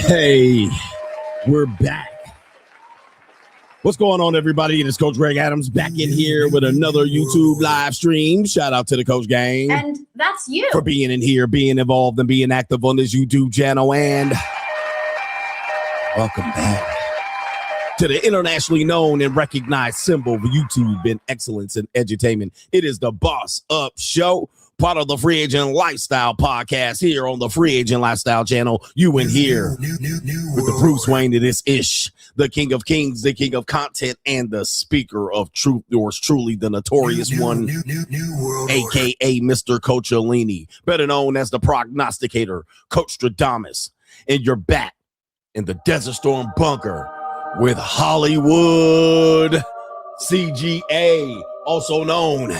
Hey, we're back. What's going on, everybody? It is Coach Greg Adams back in here with another YouTube live stream. Shout out to the Coach Gang. And that's you. For being in here, being involved, and being active on this YouTube channel. And welcome back to the internationally known and recognized symbol of YouTube and excellence and edutainment. It is the Boss Up Show, part of the Free Agent Lifestyle podcast here on the Free Agent Lifestyle channel. You in here with the Bruce Wayne to this ish, the King of Kings, the King of Content, and the Speaker of Truth. Yours truly, the notorious one, aka Mr. Coachellini, better known as the Prognosticator, Coach Stradamus. And you're back in the Desert Storm bunker with Hollywood CGA, also known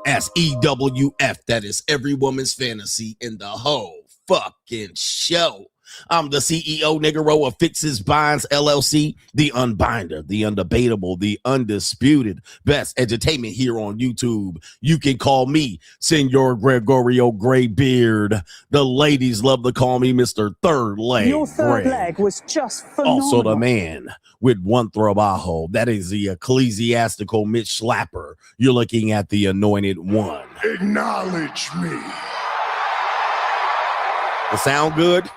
as EWF. That is every woman's fantasy in the whole fucking show. I'm the CEO, Niggero, of Fixes Binds LLC, the unbinder, the undebatable, the undisputed best edutainment here on YouTube. You can call me Senor Gregorio Graybeard. The ladies love to call me Mr. Third Leg. Your third Greg. leg was just phenomenal. Also the man with one trabajo. That is the ecclesiastical Mitch Slapper. You're looking at the anointed one. Acknowledge me. It sound good?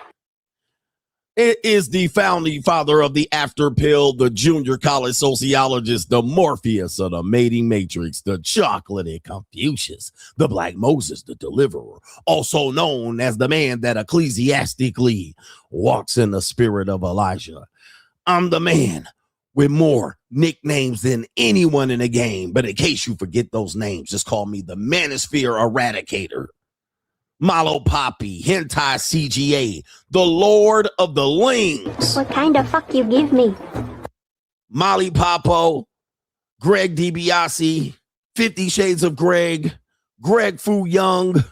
It is the founding father of the After Pill, the junior college sociologist, the Morpheus of the mating matrix, the chocolatey Confucius, the Black Moses, the deliverer, also known as the man that ecclesiastically walks in the spirit of Elijah. I'm the man with more nicknames than anyone in the game, but in case you forget those names, just call me the Manosphere Eradicator, Malo Poppy, Hentai CGA, the Lord of the Lings. What kind of fuck you give me? Molly Popo, Greg DiBiase, 50 Shades of Greg, Greg Fu Young,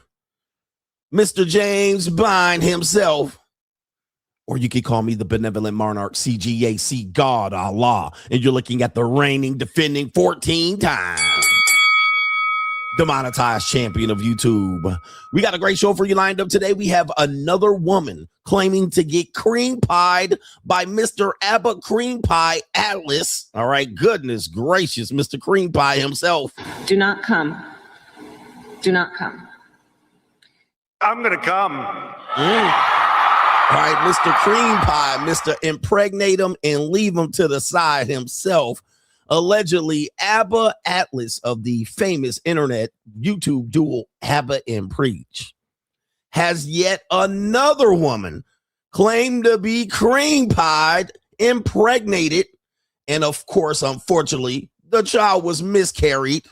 Mr. James Bind himself. Or you could call me the Benevolent Monarch CGAC God Allah. And you're looking at the reigning, defending 14 times demonetized champion of YouTube. We got a great show for you lined up today. We have another woman claiming to get cream pied by Mr. Abba Cream Pie Atlas. All right, goodness gracious, Mr. Cream Pie himself. Do not come. Do not come. I'm gonna come. All right, Mr. Cream Pie, Mr. Impregnate him and leave him to the side himself. Allegedly, Abba Atlas of the famous internet YouTube duel Abba and Preach has yet another woman claimed to be cream pied, impregnated, and of course, unfortunately, the child was miscarried.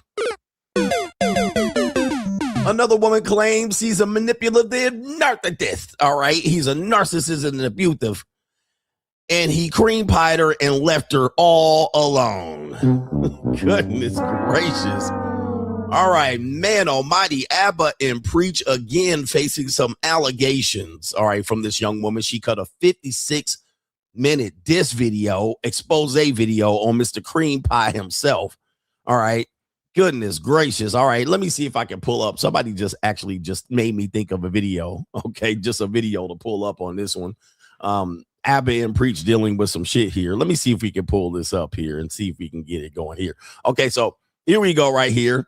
Another woman claims he's a manipulative narcissist. All right, he's a narcissist and abusive. And he cream pied her and left her all alone. Goodness gracious. All right, man almighty, Abba and Preach again facing some allegations. All right, from this young woman. She cut a 56-minute diss video, expose video on Mr. Cream Pie himself. All right, goodness gracious. All right, let me see if I can pull up. Somebody just made me think of a video. Okay, just a video to pull up on this one. Abba and Preach dealing with some shit here. Let me see if we can pull this up here and see if we can get it going here. Okay, so here we go right here.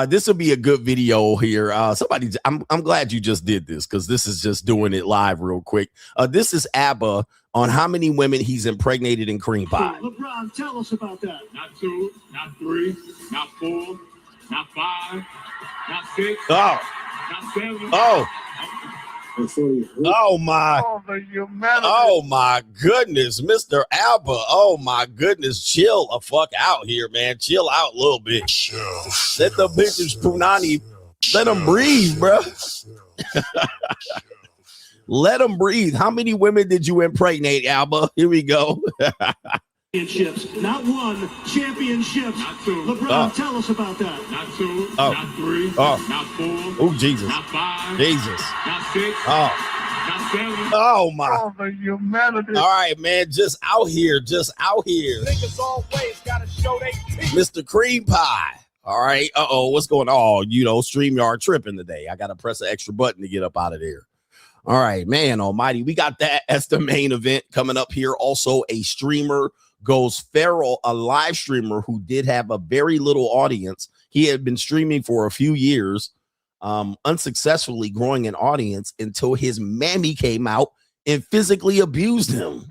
This will be a good video here. I'm glad you just did this because this is just doing it live real quick. This is Abba on how many women he's impregnated in cream pie. LeBron, tell us about that. Not 2, not 3, not 4, not 5, not 6, not 7. Oh my goodness, Mr. Abba. Oh my goodness, chill the fuck out here, man. Chill out a little bit. Let the bitches punani, let them breathe, bro. Let them breathe. How many women did you impregnate, Abba? Here we go. Championships, not 1, championships. Not 2. LeBron, tell us about that. Not 2, not 3, not 4. Oh, Jesus. Not 5. Jesus. Not 6. Oh. Not 7. Oh, my. Oh, the humanity. All right, man. Just out here. Niggas always gotta show they teeth. Mr. Cream Pie. All right. What's going on? StreamYard tripping today. I got to press an extra button to get up out of there. All right, man almighty. We got that as the main event coming up here. Also, a streamer goes feral, a live streamer who did have a very little audience. He had been streaming for a few years, unsuccessfully growing an audience until his mammy came out and physically abused him.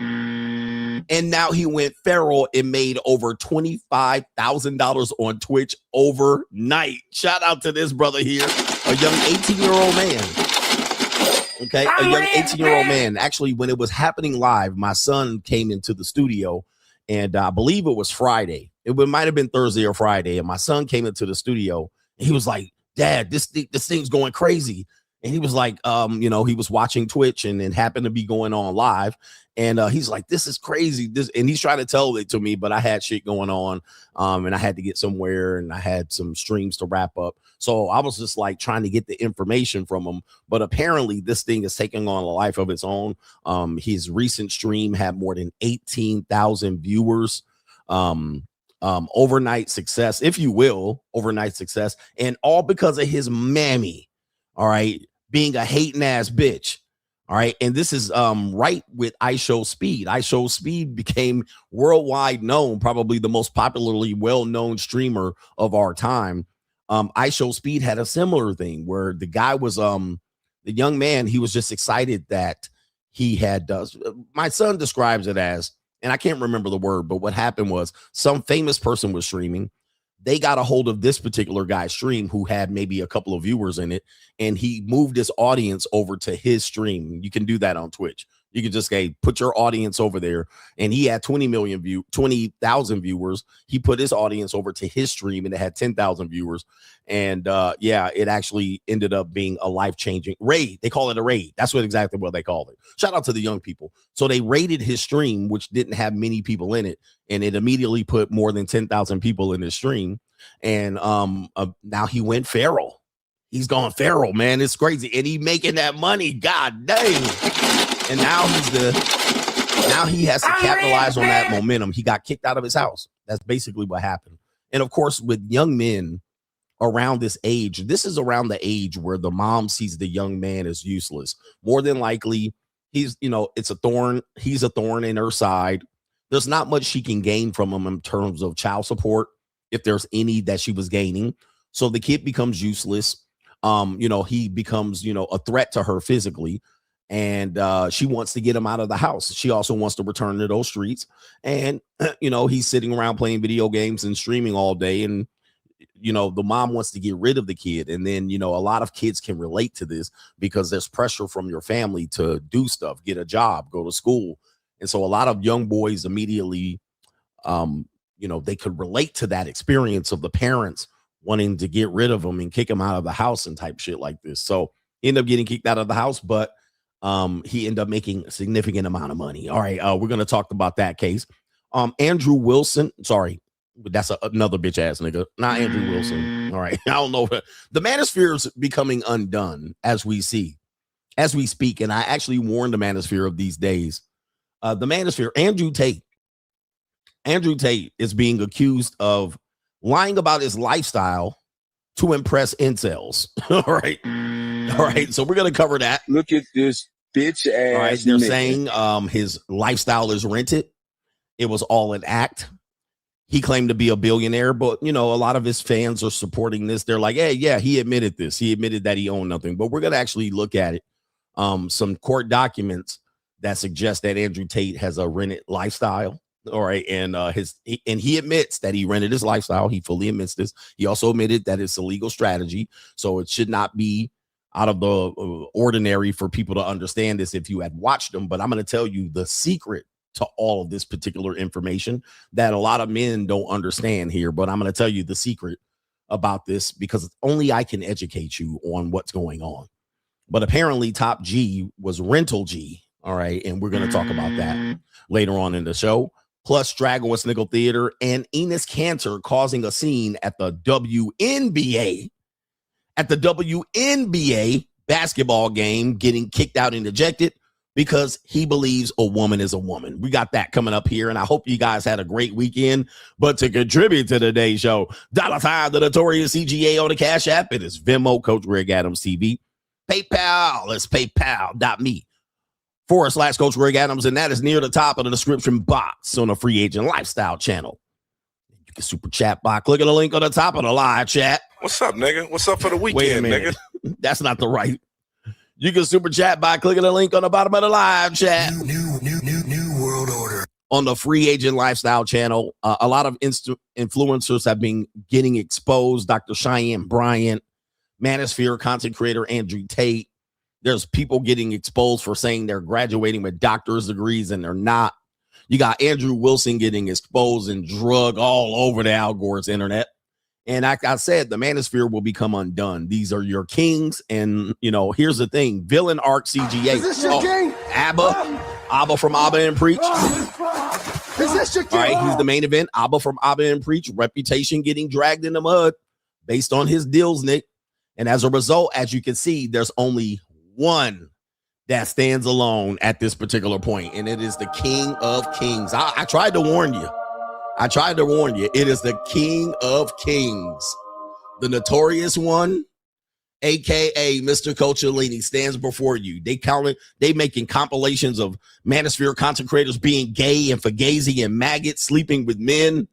And now he went feral and made over $25,000 on Twitch overnight. Shout out to this brother here, a young 18-year-old man. Okay, a young 18-year-old man. Actually, when it was happening live, my son came into the studio, and I believe it was Friday. It might have been Thursday or Friday, and my son came into the studio, and he was like, "Dad, this thing's going crazy." And he was like, he was watching Twitch, and it happened to be going on live. And he's like, "This is crazy." And he's trying to tell it to me, but I had shit going on, and I had to get somewhere, and I had some streams to wrap up. So I was just like trying to get the information from him. But apparently, this thing is taking on a life of its own. His recent stream had more than 18,000 viewers. Overnight success, if you will, overnight success, and all because of his mammy. All right, being a hating ass bitch. All right, and this is right with iShowSpeed. iShowSpeed became worldwide known, probably the most popularly well-known streamer of our time. iShowSpeed had a similar thing where the guy was the young man. He was just excited that he had. My son describes it as, and I can't remember the word, but what happened was some famous person was streaming. They got a hold of this particular guy's stream who had maybe a couple of viewers in it, and he moved his audience over to his stream. You can do that on Twitch. You can just say, put your audience over there. And he had 20,000 viewers. He put his audience over to his stream, and it had 10,000 viewers. And it actually ended up being a life-changing raid. They call it a raid. That's exactly what they call it. Shout out to the young people. So they raided his stream, which didn't have many people in it, and it immediately put more than 10,000 people in his stream. And now he went feral. He's gone feral, man. It's crazy. And he making that money. God dang. And now he has to capitalize on that momentum. He got kicked out of his house. That's basically what happened. And of course, with young men around this age, this is around the age where the mom sees the young man as useless. More than likely, he's a thorn in her side. There's not much she can gain from him in terms of child support, if there's any that she was gaining. So the kid becomes useless. He becomes, a threat to her physically. And she wants to get him out of the house. She also wants to return to those streets. And, he's sitting around playing video games and streaming all day. And, the mom wants to get rid of the kid. And then, a lot of kids can relate to this because there's pressure from your family to do stuff, get a job, go to school. And so a lot of young boys immediately, they could relate to that experience of the parents wanting to get rid of them and kick him out of the house and type shit like this. So he ended up getting kicked out of the house, but he ended up making a significant amount of money. All right, we're going to talk about that case. Andrew Wilson, sorry, that's another bitch ass nigga, not Andrew Wilson. All right, I don't know. The manosphere is becoming undone as we speak, and I actually warned the manosphere of these days. The manosphere, Andrew Tate is being accused of lying about his lifestyle to impress incels. All right, so we're going to cover that. Look at this bitch ass. All right, they're saying his lifestyle is rented. It was all an act. He claimed to be a billionaire, but, a lot of his fans are supporting this. They're like, hey, yeah, he admitted this. He admitted that he owned nothing. But we're going to actually look at it. Some court documents that suggest that Andrew Tate has a rented lifestyle. All right. And he admits that he rented his lifestyle. He fully admits this. He also admitted that it's a legal strategy. So it should not be out of the ordinary for people to understand this if you had watched them. But I'm going to tell you the secret to all of this particular information that a lot of men don't understand here. But I'm going to tell you the secret about this because only I can educate you on what's going on. But apparently Top G was Rental G. All right. And we're going to talk about that later on in the show. Plus Straggle and Sniggle Theater and Enis Kanter causing a scene at the WNBA. At the WNBA basketball game, getting kicked out and ejected because he believes a woman is a woman. We got that coming up here, and I hope you guys had a great weekend. But to contribute to today's show, $5 the Notorious CGA on the Cash App. It is Venmo, Coach Greg Adams TV. PayPal. It's paypal.me/Coach Greg Adams, and that is near the top of the description box on the Free Agent Lifestyle channel. You can super chat by clicking the link on the top of the live chat. What's up, nigga? What's up for the weekend, Wait a minute. nigga? That's not the right. You can super chat by clicking the link on the bottom of the live chat. New world order. On the Free Agent Lifestyle channel, a lot of influencers have been getting exposed. Dr. Cheyenne Bryant, Manosphere content creator Andrew Tate. There's people getting exposed for saying they're graduating with doctor's degrees and they're not. You got Andrew Wilson getting exposed and drug all over the Al Gore's internet. And like I said, the Manosphere will become undone. These are your kings. And, you know, here's the thing. Villain arc CGA. Is this your king? Abba from Abba and Preach. Is this your king? All right, he's the main event. Abba from Abba and Preach. Reputation getting dragged in the mud based on his deals, Nick. And as a result, as you can see, there's only one that stands alone at this particular point, and it is the King of Kings. I tried to warn you. It is the King of Kings. The notorious one, a.k.a. Mr. Coachellini, stands before you. They making compilations of Manosphere content creators being gay and fugazi and maggots sleeping with men.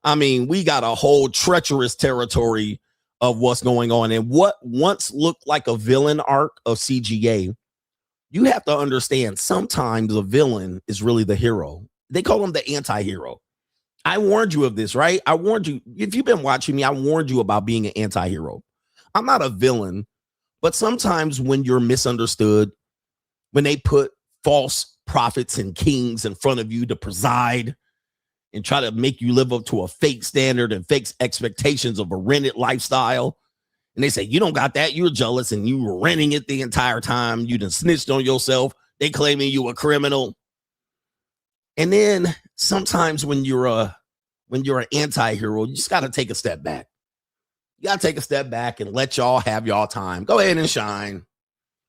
I mean, we got a whole treacherous territory of what's going on. And what once looked like a villain arc of CGA, you have to understand sometimes the villain is really the hero. They call him the anti-hero. I warned you of this, right? I warned you. If you've been watching me, I warned you about being an anti-hero. I'm not a villain, but sometimes when you're misunderstood, when they put false prophets and kings in front of you to preside and try to make you live up to a fake standard and fake expectations of a rented lifestyle, and they say, you don't got that, you're jealous, and you were renting it the entire time, you done snitched on yourself, they claiming you a criminal. And then sometimes when you're an anti-hero, you just got to take a step back. You got to take a step back and let y'all have y'all time. Go ahead and shine.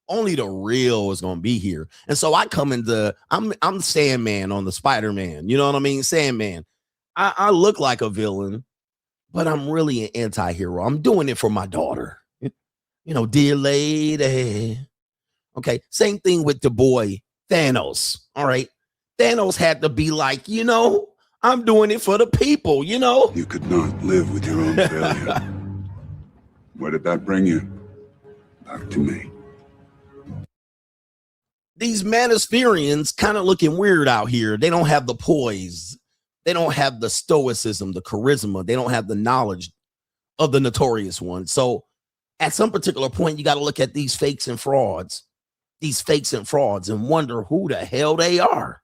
Only the real is going to be here. And so I come into, I'm Sandman on the Spider-Man. You know what I mean? Sandman. I look like a villain, but I'm really an anti-hero. I'm doing it for my daughter. You know, dear lady. Okay. Same thing with the boy Thanos. All right. Thanos had to be like, you know, I'm doing it for the people, you know. You could not live with your own failure. Where did that bring you? Back to me. These Manospherians kind of looking weird out here. They don't have the poise. They don't have the stoicism, the charisma. They don't have the knowledge of the notorious one. So at some particular point, you got to look at these fakes and frauds, and wonder who the hell they are.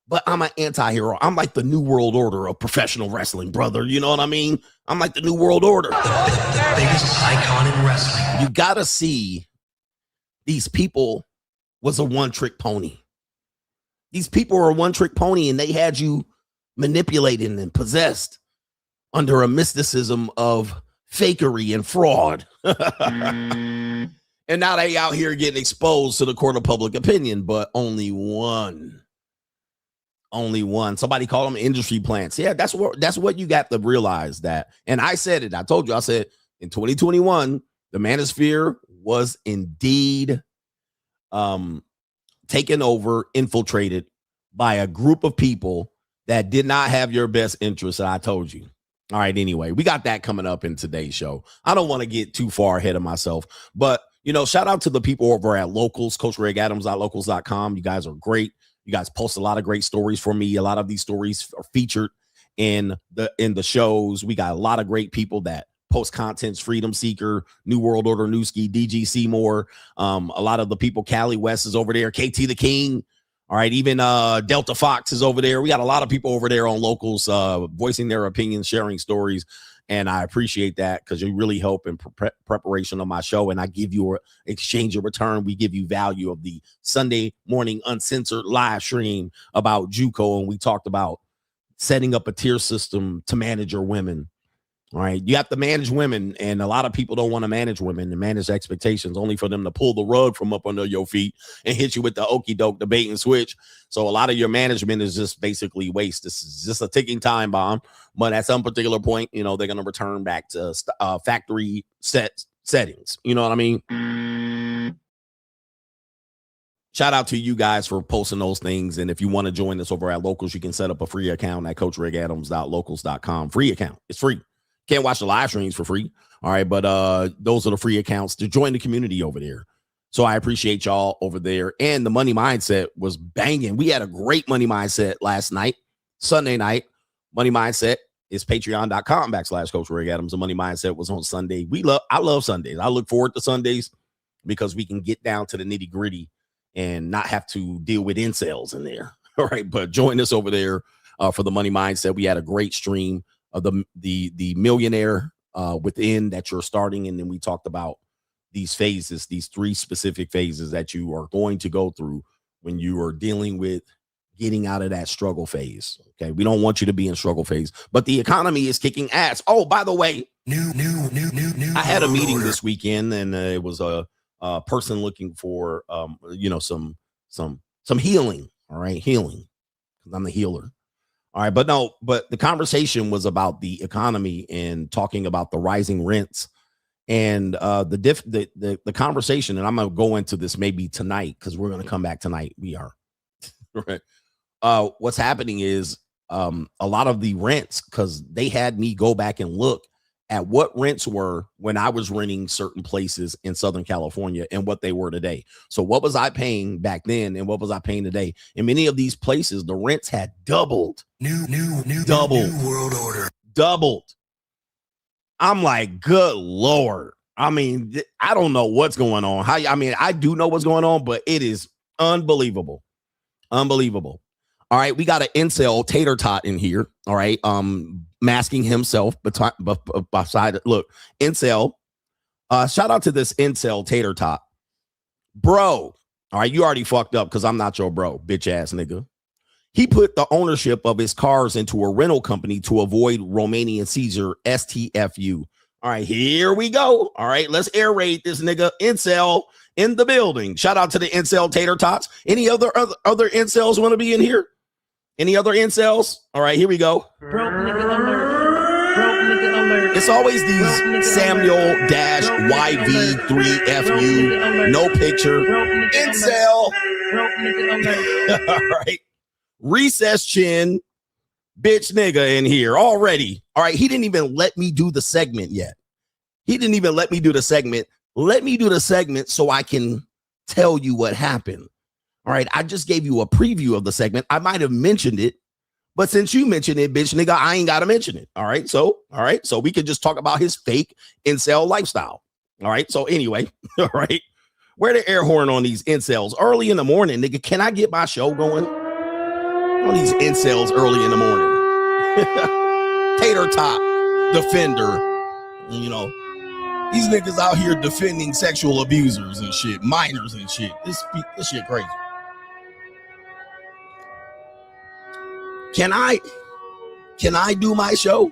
But I'm an anti-hero. I'm like the new world order of professional wrestling, brother. You know what I mean? I'm like the new world order. The biggest icon in wrestling. You got to see these people was a one-trick pony. These people are a one-trick pony, and they had you manipulated and possessed under a mysticism of fakery and fraud. And now they out here getting exposed to the court of public opinion, but only one. Somebody called them industry plants. Yeah, that's what you got to realize that. And I said it. I told you. I said in 2021, the Manosphere was indeed taken over, infiltrated by a group of people that did not have your best interests. I told you. All right. Anyway, we got that coming up in today's show. I don't want to get too far ahead of myself, but you know, shout out to the people over at Locals, CoachGregAdams.locals.com. You guys are great. You guys post a lot of great stories for me. A lot of these stories are featured in the shows. We got a lot of great people that post contents, Freedom Seeker, New World Order, Newski, DG Seymour. A lot of the people, Cali West is over there, KT the King. All right, even Delta Fox is over there. We got a lot of people over there on Locals voicing their opinions, sharing stories. And I appreciate that because you really help in preparation of my show. And I give you an exchange of return. We give you value of the Sunday morning uncensored live stream about JUCO. And we talked about setting up a tier system to manage your women. All right. You have to manage women. And a lot of people don't want to manage women and manage expectations, only for them to pull the rug from up under your feet and hit you with the okey doke, the bait and switch. So a lot of your management is just basically waste. This is just a ticking time bomb. But at some particular point, you know, they're going to return back to factory settings. You know what I mean? shout out to you guys for posting those things. And if you want to join us over at Locals, you can set up a free account at coachrigadams.locals.com. Free account. It's free. Can't watch the live streams for free. All right. But those are the free accounts to join the community over there. So I appreciate y'all over there. And the Money Mindset was banging. We had a great Money Mindset last night, Sunday night. Money Mindset is patreon.com/Coach Rick Adams. The Money Mindset was on Sunday. I love Sundays. I look forward to Sundays because we can get down to the nitty gritty and not have to deal with incels in there. All right. But join us over there for the Money Mindset. We had a great stream of the millionaire within that you're starting. And then we talked about these phases, these 3 specific phases that you are going to go through when you are dealing with getting out of that struggle phase. Okay. We don't want you to be in struggle phase, but the economy is kicking ass. Oh, by the way, I had a meeting this weekend and it was a person looking for, some healing. All right. Healing. Cause I'm the healer. All right. But the conversation was about the economy and talking about the rising rents and the conversation. And I'm going to go into this maybe tonight because we're going to come back tonight. We are right. What's happening is a lot of the rents, because they had me go back and look at what rents were when I was renting certain places in Southern California and what they were today. So what was I paying back then and what was I paying today? In many of these places, the rents had doubled. New world order. Doubled. I'm like, good Lord. I mean, I don't know what's going on. I do know what's going on, but it is unbelievable. Unbelievable. All right, we got an incel tater tot in here. All right, masking himself beside it. Look, incel. Shout out to this incel tater tot, bro. All right, you already fucked up because I'm not your bro, bitch ass nigga. He put the ownership of his cars into a rental company to avoid Romanian seizure. STFU. All right, here we go. All right, let's air raid this nigga incel in the building. Shout out to the incel tater tots. Any other incels want to be in here? Any other incels? All right, here we go. Broke nigga alert. Broke nigga alert. It's always these Samuel-YV3FU, no picture, incel. All right, recess chin, bitch nigga in here already. All right, he didn't even let me do the segment yet. Let me do the segment so I can tell you what happened. All right, I just gave you a preview of the segment. I might have mentioned it, but since you mentioned it, bitch nigga, I ain't got to mention it. All right, so we can just talk about his fake incel lifestyle. All right, so anyway, all right, where the air horn on these incels early in the morning, nigga? Can I get my show going on these incels early in the morning? Tater tot defender, you know. These niggas out here defending sexual abusers and shit, minors and shit. This shit crazy. Can I do my show?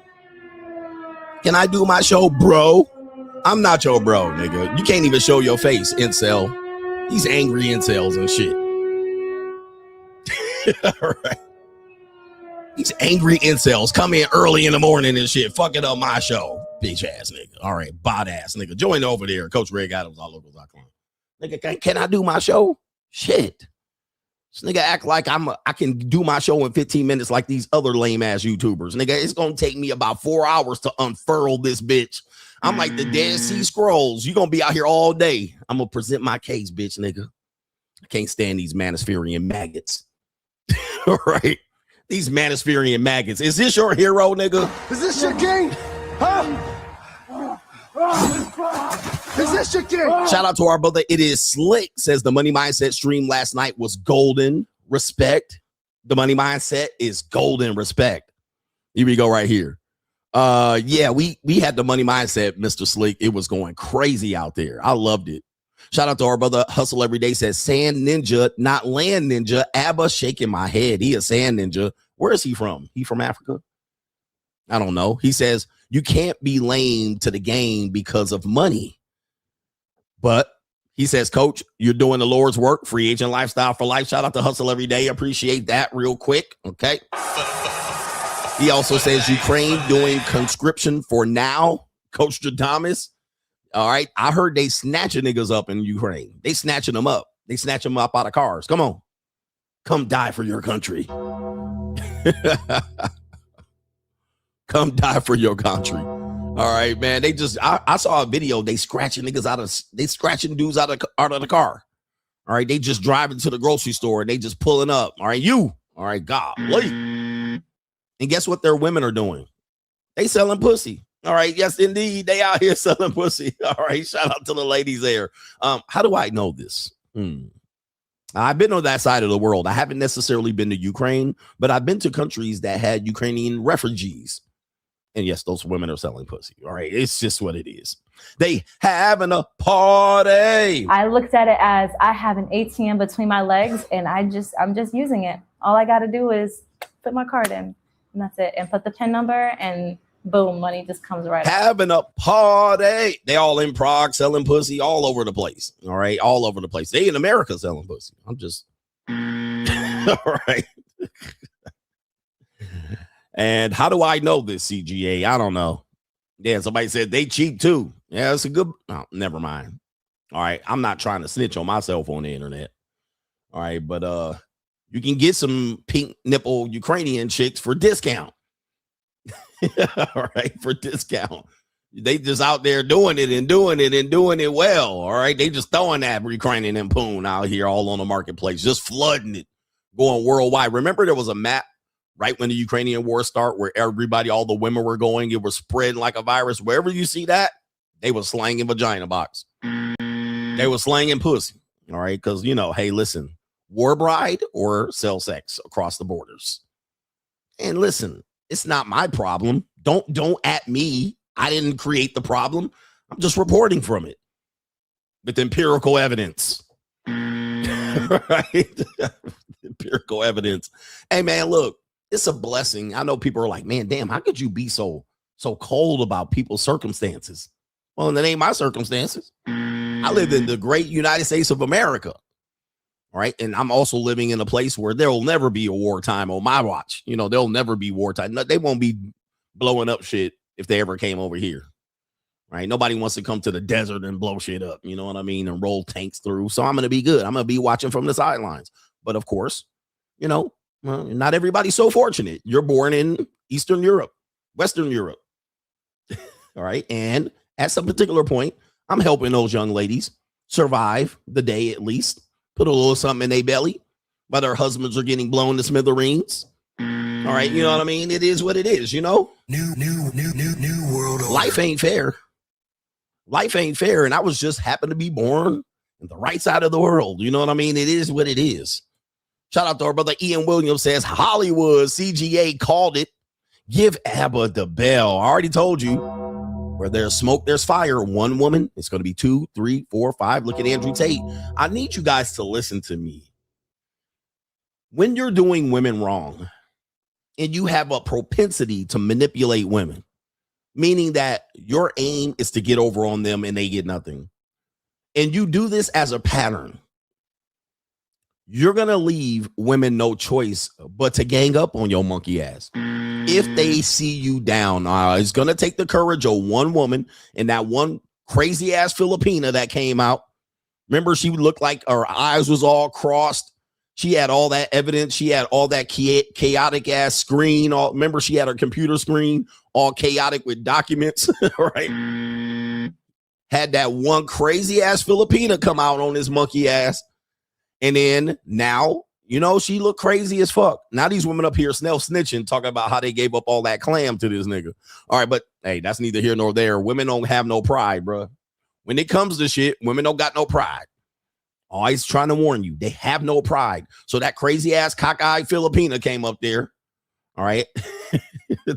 Can I do my show, bro? I'm not your bro, nigga. You can't even show your face, incel. These angry incels and shit. All right. These angry incels come in early in the morning and shit, fucking up my show. Bitch ass nigga. All right, bot ass nigga. Join over there. Coach Rick Adams, allocals.com. Nigga, can I do my show? Shit. This nigga act like I can do my show in 15 minutes like these other lame ass YouTubers. Nigga, it's gonna take me about 4 hours to unfurl this bitch. I'm like the Dead Sea Scrolls. You gonna be out here all day. I'm gonna present my case, bitch nigga. I can't stand these Manispherian maggots. All right. These Manispherian maggots. Is this your hero, nigga? Is this your king? Huh? Is this your king? Shout out to our brother. It is Slick. Says the Money Mindset stream last night was golden. Respect. The Money Mindset is golden. Respect. Here we go right here. Yeah, we had the Money Mindset, Mr. Slick. It was going crazy out there. I loved it. Shout out to our brother Hustle Every Day. Says Sand Ninja, not Land Ninja. Abba shaking my head. He a Sand Ninja. Where is he from? He from Africa? I don't know. He says you can't be lame to the game because of money. But he says, Coach, you're doing the Lord's work. Free agent lifestyle for life. Shout out to Hustle Every Day. Appreciate that real quick. Okay. He also says Ukraine doing conscription for now. Coach Jadamas. All right. I heard they snatching niggas up in Ukraine. They snatching them up. They snatch them up out of cars. Come on. Come die for your country. Come die for your country. All right, man. They just, I saw a video. They scratching dudes out of the car. All right. They just driving to the grocery store. They just pulling up. All right. All right. God. And guess what their women are doing? They selling pussy. All right. Yes, indeed. They out here selling pussy. All right. Shout out to the ladies there. How do I know this? I've been on that side of the world. I haven't necessarily been to Ukraine, but I've been to countries that had Ukrainian refugees. And yes, those women are selling pussy. All right. It's just what it is. They having a party. I looked at it as I have an ATM between my legs and I'm just using it. All I got to do is put my card in and that's it. And put the PIN number and boom, money just comes right out. Having a party. They all in Prague selling pussy all over the place. All right. All over the place. They in America selling pussy. I'm just. All right. And how do I know this, CGA? I don't know. Yeah, somebody said they cheap too. Yeah, it's a good. Oh, never mind. All right. I'm not trying to snitch on myself on the internet. All right. But you can get some pink nipple Ukrainian chicks for discount. All right, for discount. They just out there doing it well. All right, they just throwing that Ukrainian and poon out here all on the marketplace, just flooding it, going worldwide. Remember, there was a map right when the Ukrainian war started where all the women were going. It was spreading like a virus. Wherever you see that, they were slanging vagina box. They were slanging pussy. All right, because hey, listen, war bride or sell sex across the borders. And listen. It's not my problem. Don't at me. I didn't create the problem. I'm just reporting from it with empirical evidence. Right? Empirical evidence. Hey, man, look, it's a blessing. I know people are like, man, damn, how could you be so cold about people's circumstances? Well, that ain't my circumstances. I live in the great United States of America. All right. And I'm also living in a place where there will never be a wartime on my watch. There'll never be wartime. They won't be blowing up shit if they ever came over here. Right. Nobody wants to come to the desert and blow shit up. You know what I mean? And roll tanks through. So I'm going to be good. I'm going to be watching from the sidelines. But of course, not everybody's so fortunate. You're born in Eastern Europe, Western Europe. All right. And at some particular point, I'm helping those young ladies survive the day at least. Put a little something in their belly while their husbands are getting blown to smithereens. All right, you know what I mean? It is what it is, New world order. Life ain't fair. Life ain't fair. And I was just happened to be born in the right side of the world. You know what I mean? It is what it is. Shout out to our brother Ian Williams says, Hollywood CGA called it. Give ABBA the bell. I already told you. Where there's smoke, there's fire. One woman, it's going to be 2, 3, 4, 5. Look at Andrew Tate. I need you guys to listen to me. When you're doing women wrong and you have a propensity to manipulate women, meaning that your aim is to get over on them and they get nothing, and you do this as a pattern, you're going to leave women no choice but to gang up on your monkey ass. If they see you down, it's going to take the courage of one woman and that one crazy ass Filipina that came out. Remember, she looked like her eyes was all crossed. She had all that evidence. She had all that chaotic ass screen. Remember, she had her computer screen all chaotic with documents, right? Had that one crazy ass Filipina come out on his monkey ass. And then now, she looked crazy as fuck. Now these women up here snitching, talking about how they gave up all that clam to this nigga. All right, but hey, that's neither here nor there. Women don't have no pride, bro. When it comes to shit, women don't got no pride. Always trying to warn you, they have no pride. So that crazy ass cockeyed Filipina came up there. All right,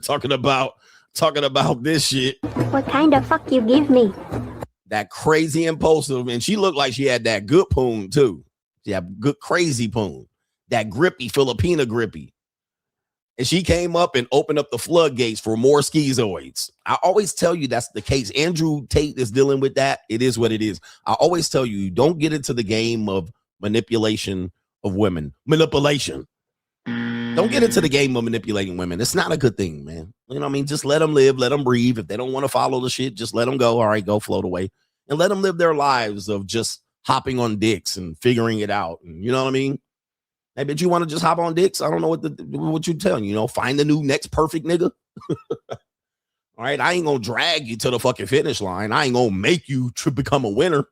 talking about this shit. What kind of fuck you give me? That crazy impulsive, and she looked like she had that good poon too. She had good crazy poon. That grippy Filipina grippy. And she came up and opened up the floodgates for more schizoids. I always tell you that's the case. Andrew Tate is dealing with that. It is what it is. I always tell you, don't get into the game of manipulation of women. Manipulation. Don't get into the game of manipulating women. It's not a good thing, man. You know what I mean? Just let them live. Let them breathe. If they don't want to follow the shit, just let them go. All right, go float away. And let them live their lives of just hopping on dicks and figuring it out. And you know what I mean? Hey, bitch, you want to just hop on dicks? I don't know what you telling, find the new next perfect nigga. All right, I ain't gonna drag you to the fucking finish line. I ain't gonna make you become a winner.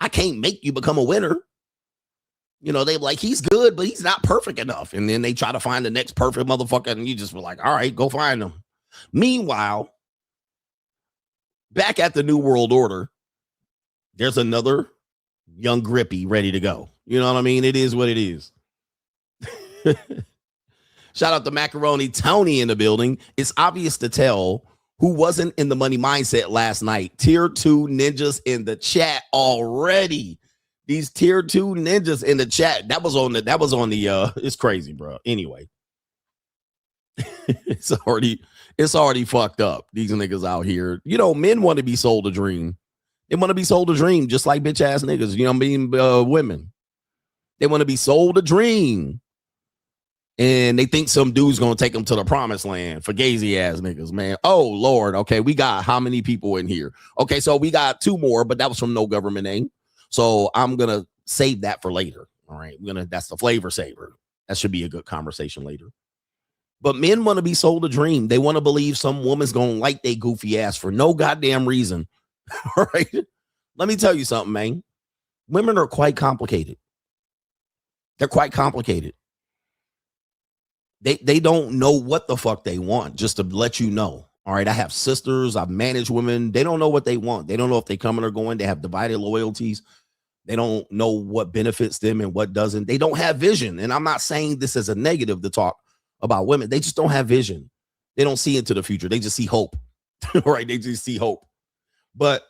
I can't make you become a winner. They like, he's good, but he's not perfect enough. And then they try to find the next perfect motherfucker, and you just be like, all right, go find them. Meanwhile, back at the New World Order, there's another young grippy ready to go. You know what I mean? It is what it is. Shout out to Macaroni Tony in the building. It's obvious to tell who wasn't in the money mindset last night. Tier 2 ninjas in the chat already. These tier 2 ninjas in the chat. That was on the it's crazy, bro. Anyway. It's already fucked up. These niggas out here. Men want to be sold a dream. They want to be sold a dream just like bitch ass niggas. You know what I mean? Women. They want to be sold a dream. And they think some dude's going to take them to the promised land for gazy ass niggas, man. Oh, Lord. Okay, we got how many people in here? Okay, so we got 2 more, but that was from no government name. So I'm going to save that for later. All right, that's the flavor saver. That should be a good conversation later. But men want to be sold a dream. They want to believe some woman's going to like they goofy ass for no goddamn reason. All right, let me tell you something, man. Women are quite complicated. They're quite complicated. They don't know what the fuck they want, just to let you know. All right, I have sisters. I've managed women. They don't know what they want. They don't know if they coming or going. They have divided loyalties. They don't know what benefits them and what doesn't. They don't have vision. And I'm not saying this as a negative to talk about women. They just don't have vision. They don't see into the future. They just see hope. Right? They just see hope. But,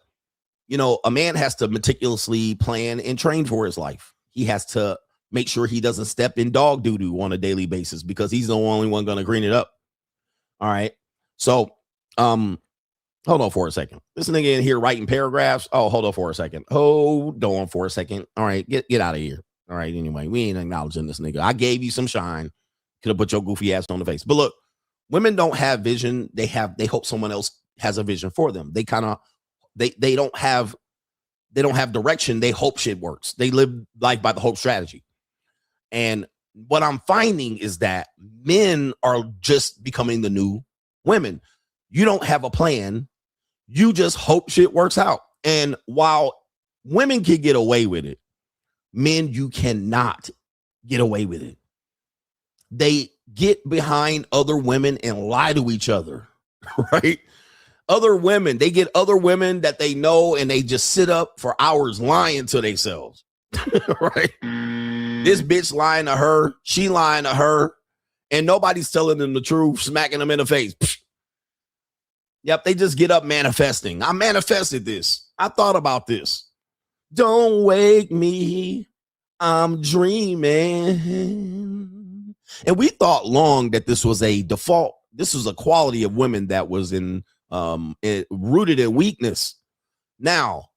a man has to meticulously plan and train for his life. He has to make sure he doesn't step in dog doo-doo on a daily basis because he's the only one going to green it up. All right. So, hold on for a second. This nigga in here writing paragraphs. Oh, hold on for a second. Hold on for a second. All right. Get out of here. All right. Anyway, we ain't acknowledging this nigga. I gave you some shine. Could have put your goofy ass on the face. But look, women don't have vision. They hope someone else has a vision for them. They don't have direction. They hope shit works. They live life by the hope strategy. And what I'm finding is that men are just becoming the new women. You don't have a plan. You just hope shit works out. And while women can get away with it, men, you cannot get away with it. They get behind other women and lie to each other, right? Other women, they get other women that they know and they just sit up for hours lying to themselves, right? This bitch lying to her, she lying to her, and nobody's telling them the truth, smacking them in the face. Yep, they just get up manifesting. I manifested this. I thought about this. Don't wake me, I'm dreaming. And we thought long that this was a default. This was a quality of women that was rooted in weakness. Now,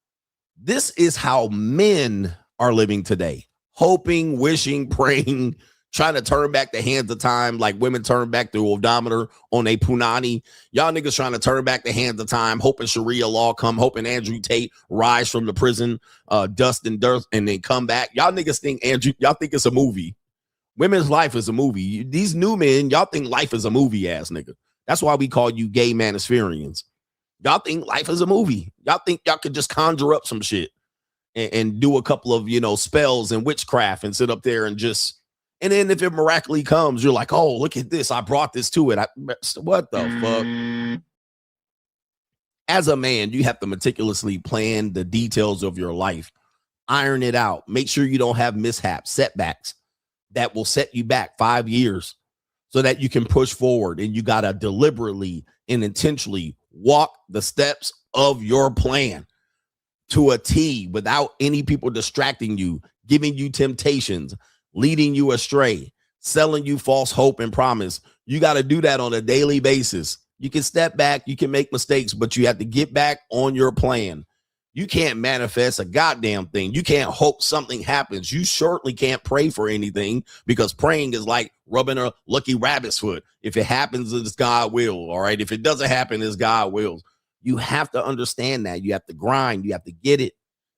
this is how men are living today. Hoping, wishing, praying, trying to turn back the hands of time like women turn back the odometer on a punani. Y'all niggas trying to turn back the hands of time, hoping Sharia law come, hoping Andrew Tate rise from the prison, dust and dirt, and then come back. Y'all niggas think y'all think it's a movie. Women's life is a movie. These new men, y'all think life is a movie, ass nigga. That's why we call you gay manispherians. Y'all think life is a movie. Y'all think y'all could just conjure up some shit and do a couple of, spells and witchcraft and sit up there and just, and then if it miraculously comes, you're like, oh, look at this. I brought this to it. What the fuck? As a man, you have to meticulously plan the details of your life, iron it out, make sure you don't have mishaps, setbacks that will set you back 5 years so that you can push forward. And you got to deliberately and intentionally walk the steps of your plan to a T without any people distracting you, giving you temptations, leading you astray, selling you false hope and promise. You got to do that on a daily basis. You can step back, you can make mistakes, but you have to get back on your plan. You can't manifest a goddamn thing. You can't hope something happens. You certainly can't pray for anything because praying is like rubbing a lucky rabbit's foot. If it happens, it's God will. All right. If it doesn't happen, it's God wills. You have to understand that. You have to grind. You have to get it.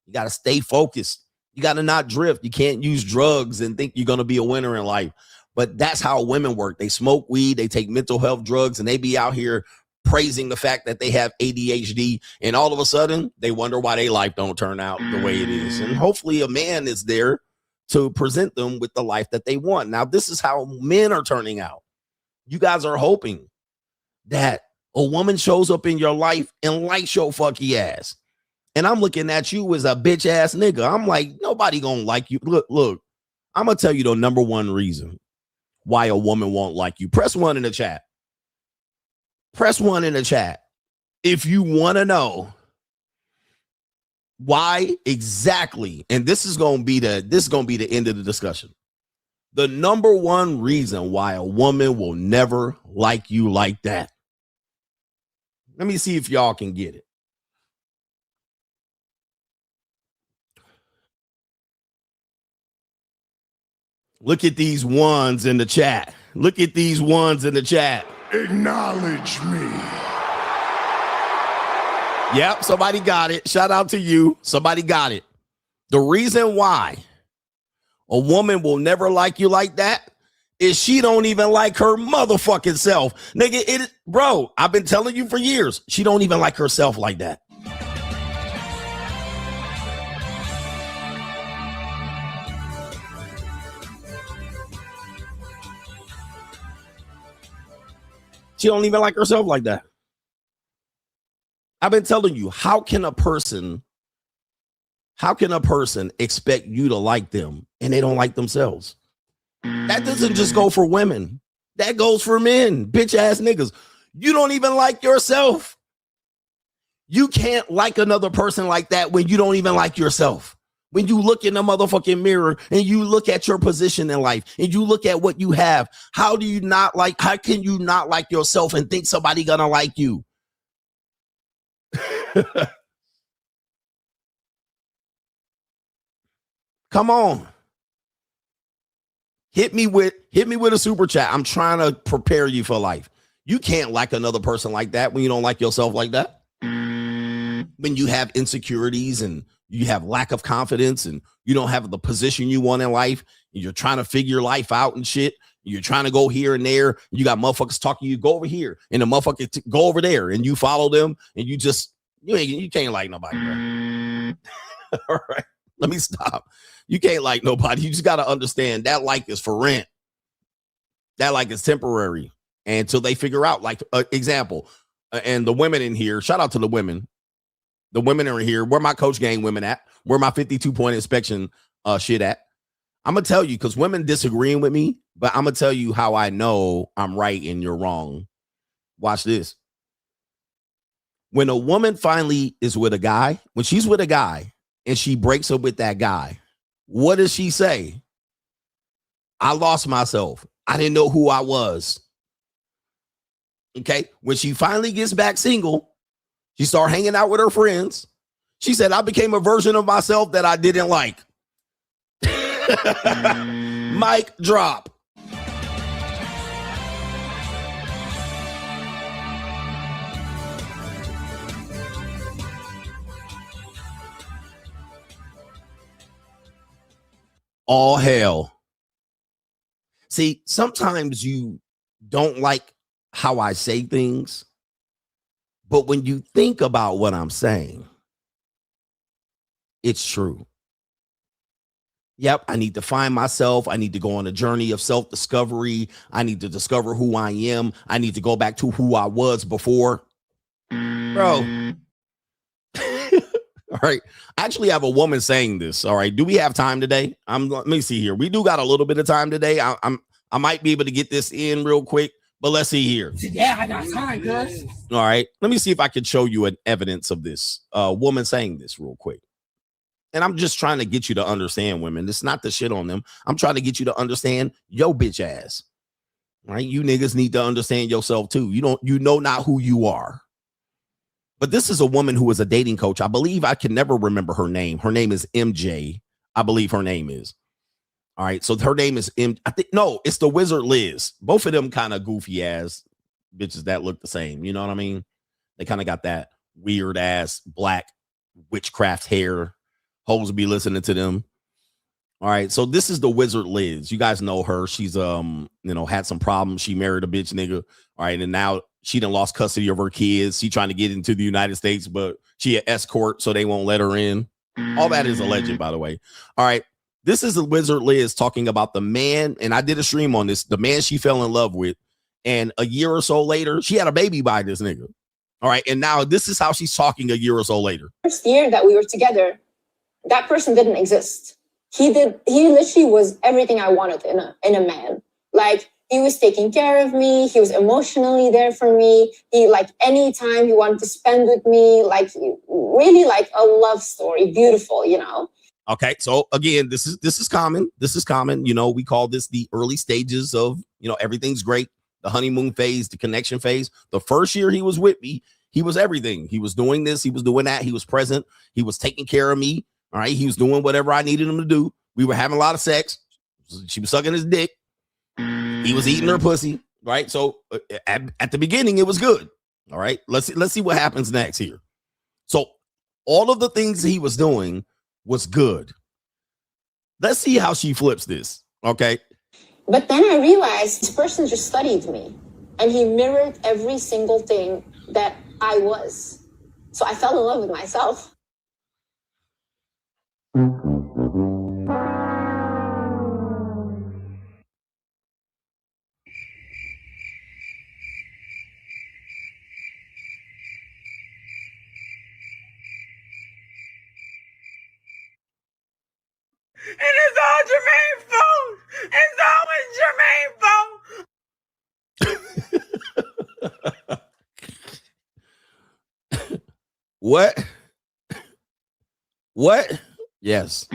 You got to stay focused. You got to not drift. You can't use drugs and think you're going to be a winner in life. But that's how women work. They smoke weed, they take mental health drugs, and they be out here praising the fact that they have ADHD. And all of a sudden, they wonder why their life don't turn out the way it is. And hopefully a man is there to present them with the life that they want. Now, this is how men are turning out. You guys are hoping that a woman shows up in your life and likes your fucky ass. And I'm looking at you as a bitch ass nigga. I'm like, nobody gonna like you. Look, I'm gonna tell you the number one reason why a woman won't like you. Press 1 in the chat. Press 1 in the chat if you want to know why exactly. And this is gonna be the end of the discussion. The number one reason why a woman will never like you like that. Let me see if y'all can get it. Look at these ones in the chat. Look at these ones in the chat. Acknowledge me. Yep, somebody got it. Shout out to you. Somebody got it. The reason why a woman will never like you like that is she don't even like her motherfucking self. Nigga, bro, I've been telling you for years, she don't even like herself like that. She don't even like herself like that. I've been telling you, how can a person expect you to like them and they don't like themselves? That doesn't just go for women. That goes for men, bitch ass niggas. You don't even like yourself. You can't like another person like that when you don't even like yourself. When you look in the motherfucking mirror and you look at your position in life and you look at what you have, how can you not like yourself and think somebody gonna like you? Come on. Hit me with a super chat. I'm trying to prepare you for life. You can't like another person like that when you don't like yourself like that. When you have insecurities and you have lack of confidence and you don't have the position you want in life, and you're trying to figure life out and shit. You're trying to go here and there. You got motherfuckers talking, you go over here and the motherfucker go over there and you follow them and you can't like nobody, bro. All right, let me stop. You can't like nobody. You just got to understand that like is for rent. That like is temporary until they figure out, like, example. And the women in here, shout out to the women. The women are here. Where my coach gang women at? Where my 52-point inspection shit at? I'm going to tell you, because women disagreeing with me, but I'm going to tell you how I know I'm right and you're wrong. Watch this. When a woman finally is with a guy, when she's with a guy and she breaks up with that guy, what does she say? I lost myself. I didn't know who I was. Okay. When she finally gets back single, she started hanging out with her friends. She said, I became a version of myself that I didn't like. Mic drop. All hell. See, sometimes you don't like how I say things, but when you think about what I'm saying, it's true. Yep, I need to find myself. I need to go on a journey of self-discovery. I need to discover who I am. I need to go back to who I was before. Bro. All right. I actually have a woman saying this. All right. Do we have time today? Let me see here. We do got a little bit of time today. I might be able to get this in real quick, but let's see here. Yeah, I got time, cuz. All right. Let me see if I can show you an evidence of this woman saying this real quick. And I'm just trying to get you to understand women. It's not the shit on them. I'm trying to get you to understand your bitch ass. Right? You niggas need to understand yourself too. You know not who you are. But this is a woman who is a dating coach. I believe, I can never remember her name. Her name is MJ. I believe her name is. All right. So her name is it's the Wizard Liz. Both of them kind of goofy ass bitches that look the same. You know what I mean? They kind of got that weird ass black witchcraft hair. Hoes be listening to them. All right, so this is the Wizard Liz. You guys know her. She's had some problems. She married a bitch nigga. All right, and now she done lost custody of her kids. She trying to get into the United States, but she an escort, so they won't let her in. All that is alleged, by the way. All right, this is the Wizard Liz talking about the man, and I did a stream on this, the man she fell in love with, and a year or so later, she had a baby by this nigga. All right, and now this is how she's talking a year or so later. First year that we were together, that person didn't exist. He literally was everything I wanted in a man. Like, he was taking care of me. He was emotionally there for me. He, like, anytime he wanted to spend with me, like, really like a love story. Beautiful, you know? Okay. So again, this is common. This is common. You know, we call this the early stages of, everything's great. The honeymoon phase, the connection phase. The first year he was with me, he was everything. He was doing this. He was doing that. He was present. He was taking care of me. All right. He was doing whatever I needed him to do. We were having a lot of sex. She was sucking his dick. He was eating her pussy. Right. So at the beginning, it was good. All right. Let's see what happens next here. So all of the things he was doing was good. Let's see how she flips this. Okay. But then I realized this person just studied me and he mirrored every single thing that I was. So I fell in love with myself. And it's all Jermaine's fault. It's always Jermaine's fault. What? Yes.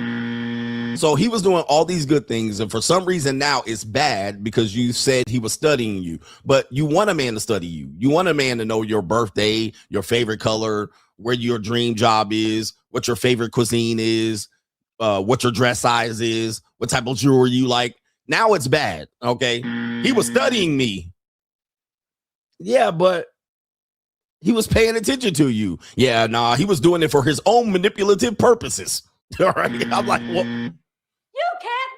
So he was doing all these good things, and for some reason now it's bad because you said he was studying you. But you want a man to study you. You want a man to know your birthday, your favorite color, where your dream job is, what your favorite cuisine is, what your dress size is, what type of jewelry you like. Now it's bad. Okay. He was studying me. Yeah, but he was paying attention to you. Yeah, nah, he was doing it for his own manipulative purposes. All right. I'm like, what? You can't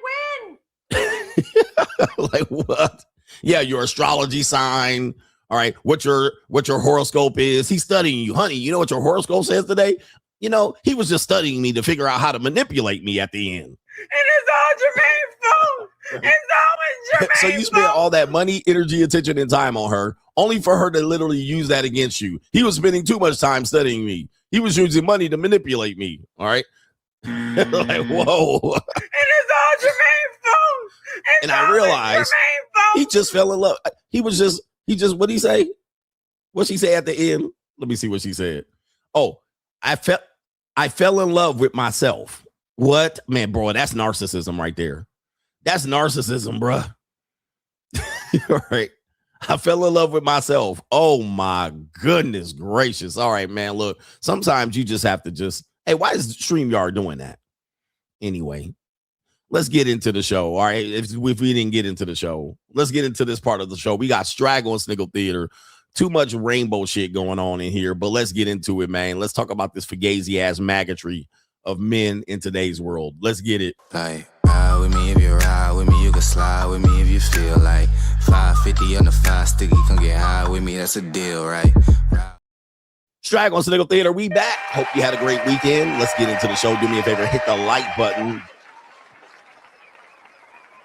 win. Like, what? Yeah, your astrology sign. All right. What your horoscope is. He's studying you. Honey, you know what your horoscope says today? He was just studying me to figure out how to manipulate me at the end. And it's all Jermaine's fault. It's always Jermaine's So you spent all that money, energy, attention, and time on her, only for her to literally use that against you. He was spending too much time studying me. He was using money to manipulate me. All right. Like, whoa. And it's all Jermaine's fault. And I realized he just fell in love. He just, what'd he say? What'd she say at the end? Let me see what she said. Oh, I fell in love with myself. What? Man, bro, that's narcissism right there. That's narcissism, bro. All right. I fell in love with myself. Oh, my goodness gracious. All right, man, look, sometimes you just have to hey, why is StreamYard doing that? Anyway, let's get into the show. All right. If we didn't get into the show, let's get into this part of the show. We got Straggle and Sniggle Theater. Too much rainbow shit going on in here, but let's get into it, man. Let's talk about this fugazi ass maggotry of men in today's world. Let's get it. Like, ride with me if you ride with me, you can slide with me if you feel like 550 on the 5 sticky, come get high with me, that's a deal, right? Straggle and Sniggle Theater, we back. Hope you had a great weekend. Let's get into the show. Do me a favor, hit the like button.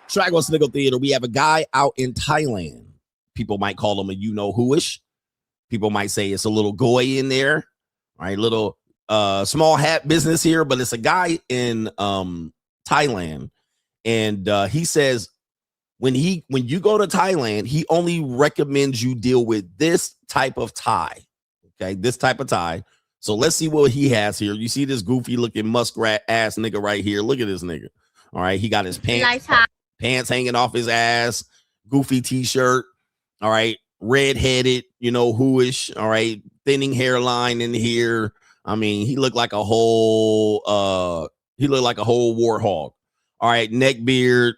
Straggle and Sniggle Theater, we have a guy out in Thailand. People might call him a you-know-who-ish. People might say it's a little goy in there. All right, little small hat business here, but it's a guy in Thailand. And he says when you go to Thailand, he only recommends you deal with this type of tie. Okay, this type of tie. So let's see what he has here. You see this goofy looking muskrat ass nigga right here. Look at this nigga. All right, he got his pants hanging off his ass, goofy t-shirt. All right, red-headed, who-ish. All right, thinning hairline in here. I mean, he looked like a whole warthog. All right, neck beard.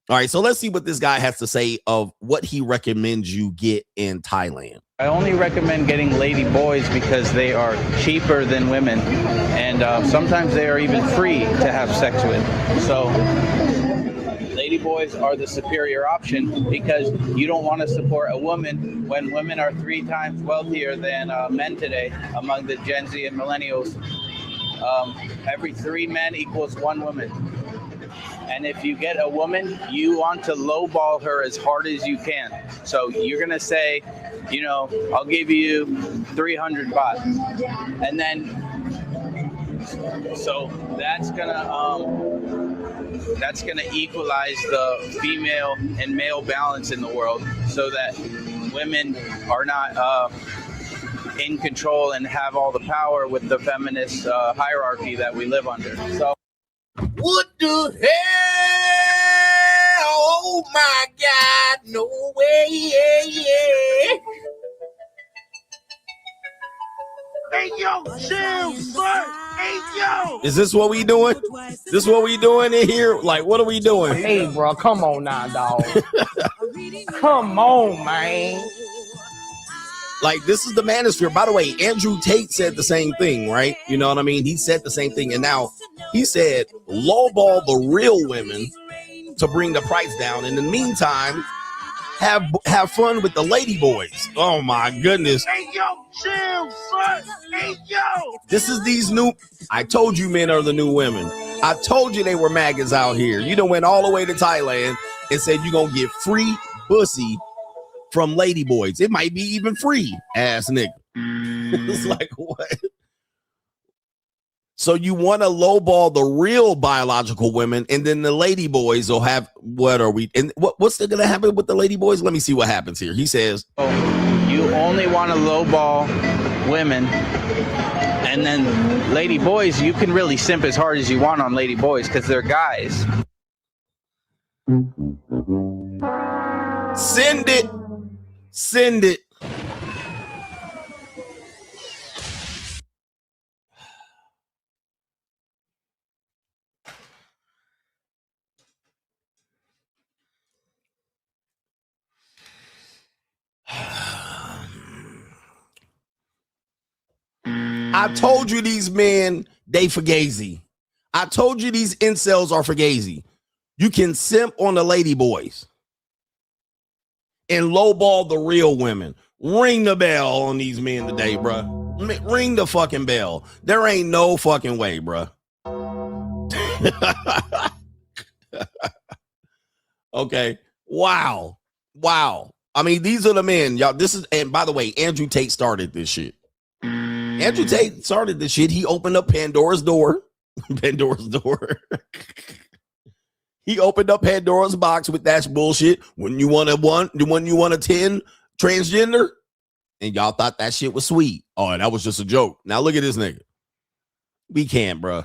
All right, so let's see what this guy has to say of what he recommends you get in Thailand. I only recommend getting lady boys because they are cheaper than women, and sometimes they are even free to have sex with. So lady boys are the superior option because you don't want to support a woman when women are 3 times wealthier than men today among the Gen Z and millennials. Every 3 men equals 1 woman. And if you get a woman, you want to lowball her as hard as you can. So you're going to say, you know, I'll give you 300 baht. And then, so that's going to equalize the female and male balance in the world so that women are not in control and have all the power with the feminist hierarchy that we live under. So. What the hell? Oh my God, no way. Hey, yo, chill, son. Hey, yo. Is this what we doing? This what we doing in here? Like, what are we doing? Hey, bro, come on now, dog. Come on, man. Like, this is the manosphere. By the way, Andrew Tate said the same thing, right? You know what I mean? He said the same thing. And now he said, lowball the real women to bring the price down. In the meantime, have fun with the lady boys. Oh, my goodness. Hey, yo, chill, son. Hey, yo. This is these new. I told you men are the new women. I told you they were maggots out here. You done went all the way to Thailand and said you're going to get free pussy from lady boys. It might be even free, ass nigga. It's like, what? So you want to lowball the real biological women, and then the lady boys will have, what are we, and what's going to happen with the lady boys? Let me see what happens here. He says, you only want to lowball women, and then lady boys, you can really simp as hard as you want on lady boys because they're guys. Send it. Send it. I told you these men, they fugazi. I told you these incels are fugazi. You can simp on the lady boys and lowball the real women. Ring the bell on these men today, bruh. Ring the fucking bell. There ain't no fucking way, bruh. Okay. Wow. I mean, these are the men, y'all. This is, and by the way, Andrew Tate started this shit. Andrew Tate started this shit. He opened up Pandora's door. He opened up Pandora's box with that bullshit. When you want a 10 transgender, and y'all thought that shit was sweet. Oh, that was just a joke. Now look at this nigga. We can't, bro.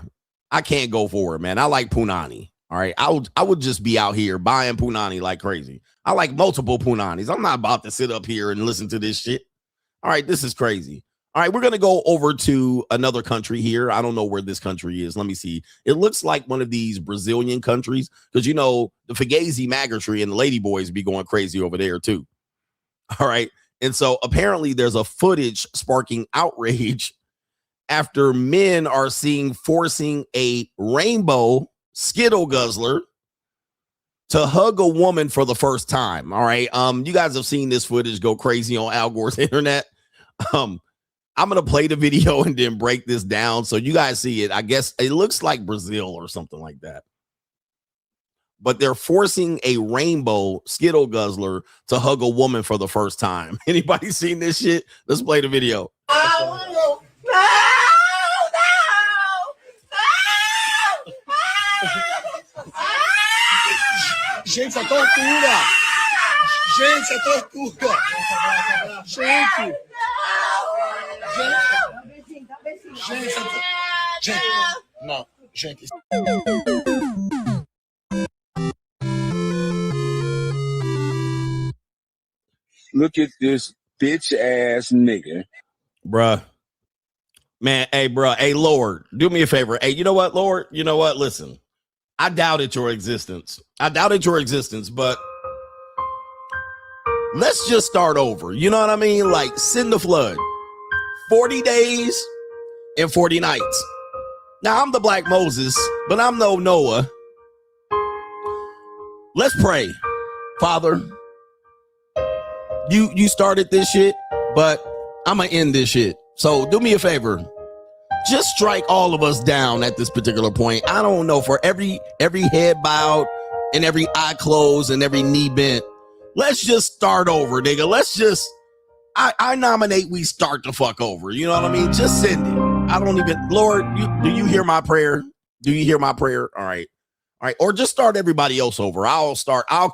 I can't go for it, man. I like punani. All right. I would just be out here buying punani like crazy. I like multiple punanis. I'm not about to sit up here and listen to this shit. All right. This is crazy. All right, we're going to go over to another country here. I don't know where this country is. Let me see. It looks like one of these Brazilian countries because, you know, the Fugazi Magatry and the Lady Boys be going crazy over there, too. All right. And so apparently there's a footage sparking outrage after men are seen forcing a rainbow Skittle guzzler to hug a woman for the first time. All right. You guys have seen this footage go crazy on Al Gore's internet. I'm going to play the video and then break this down so you guys see it. I guess it looks like Brazil or something like that. But they're forcing a rainbow Skittle guzzler to hug a woman for the first time. Anybody seen this shit? Let's play the video. Gente, é tortura! Gente, é tortura! Gente! No, gente. Look at this bitch ass nigga. Bruh. Man, hey, bruh. Hey, Lord, do me a favor. Hey, you know what, Lord? You know what? Listen, I doubted your existence. But let's just start over. You know what I mean? Like, send the flood. 40 days and 40 nights. Now, I'm the Black Moses, but I'm no Noah. Let's pray. Father, you started this shit, but I'm going to end this shit. So do me a favor. Just strike all of us down at this particular point. I don't know, for every head bowed and every eye closed and every knee bent. Let's just start over, nigga. Let's just, I nominate we start the fuck over. You know what I mean? Just send it. I don't even, Lord, do you hear my prayer? Do you hear my prayer? All right. All right. Or just start everybody else over. I'll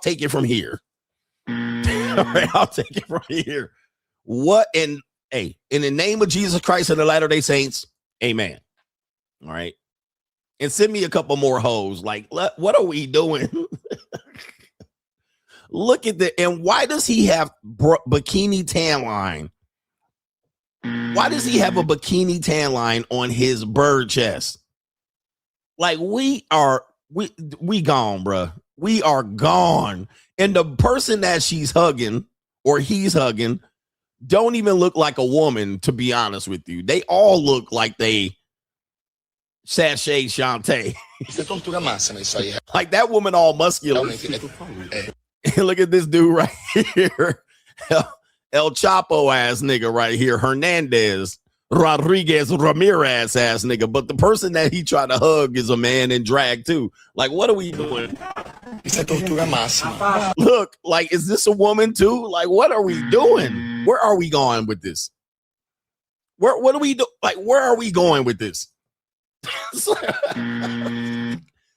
take it from here. All right. I'll take it from here. What? And hey, in the name of Jesus Christ and the Latter-day Saints, amen. All right. And send me a couple more hoes. Like, what are we doing? Look at that. And why does he have bikini tan line? Why does he have a bikini tan line on his bird chest? Like, we gone, bruh. We are gone. And the person that she's hugging or he's hugging don't even look like a woman, to be honest with you. They all look like they sachet Shantae. Like that woman all muscular. Look at this dude right here. El Chapo ass nigga right here. Hernandez, Rodriguez, Ramirez ass nigga. But the person that he tried to hug is a man in drag too. Like, what are we doing? Look, like, is this a woman too? Like, what are we doing? Where are we going with this? What do we do? Like, where are we going with this?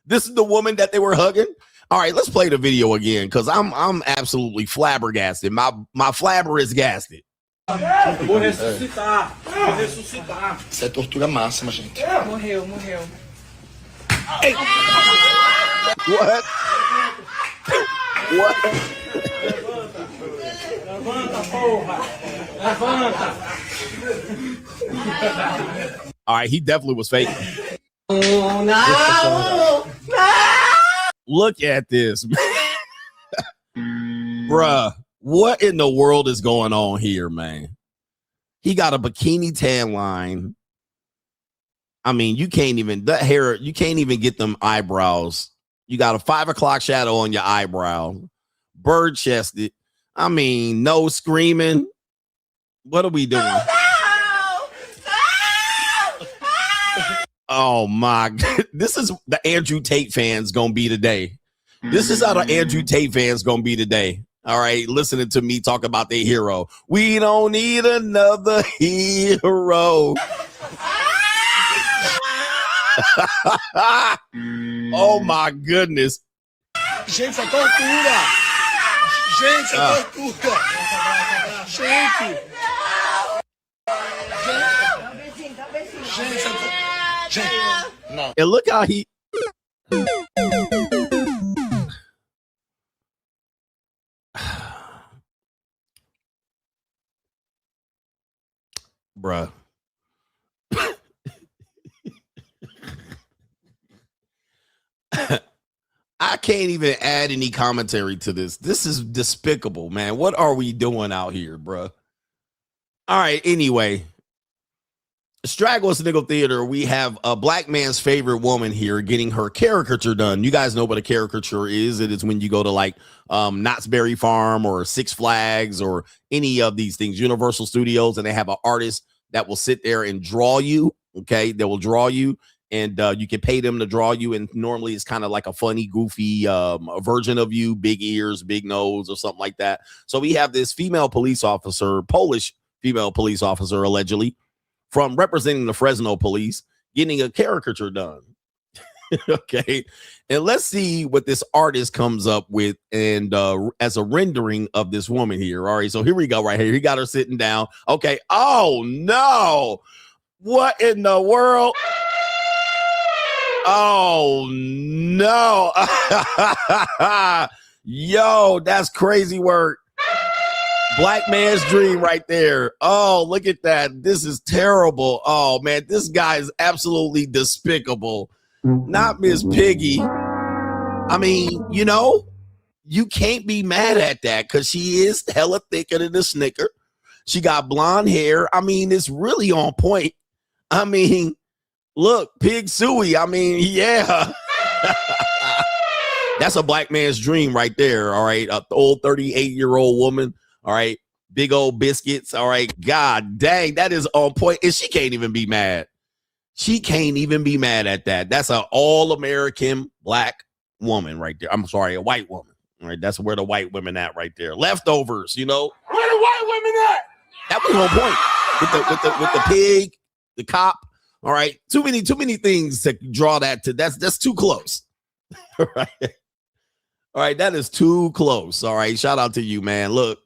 This is the woman that they were hugging. All right, let's play the video again because I'm absolutely flabbergasted. My flabber is gasted. Vou ressuscitar. Vou ressuscitar. Isso é tortura máxima, gente. Morreu. Hey. What? What? Levanta, porra. Levanta. All right, he definitely was fake. Oh, no. Look at this, bruh. What in the world is going on here, man? He got a bikini tan line. I mean, you can't even get them eyebrows. You got a 5 o'clock shadow on your eyebrow, bird chested. I mean, no screaming. What are we doing? Oh my God. This is the Andrew Tate fans gonna be today. This is how the Andrew Tate fans gonna be today. All right, listening to me talk about their hero. We don't need another hero. Oh my goodness. Gente, isso é tortura. Gente, isso é tortura. Gente. No. And look how he. Bruh. I can't even add any commentary to this. This is despicable, man. What are we doing out here, bruh? All right, anyway. Straggle Sniggle Theater, we have a black man's favorite woman here getting her caricature done. You guys know what a caricature is. It is when you go to like Knott's Berry Farm or Six Flags or any of these things, Universal Studios, and they have an artist that will sit there and draw you. Okay, they will draw you, and you can pay them to draw you. And normally it's kind of like a funny, goofy version of you, big ears, big nose, or something like that. So we have this female police officer, Polish female police officer, allegedly, from representing the Fresno police, getting a caricature done. Okay. And let's see what this artist comes up with and as a rendering of this woman here. All right. So here we go right here. He got her sitting down. Okay. Oh, no. What in the world? Oh, no. Yo, that's crazy work. Black man's dream right there. Oh, look at that. This is terrible. Oh, man, this guy is absolutely despicable. Not Miss Piggy. I mean, you know, you can't be mad at that because she is hella thicker than the Snicker. She got blonde hair. I mean, it's really on point. I mean, look, Pig Suey. I mean, yeah. That's a black man's dream right there. All right. An old 38-year-old woman. All right. Big old biscuits. All right. God dang, that is on point. And she can't even be mad. She can't even be mad at that. That's an all-American black woman right there. I'm sorry, a white woman. All right. That's where the white women at right there. Leftovers, you know. Where the white women at? That was on point. With the pig, the cop. All right. Too many things to draw that to. That's too close. All right. All right. That is too close. All right. Shout out to you, man. Look,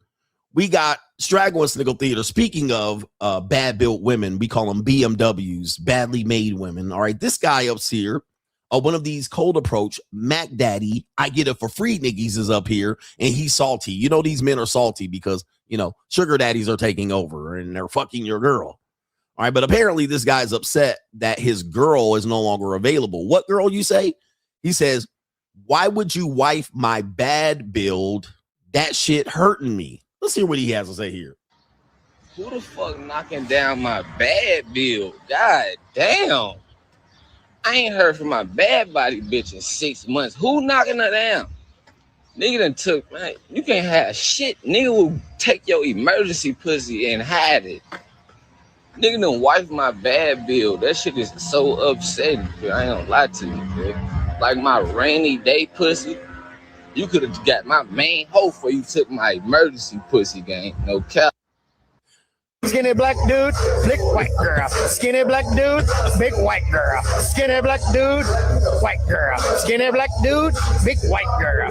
we got Straggle and Sniggle Theater. Speaking of bad built women, we call them BMWs, badly made women. All right. This guy up here, one of these cold approach, Mac Daddy, I get it for free niggies is up here, and he's salty. You know, these men are salty because, you know, sugar daddies are taking over and they're fucking your girl. All right. But apparently this guy's upset that his girl is no longer available. What girl, you say? He says, why would you wife my bad build? That shit hurting me. Let's hear what he has to say here. Who the fuck knocking down my bad build? God damn. I ain't heard from my bad body bitch in 6 months. Who knocking her down? Nigga done took, man, you can't have shit. Nigga will take your emergency pussy and hide it. Nigga done wife my bad build. That shit is so upsetting, bro. I ain't gonna lie to you, bro. Like my rainy day pussy, you could have got my main hoe for you took my emergency pussy game. No cap. Skinny black dude, big white girl. Skinny black dude, big white girl. Skinny black dude, white girl. Skinny black dude, big white girl.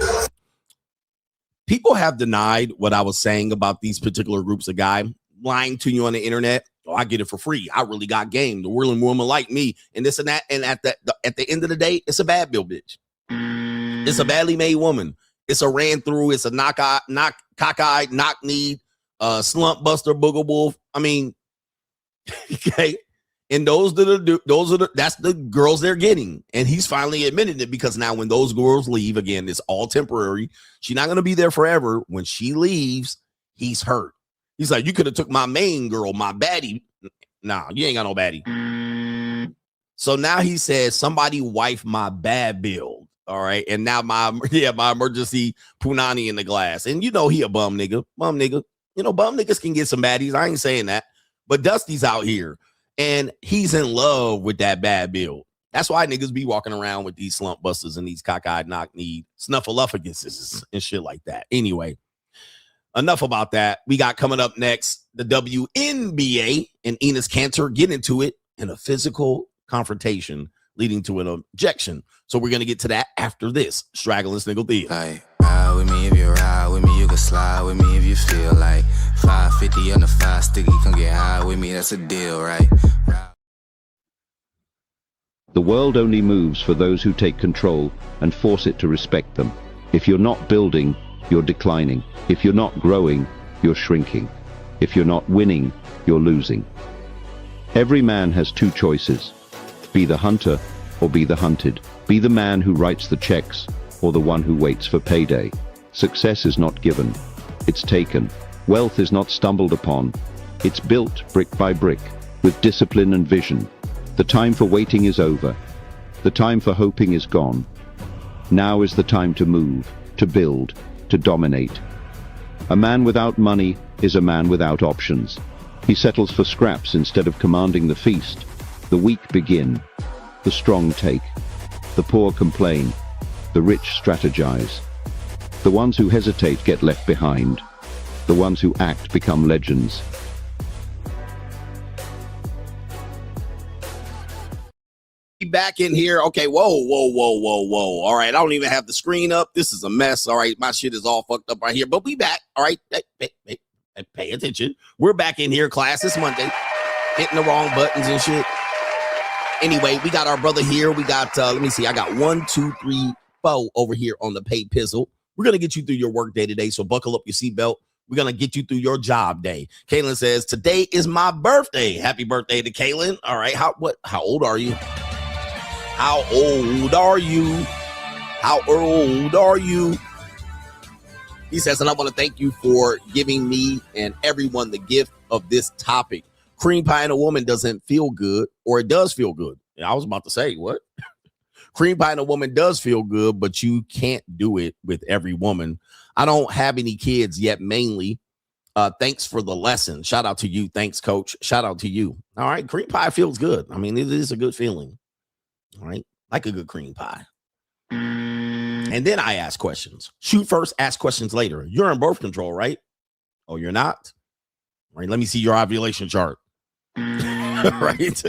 People have denied what I was saying about these particular groups of guys lying to you on the internet. Oh, I get it for free. I really got game. The whirling woman like me and this and that. And at the end of the day, it's a bad bill bitch. It's a badly made woman. It's a ran through. It's a cockeyed, knock-kneed, slump buster, booger wolf. I mean, okay. And that's the girls they're getting. And he's finally admitted it because now when those girls leave, again, it's all temporary. She's not going to be there forever. When she leaves, he's hurt. He's like, you could have took my main girl, my baddie. Nah, you ain't got no baddie. So now he says, somebody wife my bad build. All right. And now my emergency punani in the glass. And you know he a bum nigga. You know, bum niggas can get some baddies. I ain't saying that. But Dusty's out here. And he's in love with that bad build. That's why niggas be walking around with these slump busters and these cockeyed, knock-kneed snuffleupaguses and shit like that. Anyway. Enough about that. We got coming up next, the WNBA and Enis Kanter get into it in a physical confrontation leading to an objection. So we're going to get to that after this. Straggle and Sniggle Theater. Like, ride with me if you ride with me, you can slide with me if you feel like 550 on the 5 sticky, come get high with me, that's a deal, right? The world only moves for those who take control and force it to respect them. If you're not building, you're declining. If you're not growing, you're shrinking. If you're not winning, you're losing. Every man has two choices. Be the hunter or be the hunted. Be the man who writes the checks or the one who waits for payday. Success is not given, it's taken. Wealth is not stumbled upon, it's built brick by brick with discipline and vision. The time for waiting is over. The time for hoping is gone. Now is the time to move, to build, to dominate. A man without money is a man without options. He settles for scraps instead of commanding the feast. The weak begin. The strong take. The poor complain. The rich strategize. The ones who hesitate get left behind. The ones who act become legends. Back in here. Okay, whoa. All right, I don't even have the screen up. This is a mess. All right, my shit is all fucked up right here, but we back. All right, hey, pay attention. We're back in here. Class is Monday. Hitting the wrong buttons and shit. Anyway, we got our brother here. We got, let me see. I got 1, 2, 3, 4 over here on the pay pizzle. We're going to get you through your work day today, so buckle up your seatbelt. We're going to get you through your job day. Kaylin says, today is my birthday. Happy birthday to Kaylin. All right, how old are you? How old are you? How old are you? He says, and I want to thank you for giving me and everyone the gift of this topic. Cream pie in a woman doesn't feel good, or it does feel good. I was about to say, what? Cream pie in a woman does feel good, but you can't do it with every woman. I don't have any kids yet, mainly. Thanks for the lesson. Shout out to you. Thanks, coach. Shout out to you. All right. Cream pie feels good. I mean, it is a good feeling. All right. Like a good cream pie. And then I ask questions. Shoot first, ask questions later. You're on birth control, right? Oh, you're not? All right. Let me see your ovulation chart. Right.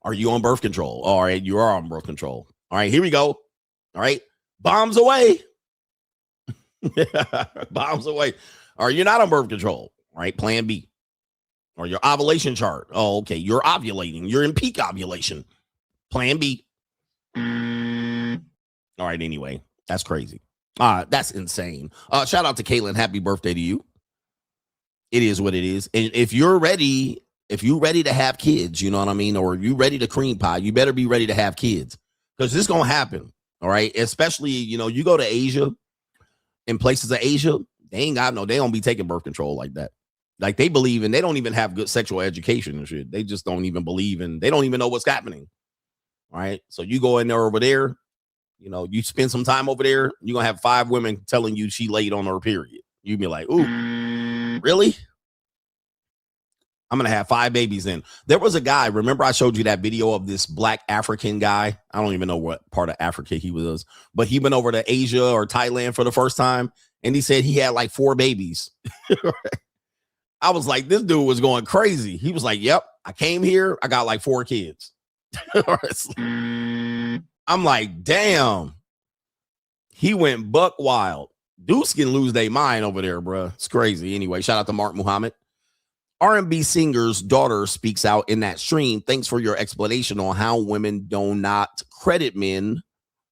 Are you on birth control? All right. You are on birth control. All right. Here we go. All right. Bombs away. Bombs away. Or you're not on birth control, right? Plan B. Or your ovulation chart. Oh, okay. You're ovulating. You're in peak ovulation. Plan B. All right. Anyway, that's crazy. That's insane. Shout out to Caitlin. Happy birthday to you. It is what it is. And if you're ready to have kids, you know what I mean? Or you ready to cream pie, you better be ready to have kids, because this is going to happen. All right. Especially, you go to Asia, in places of Asia, they don't be taking birth control like that. Like they believe in, they don't even have good sexual education and shit. They just don't even believe in, they don't even know what's happening. All right. So you go in there over there, you spend some time over there, you're going to have 5 women telling you she laid on her period. You'd be like, ooh, really? I'm going to have 5 babies then. There was a guy, remember I showed you that video of this black African guy? I don't even know what part of Africa he was, but he went over to Asia or Thailand for the first time. And he said he had like 4 babies. I was like, this dude was going crazy. He was like, yep, I came here. I got like 4 kids. I'm like, damn. He went buck wild. Dudes can lose their mind over there, bro. It's crazy. Anyway, shout out to Mark Muhammad. R&B singer's daughter speaks out in that stream. Thanks for your explanation on how women do not credit men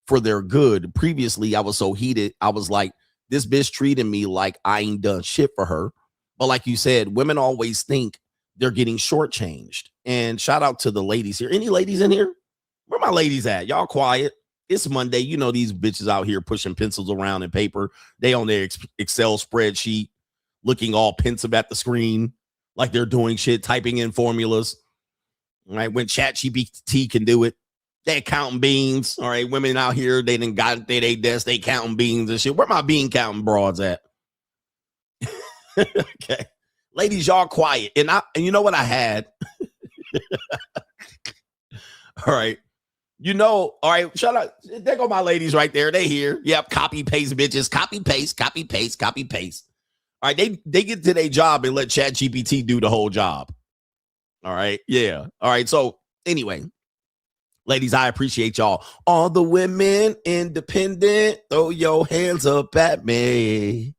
for their good. Previously, I was so heated. I was like, this bitch treated me like I ain't done shit for her. But like you said, women always think they're getting shortchanged. And shout out to the ladies here. Any ladies in here? Where my ladies at? Y'all quiet. It's Monday. These bitches out here pushing pencils around and paper. They on their Excel spreadsheet, looking all pensive at the screen, like they're doing shit, typing in formulas. All right, when ChatGPT can do it. They counting beans. All right, women out here, they done got at their desk, they counting beans and shit. Where my bean counting broads at? Okay. Ladies, y'all quiet. And you know what I had? All right. All right, shut up. There go my ladies right there. They here. Yep, copy, paste, bitches. Copy, paste, copy, paste, copy, paste. All right, they get to their job and let ChatGPT do the whole job. All right, yeah. All right, so anyway, ladies, I appreciate y'all. All the women independent, throw your hands up at me.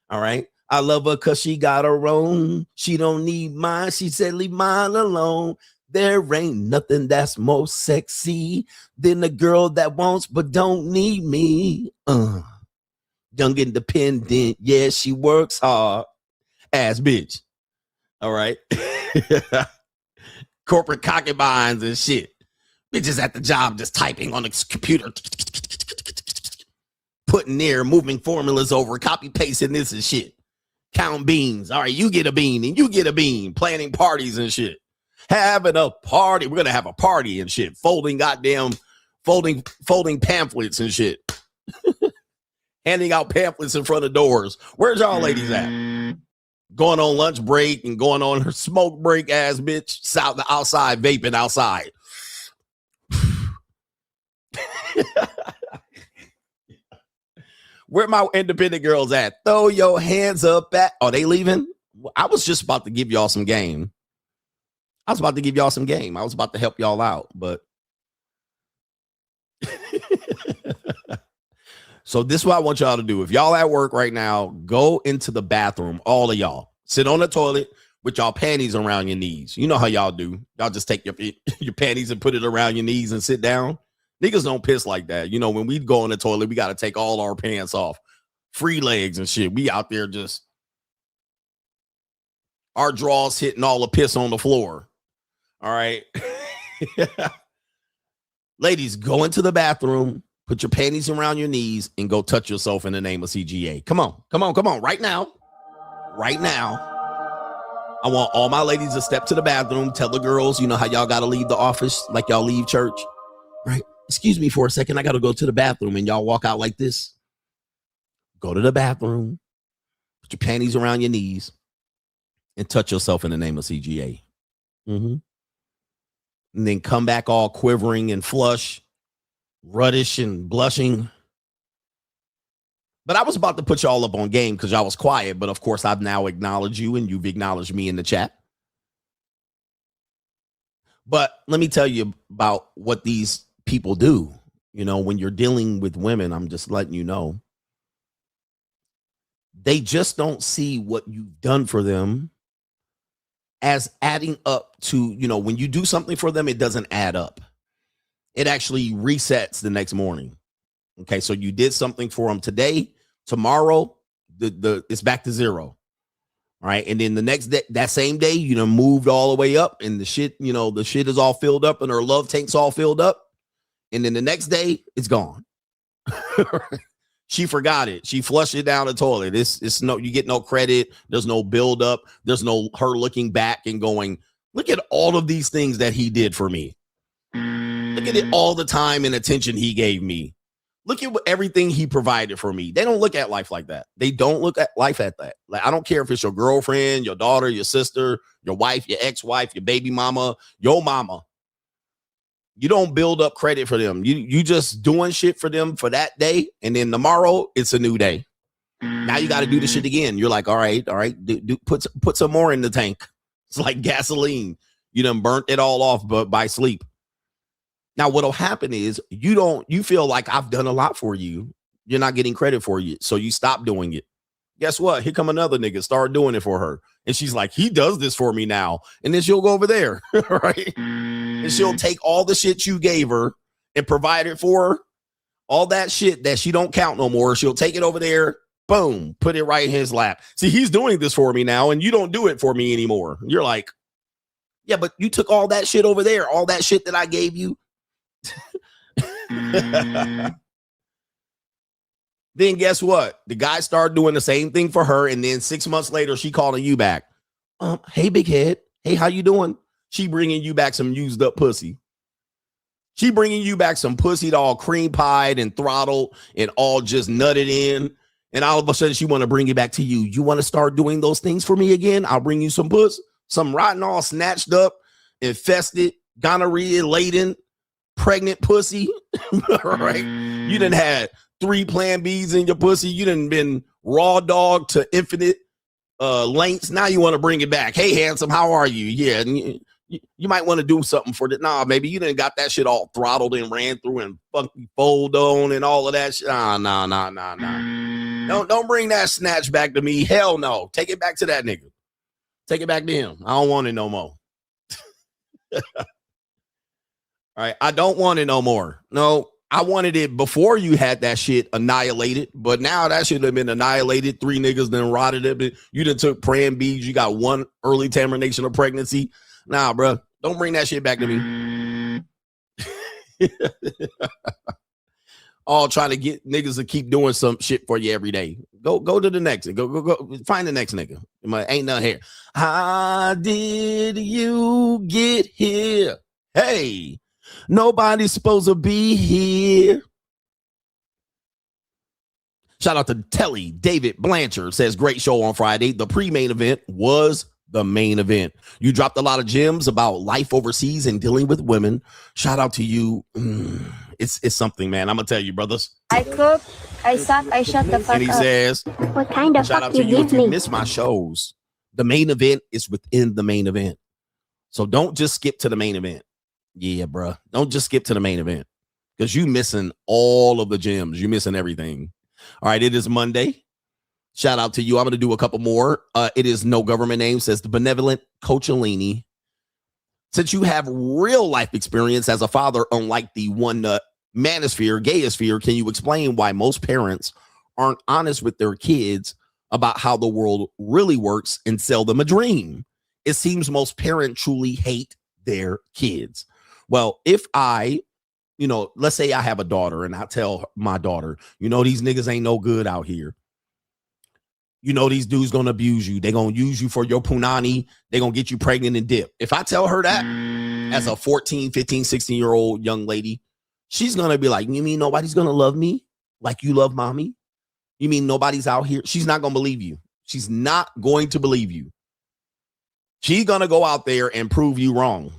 All right. I love her because she got her own. She don't need mine. She said, leave mine alone. There ain't nothing that's more sexy than a girl that wants but don't need me. Young independent. Yeah, she works hard. Ass bitch. All right. Corporate concubines and shit. Bitches at the job just typing on the computer. Putting there, moving formulas over, copy pasting this and shit. Count beans. All right, you get a bean and you get a bean. Planning parties and shit. Having a party. We're gonna have a party and shit. Folding pamphlets and shit. Handing out pamphlets in front of doors. Where's y'all ladies at? Going on lunch break and going on her smoke break, ass bitch. Outside vaping outside. Where my independent girls at? Throw your hands up at. Are they leaving? I was just about to give y'all some game. I was about to help y'all out, but so this is what I want y'all to do. If y'all at work right now, go into the bathroom. All of y'all sit on the toilet with y'all panties around your knees. You know how y'all do. Y'all just take your panties and put it around your knees and sit down. Niggas don't piss like that. When we go in the toilet, we got to take all our pants off. Free legs and shit. We out there just, our drawers hitting all the piss on the floor. All right. Ladies, go into the bathroom, Put your panties around your knees and go touch yourself in the name of CGA. Come on. Right now. I want all my ladies to step to the bathroom. Tell the girls, you know how y'all got to leave the office like y'all leave church. Right? Excuse me for a second. I got to go to the bathroom, and y'all walk out like this. Go to the bathroom. Put your panties around your knees and touch yourself in the name of CGA. And then come back all quivering and flush, ruddish and blushing. But I was about to put y'all up on game because y'all was quiet. But of course, I've now acknowledged you and you've acknowledged me in the chat. But let me tell you about what these people do. You know, when you're dealing with women, I'm just letting you know. They just don't see what you've done for them as adding up to, you know, when you do something for them, it doesn't add up. It actually resets the next morning. Okay, so you did something for them today, tomorrow, it's back to zero. All right, and then the next day, that same day, you know, moved all the way up, and the shit is all filled up, and her love tank's all filled up, and then the next day, it's gone. She forgot it. She flushed it down the toilet. It's no, you get no credit. There's no build up. There's no her looking back and going, look at all of these things that he did for me. Look at it, all the time and attention he gave me. Look at everything he provided for me. They don't look at life like that. They don't look at life at that. Like, I don't care if it's your girlfriend, your daughter, your sister, your wife, your ex-wife, your baby mama, your mama. You don't build up credit for them. You just doing shit for them for that day, and then tomorrow it's a new day. Now you got to do the shit again. You're like, all right, put some more in the tank. It's like gasoline. You done burnt it all off, but by sleep. Now, what'll happen is you feel like I've done a lot for you. You're not getting credit for you, so you stop doing it. Guess what? Here come another nigga, start doing it for her. And she's like, he does this for me now. And then she'll go over there, right? And she'll take all the shit you gave her and provide it for her. All that shit that she don't count no more. She'll take it over there, boom, put it right in his lap. See, he's doing this for me now, and you don't do it for me anymore. You're like, yeah, but you took all that shit over there, all that shit that I gave you. Then guess what? The guy started doing the same thing for her, and then 6 months later, she calling you back. Hey, big head. Hey, how you doing? She bringing you back some used up pussy. She bringing you back some pussy all cream pied and throttled and all just nutted in. And all of a sudden, she want to bring it back to you. You want to start doing those things for me again? I'll bring you some puss, some rotten, all snatched up, infested, gonorrhea laden, pregnant pussy. Right? You done had 3 Plan Bs in your pussy. You done been raw dog to infinite lengths. Now you want to bring it back. Hey, handsome, how are you? Yeah, and you might want to do something for that. Nah, maybe you done got that shit all throttled and ran through and funky fold on and all of that shit. Nah. Don't bring that snatch back to me. Hell no. Take it back to that nigga. Take it back to him. I don't want it no more. All right, I don't want it no more. No, I wanted it before you had that shit annihilated, but now that shit have been annihilated. 3 niggas then rotted it. You done took Plan Bs. You got 1 early termination of pregnancy. Nah, bro, don't bring that shit back to me. All trying to get niggas to keep doing some shit for you every day. Go to the next. Go find the next nigga. Ain't nothing here. How did you get here? Hey, nobody's supposed to be here. Shout out to Telly. David Blanchard says, great show on Friday. The pre-main event was the main event. You dropped a lot of gems about life overseas and dealing with women. Shout out to you. It's something, man. I'm gonna tell you, brothers. I cook, I suck, I shut the fuck up. And he says, what kind of shout fuck out to you you give if you me? miss my shows. The main event is within the main event. So don't just skip to the main event. Yeah, bro. Don't just skip to the main event because you missing all of the gems. You're missing everything. All right, it is Monday. Shout out to you. I'm going to do a couple more. It is no government name, says the benevolent Coachellini. Since you have real life experience as a father, unlike the one manosphere, gayosphere, can you explain why most parents aren't honest with their kids about how the world really works and sell them a dream? It seems most parents truly hate their kids. Well, if I you know, let's say I have a daughter and I tell my daughter, you know, these niggas ain't no good out here. You know, these dudes gonna abuse you. They gonna use you for your punani. They gonna get you pregnant and dip. If I tell her that as a 14, 15, 16-year-old young lady, she's gonna be like, you mean nobody's gonna love me like you love mommy? You mean nobody's out here? She's not gonna believe you. She's not going to believe you. She's gonna go out there and prove you wrong.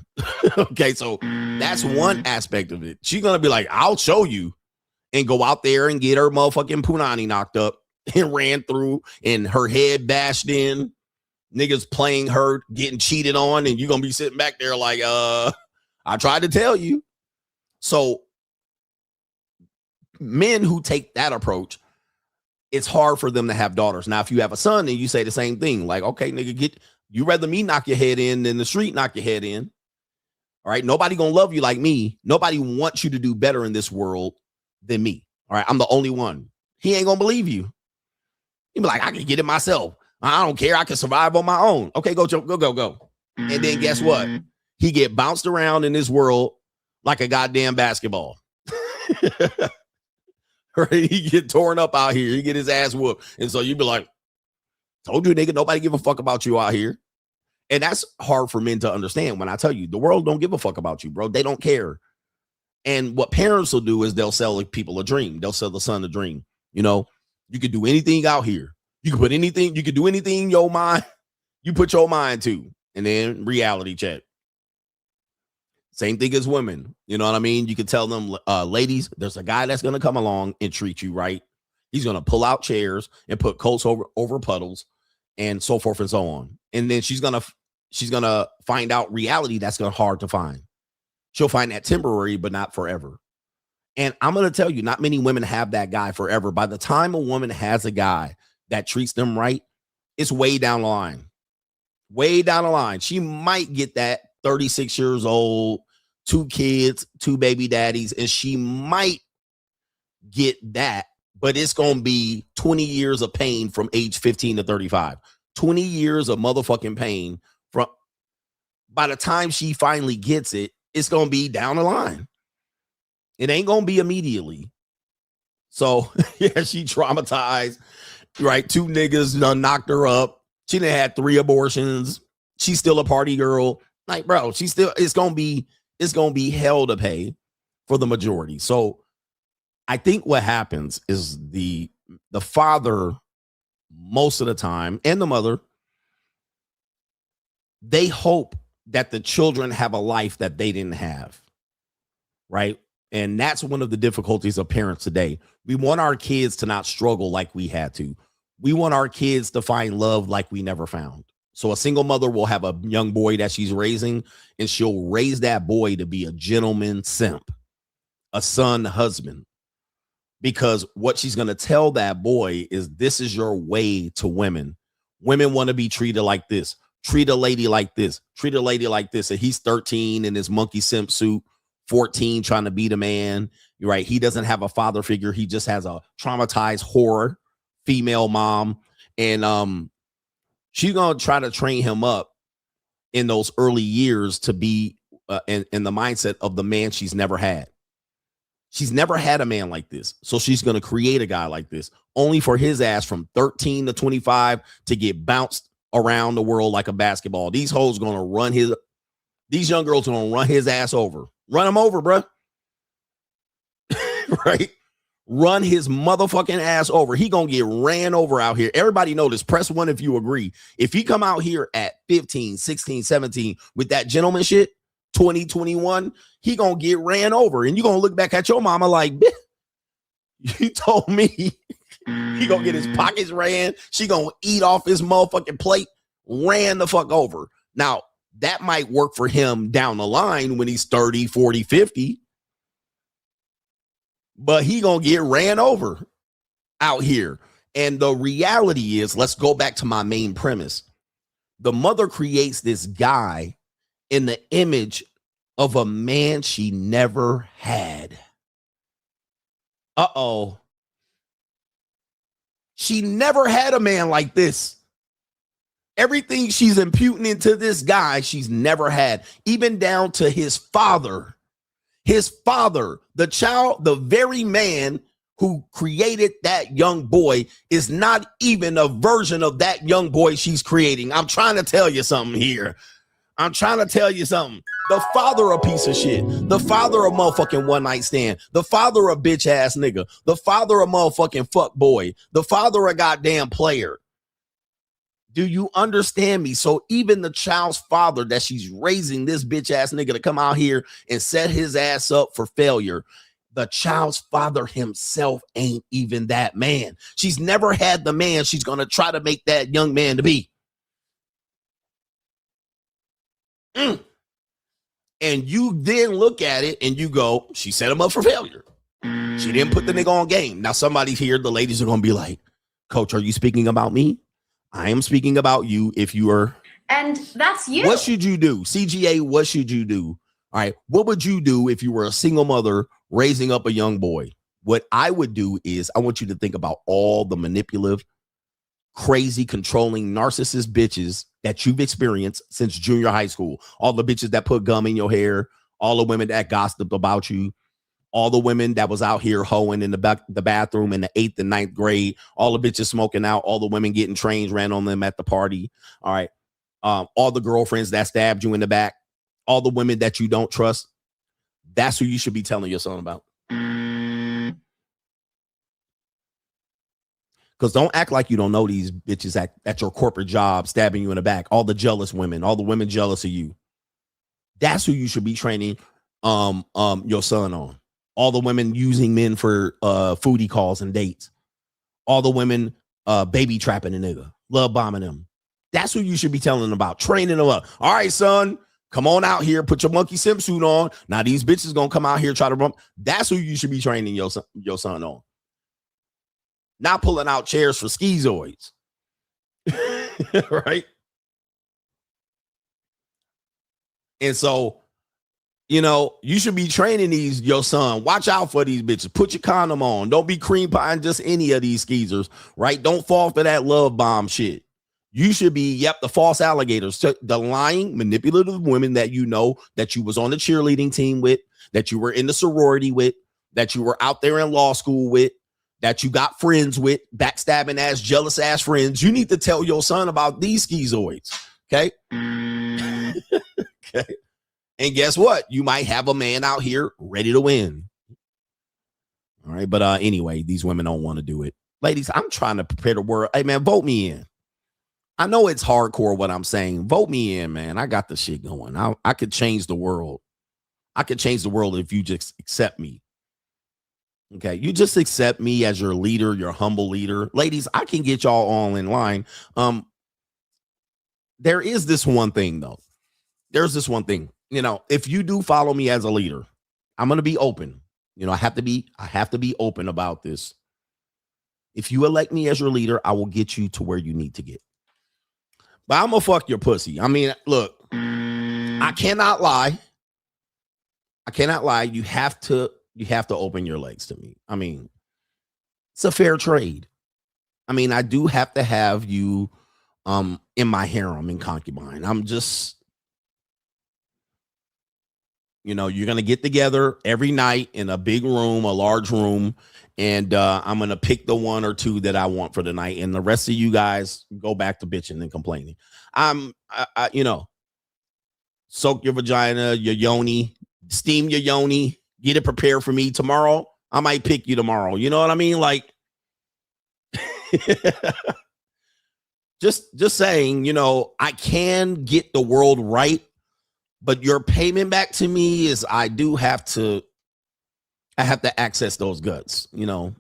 Okay, so that's one aspect of it. She's gonna be like, I'll show you, and go out there and get her motherfucking punani knocked up and ran through and her head bashed in, niggas playing her, getting cheated on, and you're gonna be sitting back there like, I tried to tell you. So men who take that approach, it's hard for them to have daughters. Now, if you have a son and you say the same thing, like, okay, nigga, you rather me knock your head in than the street knock your head in. All right, nobody gonna love you like me. Nobody wants you to do better in this world than me. All right, I'm the only one. He ain't gonna believe you. He be like, I can get it myself. I don't care. I can survive on my own. Okay, go. And then guess what? He get bounced around in this world like a goddamn basketball. Right? He get torn up out here. He get his ass whooped. And so you be like, told you, nigga, nobody give a fuck about you out here. And that's hard for men to understand when I tell you, the world don't give a fuck about you, bro. They don't care. And what parents will do is they'll sell people a dream. They'll sell the son a dream. You know, you could do anything out here. You can put anything, you can do anything in your mind, you put your mind to, and then reality check. Same thing as women. You know what I mean? You can tell them, ladies, there's a guy that's going to come along and treat you right. He's going to pull out chairs and put coats over puddles and so forth and so on. And then she's going to find out reality that's going to hard to find. She'll find that temporary, but not forever. And I'm going to tell you, not many women have that guy forever. By the time a woman has a guy that treats them right, it's way down the line. Way down the line. She might get that 36 years old, 2 kids, 2 baby daddies, and she might get that, but it's going to be 20 years of pain from age 15 to 35. 20 years of motherfucking pain. From by the time she finally gets it, it's going to be down the line. It ain't going to be immediately. So, yeah, she traumatized, right? 2 niggas knocked her up. She done had 3 abortions. She's still a party girl. Like, bro, it's going to be hell to pay for the majority. So I think what happens is the father, most of the time, and the mother, they hope that the children have a life that they didn't have, right? And that's one of the difficulties of parents today. We want our kids to not struggle like we had to. We want our kids to find love like we never found. So a single mother will have a young boy that she's raising, and she'll raise that boy to be a gentleman simp, a son husband, because what she's going to tell that boy is, this is your way to women. Women want to be treated like this. Treat a lady like this. Treat a lady like this. And he's 13 in his monkey simp suit, 14 trying to be the man. You're right. He doesn't have a father figure. He just has a traumatized whore female mom. And she's going to try to train him up in those early years to be in the mindset of the man she's never had. She's never had a man like this. So she's going to create a guy like this, only for his ass from 13 to 25 to get bounced around the world like a basketball. These hoes going to run these young girls going to run his ass over. Run him over, bro. Right? Run his motherfucking ass over. He going to get ran over out here. Everybody know this. Press 1 if you agree. If he come out here at 15, 16, 17 with that gentleman shit, 20, 21, he going to get ran over. And you going to look back at your mama like, you told me he going to get his pockets ran. She going to eat off his motherfucking plate. Ran the fuck over. Now, that might work for him down the line when he's 30, 40, 50. But he going to get ran over out here. And the reality is, let's go back to my main premise. The mother creates this guy in the image of a man she never had. Uh-oh. She never had a man like this. Everything she's imputing into this guy, she's never had, even down to his father. His father, the child, the very man who created that young boy is not even a version of that young boy she's creating. I'm trying to tell you something here. I'm trying to tell you something. The father a piece of shit. The father a motherfucking one night stand. The father a bitch ass nigga. The father a motherfucking fuck boy. The father a goddamn player. Do you understand me? So even the child's father that she's raising this bitch ass nigga to come out here and set his ass up for failure, the child's father himself ain't even that man. She's never had the man she's going to try to make that young man to be. And you then look at it and you go, she set him up for failure. She didn't put the nigga on game. Now somebody here, the ladies are going to be like, Coach, are you speaking about me? I am speaking about you. If you are. And that's you. What should you do? CGA, what should you do? All right. What would you do if you were a single mother raising up a young boy? What I would do is I want you to think about all the manipulative, crazy, controlling, narcissist bitches that you've experienced since junior high school. All the bitches that put gum in your hair, all the women that gossiped about you, all the women that was out here hoeing in the bathroom in the 8th and 9th grade, all the bitches smoking out, all the women getting trains ran on them at the party. All right. All the girlfriends that stabbed you in the back, all the women that you don't trust. That's who you should be telling your son about. Because don't act like you don't know these bitches at your corporate job stabbing you in the back. All the jealous women, all the women jealous of you. That's who you should be training your son on. All the women using men for foodie calls and dates. All the women baby trapping a nigga, love bombing them. That's who you should be telling them about, training them up. All right, son, come on out here, put your monkey simp suit on. Now these bitches gonna come out here try to run. That's who you should be training your son on. Not pulling out chairs for schizoids. Right? And so, you know, you should be training your son. Watch out for these bitches. Put your condom on. Don't be cream pieing just any of these skeezers, right? Don't fall for that love bomb shit. You should be, the false alligators, the lying, manipulative women that you know that you was on the cheerleading team with, that you were in the sorority with, that you were out there in law school with, that you got friends with, backstabbing ass, jealous ass friends. You need to tell your son about these schizoids, okay? Okay. And guess what? You might have a man out here ready to win. All right. But anyway, these women don't want to do it. Ladies, I'm trying to prepare the world. Hey, man, vote me in. I know it's hardcore what I'm saying. Vote me in, man. I got the shit going. I could change the world. I could change the world if you just accept me. Okay. You just accept me as your leader, your humble leader. Ladies, I can get y'all all in line. There is this one thing, though. There's this one thing. You know, if you do follow me as a leader, I'm going to be open. You know, I have to be open about this. If you elect me as your leader, I will get you to where you need to get. But I'm going to fuck your pussy. I mean, look, I cannot lie. You have to open your legs to me. I mean, it's a fair trade. I mean, I do have to have you in my harem and concubine. I'm just, you know, you're going to get together every night in a big room, a large room, and I'm going to pick the one or two that I want for the night. And the rest of you guys go back to bitching and complaining. You know, soak your vagina, your yoni, steam your yoni, get it prepared for me tomorrow. I might pick you tomorrow. You know what I mean? Like, just saying, you know, I can get the world right. But your payment back to me is I have to access those guts, you know.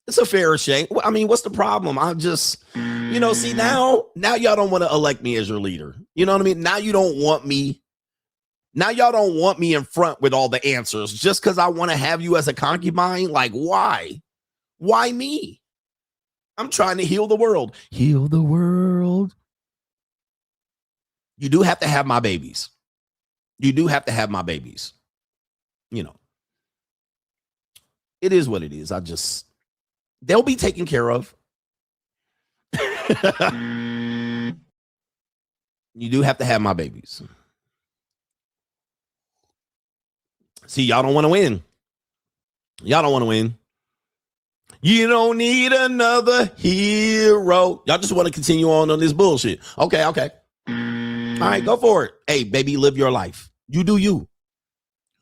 It's a fair shake. I mean, what's the problem? I just, you know, see now y'all don't want to elect me as your leader. You know what I mean? Now you don't want me. Now y'all don't want me in front with all the answers just because I want to have you as a concubine. Like, why? Why me? I'm trying to heal the world. Heal the world. You do have to have my babies. You do have to have my babies. You know, it is what it is. They'll be taken care of. You do have to have my babies. See, y'all don't want to win. Y'all don't want to win. You don't need another hero. Y'all just want to continue on this bullshit. Okay. All right, go for it. Hey, baby, live your life. You do you.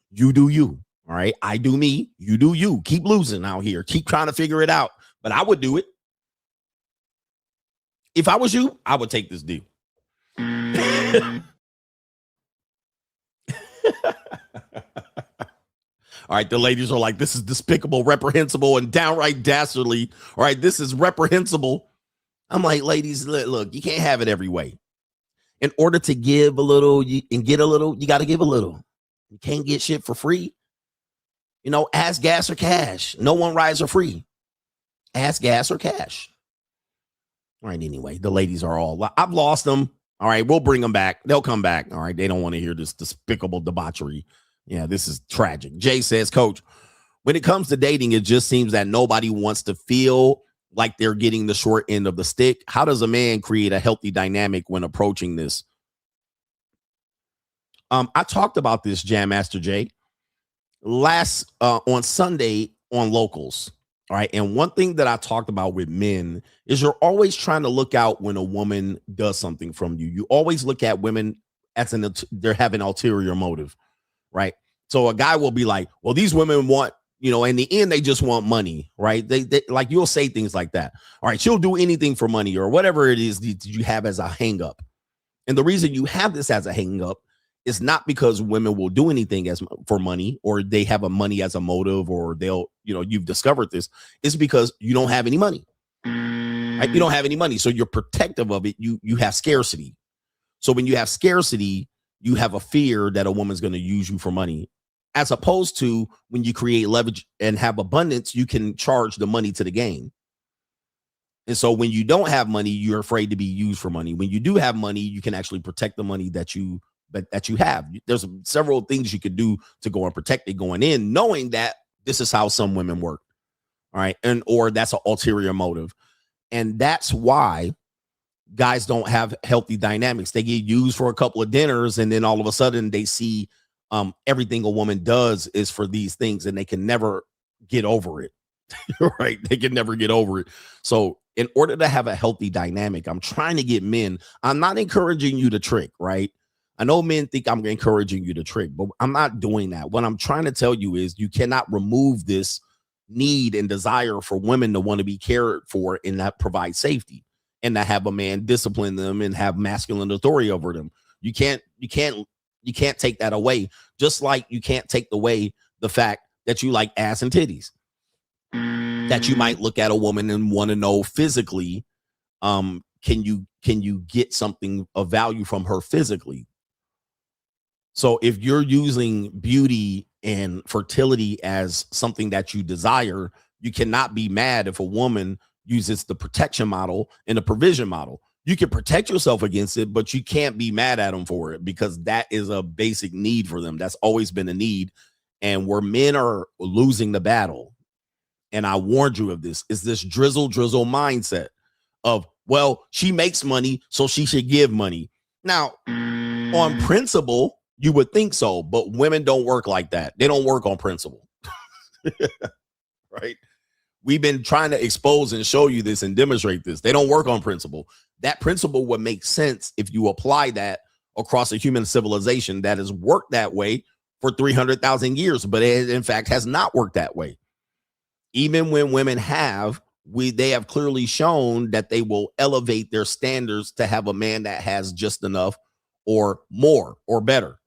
You do you. All right. I do me. You do you. Keep losing out here. Keep trying to figure it out. But I would do it. If I was you, I would take this deal. All right, the ladies are like, this is despicable, reprehensible, and downright dastardly. All right, this is reprehensible. I'm like, ladies, look, you can't have it every way. In order to give a little and get a little, you got to give a little. You can't get shit for free. You know, ass, gas, or cash. No one rides for free. Ass, gas, or cash. All right, anyway, the ladies are all, I've lost them. All right, we'll bring them back. They'll come back. All right, they don't want to hear this despicable debauchery. Yeah, this is tragic. Jay says, Coach, when it comes to dating, it just seems that nobody wants to feel like they're getting the short end of the stick. How does a man create a healthy dynamic when approaching this? I talked about this, Jam Master Jay, last on Sunday on Locals. All right. And one thing that I talked about with men is you're always trying to look out when a woman does something from you. You always look at women as they're having ulterior motive. Right. So a guy will be like, well, these women want, you know, in the end, they just want money. Right. They like, you'll say things like that. All right. She'll do anything for money or whatever it is that you have as a hang up. And the reason you have this as a hang up is not because women will do anything for money or they have a money as a motive or they'll, you know, you've discovered this. It's because you don't have any money. Right? You don't have any money. So you're protective of it. You have scarcity. So when you have scarcity, you have a fear that a woman's going to use you for money, as opposed to when you create leverage and have abundance, you can charge the money to the game. And so when you don't have money, you're afraid to be used for money. When you do have money, you can actually protect the money that you have. There's several things you could do to go and protect it going in, knowing that this is how some women work. All right. Or that's an ulterior motive. And that's why guys don't have healthy dynamics. They get used for a couple of dinners and then all of a sudden they see everything a woman does is for these things and they can never get over it. Right. They can never get over it. So in order to have a healthy dynamic, I'm trying to get men. I'm not encouraging you to trick. Right. I know men think I'm encouraging you to trick, but I'm not doing that. What I'm trying to tell you is you cannot remove this need and desire for women to want to be cared for and that provide safety and to have a man discipline them and have masculine authority over them. You can't take that away. Just like you can't take away the fact that you like ass and titties, that you might look at a woman and want to know physically, can you get something of value from her physically? So if you're using beauty and fertility as something that you desire, you cannot be mad if a woman uses the protection model and the provision model. You can protect yourself against it, but you can't be mad at them for it because that is a basic need for them. That's always been a need. And where men are losing the battle, and I warned you of this, is this drizzle mindset of, well, she makes money, so she should give money. Now, on principle, you would think so, but women don't work like that. They don't work on principle. Right? We've been trying to expose and show you this and demonstrate this. They don't work on principle. That principle would make sense if you apply that across a human civilization that has worked that way for 300,000 years, but it in fact has not worked that way. Even when women they have clearly shown that they will elevate their standards to have a man that has just enough or more or better.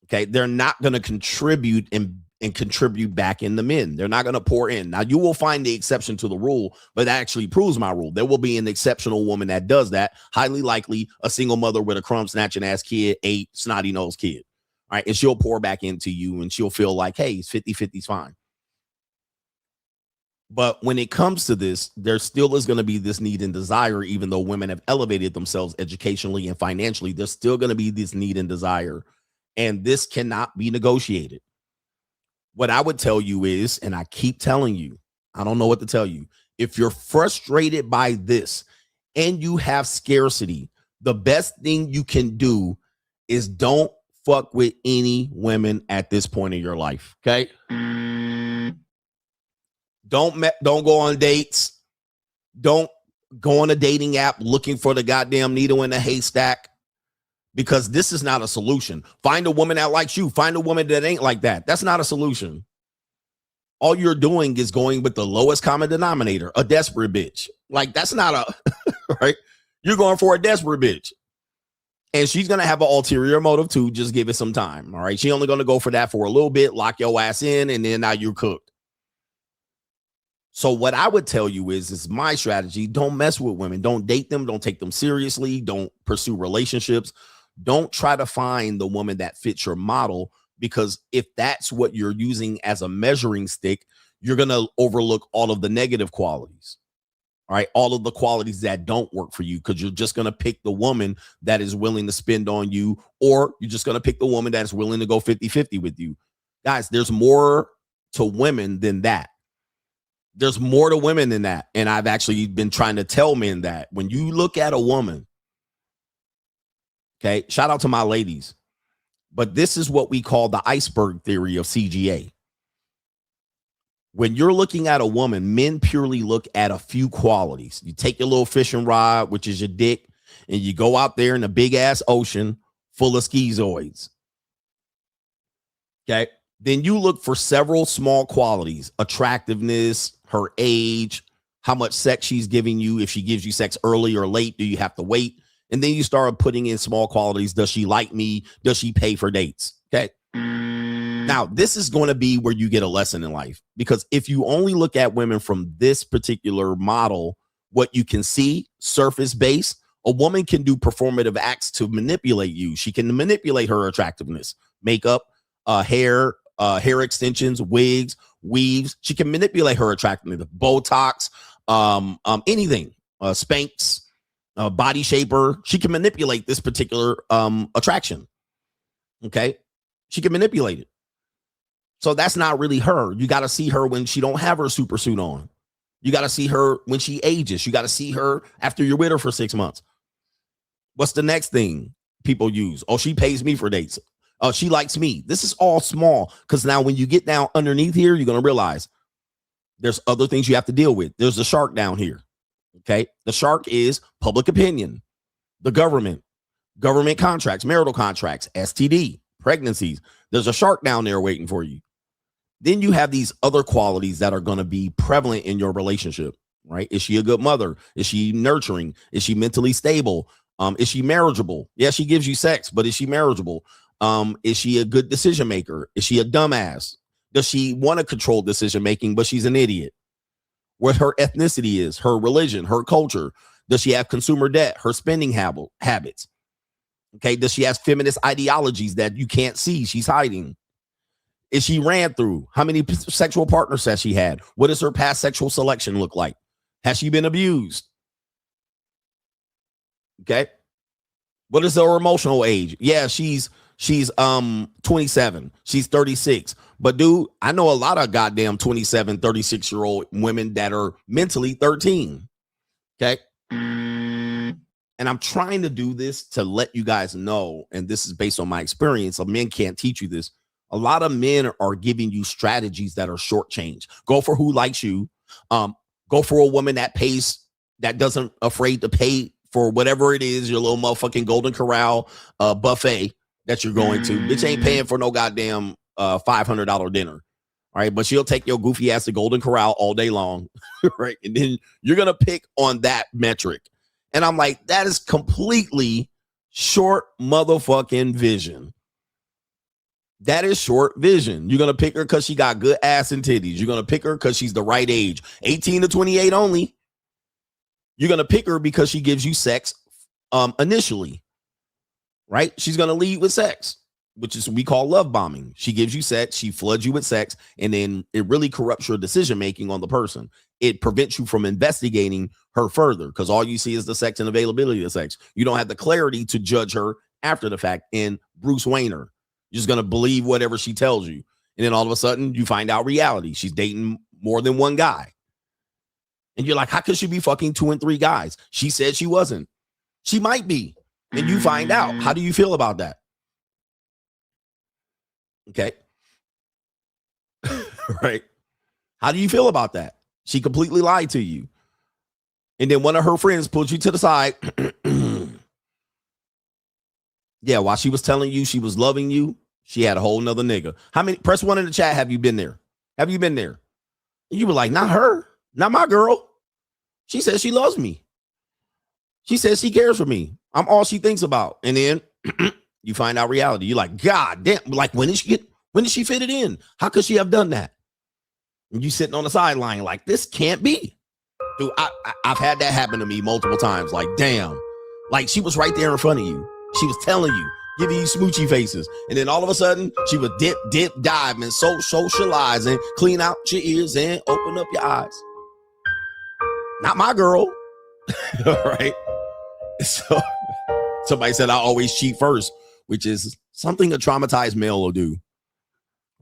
Okay, they're not going to contribute and contribute back in the men. They're not going to pour in. Now, you will find the exception to the rule, but that actually proves my rule. There will be an exceptional woman that does that. Highly likely a single mother with a crumb snatching ass kid, a snotty nose kid. All right, and she'll pour back into you and she'll feel like, hey, it's 50-50 is fine. But when it comes to this, there still is going to be this need and desire, even though women have elevated themselves educationally and financially, there's still going to be this need and desire. And this cannot be negotiated. What I would tell you is, and I keep telling you, I don't know what to tell you. If you're frustrated by this and you have scarcity, the best thing you can do is don't fuck with any women at this point in your life. Okay. Don't go on dates. Don't go on a dating app looking for the goddamn needle in the haystack, because this is not a solution. Find a woman that likes you. Find a woman that ain't like that. That's not a solution. All you're doing is going with the lowest common denominator, a desperate bitch. Like, that's not a, right? You're going for a desperate bitch. And she's going to have an ulterior motive too. Just give it some time. All right. She only going to go for that for a little bit, lock your ass in, and then now you're cooked. So what I would tell you is my strategy. Don't mess with women. Don't date them. Don't take them seriously. Don't pursue relationships. Don't try to find the woman that fits your model, because if that's what you're using as a measuring stick, you're going to overlook all of the negative qualities. All right. All of the qualities that don't work for you, because you're just going to pick the woman that is willing to spend on you, or you're just going to pick the woman that is willing to go 50-50 with you. Guys, there's more to women than that. There's more to women than that. And I've actually been trying to tell men that when you look at a woman, okay, shout out to my ladies, but this is what we call the iceberg theory of CGA. When you're looking at a woman, men purely look at a few qualities. You take your little fishing rod, which is your dick, and you go out there in a big ass ocean full of schizoids. Okay. Then you look for several small qualities: attractiveness, her age, how much sex she's giving you. If she gives you sex early or late, do you have to wait? And then you start putting in small qualities. Does she like me? Does she pay for dates? Okay. Now, this is going to be where you get a lesson in life, because if you only look at women from this particular model, what you can see, surface base, a woman can do performative acts to manipulate you. She can manipulate her attractiveness, makeup, hair extensions, wigs, weaves. She can manipulate her attractiveness, Botox, anything, Spanx, body shaper. She can manipulate this particular attraction. Okay. She can manipulate it. So that's not really her. You got to see her when she don't have her super suit on. You got to see her when she ages. You got to see her after you're with her for 6 months. What's the next thing people use? Oh, she pays me for dates. Oh, she likes me. This is all small, because now when you get down underneath here, you're going to realize there's other things you have to deal with. There's a shark down here. Okay. The shark is public opinion, the government contracts, marital contracts, STD, pregnancies. There's a shark down there waiting for you. Then you have these other qualities that are going to be prevalent in your relationship, right? Is she a good mother? Is she nurturing? Is she mentally stable? Is she marriageable? Yeah, she gives you sex, but is she marriageable? Is she a good decision maker? Is she a dumbass? Does she want to control decision making, but she's an idiot? What her ethnicity is, her religion, her culture. Does she have consumer debt? Her spending habits. Okay. Does she have feminist ideologies that you can't see? She's hiding. Is she ran through? How many sexual partners has she had? What does her past sexual selection look like? Has she been abused? Okay. What is her emotional age? Yeah, she's 27. She's 36. But dude, I know a lot of goddamn 27, 36-year-old women that are mentally 13. Okay. And I'm trying to do this to let you guys know, and this is based on my experience. Men can't teach you this. A lot of men are giving you strategies that are short change. Go for who likes you. Go for a woman that pays, that doesn't afraid to pay for whatever it is, your little motherfucking Golden Corral buffet that you're going to. Bitch ain't paying for no goddamn $500 dinner. All right. But she'll take your goofy ass to Golden Corral all day long. Right. And then you're going to pick on that metric. And I'm like, that is completely short motherfucking vision. That is short vision. You're going to pick her because she got good ass and titties. You're going to pick her because she's the right age. 18 to 28 only. You're going to pick her because she gives you sex initially. Right? She's going to lead with sex, which is what we call love bombing. She gives you sex. She floods you with sex. And then it really corrupts your decision making on the person. It prevents you from investigating her further, because all you see is the sex and availability of sex. You don't have the clarity to judge her after the fact. And Bruce Wayner. You're just going to believe whatever she tells you. And then all of a sudden you find out reality. She's dating more than one guy. And you're like, how could she be fucking 2 and 3 guys? She said she wasn't. She might be. And you find out. How do you feel about that? Okay. Right. How do you feel about that? She completely lied to you. And then one of her friends pulled you to the side. Yeah, while she was telling you she was loving you, she had a whole nother nigga. How many? Press 1 in the chat. Have you been there? Have you been there? And you were like, not her, not my girl. She says she loves me. She says she cares for me. I'm all she thinks about. And then you find out reality. You're like, God damn, like when did she fit it in? How could she have done that? And you sitting on the sideline like, this can't be. Dude, I've had that happen to me multiple times. Like, damn, like she was right there in front of you. She was telling you, giving you smoochy faces. And then all of a sudden, she would dip, dive, and socialize and clean out your ears and open up your eyes. Not my girl. All right. So somebody said I always cheat first, which is something a traumatized male will do.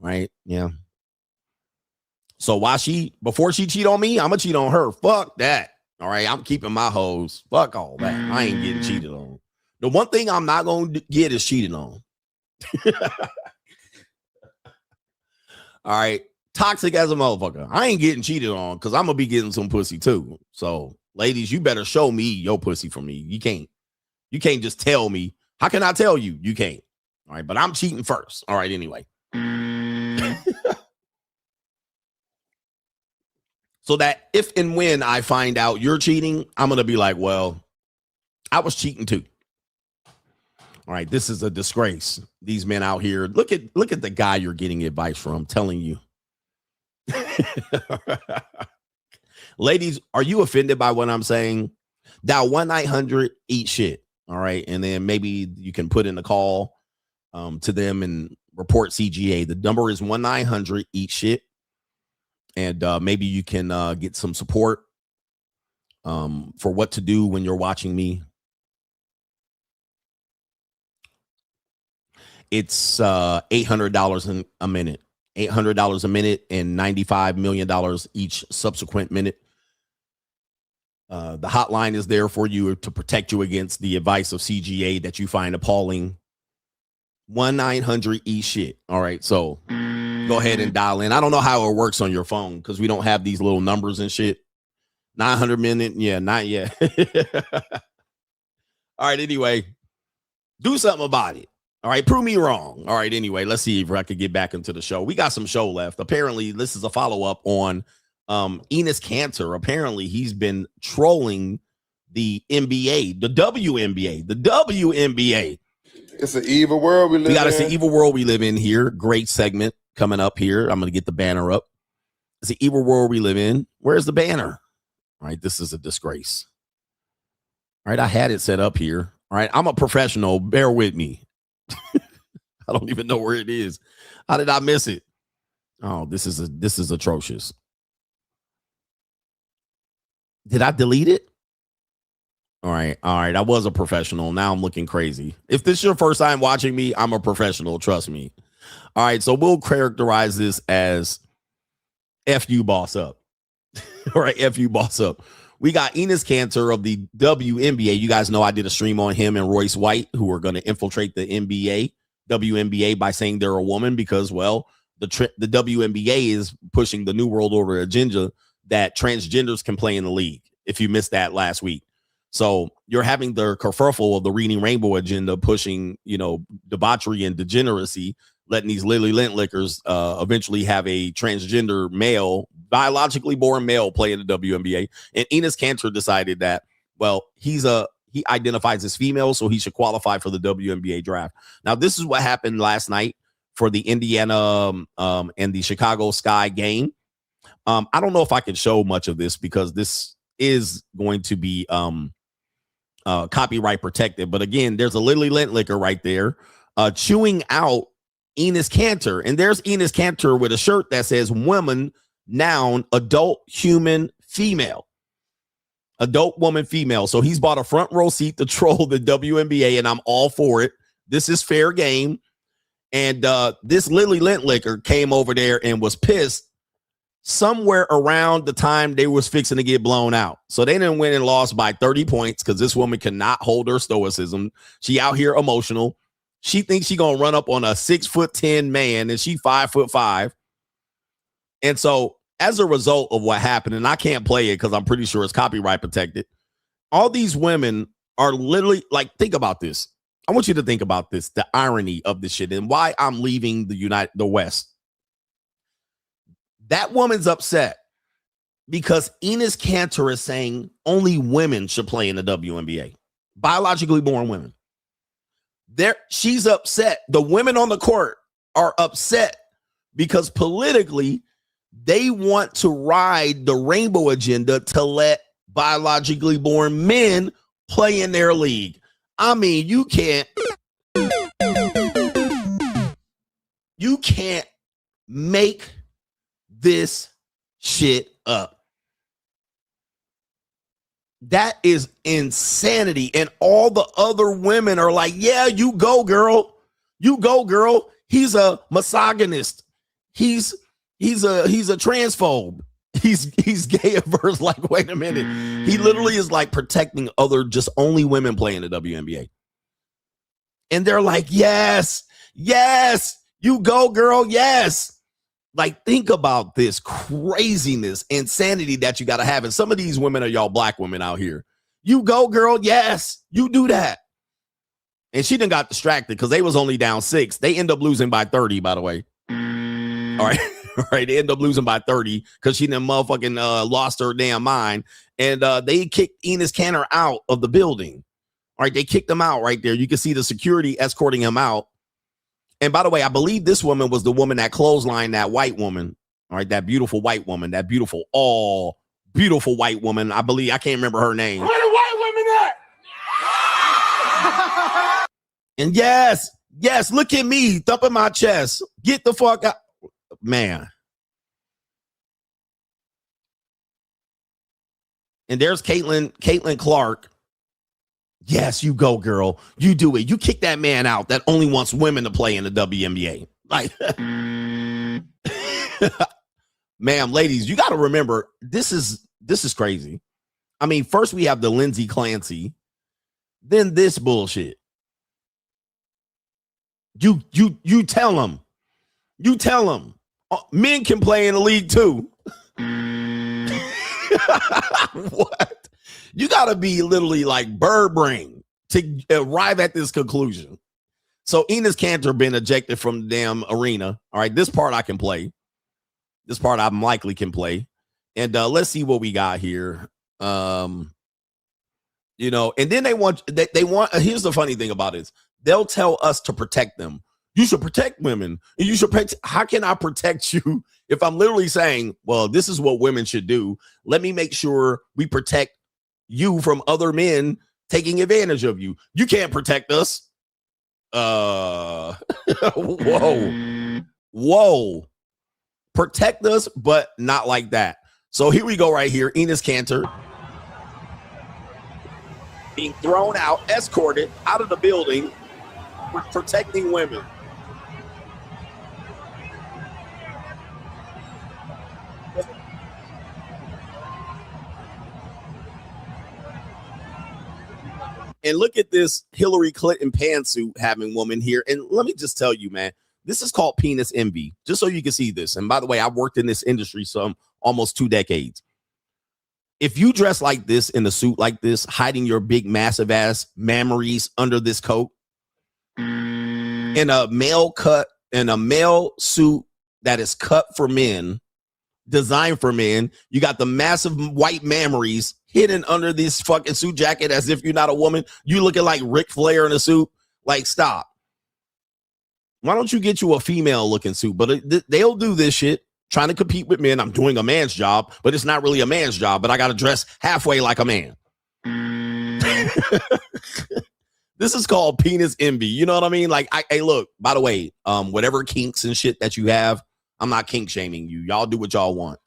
Right? Yeah. So before she cheat on me, I'm gonna cheat on her. Fuck that. All right. I'm keeping my hoes. Fuck all that. I ain't getting cheated on. The one thing I'm not going to get is cheated on. All right. Toxic as a motherfucker. I ain't getting cheated on because I'm going to be getting some pussy too. So, ladies, you better show me your pussy for me. You can't just tell me. How can I tell you? You can't. All right. But I'm cheating first. All right. Anyway. So that if and when I find out you're cheating, I'm going to be like, well, I was cheating too. All right, this is a disgrace. These men out here, look at the guy you're getting advice from, telling you. Ladies, are you offended by what I'm saying? Dial 1-900-EAT-SHIT. All right, and then maybe you can put in a call to them and report CGA. The number is 1-900-EAT-SHIT, and maybe you can get some support for what to do when you're watching me. It's $800 a minute, $800 a minute, and $95 million each subsequent minute. The hotline is there for you to protect you against the advice of CGA that you find appalling. 1-900-EAT-SHIT. All right, so go ahead and dial in. I don't know how it works on your phone because we don't have these little numbers and shit. 900 minute, yeah, not yet. All right, anyway, do something about it. All right, prove me wrong. All right, anyway, let's see if I could get back into the show. We got some show left. Apparently, this is a follow-up on Enis Kanter. Apparently, he's been trolling the NBA, the WNBA, the WNBA. It's an evil world we live in. It's an evil world we live in here. Great segment coming up here. I'm going to get the banner up. It's an evil world we live in. Where's the banner? All right, this is a disgrace. All right, I had it set up here. All right, I'm a professional. Bear with me. I don't even know where it is. How did I miss it? Oh, this is atrocious. Did I delete it? All right. I was a professional. Now I'm looking crazy. If this is your first time watching me, I'm a professional. Trust me. All right. So we'll characterize this as F you boss up. All right. F you boss up. We got Enis Kanter of the WNBA. You guys know I did a stream on him and Royce White, who are going to infiltrate the WNBA by saying they're a woman because, well, the WNBA is pushing the New World Order agenda that transgenders can play in the league. If you missed that last week. So you're having the kerfuffle of the Reading Rainbow agenda pushing, debauchery and degeneracy, letting these Lily Lintlickers eventually have a transgender male, biologically born male play in the WNBA. And Enis Kanter decided that, well, he identifies as female, so he should qualify for the WNBA draft. Now, this is what happened last night for the Indiana and the Chicago Sky game. I don't know if I can show much of this because this is going to be copyright protected. But again, there's a Lily Lintlicker right there chewing out Enis Kanter. And there's Enis Kanter with a shirt that says woman, noun, adult, human, female. Adult woman, female. So he's bought a front row seat to troll the WNBA, and I'm all for it. This is fair game. And this Lily Lintlicker came over there and was pissed somewhere around the time they was fixing to get blown out. So they didn't win and lost by 30 points because this woman cannot hold her stoicism. She out here emotional. She thinks she gonna run up on a 6'10" man, and she 5'5". And so as a result of what happened, and I can't play it because I'm pretty sure it's copyright protected, all these women are literally like, think about this. I want you to think about this, the irony of this shit and why I'm leaving the West. That woman's upset because Enis Kanter is saying only women should play in the WNBA, biologically born women. She's upset. The women on the court are upset because politically they want to ride the rainbow agenda to let biologically born men play in their league. I mean, you can't make this shit up. That is insanity. And all the other women are like, yeah, you go, girl. You go, girl. He's a misogynist. He's a transphobe. He's gay averse. Like, wait a minute. He literally is like protecting just only women playing the WNBA. And they're like, yes, you go, girl. Yes. Like, think about this craziness, insanity that you got to have. And some of these women are y'all black women out here. You go, girl. Yes, you do that. And she done got distracted because they was only down 6. They end up losing by 30, by the way. All right. All right. They end up losing by 30 because she done motherfucking lost her damn mind. And they kicked Enis Kanter out of the building. All right. They kicked him out right there. You can see the security escorting him out. And by the way, I believe this woman was the woman that clotheslined that white woman. All right, that beautiful white woman, that beautiful white woman. I believe, I can't remember her name. Where the white women at? And yes, look at me thumping my chest. Get the fuck out, man. And there's Caitlin Clark. Yes, you go, girl. You do it. You kick that man out that only wants women to play in the WNBA. Like, ma'am, ladies, you got to remember, this is crazy. I mean, first we have the Lindsay Clancy, then this bullshit. You tell them. You tell them. Men can play in the league too. What? You got to be literally like bird brain to arrive at this conclusion. So Enis Kanter been ejected from the damn arena. All right, this part I can play. This part I likely can play. And let's see what we got here. And then they want, here's the funny thing about it. They'll tell us to protect them. You should protect women. And you should protect. How can I protect you if I'm literally saying, well, this is what women should do. Let me make sure we protect you from other men taking advantage of you. You can't protect us. Whoa. Protect us, but not like that. So here we go right here. Enis Kanter being thrown out, escorted out of the building for protecting women. And look at this Hillary Clinton pantsuit having woman here. And let me just tell you, man, this is called penis envy, just so you can see this. And by the way, I've worked in this industry some almost 2 decades. If you dress like this in a suit like this, hiding your big, massive ass mammaries under this coat, in a male suit that is cut for men, designed for men, you got the massive white mammaries hidden under this fucking suit jacket as if you're not a woman. You looking like Ric Flair in a suit. Like, stop. Why don't you get you a female looking suit? But they'll do this shit trying to compete with men. I'm doing a man's job, but it's not really a man's job, but I got to dress halfway like a man. This is called penis envy. You know what I mean? Like, hey, look, by the way, whatever kinks and shit that you have, I'm not kink shaming you. Y'all do what y'all want.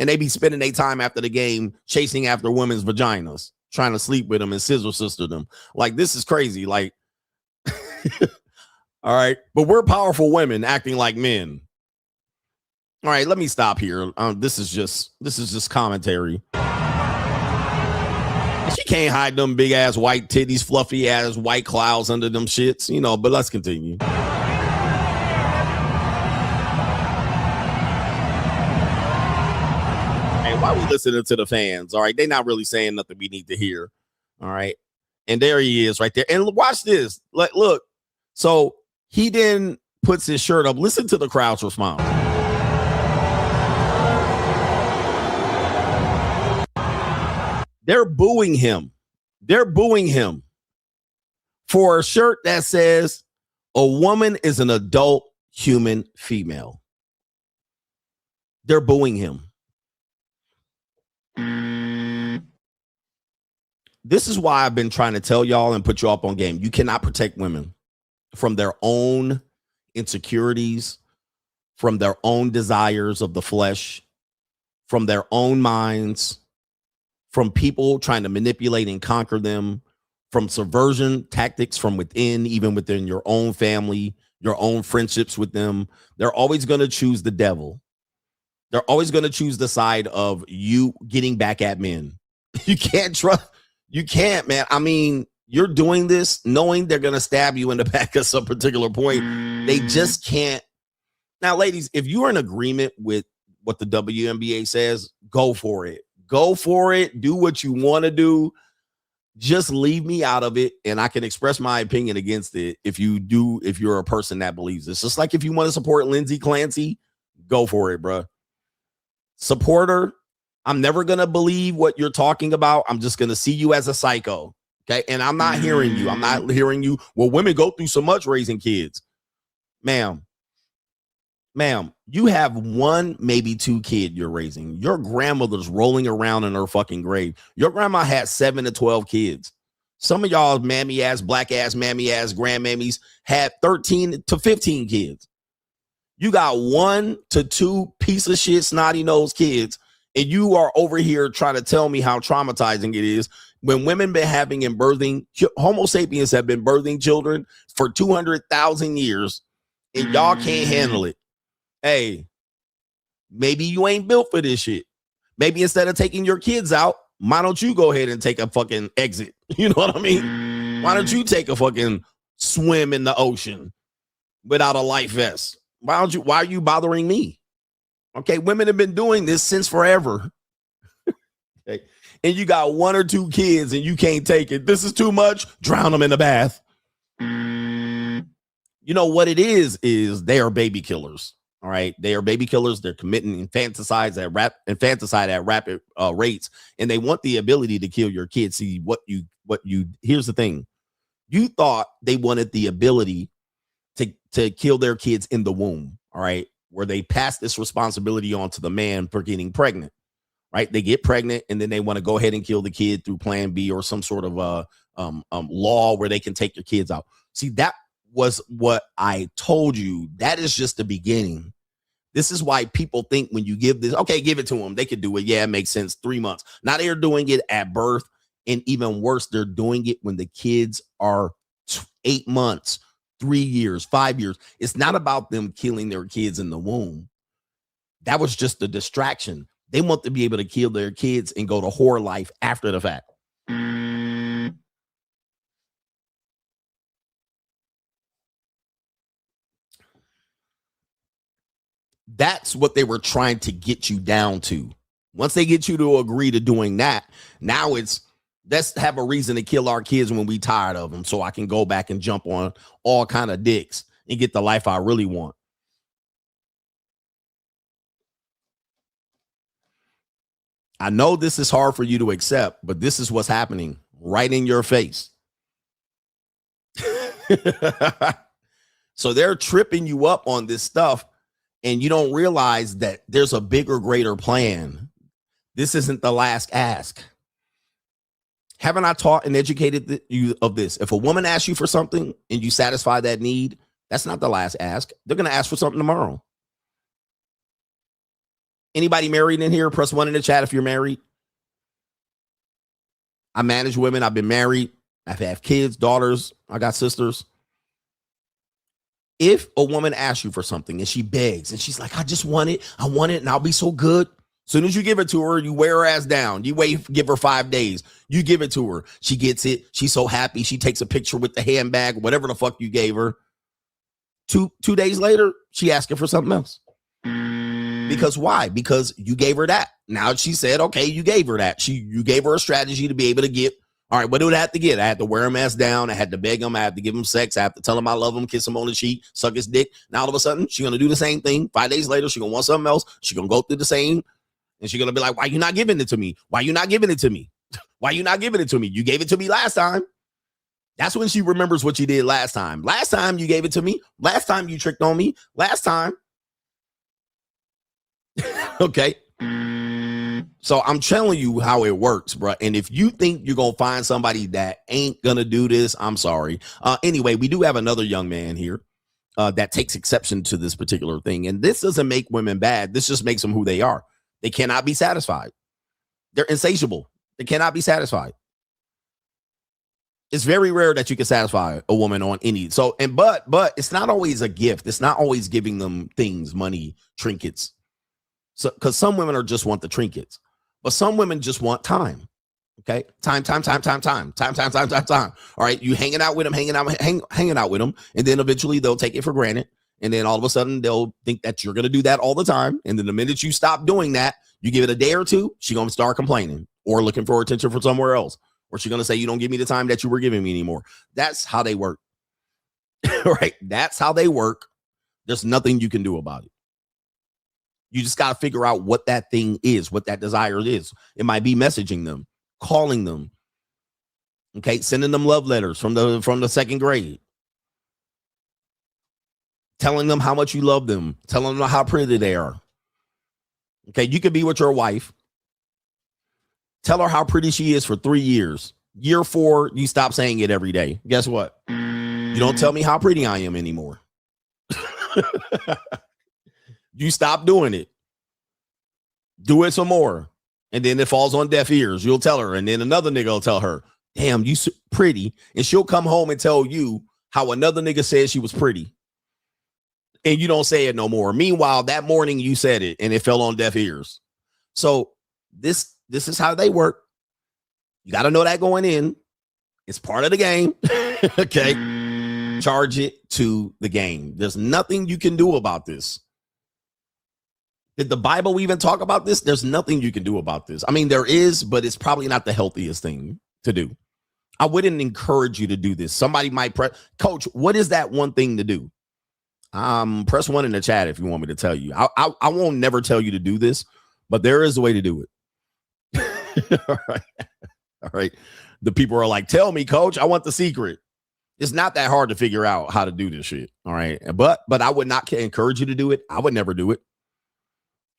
And they be spending their time after the game chasing after women's vaginas, trying to sleep with them and scissor sister them. Like, this is crazy. Like, all right. But we're powerful women acting like men. All right, let me stop here. This is just commentary. She can't hide them big ass white titties, fluffy ass white clouds under them shits, you know, but let's continue. Hey, why we listening to the fans? All right. They're not really saying nothing we need to hear. All right. And there he is right there. And watch this. Like, look. So he then puts his shirt up. Listen to the crowd's response. They're booing him. They're booing him for a shirt that says a woman is an adult human female. They're booing him. This is why I've been trying to tell y'all and put you up on game. You cannot protect women from their own insecurities, from their own desires of the flesh, from their own minds, from people trying to manipulate and conquer them, from subversion tactics from within, even within your own family, your own friendships with them. They're always going to choose the devil. They're always going to choose the side of you getting back at men. You can't trust. You can't, man. I mean, you're doing this knowing they're going to stab you in the back at some particular point. They just can't. Now, ladies, if you're in agreement with what the WNBA says, go for it. Go for it. Do what you want to do. Just leave me out of it, and I can express my opinion against it if you're a person that believes this. Just like if you want to support Lindsay Clancy, go for it, bro. Support her. I'm never going to believe what you're talking about. I'm just going to see you as a psycho. Okay. And I'm not hearing you. I'm not hearing you. Well, women go through so much raising kids. Ma'am, you have one, maybe two kids you're raising. Your grandmother's rolling around in her fucking grave. Your grandma had 7 to 12 kids. Some of y'all mammy ass, black ass, mammy ass, grandmammies had 13 to 15 kids. You got 1 to 2 piece of shit, snotty nosed kids. And you are over here trying to tell me how traumatizing it is when women been having and birthing, Homo sapiens have been birthing children for 200,000 years, and y'all can't handle it. Hey, maybe you ain't built for this shit. Maybe instead of taking your kids out, why don't you go ahead and take a fucking exit? You know what I mean? Why don't you take a fucking swim in the ocean without a life vest? Why are you bothering me? Okay, women have been doing this since forever. Okay. And you got 1 or 2 kids and you can't take it. This is too much. Drown them in the bath. You know what it is they are baby killers. All right. They are baby killers. They're committing infanticide at rapid rates. And they want the ability to kill your kids. See here's the thing. You thought they wanted the ability to kill their kids in the womb. All right. Where they pass this responsibility on to the man for getting pregnant, right? They get pregnant and then they want to go ahead and kill the kid through Plan B or some sort of law where they can take your kids out. See, that was what I told you. That is just the beginning. This is why people think when you give this, okay, give it to them. They could do it. Yeah, it makes sense. 3 months. Now they're doing it at birth. And even worse, they're doing it when the kids are 8 months. 3 years, 5 years. It's not about them killing their kids in the womb. That was just a distraction. They want to be able to kill their kids and go to whore life after the fact. That's what they were trying to get you down to. Once they get you to agree to doing that, now it's let's have a reason to kill our kids when we tired of them so I can go back and jump on all kind of dicks and get the life I really want. I know this is hard for you to accept, but this is what's happening right in your face. So they're tripping you up on this stuff, and you don't realize that there's a bigger, greater plan. This isn't the last ask. Haven't I taught and educated you of this? If a woman asks you for something and you satisfy that need, that's not the last ask. They're going to ask for something tomorrow. Anybody married in here? Press 1 in the chat if you're married. I manage women. I've been married. I've had kids, daughters. I got sisters. If a woman asks you for something and she begs and she's like, I just want it. I want it and I'll be so good. Soon as you give it to her, you wear her ass down. You give her 5 days. You give it to her. She gets it. She's so happy. She takes a picture with the handbag, whatever the fuck you gave her. Two days later, she asking for something else. Because why? Because you gave her that. Now she said, okay, you gave her that. You gave her a strategy to be able to get. All right, what do I have to get? I had to wear him ass down. I had to beg him. I had to give him sex. I have to tell him I love him, kiss him on the cheek, suck his dick. Now all of a sudden, she's going to do the same thing. 5 days later, she's going to want something else. She's going to go through the same. And she's going to be like, why you not giving it to me? Why you not giving it to me? Why you not giving it to me? You gave it to me last time. That's when she remembers what you did last time. Last time you gave it to me. Last time you tricked on me. Last time. Okay. So I'm telling you how it works, bro. And if you think you're going to find somebody that ain't going to do this, I'm sorry. Anyway, we do have another young man here that takes exception to this particular thing. And this doesn't make women bad. This just makes them who they are. They cannot be satisfied. They're insatiable. They cannot be satisfied. It's very rare that you can satisfy a woman on any. So, but it's not always a gift. It's not always giving them things, money, trinkets. So, because some women just want the trinkets, but some women just want time. Okay, time. All right, you hanging out with them, hanging out with them, and then eventually they'll take it for granted, and then all of a sudden they'll think that you're gonna do that all the time, and then the minute you stop doing that, you give it a day or two, she's gonna start complaining or looking for attention from somewhere else, or she's gonna say you don't give me the time that you were giving me anymore. That's how they work. Right? That's how they work. There's nothing you can do about it. You just got to figure out what that thing is, what that desire is. It might be messaging them, calling them, okay, sending them love letters from the second grade, telling them how much you love them, telling them how pretty they are. Okay, you could be with your wife, tell her how pretty she is for 3 years. Year 4, you stop saying it every day. Guess what? You don't tell me how pretty I am anymore. You stop doing it. Do it some more. And then it falls on deaf ears. You'll tell her. And then another nigga will tell her, damn, you pretty. And she'll come home and tell you how another nigga said she was pretty. And you don't say it no more. Meanwhile, that morning you said it and it fell on deaf ears. So this is how they work. You got to know that going in. It's part of the game. Okay. Charge it to the game. There's nothing you can do about this. Did the Bible even talk about this? There's nothing you can do about this. I mean, there is, but it's probably not the healthiest thing to do. I wouldn't encourage you to do this. Somebody might press, Coach, what is that one thing to do? Press 1 in the chat if you want me to tell you. I won't never tell you to do this, but there is a way to do it. All right. All right. The people are like, tell me, Coach, I want the secret. It's not that hard to figure out how to do this shit. All right. But I would not encourage you to do it. I would never do it.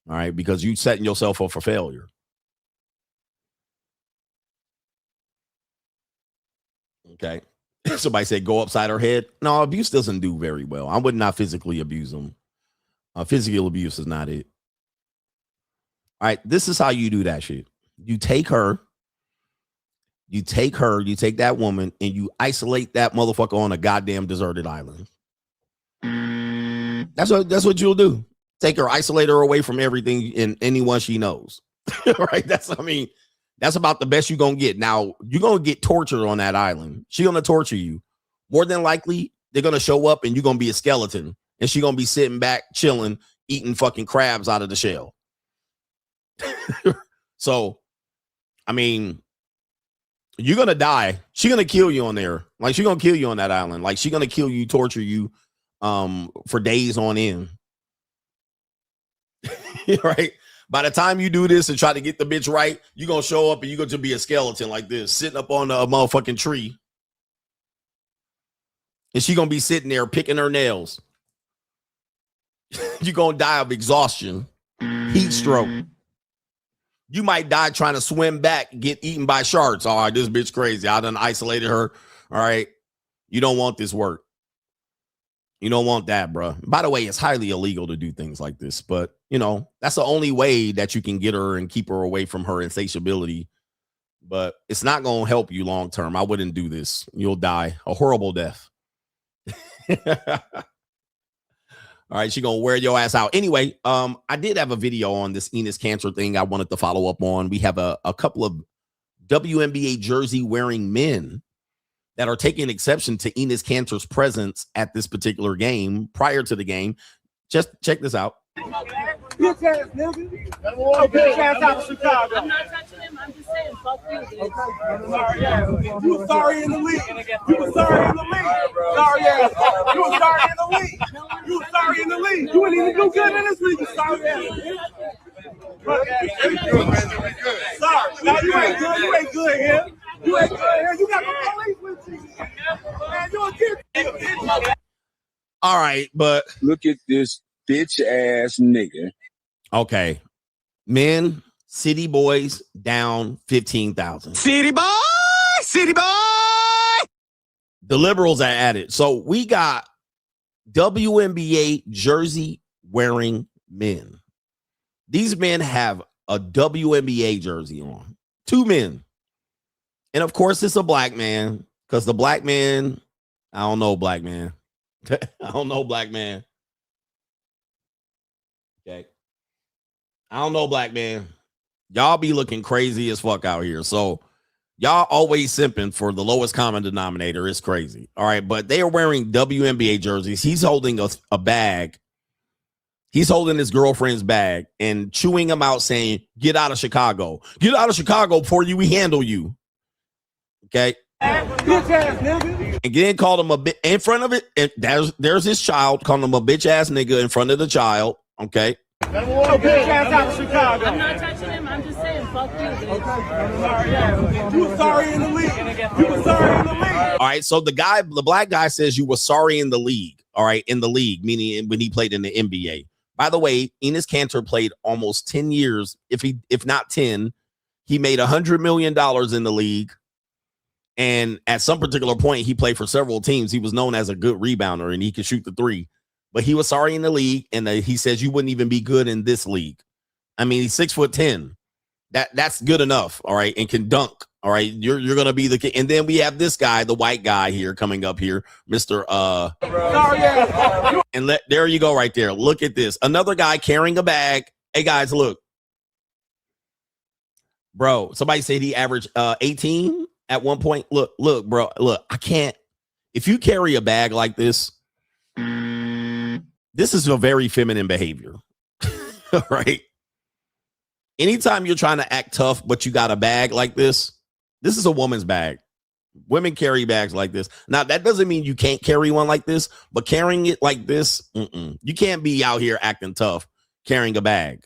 All right, because you're setting yourself up for failure. Okay. Somebody said go upside her head. No, abuse doesn't do very well. I would not physically abuse them. Physical abuse is not it. All right, this is how you do that shit. You take that woman, and you isolate that motherfucker on a goddamn deserted island. That's what you'll do. Take her, isolate her away from everything and anyone she knows. Right? That's about the best you're going to get. Now, you're going to get tortured on that island. She's going to torture you. More than likely, they're going to show up and you're going to be a skeleton. And she's going to be sitting back, chilling, eating fucking crabs out of the shell. So, I mean, you're going to die. She's going to kill you on there. Like, she's going to kill you on that island. Like, she's going to kill you, torture you for days on end. Right? By the time you do this and try to get the bitch right, you're going to show up and you're going to be a skeleton like this, sitting up on a motherfucking tree. And she's going to be sitting there picking her nails. You're going to die of exhaustion, heat stroke. You might die trying to swim back, get eaten by sharks. All right, this bitch crazy. I done isolated her. All right. You don't want this work. You don't want that, bro. By the way, it's highly illegal to do things like this, but you know, that's the only way that you can get her and keep her away from her insatiability. But it's not going to help you long term. I wouldn't do this. You'll die a horrible death. All right, she gonna wear your ass out. Anyway, I did have a video on this Enis Kanter thing I wanted to follow up on. We have a couple of WNBA jersey wearing men that are taking exception to Enis Kanter's presence at this particular game prior to the game. Just check this out. Bitch ass nigga. Oh, bitch ass out of Chicago. I'm not touching him. I'm just saying, fuck you. Sorry, yeah. You were sorry in the league. You were sorry in the league. Sorry, yeah. You were sorry in the league. You were sorry in the league. You wouldn't even do good in this league. You sorry ass. Sorry. Now you ain't good. You ain't good here. You ain't good here. You got the police with you. Man, you a kid. All right, but look at this bitch ass nigga. Okay. Men, City Boys down 15,000. City boy, city boy. The liberals are at it. So we got WNBA jersey wearing men. These men have a WNBA jersey on. 2 men. And of course, it's a black man, because the black man, I don't know, black man. I don't know, black man. Okay. I don't know, black man. Y'all be looking crazy as fuck out here. So y'all always simping for the lowest common denominator. It's crazy. All right. But they are wearing WNBA jerseys. He's holding a bag. He's holding his girlfriend's bag and chewing him out, saying, "Get out of Chicago. Get out of Chicago before we handle you." Okay. Bitch ass nigga. And then called him a bit in front of it. And there's his child, calling him a bitch ass nigga in front of the child. Okay. Oh, bitch ass out of Chicago. I'm not touching him. I'm just saying, fuck you. Sorry, yeah. You were sorry in the league. You were sorry in the league. All right. So the black guy says you were sorry in the league. All right. In the league, meaning when he played in the NBA. By the way, Enis Kanter played almost 10 years. If not 10, he made $100 million in the league. And at some particular point, he played for several teams. He was known as a good rebounder and he could shoot the three. But he was sorry in the league, and he says you wouldn't even be good in this league. I mean, he's 6'10". That's good enough, all right, and can dunk. All right, you're gonna be the kid. And then we have this guy, the white guy here coming up here, Mr. And there you go, right there. Look at this. Another guy carrying a bag. Hey guys, look. Bro, somebody said he averaged 18 at one point. Look, bro. Look, I can't. If you carry a bag like this, this is a very feminine behavior. Right? Anytime you're trying to act tough, but you got a bag like this is a woman's bag. Women carry bags like this. Now, that doesn't mean you can't carry one like this, but carrying it like this, you can't be out here acting tough carrying a bag.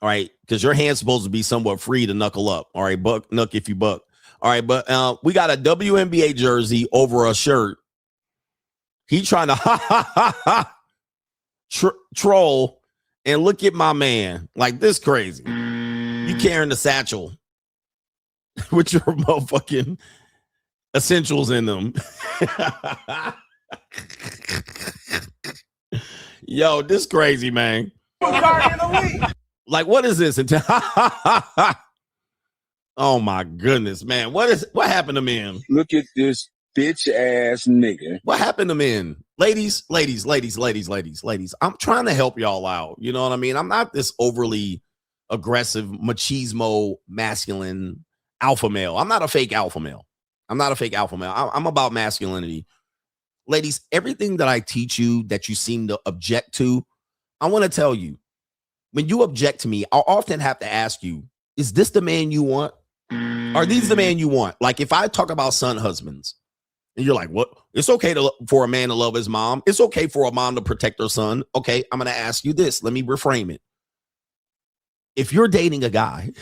All right? Because your hand's supposed to be somewhat free to knuckle up. All right? Knuck if you buck. All right, but we got a WNBA jersey over a shirt. He trying to troll, and look at my man like this crazy. You carrying the satchel with your motherfucking essentials in them. Yo, this crazy, man. Like, what is this? Oh my goodness, man. What happened to men? Look at this bitch ass nigga. What happened to men? Ladies. I'm trying to help y'all out. You know what I mean? I'm not this overly aggressive, machismo, masculine alpha male. I'm not a fake alpha male. I'm about masculinity. Ladies, everything that I teach you that you seem to object to, I want to tell you, when you object to me, I'll often have to ask you, is this the man you want? Are these the man you want? Like if I talk about son husbands and you're like, what? It's okay for a man to love his mom. It's okay for a mom to protect her son. Okay, I'm going to ask you this. Let me reframe it. If you're dating a guy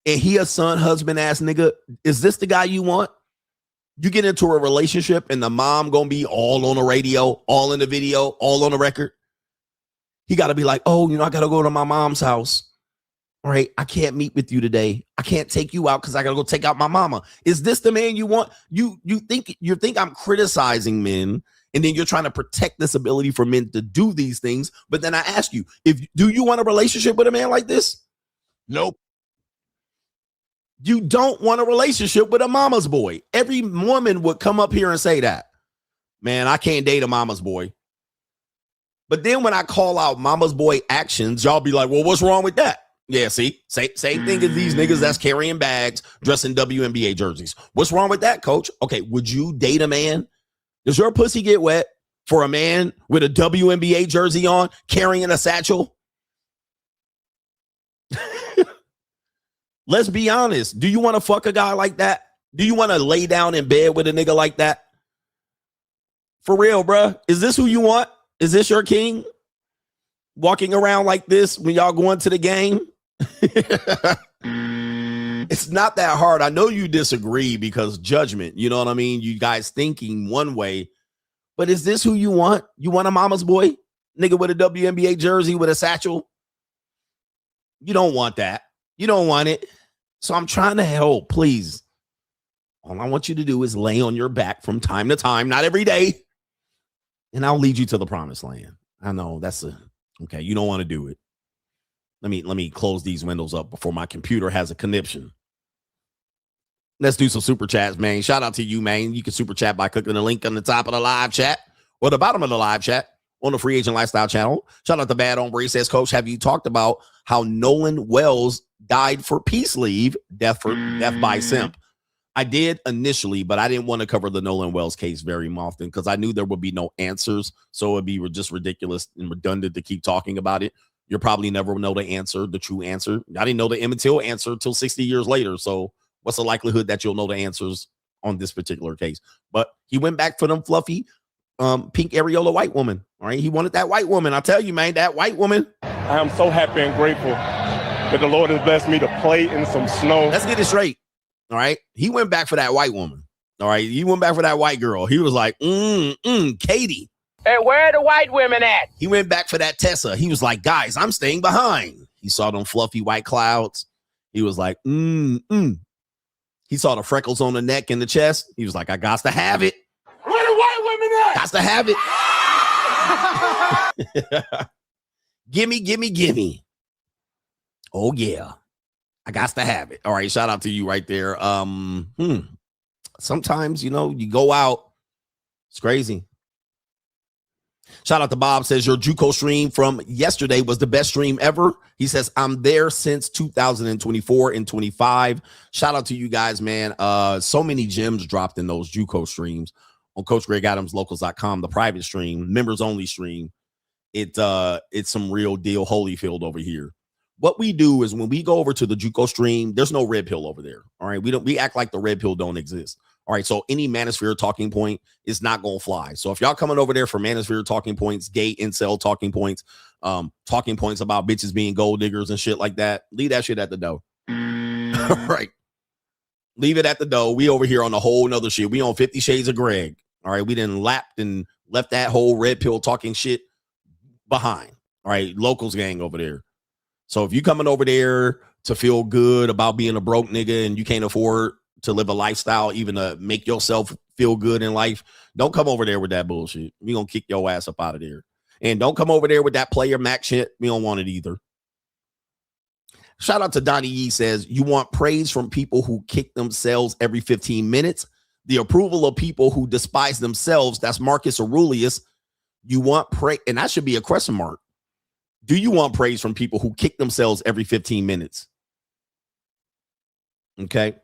and he a son husband ass nigga, is this the guy you want? You get into a relationship and the mom going to be all on the radio, all in the video, all on the record. He got to be like, oh, I got to go to my mom's house. All right, I can't meet with you today. I can't take you out because I gotta go take out my mama. Is this the man you want? You think I'm criticizing men, and then you're trying to protect this ability for men to do these things. But then I ask you, do you want a relationship with a man like this? Nope. You don't want a relationship with a mama's boy. Every woman would come up here and say that. Man, I can't date a mama's boy. But then when I call out mama's boy actions, y'all be like, well, what's wrong with that? Yeah, see, same thing as these niggas that's carrying bags, dressing WNBA jerseys. What's wrong with that, coach? Okay, would you date a man? Does your pussy get wet for a man with a WNBA jersey on, carrying a satchel? Let's be honest. Do you want to fuck a guy like that? Do you want to lay down in bed with a nigga like that? For real, bruh. Is this who you want? Is this your king? Walking around like this when y'all going to the game? It's not that hard. I know you disagree because judgment, you know what I mean? You guys thinking one way, but is this who you want? You want a mama's boy? Nigga with a WNBA jersey with a satchel? You don't want that. You don't want it. So I'm trying to help, please. All I want you to do is lay on your back from time to time, not every day, and I'll lead you to the promised land. I know okay. You don't want to do it. Let me close these windows up before my computer has a conniption. Let's do some super chats, man. Shout out to you, man. You can super chat by clicking the link on the top of the live chat or the bottom of the live chat on the Free Agent Lifestyle channel. Shout out to Bad Hombre. He says, Coach, have you talked about how Nolan Wells died for peace leave, death by simp? I did initially, but I didn't want to cover the Nolan Wells case very often because I knew there would be no answers. So it'd be just ridiculous and redundant to keep talking about it. You'll probably never know the answer, the true answer. I didn't know the Emmett Till answer until 60 years later. So what's the likelihood that you'll know the answers on this particular case? But he went back for them fluffy pink areola white woman. All right. He wanted that white woman. I tell you, man, that white woman. I am so happy and grateful that the Lord has blessed me to play in some snow. Let's get it straight. All right. He went back for that white woman. All right. He went back for that white girl. He was like, Katie. Hey, where are the white women at? He went back for that Tessa. He was like, guys, I'm staying behind. He saw them fluffy white clouds. He was like, He saw the freckles on the neck and the chest. He was like, I got to have it. Where the white women at? Got to have it. Gimme. Oh, yeah. I got to have it. All right. Shout out to you right there. Sometimes, you go out. It's crazy. Shout out to Bob, says your JUCO stream from yesterday was the best stream ever. He says, I'm there since 2024 and 25. Shout out to you guys, man. So many gems dropped in those JUCO streams on CoachGregAdamsLocals.com, the private stream, members only stream. It's some real deal Holyfield over here. What we do is when we go over to the JUCO stream, there's no red pill over there. All right. We act like the red pill don't exist. All right. So any manosphere talking point is not going to fly. So if y'all coming over there for manosphere talking points, gay incel talking points about bitches being gold diggers and shit like that, leave that shit at the door. All right. Leave it at the door. We over here on a whole nother shit. We on 50 Shades of Greg. All right. We done lapped and left that whole red pill talking shit behind. All right. Locals gang over there. So if you coming over there to feel good about being a broke nigga and you can't afford to live a lifestyle, even to make yourself feel good in life, don't come over there with that bullshit. We gonna kick your ass up out of there. And don't come over there with that player Mac shit. We don't want it either. Shout out to Donnie Yee, says, you want praise from people who kick themselves every 15 minutes, the approval of people who despise themselves. That's Marcus Aurelius. You want praise, and that should be a question mark. Do you want praise from people who kick themselves every 15 minutes? Okay.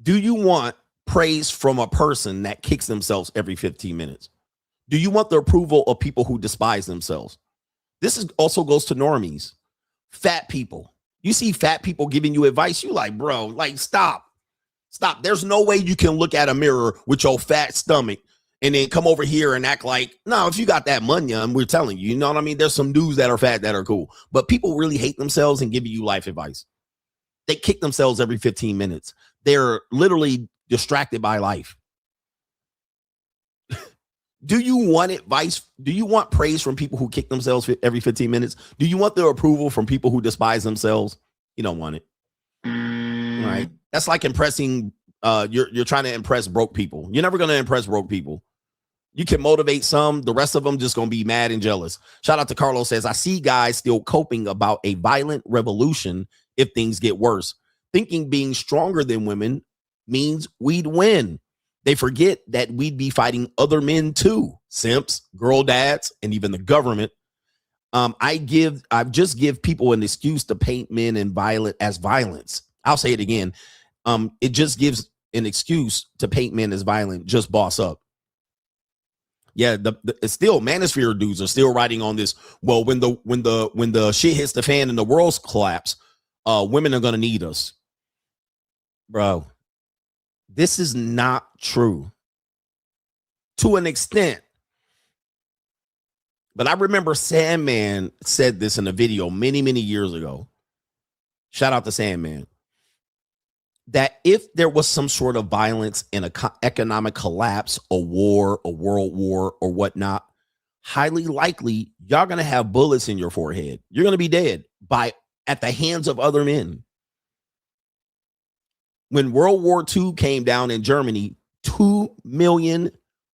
Do you want praise from a person that kicks themselves every 15 minutes? Do you want the approval of people who despise themselves? This also goes to normies, fat people. You see fat people giving you advice. You like, bro, like, stop. There's no way you can look at a mirror with your fat stomach and then come over here and act like, no, if you got that money, and we're telling you, you know what I mean? There's some dudes that are fat that are cool, but people really hate themselves and giving you life advice. They kick themselves every 15 minutes. They're literally distracted by life. Do you want advice? Do you want praise from people who kick themselves every 15 minutes? Do you want their approval from people who despise themselves? You don't want it. All right. That's like impressing. You're trying to impress broke people. You're never going to impress broke people. You can motivate some. The rest of them just going to be mad and jealous. Shout out to Carlos, says, I see guys still coping about a violent revolution if things get worse. Thinking being stronger than women means we'd win. They forget that we'd be fighting other men too, simps, girl dads, and even the government. I just give people an excuse to paint men and as violence. I'll say it again. It just gives an excuse to paint men as violent. Just boss up. Yeah, it's still manosphere dudes are still writing on this. Well, when the shit hits the fan and the world's collapse, women are gonna need us, bro. This is not true to an extent. But I remember Sandman said this in a video many, many years ago. Shout out to Sandman. That if there was some sort of violence in an economic collapse, a war, a world war, or whatnot, highly likely y'all going to have bullets in your forehead. You're going to be dead at the hands of other men. When World War II came down in Germany, 2 million,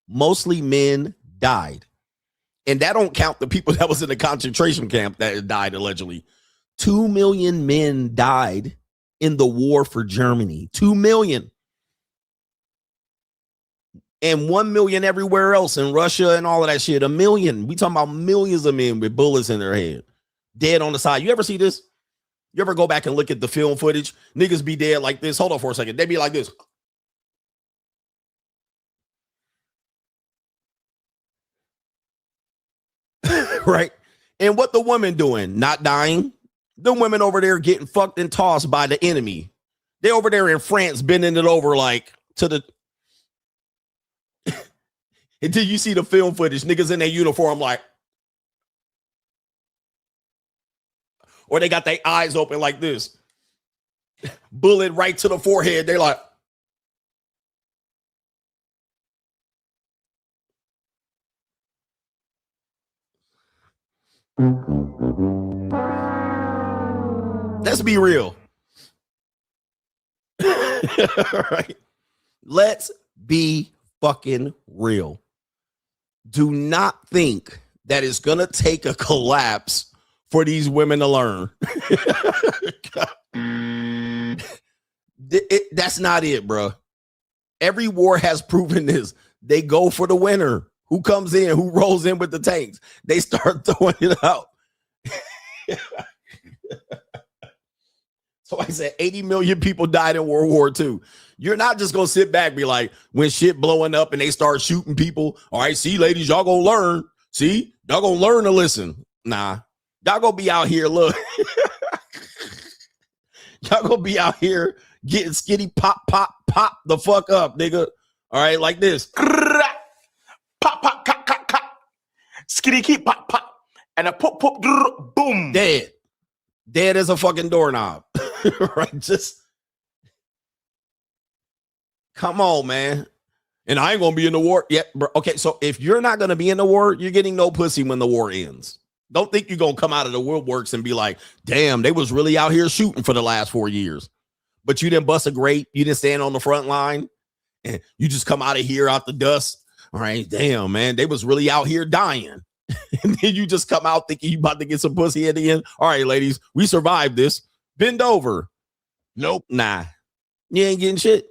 mostly men, died. And that don't count the people that was in the concentration camp that died allegedly. 2 million men died in the war for Germany. 2 million. And 1 million everywhere else in Russia and all of that shit. 1 million. We talking about millions of men with bullets in their head. Dead on the side. You ever see this? You ever go back and look at the film footage? Niggas be dead like this. Hold on for a second. They be like this. Right? And what the woman doing? Not dying. The women over there getting fucked and tossed by the enemy. They over there in France bending it over like to the... Until you see the film footage, niggas in their uniform like... Or they got their eyes open like this. Bullet right to the forehead. They're like... Let's be real. Right? Let's be fucking real. Do not think that it's going to take a collapse for these women to learn. That's not it, bro. Every war has proven this. They go for the winner. Who comes in, who rolls in with the tanks? They start throwing it out. So I said 80 million people died in World War II. You're not just going to sit back and be like, when shit blowing up and they start shooting people. All right, see, ladies, y'all going to learn. See, y'all going to learn to listen. Nah, y'all going to be out here, look. Y'all going to be out here getting skitty pop the fuck up, nigga. All right, like this. Pop, skitty keep pop, and a pop, boom. Dead as a fucking doorknob. Right? Just come on, man. And I ain't gonna be in the war yet, bro. Okay, so if you're not gonna be in the war, you're getting no pussy when the war ends. Don't think you're gonna come out of the woodworks and be like, damn, they was really out here shooting for the last 4 years. But you didn't bust a grape, you didn't stand on the front line, and you just come out of here out the dust. All right, damn, man, they was really out here dying. And then you just come out thinking you about to get some pussy at the end. All right, ladies, we survived this. Bend over. Nope, nah. You ain't getting shit.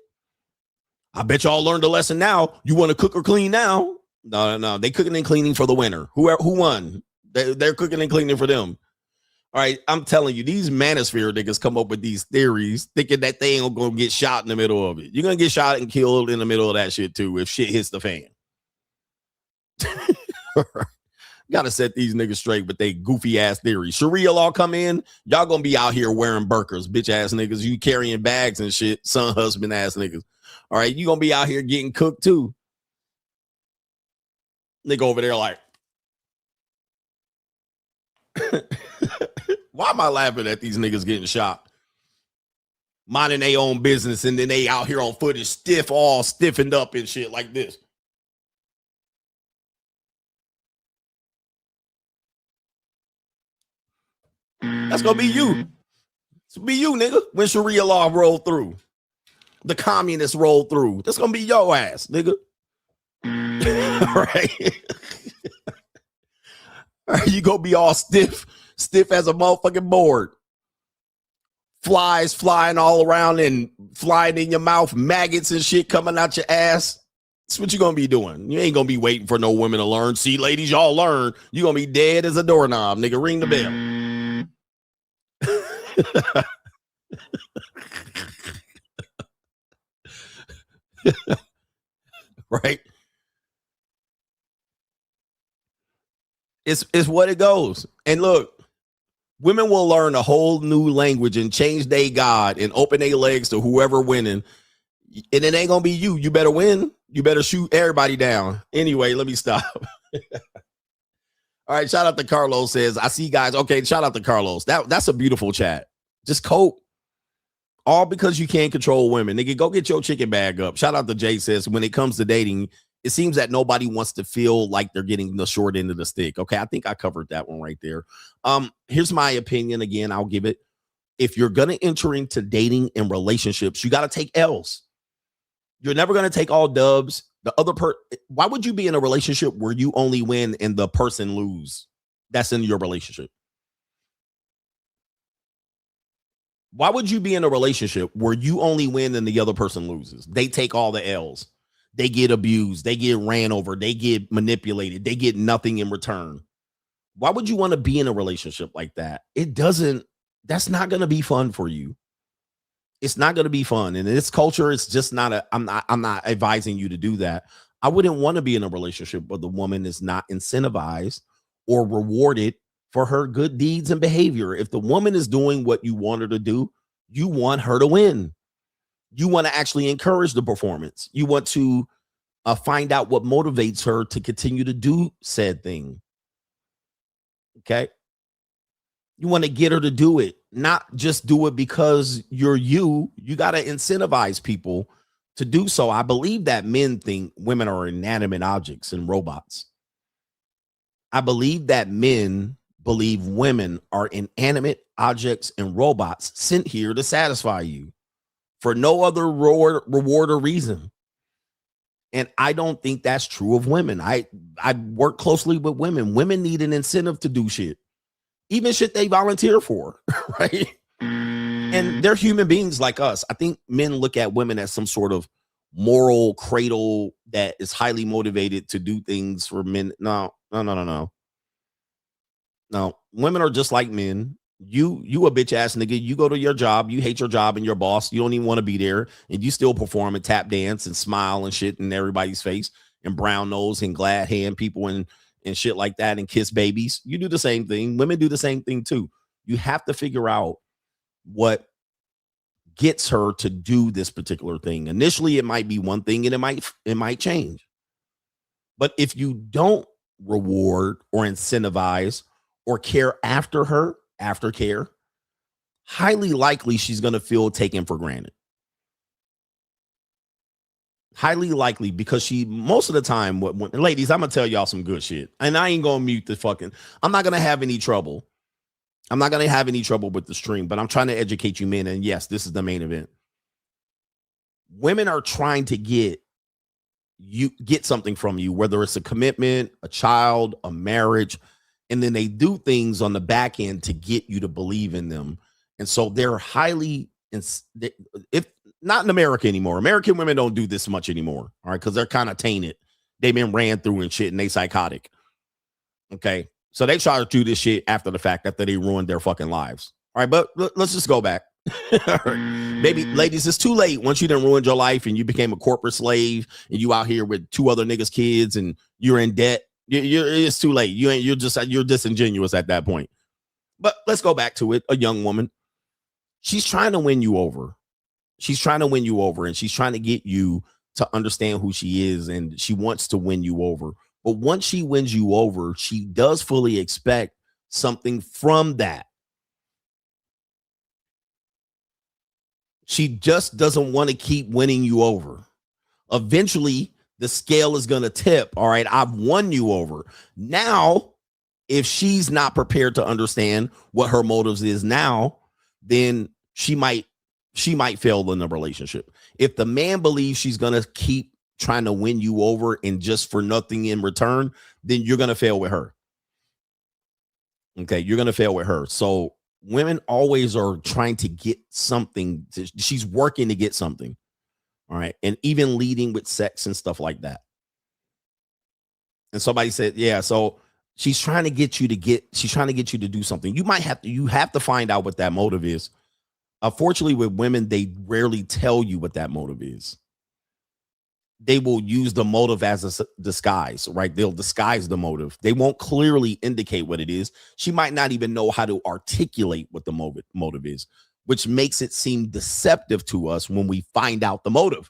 I bet y'all learned a lesson now. You want to cook or clean now? No. They cooking and cleaning for the winner. Who won? They're cooking and cleaning for them. All right, I'm telling you, these manosphere niggas come up with these theories thinking that they ain't gonna get shot in the middle of it. You're gonna get shot and killed in the middle of that shit too if shit hits the fan. Gotta set these niggas straight with they goofy ass theories. Sharia law come in, y'all gonna be out here wearing burqas, bitch ass niggas. You carrying bags and shit, son husband ass niggas. All right, you gonna be out here getting cooked too. Nigga over there like, why am I laughing at these niggas getting shot? Minding their own business, and then they out here on footage all stiffened up and shit like this. That's gonna be you. It's gonna be you, nigga. When Sharia law roll through, the communists roll through. That's gonna be your ass, nigga. All right. All right, you gonna be all stiff as a motherfucking board. Flies flying all around and flying in your mouth, maggots and shit coming out your ass. That's what you're going to be doing. You ain't going to be waiting for no women to learn. See, ladies, y'all learn. You're going to be dead as a doorknob, nigga. Ring the bell. Right? It's what it goes. And look, women will learn a whole new language and change their God and open their legs to whoever winning. And it ain't going to be you. You better win. You better shoot everybody down. Anyway, let me stop. All right. Shout out to Carlos says, I see guys. Okay. Shout out to Carlos. That's a beautiful chat. Just cope. All because you can't control women. Nigga, go get your chicken bag up. Shout out to Jay says, when it comes to dating, it seems that nobody wants to feel like they're getting the short end of the stick. Okay, I think I covered that one right there. Here's my opinion. Again, I'll give it. If you're going to enter into dating and relationships, you got to take L's. You're never going to take all dubs. Why would you be in a relationship where you only win and the person lose? That's in your relationship. Why would you be in a relationship where you only win and the other person loses? They take all the L's. They get abused. They get ran over. They get manipulated. They get nothing in return. Why would you want to be in a relationship like that? That's not going to be fun for you. It's not going to be fun. And in this culture, it's just not I'm not advising you to do that. I wouldn't want to be in a relationship where the woman is not incentivized or rewarded for her good deeds and behavior. If the woman is doing what you want her to do, you want her to win. You want to actually encourage the performance. You want to find out what motivates her to continue to do said thing. Okay. You want to get her to do it, not just do it because you're you. You got to incentivize people to do so. I believe that men think women are inanimate objects and robots. I believe that men believe women are inanimate objects and robots sent here to satisfy you for no other reward or reason. And I don't think that's true of women. I work closely with women. Women need an incentive to do shit, even shit they volunteer for, right? And they're human beings like us. I think men look at women as some sort of moral cradle that is highly motivated to do things for men. No. No, women are just like men. You a bitch ass nigga. You go to your job. You hate your job and your boss. You don't even want to be there. And you still perform and tap dance and smile and shit in everybody's face and brown nose and glad hand people and shit like that and kiss babies. You do the same thing. Women do the same thing too. You have to figure out what gets her to do this particular thing. Initially, it might be one thing and it might change. But if you don't reward or incentivize or care after her, aftercare, highly likely she's going to feel taken for granted. Highly likely, because most of the time, ladies, I'm going to tell y'all some good shit. And I ain't going to mute I'm not going to have any trouble. I'm not going to have any trouble with the stream, but I'm trying to educate you men. And yes, this is the main event. Women are trying to get something from you, whether it's a commitment, a child, a marriage. And then they do things on the back end to get you to believe in them. And so they're highly, if not in America anymore, American women don't do this much anymore. All right. Because they're kind of tainted. They've been ran through and shit and they psychotic. Okay. So they try to do this shit after the fact, after they ruined their fucking lives. All right. But let's just go back. Maybe ladies, it's too late. Once you done ruined your life and you became a corporate slave and you out here with 2 other niggas' kids and you're in debt. It's too late. You're disingenuous at that point. But let's go back to it. A young woman, she's trying to win you over. She's trying to win you over, and she's trying to get you to understand who she is, and she wants to win you over. But once she wins you over, she does fully expect something from that. She just doesn't want to keep winning you over. Eventually, the scale is going to tip. All right, I've won you over. Now, if she's not prepared to understand what her motives is now, then she might fail in the relationship. If the man believes she's going to keep trying to win you over and just for nothing in return, then you're going to fail with her. Okay, you're going to fail with her. So women always are trying to get something. She's working to get something. All right. And even leading with sex and stuff like that. And somebody said, yeah, so she's trying to get you to do something. You have to find out what that motive is. Unfortunately, with women, they rarely tell you what that motive is. They will use the motive as a disguise, right? They'll disguise the motive. They won't clearly indicate what it is. She might not even know how to articulate what the motive is, which makes it seem deceptive to us when we find out the motive.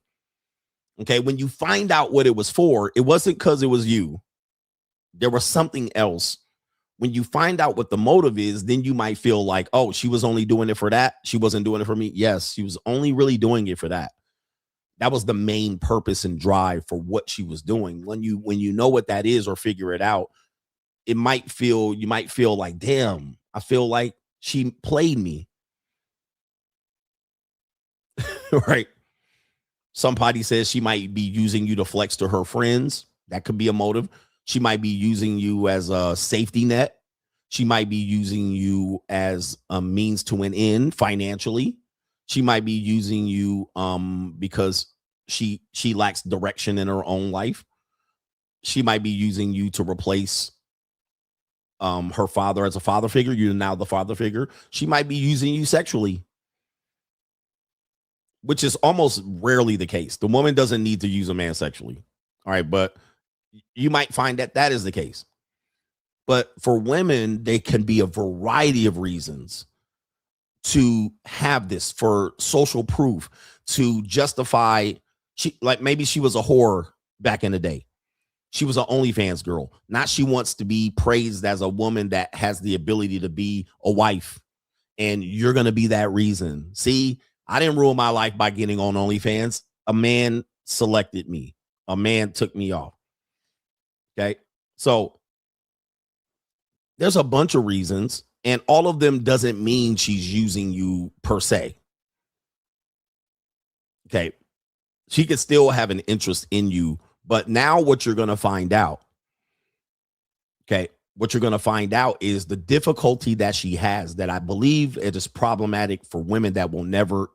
Okay, when you find out what it was for, it wasn't because it was you. There was something else. When you find out what the motive is, then you might feel like, oh, she was only doing it for that. She wasn't doing it for me. Yes, she was only really doing it for that. That was the main purpose and drive for what she was doing. When you know what that is or figure it out, you might feel like, damn, I feel like she played me. Right? Somebody says she might be using you to flex to her friends. That could be a motive. She might be using you as a safety net. She might be using you as a means to an end financially. She might be using you because she lacks direction in her own life. She might be using you to replace her father as a father figure. You're now the father figure. She might be using you sexually, which is almost rarely the case. The woman doesn't need to use a man sexually. All right, but you might find that is the case. But for women, they can be a variety of reasons to have this, for social proof, to justify. Maybe she was a whore back in the day. She was an OnlyFans girl. Now she wants to be praised as a woman that has the ability to be a wife. And you're going to be that reason. See, I didn't ruin my life by getting on OnlyFans. A man selected me. A man took me off. Okay. So there's a bunch of reasons, and all of them doesn't mean she's using you per se. Okay. She could still have an interest in you, but now what you're going to find out, okay, what you're going to find out is the difficulty that she has, that I believe it is problematic for women that will never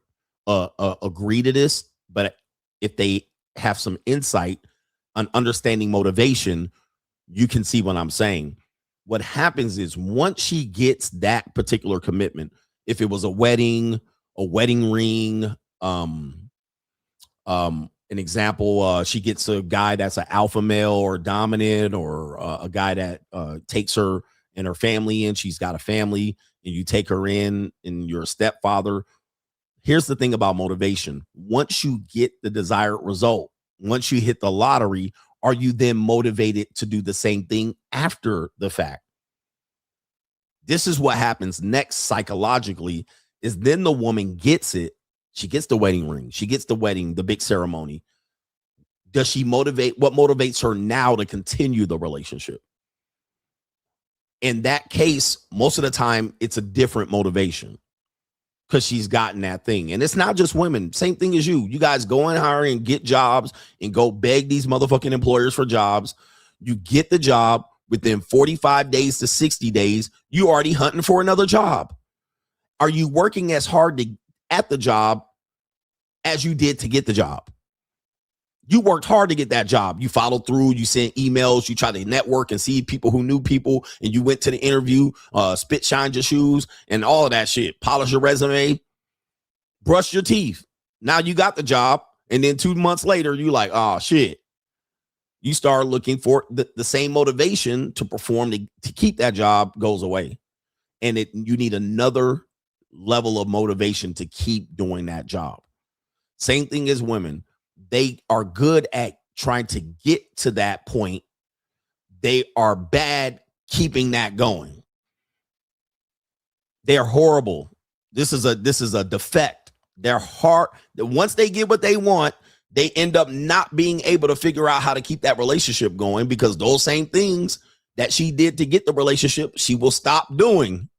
agree to this. But if they have some insight on understanding motivation, you can see what I'm saying. What happens is once she gets that particular commitment, if it was a wedding ring, an example, she gets a guy that's an alpha male or dominant, or a guy that takes her and her family in. She's got a family, and you take her in, and you're a stepfather. Here's the thing about motivation. Once you get the desired result, once you hit the lottery, are you then motivated to do the same thing after the fact? This is what happens next psychologically, is then the woman gets it. She gets the wedding ring. She gets the wedding, the big ceremony. Does she motivate? What motivates her now to continue the relationship? In that case, most of the time, it's a different motivation, because she's gotten that thing. And it's not just women. Same thing as you. You guys go and hire and get jobs and go beg these motherfucking employers for jobs. You get the job. Within 45 days to 60 days, you already hunting for another job. Are you working as hard at the job as you did to get the job? You worked hard to get that job. You followed through. You sent emails. You tried to network and see people who knew people. And you went to the interview, spit shined your shoes and all of that shit. Polish your resume, brush your teeth. Now you got the job. And then 2 months later, you like, oh, shit. You start looking for the same motivation to perform to keep that job goes away. And you need another level of motivation to keep doing that job. Same thing as women. They are good at trying to get to that point. They are bad keeping that going. They are horrible. This is a defect. They're hard. Once they get what they want, they end up not being able to figure out how to keep that relationship going, because those same things that she did to get the relationship, she will stop doing.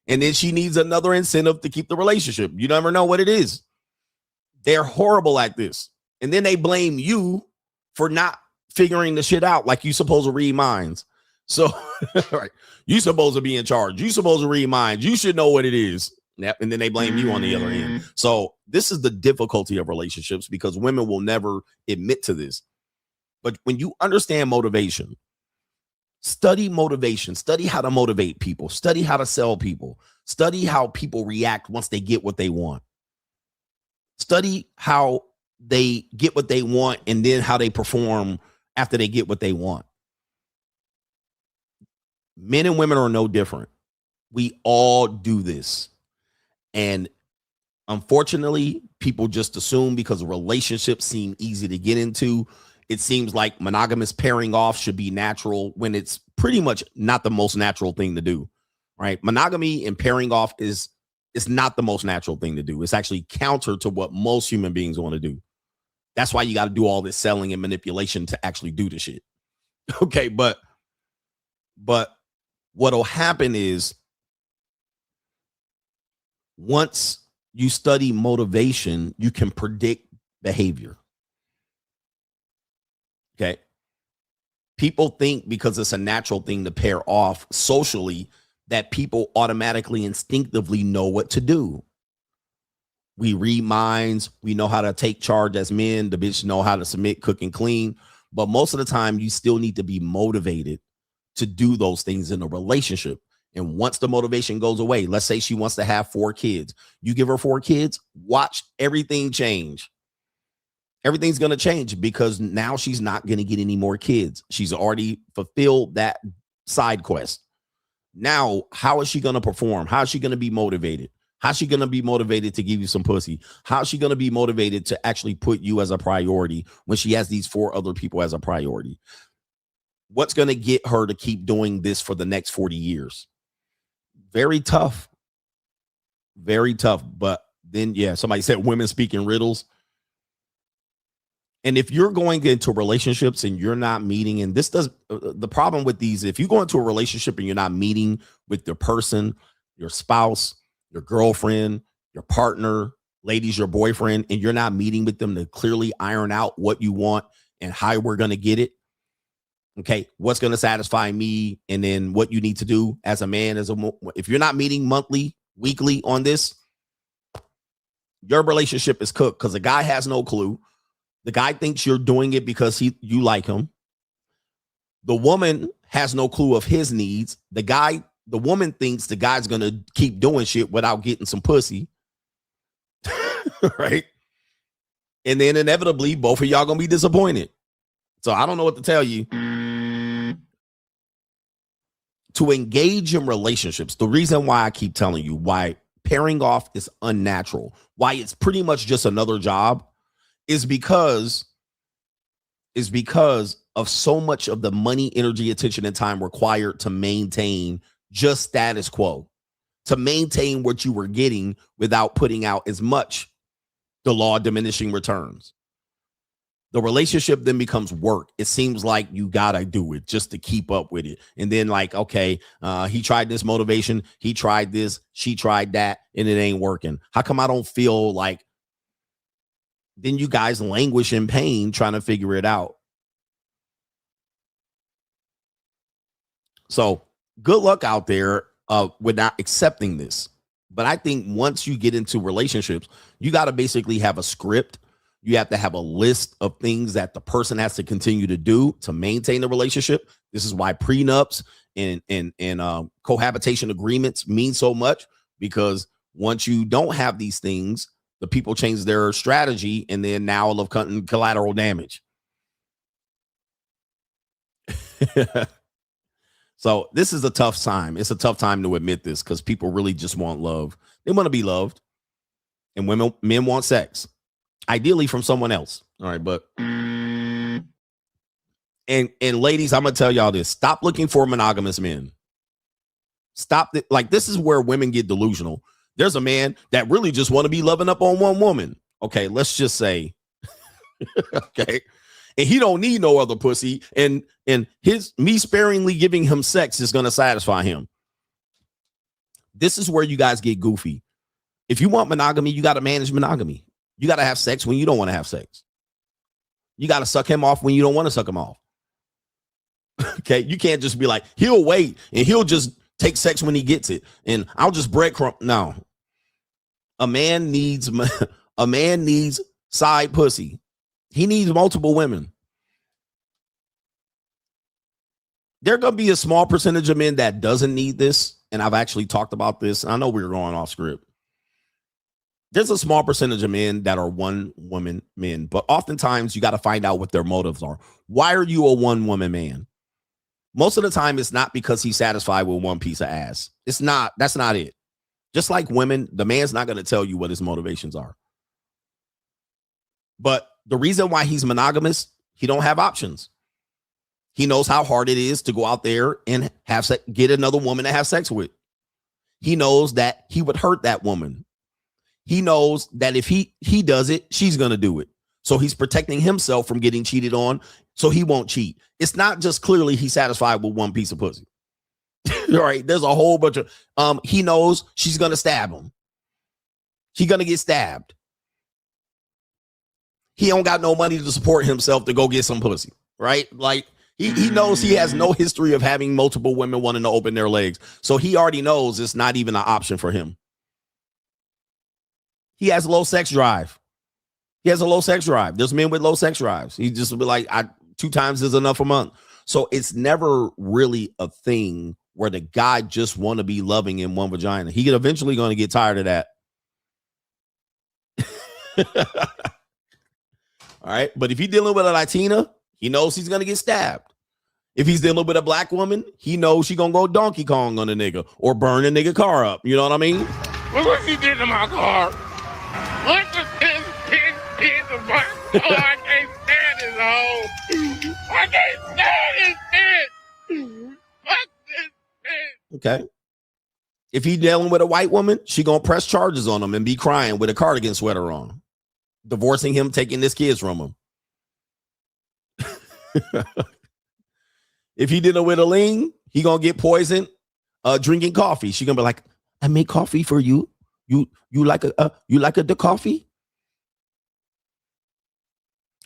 And then she needs another incentive to keep the relationship. You never know what it is. They're horrible at this. And then they blame you for not figuring the shit out, like you supposed to read minds. So, right, you supposed to be in charge. You supposed to read minds. You should know what it is. Yep. And then they blame you on the other end. So this is the difficulty of relationships because women will never admit to this. But when you understand motivation, study motivation, study how to motivate people, study how to sell people, study how people react once they get what they want. Study how they get what they want and then how they perform after they get what they want. Men and women are no different. We all do this. And unfortunately, people just assume because relationships seem easy to get into, it seems like monogamous pairing off should be natural when it's pretty much not the most natural thing to do, right? Monogamy and pairing off is not the most natural thing to do. It's actually counter to what most human beings want to do. That's why you got to do all this selling and manipulation to actually do the shit. Okay, but what'll happen is once you study motivation, you can predict behavior. Okay. People think because it's a natural thing to pair off socially that people automatically instinctively know what to do. We read minds. We know how to take charge as men. The bitch know how to submit, cook, and clean. But most of the time, you still need to be motivated to do those things in a relationship. And once the motivation goes away, let's say she wants to have 4 kids. You give her 4 kids, watch everything change. Everything's going to change because now she's not going to get any more kids. She's already fulfilled that side quest. Now, how is she going to perform? How is she going to be motivated? How's she going to be motivated to give you some pussy? How's she going to be motivated to actually put you as a priority when she has these 4 other people as a priority? What's going to get her to keep doing this for the next 40 years? Very tough. Very tough. But then, yeah, somebody said women speak in riddles. And if you're going into relationships and you're not meeting, and this does the problem with these, if you go into a relationship and you're not meeting with your person, your spouse, your girlfriend, your partner, ladies, your boyfriend, and you're not meeting with them to clearly iron out what you want and how we're going to get it. Okay, what's going to satisfy me, and then what you need to do as a man, if you're not meeting monthly, weekly on this, your relationship is cooked because the guy has no clue. The guy thinks you're doing it because you like him. The woman has no clue of his needs. The woman thinks the guy's going to keep doing shit without getting some pussy. Right? And then inevitably, both of y'all going to be disappointed. So I don't know what to tell you. To engage in relationships, the reason why I keep telling you why pairing off is unnatural, why it's pretty much just another job, is because of so much of the money, energy, attention, and time required to maintain just status quo, to maintain what you were getting without putting out as much. The law of diminishing returns. The relationship then becomes work. It seems like you gotta do it just to keep up with it. And then like, okay, he tried this motivation. He tried this. She tried that. And it ain't working. How come I don't feel like then you guys languish in pain trying to figure it out? So good luck out there with not accepting this. But I think once you get into relationships, you got to basically have a script. You have to have a list of things that the person has to continue to do to maintain the relationship. This is why prenups and cohabitation agreements mean so much, because once you don't have these things, the people change their strategy, and then now of collateral damage. So this is a tough time. It's a tough time to admit this because people really just want love. They want to be loved, and men want sex. Ideally from someone else. All right, but and ladies, I'm gonna tell y'all this: stop looking for monogamous men. Stop it. Like, this is where women get delusional. There's a man that really just want to be loving up on one woman. Okay, let's just say, okay, and he don't need no other pussy, and me sparingly giving him sex is gonna satisfy him. This is where you guys get goofy. If you want monogamy, you got to manage monogamy. You got to have sex when you don't want to have sex. You got to suck him off when you don't want to suck him off. Okay. You can't just be like, he'll wait and he'll just take sex when he gets it. And I'll just breadcrumb. No, A man needs side pussy. He needs multiple women. There going to be a small percentage of men that doesn't need this. And I've actually talked about this. I know we were going off script. There's a small percentage of men that are one woman men, but oftentimes you got to find out what their motives are. Why are you a one woman man? Most of the time, it's not because he's satisfied with one piece of ass. It's not. That's not it. Just like women, the man's not going to tell you what his motivations are. But the reason why he's monogamous, he don't have options. He knows how hard it is to go out there and get another woman to have sex with. He knows that he would hurt that woman. He knows that if he does it, she's going to do it. So he's protecting himself from getting cheated on so he won't cheat. It's not just clearly he's satisfied with one piece of pussy. All right. There's a whole bunch of, he knows she's going to stab him. She's going to get stabbed. He don't got no money to support himself to go get some pussy. Right. Like he knows he has no history of having multiple women wanting to open their legs. So he already knows it's not even an option for him. He has low sex drive. He has a low sex drive. There's men with low sex drives. He just be like, 2 times is enough a month. So it's never really a thing where the guy just want to be loving in one vagina. He eventually going to get tired of that. All right. But if he's dealing with a Latina, he knows he's going to get stabbed. If he's dealing with a black woman, he knows she's going to go Donkey Kong on a nigga or burn a nigga car up. You know what I mean? Look what she did to my car. Look at this bitch to my car. I can't stand this hoe. I can't stand this bitch. Fuck this bitch. Okay. If he's dealing with a white woman, she going to press charges on him and be crying with a cardigan sweater on. Divorcing him, taking his kids from him. If he dealing with a lean, he going to get poisoned drinking coffee. She going to be like, I make coffee for you. You like the coffee?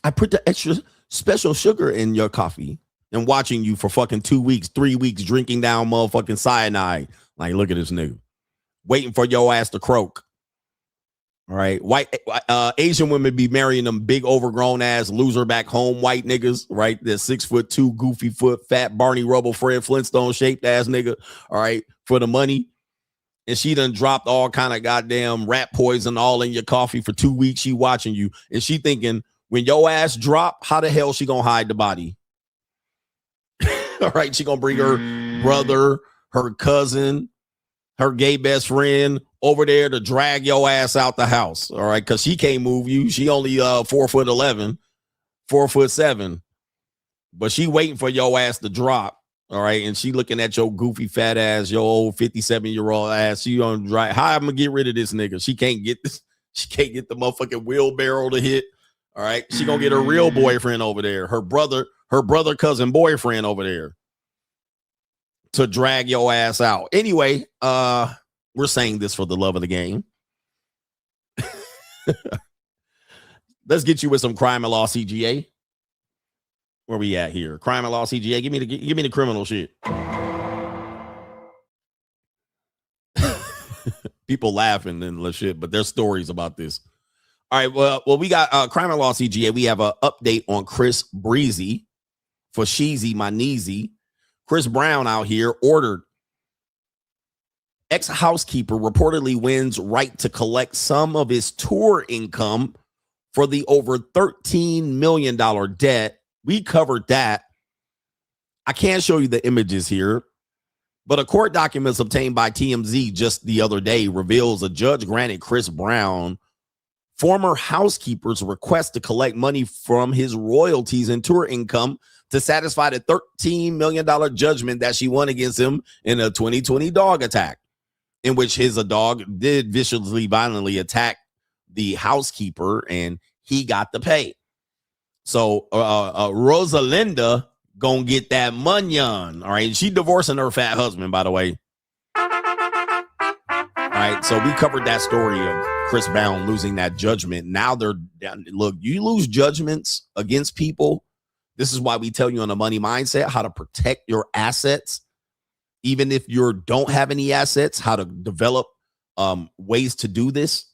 I put the extra special sugar in your coffee and watching you for fucking 2 weeks, 3 weeks, drinking down motherfucking cyanide. Like, look at this nigga waiting for your ass to croak. All right. Asian women be marrying them big overgrown ass loser back home white niggas, right? They're 6'2", goofy foot, fat Barney Rubble, Fred Flintstone shaped ass nigga. All right. For the money. And she done dropped all kind of goddamn rat poison all in your coffee for 2 weeks. She watching you. And she thinking, when your ass drop, how the hell she gonna hide the body? All right. She gonna bring her brother, her cousin, her gay best friend over there to drag your ass out the house. All right. Cause she can't move you. She only 4'11", 4'7", but she waiting for your ass to drop. All right. And she looking at your goofy fat ass, your old 57-year-old ass. She on dry. How I'm gonna get rid of this nigga? She can't get this. She can't get the motherfucking wheelbarrow to hit. All right. She gonna get her real boyfriend over there. Her brother, cousin, boyfriend over there to drag your ass out. Anyway, we're saying this for the love of the game. Let's get you with some crime and law CGA. Where we at here? Crime and law CGA. Give me the criminal shit. People laughing and shit, but there's stories about this. All right. Well, we got crime and law CGA. We have an update on Chris Breezy for Sheezy My Neezy. Chris Brown out here ordered. Ex-housekeeper reportedly wins right to collect some of his tour income for the over $13 million debt. We covered that. I can't show you the images here, but a court document obtained by TMZ just the other day reveals a judge granted Chris Brown, former housekeeper's request to collect money from his royalties and tour income to satisfy the $13 million judgment that she won against him in a 2020 dog attack, in which his dog did viciously, violently attack the housekeeper, and he got the pay. So Rosalinda gonna get that money on. All right. She divorcing her fat husband, by the way. All right. So we covered that story of Chris Brown losing that judgment. Now they're down. Look, you lose judgments against people. This is why we tell you on the money mindset how to protect your assets. Even if you don't have any assets, how to develop ways to do this.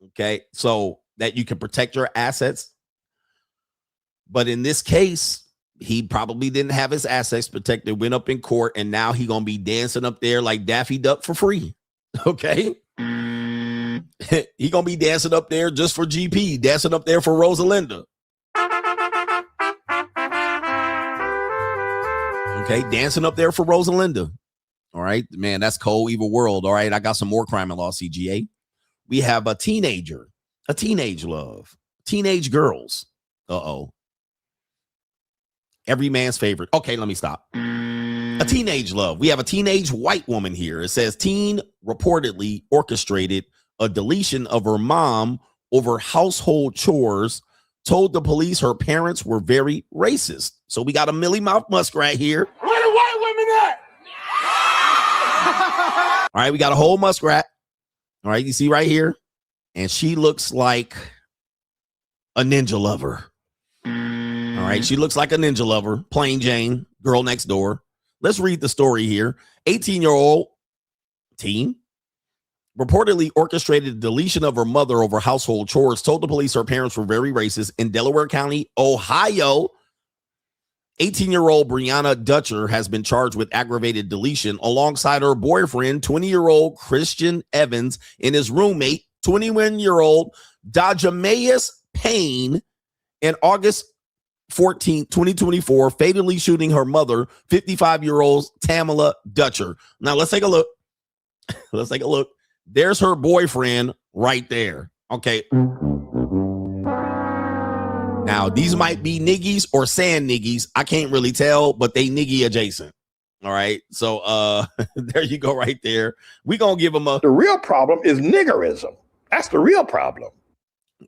Okay, so that you can protect your assets. But in this case, he probably didn't have his assets protected, went up in court, and now he gonna be dancing up there like Daffy Duck for free. Okay. He gonna be dancing up there just for GP, dancing up there for Rosalinda. Okay, dancing up there for Rosalinda. All right, man, that's cold, evil world. All right, I got some more crime and law CGA. We have a teenage love, teenage girls. Every man's favorite. Okay, let me stop. A teenage love. We have a teenage white woman here. It says teen reportedly orchestrated a deletion of her mom over household chores, told the police her parents were very racist. So we got a Millie Mouth Muskrat here. Where the white women at? All right, we got a whole muskrat. All right, you see right here. And she looks like a ninja lover. All right, she looks like a ninja lover. Plain Jane, girl next door. Let's read the story here. 18-year-old teen reportedly orchestrated the deletion of her mother over household chores, told the police her parents were very racist in Delaware County, Ohio. 18-year-old Brianna Dutcher has been charged with aggravated deletion alongside her boyfriend, 20-year-old Christian Evans, and his roommate, 21-year-old Dajamaeus Payne, in August 14, 2024, fatally shooting her mother, 55-year-old Tamala Dutcher. Now, let's take a look. Let's take a look. There's her boyfriend right there. Okay. Now, these might be niggies or sand niggies. I can't really tell, but they niggy adjacent. All right. So there you go right there. We're going to give them a... The real problem is niggerism. That's the real problem.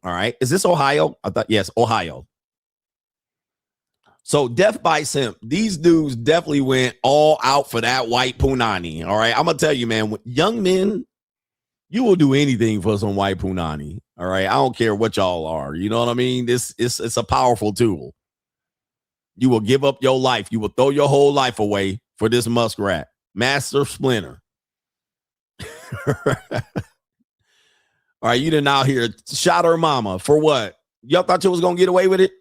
All right. Is this Ohio? I thought, yes, Ohio. So death by simp. These dudes definitely went all out for that white punani. All right. I'm going to tell you, man, young men, you will do anything for some white punani. All right. I don't care what y'all are. You know what I mean? It's a powerful tool. You will give up your life. You will throw your whole life away for this muskrat. Master Splinter. All right. You didn't out here shot her mama for what? Y'all thought you was going to get away with it?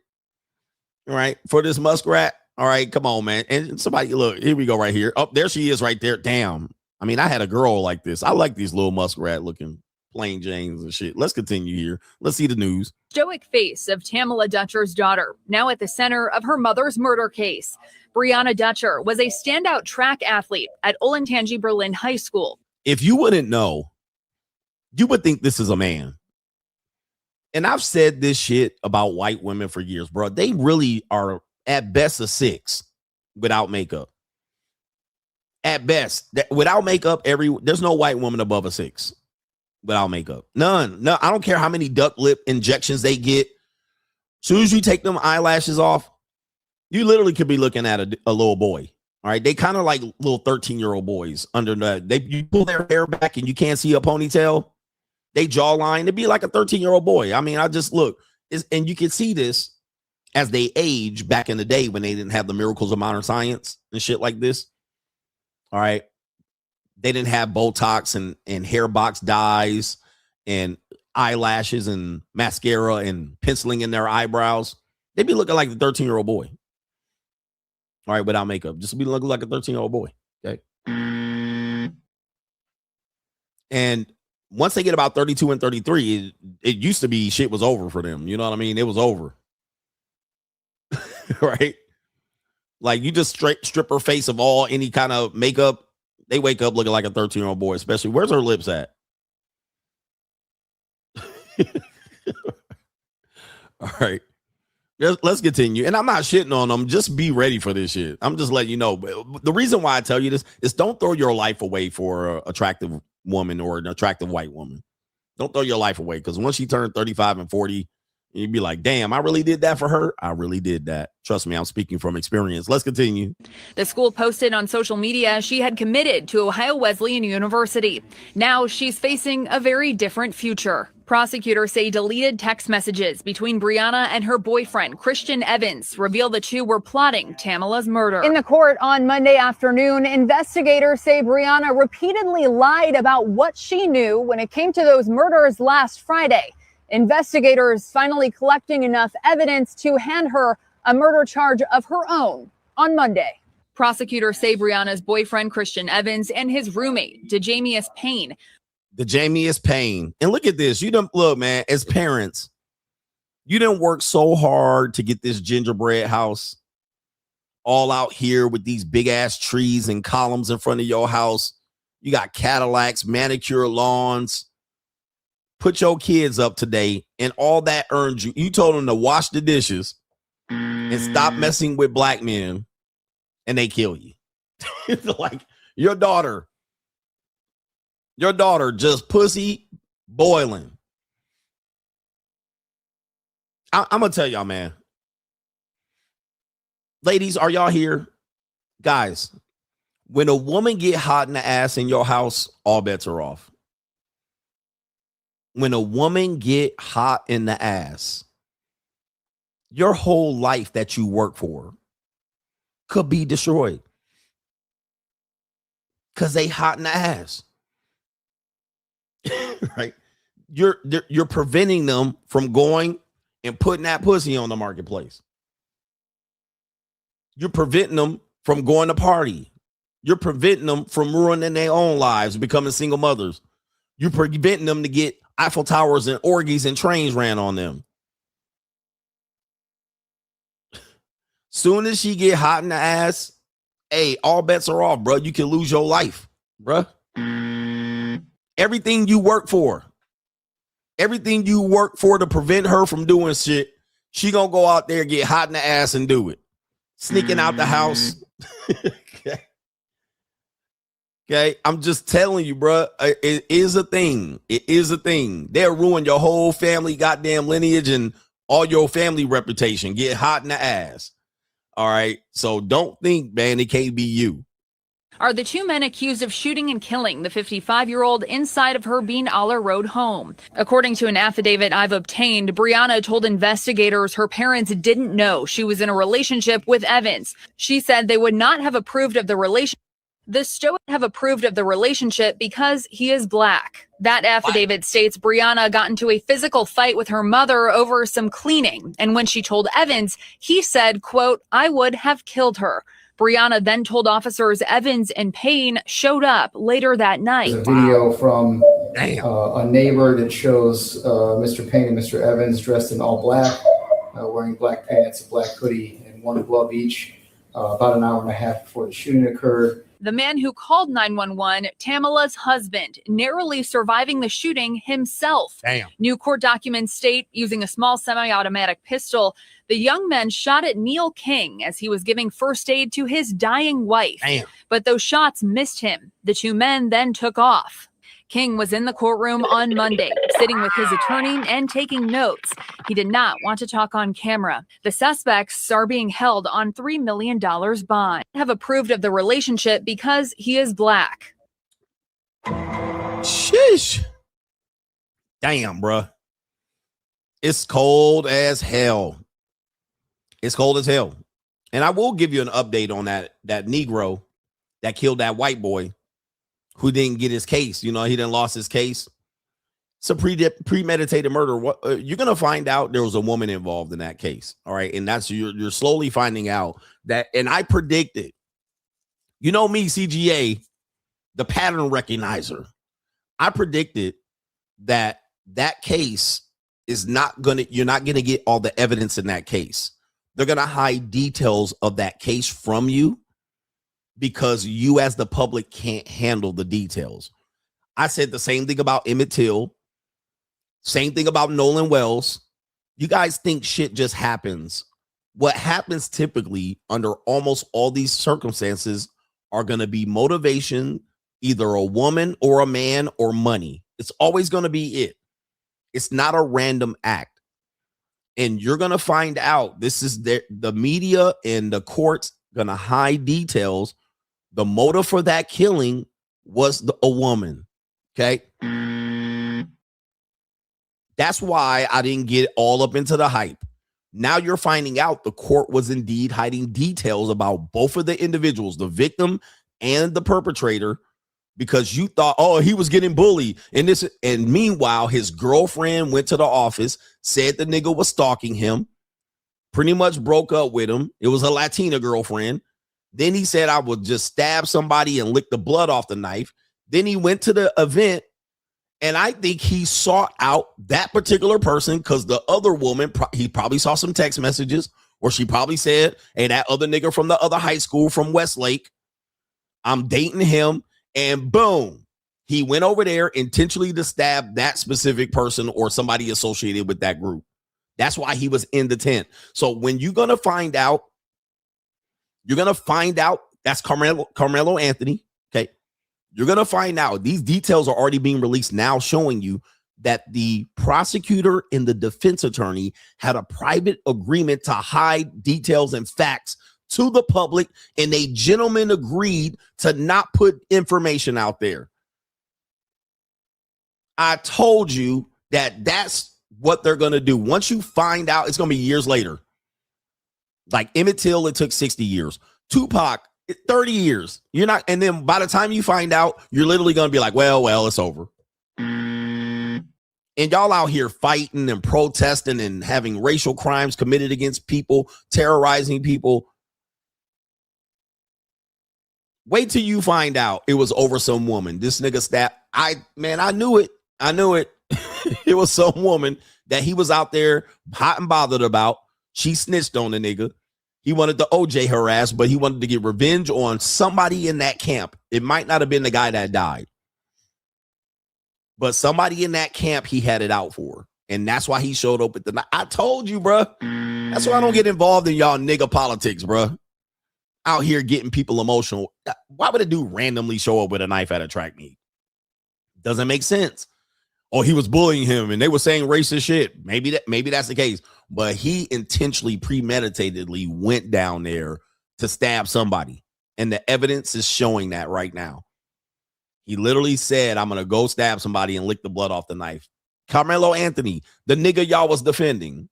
All right, for this muskrat. All right, come on, man. And somebody, look, here we go right here. Oh, there she is right there. Damn. I mean, I had a girl like this. I like these little muskrat looking plain Janes and shit. Let's continue here. Let's see the news. Stoic face of Tamala Dutcher's daughter, now at the center of her mother's murder case. Brianna Dutcher was a standout track athlete at Olentangy Berlin High School. If you wouldn't know, you would think this is a man. And I've said this shit about white women for years, bro. They really are at best a 6 without makeup. At best, without makeup, there's no white woman above a 6 without makeup. None. No, I don't care how many duck lip injections they get. As soon as you take them eyelashes off, you literally could be looking at a little boy. All right. They kind of like little 13-year-old boys under the, you pull their hair back and you can't see a ponytail. They jawline, it'd be like a 13-year-old boy. I mean, I just look, and you can see this as they age back in the day when they didn't have the miracles of modern science and shit like this. All right. They didn't have Botox and hair box dyes and eyelashes and mascara and penciling in their eyebrows. They'd be looking like the 13-year-old boy. All right, without makeup. Just be looking like a 13-year-old boy. Okay. And once they get about 32 and 33, it used to be shit was over for them. You know what I mean? It was over. Right? Like you just strip her face of any kind of makeup. They wake up looking like a 13-year-old boy, especially. Where's her lips at? All right. Let's continue. And I'm not shitting on them. Just be ready for this shit. I'm just letting you know. The reason why I tell you this is don't throw your life away for an attractive woman or an attractive white woman. Don't throw your life away, because once you turn 35 and 40, you'd be like, damn, I really did that for her. I really did that. Trust me, I'm speaking from experience. Let's continue. The school posted on social media she had committed to Ohio Wesleyan University. Now she's facing a very different future. Prosecutors say deleted text messages between Brianna and her boyfriend, Christian Evans, reveal the two were plotting Tamala's murder. In the court on Monday afternoon, investigators say Brianna repeatedly lied about what she knew when it came to those murders last Friday. Investigators finally collecting enough evidence to hand her a murder charge of her own on Monday. Prosecutors say Brianna's boyfriend, Christian Evans, and his roommate, DeJamius Payne. And look at this. You don't look, man, as parents, you didn't work so hard to get this gingerbread house all out here with these big ass trees and columns in front of your house. You got Cadillacs, manicure lawns. Put your kids up today, and all that earned you. You told them to wash the dishes and stop messing with black men, and they kill you. Like your daughter just pussy boiling. I'm gonna tell y'all, man. Ladies, are y'all here? Guys, when a woman get hot in the ass in your house, all bets are off. When a woman get hot in the ass, your whole life that you work for could be destroyed. Because they hot in the ass. Right? You're preventing them from going and putting that pussy on the marketplace. You're preventing them from going to party. You're preventing them from ruining their own lives, becoming single mothers. You're preventing them to get Eiffel Towers and orgies and trains ran on them. Soon as she get hot in the ass, hey, all bets are off, bro. You can lose your life, bro. Everything you work for to prevent her from doing shit, she gonna go out there, get hot in the ass and do it. Sneaking out the house. Okay, I'm just telling you, bro. It is a thing. It is a thing. They'll ruin your whole family, goddamn lineage, and all your family reputation. Get hot in the ass. All right. So don't think, man, it can't be you. Are the two men accused of shooting and killing the 55-year-old inside of her Bean Aller Road home. According to an affidavit I've obtained, Brianna told investigators her parents didn't know she was in a relationship with Evans. She said they would not have approved of the relationship. The Stoic have approved of the relationship because he is black. That affidavit states Brianna got into a physical fight with her mother over some cleaning. And when she told Evans, he said, quote, "I would have killed her." Brianna then told officers Evans and Payne showed up later that night. There's a video from a neighbor that shows Mr. Payne and Mr. Evans dressed in all black, wearing black pants, a black hoodie, and one glove each, about an hour and a half before the shooting occurred. The man who called 911, Tamala's husband, narrowly surviving the shooting himself. Damn. New court documents state, using a small semi-automatic pistol, the young man shot at Neil King as he was giving first aid to his dying wife. Damn. But those shots missed him. The two men then took off. King was in the courtroom on Monday, sitting with his attorney and taking notes. He did not want to talk on camera. The suspects are being held on $3 million bond. Have approved of the relationship because he is black. Sheesh. Damn, bro. It's cold as hell. It's cold as hell. And I will give you an update on that Negro that killed that white boy who didn't get his case. You know, he didn't lost his case. It's a premeditated murder. What you're gonna find out there was a woman involved in that case. All right, and that's you're slowly finding out that. And I predicted, you know me, CGA, the pattern recognizer. I predicted that case is not gonna. You're not gonna get all the evidence in that case. They're gonna hide details of that case from you, because you as the public can't handle the details. I said the same thing about Emmett Till. Same thing about Nolan Wells. You guys think shit just happens. What happens typically under almost all these circumstances are going to be motivation, either a woman or a man or money. It's always going to be it. It's not a random act. And you're going to find out this is the media and the courts going to hide details. The motive for that killing was a woman. Okay. That's why I didn't get all up into the hype. Now you're finding out the court was indeed hiding details about both of the individuals, the victim and the perpetrator, because you thought, oh, he was getting bullied. And meanwhile, his girlfriend went to the office, said the nigga was stalking him, pretty much broke up with him. It was a Latina girlfriend. Then he said, I would just stab somebody and lick the blood off the knife. Then he went to the event, and I think he sought out that particular person because the other woman, he probably saw some text messages, or she probably said, hey, that other nigga from the other high school from Westlake, I'm dating him. And boom, he went over there intentionally to stab that specific person or somebody associated with that group. That's why he was in the tent. So when you're going to find out, that's Carmelo Anthony. Okay. You're going to find out these details are already being released now, showing you that the prosecutor and the defense attorney had a private agreement to hide details and facts to the public, and they gentlemen agreed to not put information out there. I told you that that's what they're going to do. Once you find out, it's going to be years later. Like Emmett Till, it took 60 years. Tupac, 30 years. You're not, and then by the time you find out, you're literally going to be like, well, it's over. And y'all out here fighting and protesting and having racial crimes committed against people, terrorizing people. Wait till you find out it was over some woman. This nigga stabbed. I knew it. It was some woman that he was out there hot and bothered about. She snitched on the nigga. He wanted to OJ her ass, but he wanted to get revenge on somebody in that camp. It might not have been the guy that died, but somebody in that camp he had it out for. And that's why he showed up at the night. I told you, bro. That's why I don't get involved in y'all nigga politics, bro. Out here getting people emotional. Why would a dude randomly show up with a knife at a track meet? Doesn't make sense. Or he was bullying him and they were saying racist shit. Maybe that's the case. But he intentionally, premeditatedly went down there to stab somebody. And the evidence is showing that right now. He literally said, I'm going to go stab somebody and lick the blood off the knife. Carmelo Anthony, the nigga y'all was defending.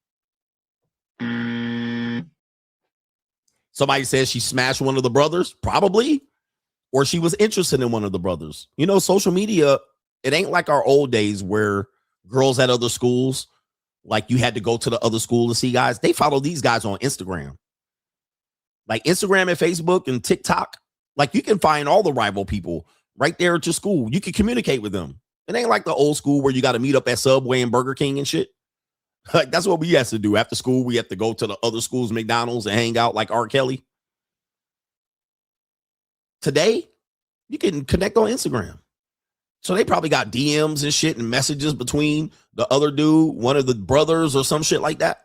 Somebody says she smashed one of the brothers, probably, or she was interested in one of the brothers. You know, social media, it ain't like our old days where girls at other schools, like you had to go to the other school to see guys. They follow these guys on Instagram. Like Instagram and Facebook and TikTok. Like you can find all the rival people right there at your school. You can communicate with them. It ain't like the old school where you got to meet up at Subway and Burger King and shit. Like that's what we have to do. After school, we have to go to the other schools, McDonald's, and hang out like R. Kelly. Today, you can connect on Instagram. So they probably got DMs and shit and messages between the other dude, one of the brothers or some shit like that.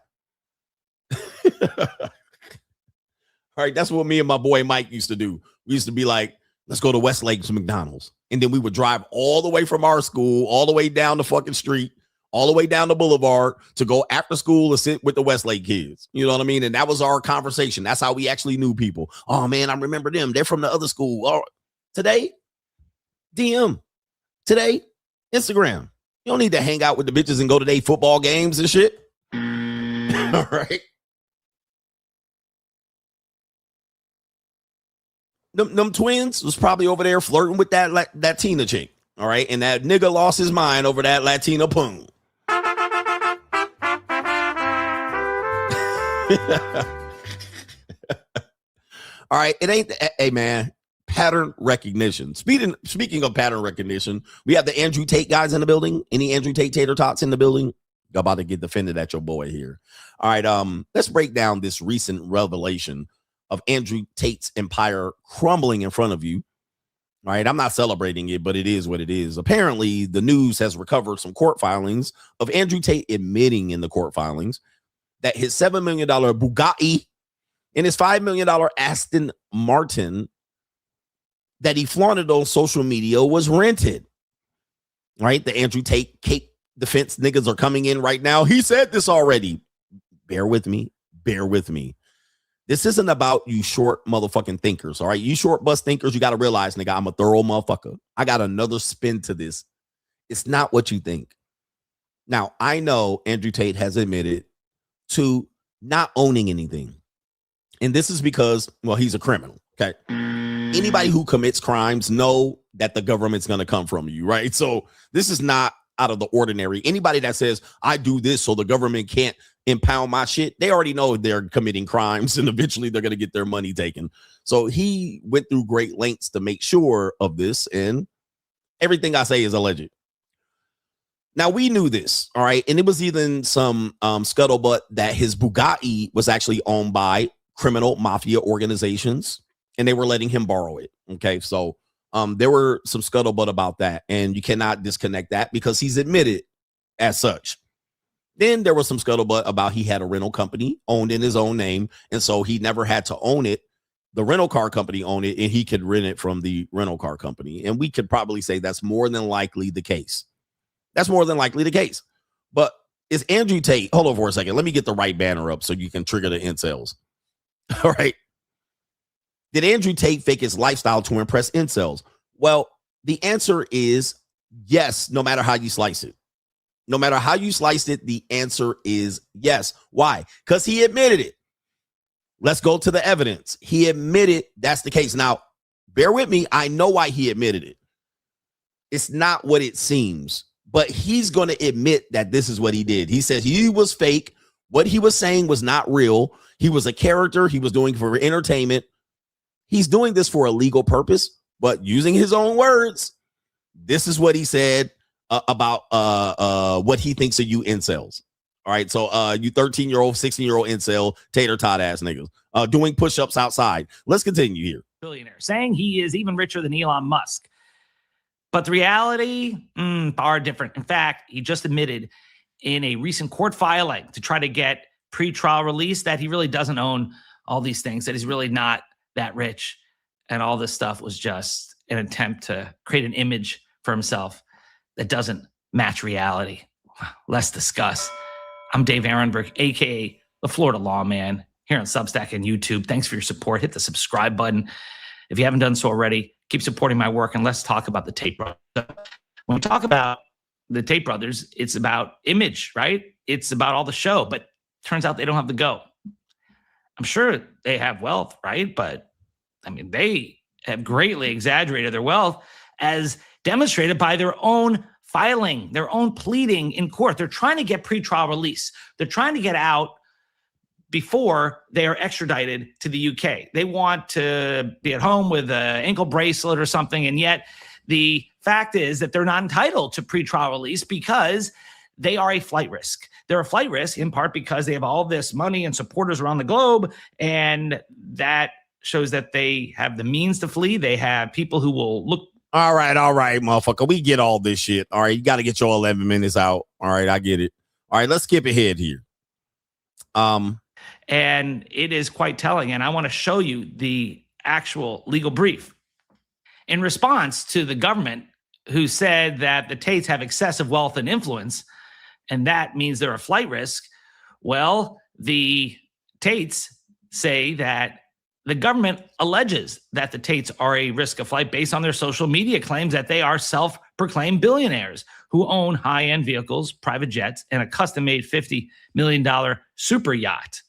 All right, that's what me and my boy Mike used to do. We used to be like, let's go to Westlake to McDonald's. And then we would drive all the way from our school, all the way down the fucking street, all the way down the boulevard to go after school to sit with the Westlake kids. You know what I mean? And that was our conversation. That's how we actually knew people. Oh, man, I remember them. They're from the other school. Oh, today, DM. Today, Instagram. You don't need to hang out with the bitches and go to their football games and shit. All right. Them twins was probably over there flirting with that Tina chick. All right. And that nigga lost his mind over that Latina poon. All right. It ain't. Hey, man. Pattern recognition. Speaking of pattern recognition, we have the Andrew Tate guys in the building. Any Andrew Tate tater tots in the building? You're about to get defended at your boy here. All right. Let's break down this recent revelation of Andrew Tate's empire crumbling in front of you. All right. I'm not celebrating it, but it is what it is. Apparently, the news has recovered some court filings of Andrew Tate admitting in the court filings that his $7 million Bugatti and his $5 million Aston Martin that he flaunted on social media was rented. Right? The Andrew Tate Cape defense niggas are coming in right now. He said this already. Bear with me. Bear with me. This isn't about you short motherfucking thinkers. All right. You short bus thinkers, you got to realize, nigga, I'm a thorough motherfucker. I got another spin to this. It's not what you think. Now, I know Andrew Tate has admitted to not owning anything. And this is because, well, he's a criminal. Okay. Anybody who commits crimes know that the government's going to come from you, right? So this is not out of the ordinary. Anybody that says, I do this so the government can't impound my shit, they already know they're committing crimes and eventually they're going to get their money taken. So he went through great lengths to make sure of this, and everything I say is alleged. Now, we knew this, all right? And it was even some scuttlebutt that his Bugatti was actually owned by criminal mafia organizations, and they were letting him borrow it, okay? So there were some scuttlebutt about that, and you cannot disconnect that because he's admitted as such. Then there was some scuttlebutt about he had a rental company owned in his own name, and so he never had to own it. The rental car company owned it, and he could rent it from the rental car company. And we could probably say that's more than likely the case. That's more than likely the case. But is Andrew Tate, hold on for a second. Let me get the right banner up so you can trigger the incels. All right. Did Andrew Tate fake his lifestyle to impress incels? Well, the answer is yes, no matter how you slice it. No matter how you slice it, the answer is yes. Why? Because he admitted it. Let's go to the evidence. He admitted that's the case. Now, bear with me. I know why he admitted it. It's not what it seems, but he's going to admit that this is what he did. He says he was fake. What he was saying was not real. He was a character. He was doing it for entertainment. He's doing this for a legal purpose, but using his own words, this is what he said about what he thinks of you incels. All right, so you 13-year-old, 16-year-old incel, tater tot ass niggas doing push-ups outside. Let's continue here. Billionaire saying he is even richer than Elon Musk. But the reality, far different. In fact, he just admitted in a recent court filing to try to get pre-trial release that he really doesn't own all these things, that he's really not that rich. And all this stuff was just an attempt to create an image for himself that doesn't match reality. Let's discuss. I'm Dave Ehrenberg, a.k.a. the Florida Lawman, here on Substack and YouTube. Thanks for your support. Hit the subscribe button. If you haven't done so already, keep supporting my work, and let's talk about the Tate brothers. When we talk about the Tate brothers, it's about image, right? It's about all the show, but turns out they don't have the go. I'm sure they have wealth, right? But, I mean, they have greatly exaggerated their wealth as demonstrated by their own filing, their own pleading in court. They're trying to get pretrial release. They're trying to get out before they are extradited to the UK. They want to be at home with an ankle bracelet or something, and yet the fact is that they're not entitled to pretrial release because they are a flight risk. They're a flight risk in part because they have all this money and supporters around the globe, and that shows that they have the means to flee. They have people who will look. All right, motherfucker. We get all this shit. All right, you got to get your 11 minutes out. All right, I get it. All right, let's skip ahead here. And it is quite telling, and I want to show you the actual legal brief. In response to the government, who said that the Tates have excessive wealth and influence, and that means they're a flight risk, well, the Tates say that the government alleges that the Tates are a risk of flight based on their social media claims that they are self-proclaimed billionaires who own high-end vehicles, private jets, and a custom-made $50 million super yacht,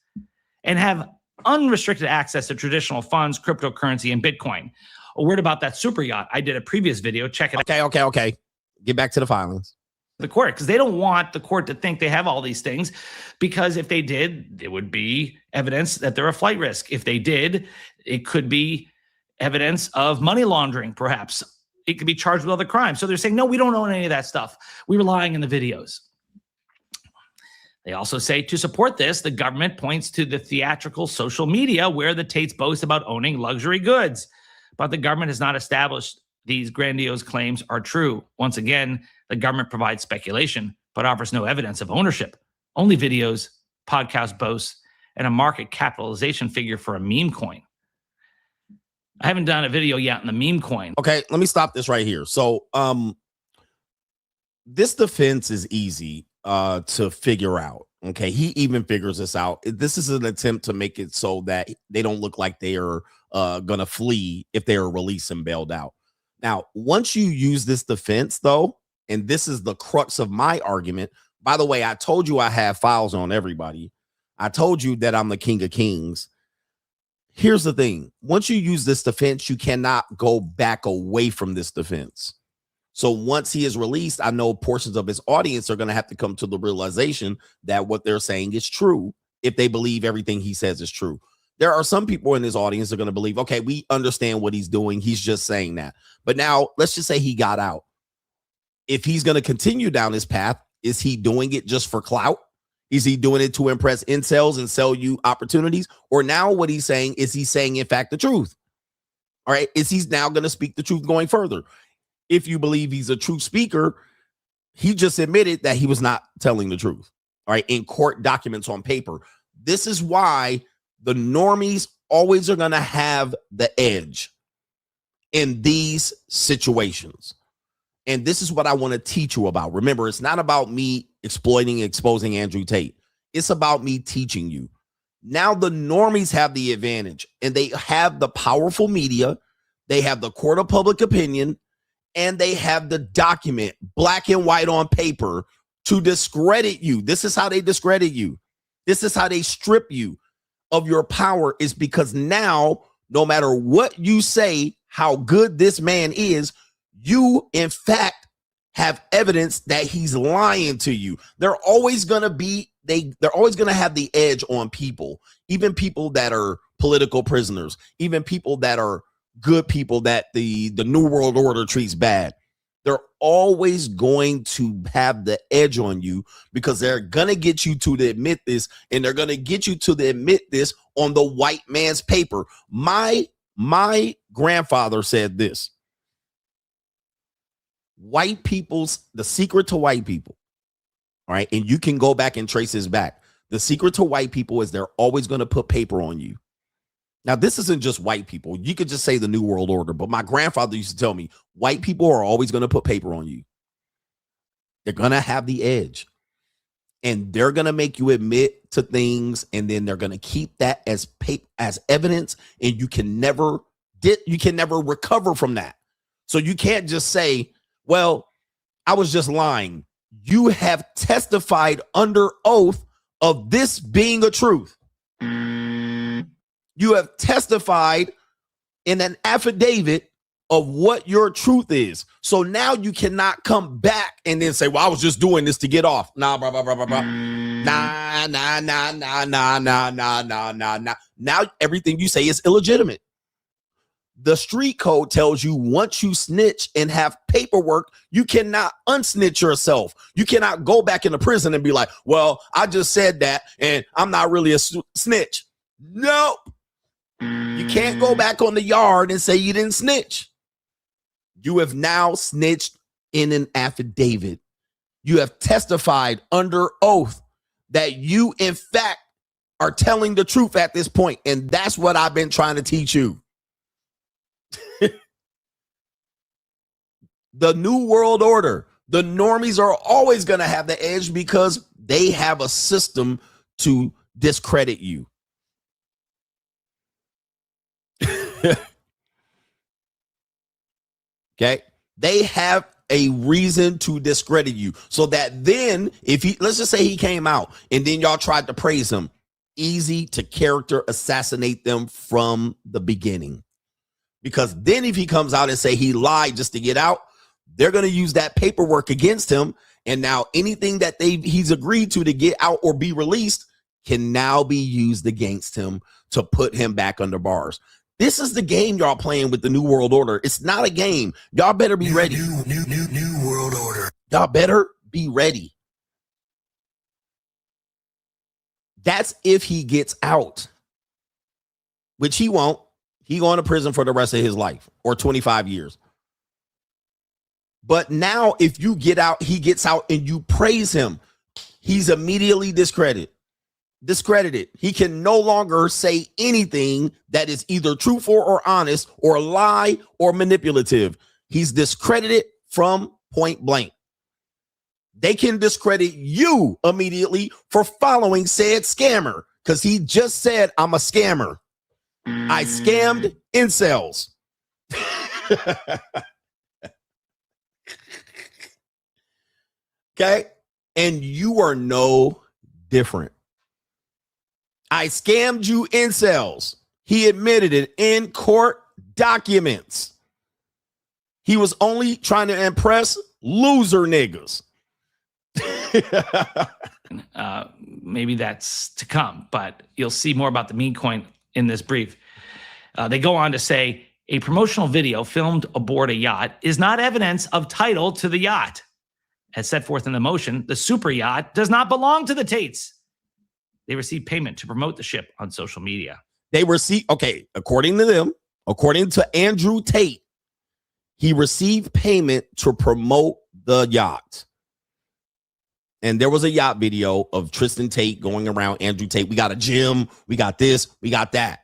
and have unrestricted access to traditional funds, cryptocurrency, and Bitcoin. A word about that super yacht. I did a previous video. Check it out. Okay. Get back to the filings. The court, because they don't want the court to think they have all these things, because if they did, it would be evidence that they're a flight risk. If they did, it could be evidence of money laundering, perhaps. It could be charged with other crimes. So they're saying, no, we don't own any of that stuff. We're relying on the videos. They also say to support this, the government points to the theatrical social media where the Tates boast about owning luxury goods. But the government has not established these grandiose claims are true. Once again, the government provides speculation, but offers no evidence of ownership. Only videos, podcast boasts, and a market capitalization figure for a meme coin. I haven't done a video yet on the meme coin. Okay, let me stop this right here. So this defense is easy to figure out. Okay, he even figures this out. This is an attempt to make it so that they don't look like they are going to flee if they are released and bailed out. Now, once you use this defense, though, and this is the crux of my argument, By the way, I told you I have files on everybody. I told you that I'm the king of kings. Here's the thing. Once you use this defense, you cannot go back away from this defense. So once he is released, I know portions of his audience are going to have to come to the realization that what they're saying is true if they believe everything he says is true. There are some people in his audience that are going to believe, okay, we understand what he's doing. He's just saying that. But now let's just say he got out. If he's going to continue down this path, is he doing it just for clout? Is he doing it to impress incels and sell you opportunities? Or now what he's saying, is he saying, in fact, the truth? All right. Is he now going to speak the truth going further? If you believe he's a true speaker, he just admitted that he was not telling the truth. All right. In court documents on paper. This is why the normies always are going to have the edge in these situations. And this is what I want to teach you about. Remember, it's not about me exploiting, exposing Andrew Tate. It's about me teaching you. Now the normies have the advantage, and they have the powerful media. They have the court of public opinion, and they have the document, black and white on paper, to discredit you. This is how they discredit you. This is how they strip you of your power, is because now, no matter what you say, how good this man is, you, in fact, have evidence that he's lying to you. They're always going to be, they're always going to have the edge on people, even people that are political prisoners, even people that are good people that the New World Order treats bad. They're always going to have the edge on you because they're going to get you to admit this, and they're going to get you to admit this on the white man's paper. My grandfather said this. White people's, the secret to white people, all right, and you can go back and trace this back. The secret to white people is they're always going to put paper on you. Now, this isn't just white people. You could just say the New World Order, but my grandfather used to tell me white people are always going to put paper on you. They're going to have the edge, and they're going to make you admit to things, and then they're going to keep that as evidence, and you can never recover from that. So you can't just say, well, I was just lying. You have testified under oath of this being a truth. You have testified in an affidavit of what your truth is. So now you cannot come back and then say, well, I was just doing this to get off. Nah, blah, blah, blah, blah, blah. Nah. Now everything you say is illegitimate. The street code tells you once you snitch and have paperwork, you cannot unsnitch yourself. You cannot go back into prison and be like, well, I just said that and I'm not really a snitch. No, you can't go back on the yard and say you didn't snitch. You have now snitched in an affidavit. You have testified under oath that you, in fact, are telling the truth at this point. And that's what I've been trying to teach you. The New World Order, the normies are always going to have the edge because they have a system to discredit you. Okay, they have a reason to discredit you so that then if he, let's just say he came out and then y'all tried to praise him, easy to character assassinate them from the beginning. Because then if he comes out and say he lied just to get out, they're going to use that paperwork against him. And now anything that he's agreed to get out or be released can now be used against him to put him back under bars. This is the game y'all playing with the New World Order. It's not a game. Y'all better be ready. New World Order. Y'all better be ready. That's if he gets out, which he won't. He going to prison for the rest of his life or 25 years. But now if you get out, he gets out and you praise him, he's immediately discredited. He can no longer say anything that is either truthful or honest or lie or manipulative. He's discredited from point blank. They can discredit you immediately for following said scammer because he just said, I'm a scammer. I scammed incels. Okay. And you are no different. I scammed you incels. He admitted it in court documents. He was only trying to impress loser niggas. Maybe that's to come, but you'll see more about the meme coin in this brief. They go on to say a promotional video filmed aboard a yacht is not evidence of title to the yacht. As set forth in the motion, the super yacht does not belong to the Tates. They received payment to promote the ship on social media. They received, okay, according to them, according to Andrew Tate, he received payment to promote the yacht. And there was a yacht video of Tristan Tate going around Andrew Tate. We got a gym. We got this. We got that.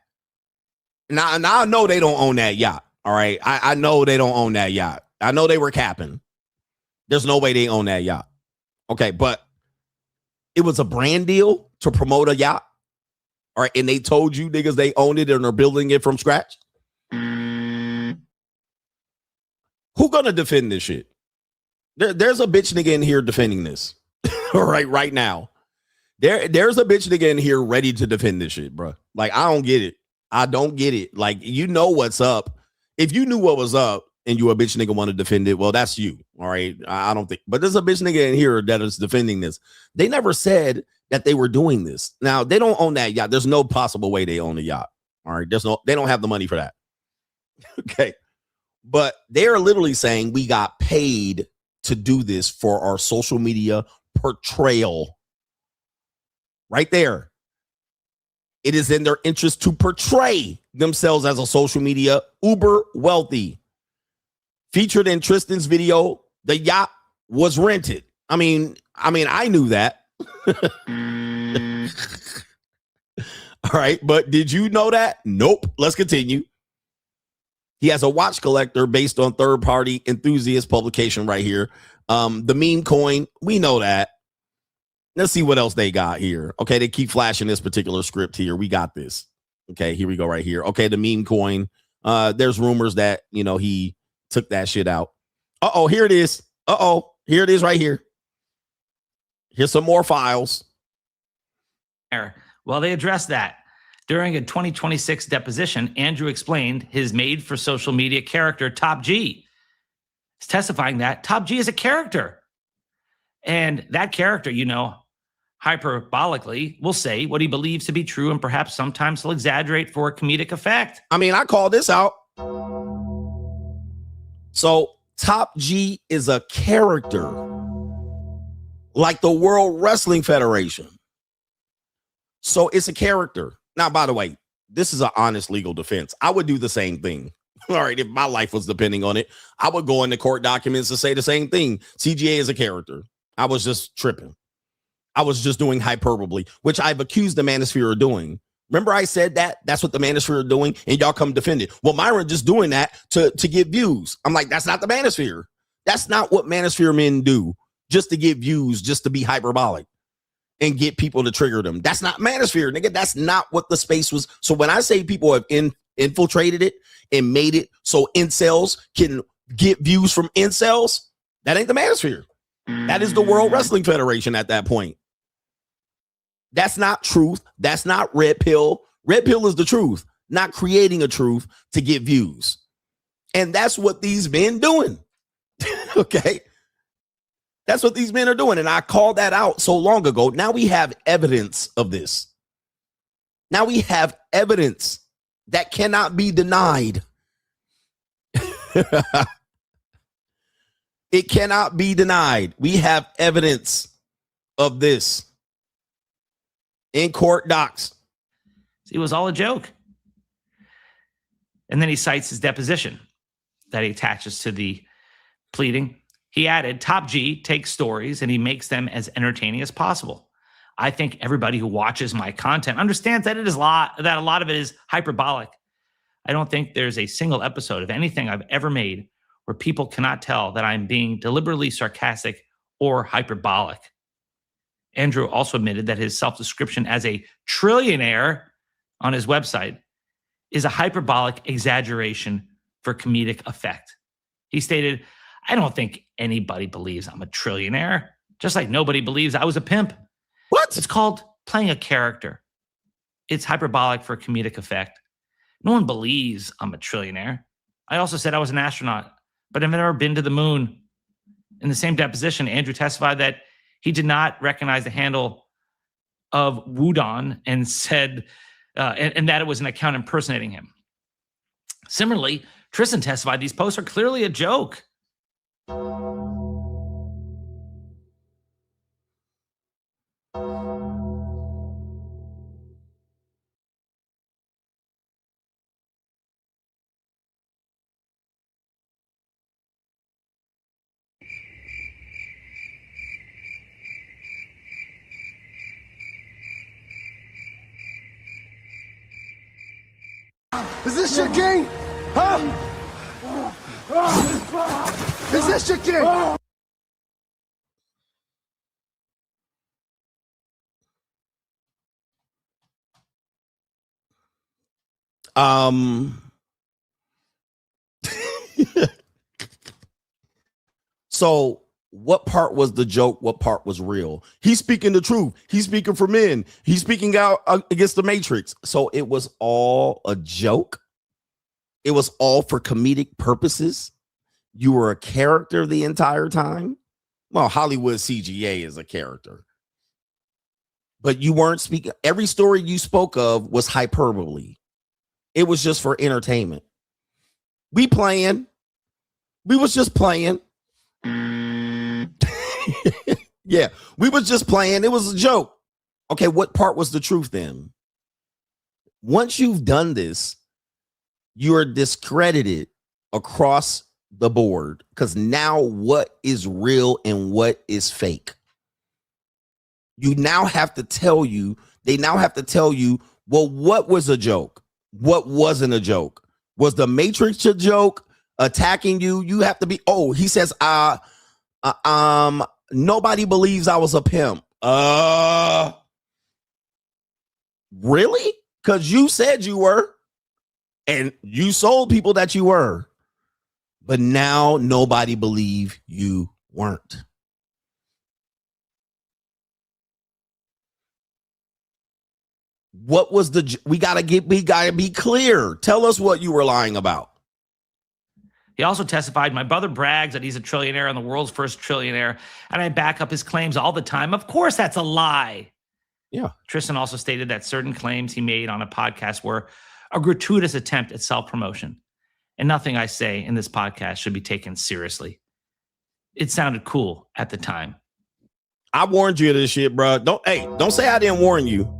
Now I know they don't own that yacht. All right. I know they don't own that yacht. I know they were capping. There's no way they own that yacht. Okay. But it was a brand deal to promote a yacht. All right. And they told you niggas they owned it and are building it from scratch. Who gonna defend this shit? There's a bitch nigga in here defending this. All right now. There's a bitch nigga in here ready to defend this shit, bro. Like, I don't get it. I don't get it. Like, you know what's up. If you knew what was up and you a bitch nigga want to defend it, well, that's you. All right. I don't think. But there's a bitch nigga in here that is defending this. They never said that they were doing this. Now, they don't own that yacht. There's no possible way they own a yacht. All right. They don't have the money for that. Okay. But they are literally saying we got paid to do this for our social media portrayal. Right there. It is in their interest to portray themselves as a social media uber wealthy. Featured in Tristan's video, the yacht was rented. I mean, I knew that. All right, but did you know that? Nope. Let's continue. He has a watch collector based on third-party enthusiast publication right here. The meme coin, we know that. Let's see what else they got here. Okay, they keep flashing this particular script here. We got this. Okay, here we go right here. Okay, the meme coin. There's rumors that, he took that shit out. Uh-oh, here it is. Uh-oh, here it is right here. Here's some more files. Well, they addressed that. During a 2026 deposition, Andrew explained his made-for-social media character, Top G. He's testifying that Top G is a character. And that character, hyperbolically will say what he believes to be true, and perhaps sometimes he'll exaggerate for a comedic effect. I mean, I call this out. So Top G is a character like the World Wrestling Federation. So it's a character. Now, by the way, this is an honest legal defense. I would do the same thing. All right, if my life was depending on it, I would go into court documents to say the same thing. CGA is a character. I was just tripping. I was just doing hyperbole, which I've accused the Manosphere of doing. Remember I said that? That's what the Manosphere are doing, and y'all come defend it. Well, Myron just doing that to get views. I'm like, that's not the Manosphere. That's not what Manosphere men do, just to get views, just to be hyperbolic and get people to trigger them. That's not Manosphere, nigga. That's not what the space was. So when I say people have infiltrated it and made it so incels can get views from incels, that ain't the Manosphere. That is the World Wrestling Federation at that point. That's not truth. That's not red pill. Red pill is the truth, not creating a truth to get views. And that's what these men doing. Okay. That's what these men are doing. And I called that out so long ago. Now we have evidence of this. Now we have evidence that cannot be denied. It cannot be denied. We have evidence of this in court docs. It was all a joke. And then he cites his deposition that he attaches to the pleading. He added, Top G takes stories and he makes them as entertaining as possible. I think everybody who watches my content understands that a lot of it is hyperbolic. I don't think there's a single episode of anything I've ever made where people cannot tell that I'm being deliberately sarcastic or hyperbolic. Andrew also admitted that his self-description as a trillionaire on his website is a hyperbolic exaggeration for comedic effect. He stated, I don't think anybody believes I'm a trillionaire. Just like nobody believes I was a pimp. What? It's called playing a character. It's hyperbolic for comedic effect. No one believes I'm a trillionaire. I also said I was an astronaut, but I've never been to the moon. In the same deposition, Andrew testified that he did not recognize the handle of Wudon and said, and that it was an account impersonating him. Similarly, Tristan testified these posts are clearly a joke. Is this your king? Huh? Is this your king? So what part was the joke? What part was real? He's speaking the truth. He's speaking for men. He's speaking out against the Matrix. So it was all a joke. It was all for comedic purposes. You were a character the entire time. Well, Hollywood CGA is a character. But you weren't speaking. Every story you spoke of was hyperbole. It was just for entertainment. We was just playing. Yeah, we was just playing. It was a joke. Okay, what part was the truth then? Once you've done this, you are discredited across the board because now what is real and what is fake? They now have to tell you, well, what was a joke? What wasn't a joke? Was the Matrix a joke? Attacking you? You have to be, he says, nobody believes I was a pimp. Really? Because you said you were, and you sold people that you were, but now nobody believe you weren't. What was we gotta be clear. Tell us what you were lying about. He also testified, my brother brags that he's a trillionaire and the world's first trillionaire, and I back up his claims all the time. Of course, that's a lie. Yeah. Tristan also stated that certain claims he made on a podcast were a gratuitous attempt at self-promotion, and nothing I say in this podcast should be taken seriously. It sounded cool at the time. I warned you of this shit, bro. Don't say I didn't warn you.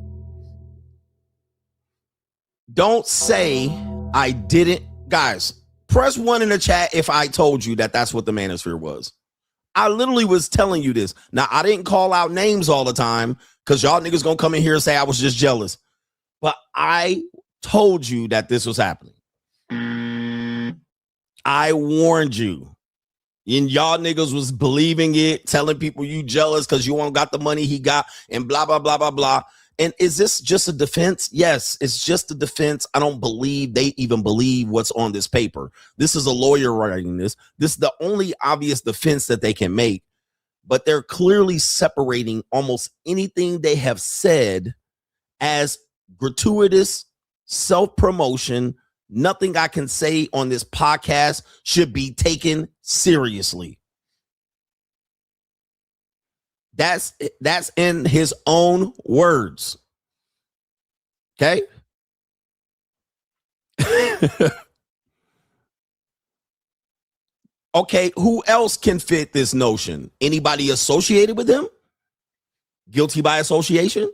Don't say I didn't. Guys, press 1 in the chat if I told you that that's what the manosphere was. I literally was telling you this. Now, I didn't call out names all the time because y'all niggas gonna come in here and say I was just jealous. But I told you that this was happening. I warned you. And y'all niggas was believing it, telling people you jealous because you won't got the money he got and blah, blah, blah, blah, blah. And is this just a defense? Yes, it's just a defense. I don't believe they even believe what's on this paper. This is a lawyer writing this. This is the only obvious defense that they can make. But they're clearly separating almost anything they have said as gratuitous self-promotion. Nothing I can say on this podcast should be taken seriously. That's in his own words. Okay. Okay, who else can fit this notion? Anybody associated with him? Guilty by association?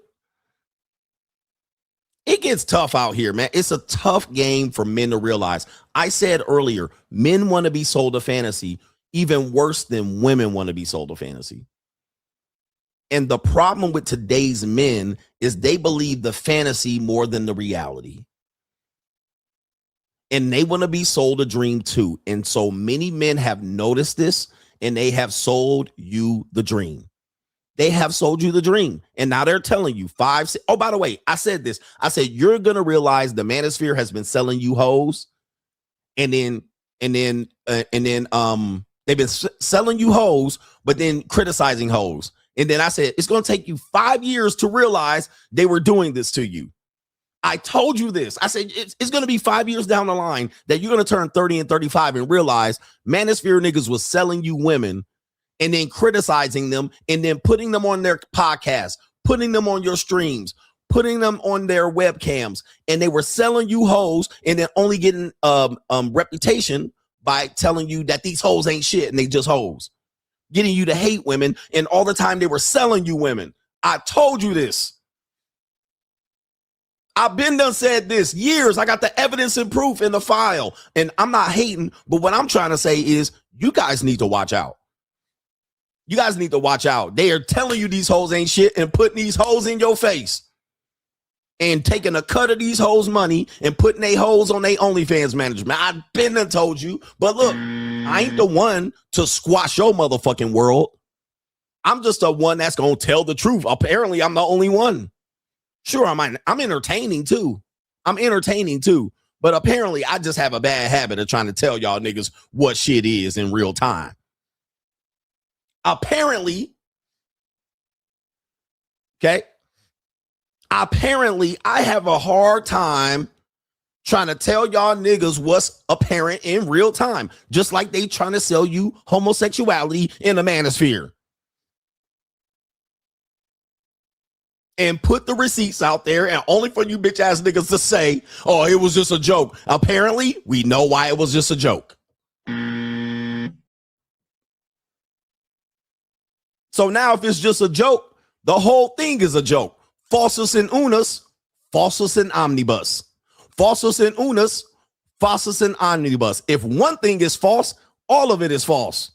It gets tough out here, man. It's a tough game for men to realize. I said earlier, men want to be sold a fantasy even worse than women want to be sold a fantasy. And the problem with today's men is they believe the fantasy more than the reality. And they want to be sold a dream too. And so many men have noticed this and they have sold you the dream. They have sold you the dream. And now they're telling you 5, 6. Oh, by the way, I said this. I said, you're going to realize the manosphere has been selling you hoes. And then They've been selling you hoes, but then criticizing hoes. And then I said, it's going to take you 5 years to realize they were doing this to you. I told you this. I said, it's going to be 5 years down the line that you're going to turn 30 and 35 and realize Manosphere niggas was selling you women and then criticizing them and then putting them on their podcast, putting them on your streams, putting them on their webcams, and they were selling you hoes and then only getting reputation by telling you that these hoes ain't shit and they just hoes, getting you to hate women, and all the time they were selling you women. I told you this. I've been done said this years. I got the evidence and proof in the file, and I'm not hating, but what I'm trying to say is you guys need to watch out. You guys need to watch out. They are telling you these hoes ain't shit and putting these hoes in your face and taking a cut of these hoes' money and putting they hoes on their OnlyFans management. I've been and told you, but look, I ain't the one to squash your motherfucking world. I'm just the one that's going to tell the truth. Apparently, I'm the only one. Sure, I'm entertaining too. I'm entertaining too. But apparently, I just have a bad habit of trying to tell y'all niggas what shit is in real time. Apparently, okay? Apparently, I have a hard time trying to tell y'all niggas what's apparent in real time, just like they trying to sell you homosexuality in the manosphere. And put the receipts out there, and only for you bitch ass niggas to say, oh, it was just a joke. Apparently, we know why it was just a joke. So now if it's just a joke, the whole thing is a joke. Falsus in unus, falsus in omnibus. Falsus in unus, falsus in omnibus. If one thing is false, all of it is false.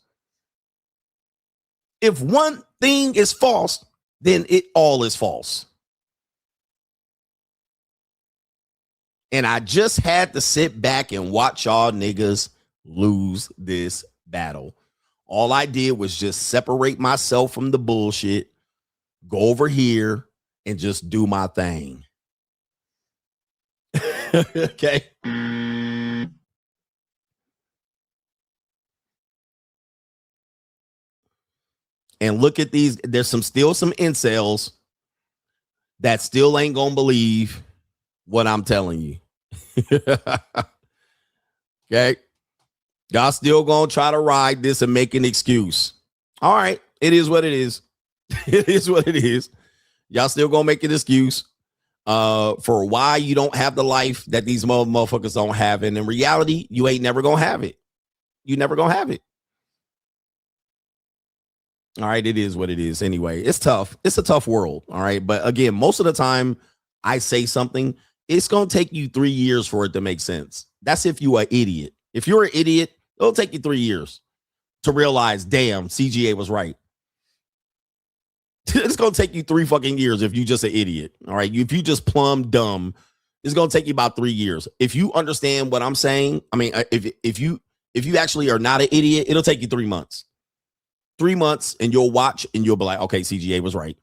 If one thing is false, then it all is false. And I just had to sit back and watch y'all niggas lose this battle. All I did was just separate myself from the bullshit, go over here, and just do my thing. Okay. And look at these. There's still some incels that still ain't gonna believe what I'm telling you. Okay. Y'all still gonna try to ride this and make an excuse. All right. It is what it is. It is what it is. Y'all still gonna make an excuse for why you don't have the life that these motherfuckers don't have. And in reality, you ain't never gonna have it. You never gonna have it. All right, it is what it is. Anyway, it's tough. It's a tough world. All right. But again, most of the time I say something, it's going to take you 3 years for it to make sense. That's if you are an idiot. If you're an idiot, it'll take you 3 years to realize, damn, CGA was right. It's going to take you 3 fucking years if you just an idiot. All right. If you just plumb dumb, it's going to take you about 3 years. If you understand what I'm saying, I mean, if you actually are not an idiot, it'll take you 3 months. 3 months, and you'll watch and you'll be like, okay, CGA was right.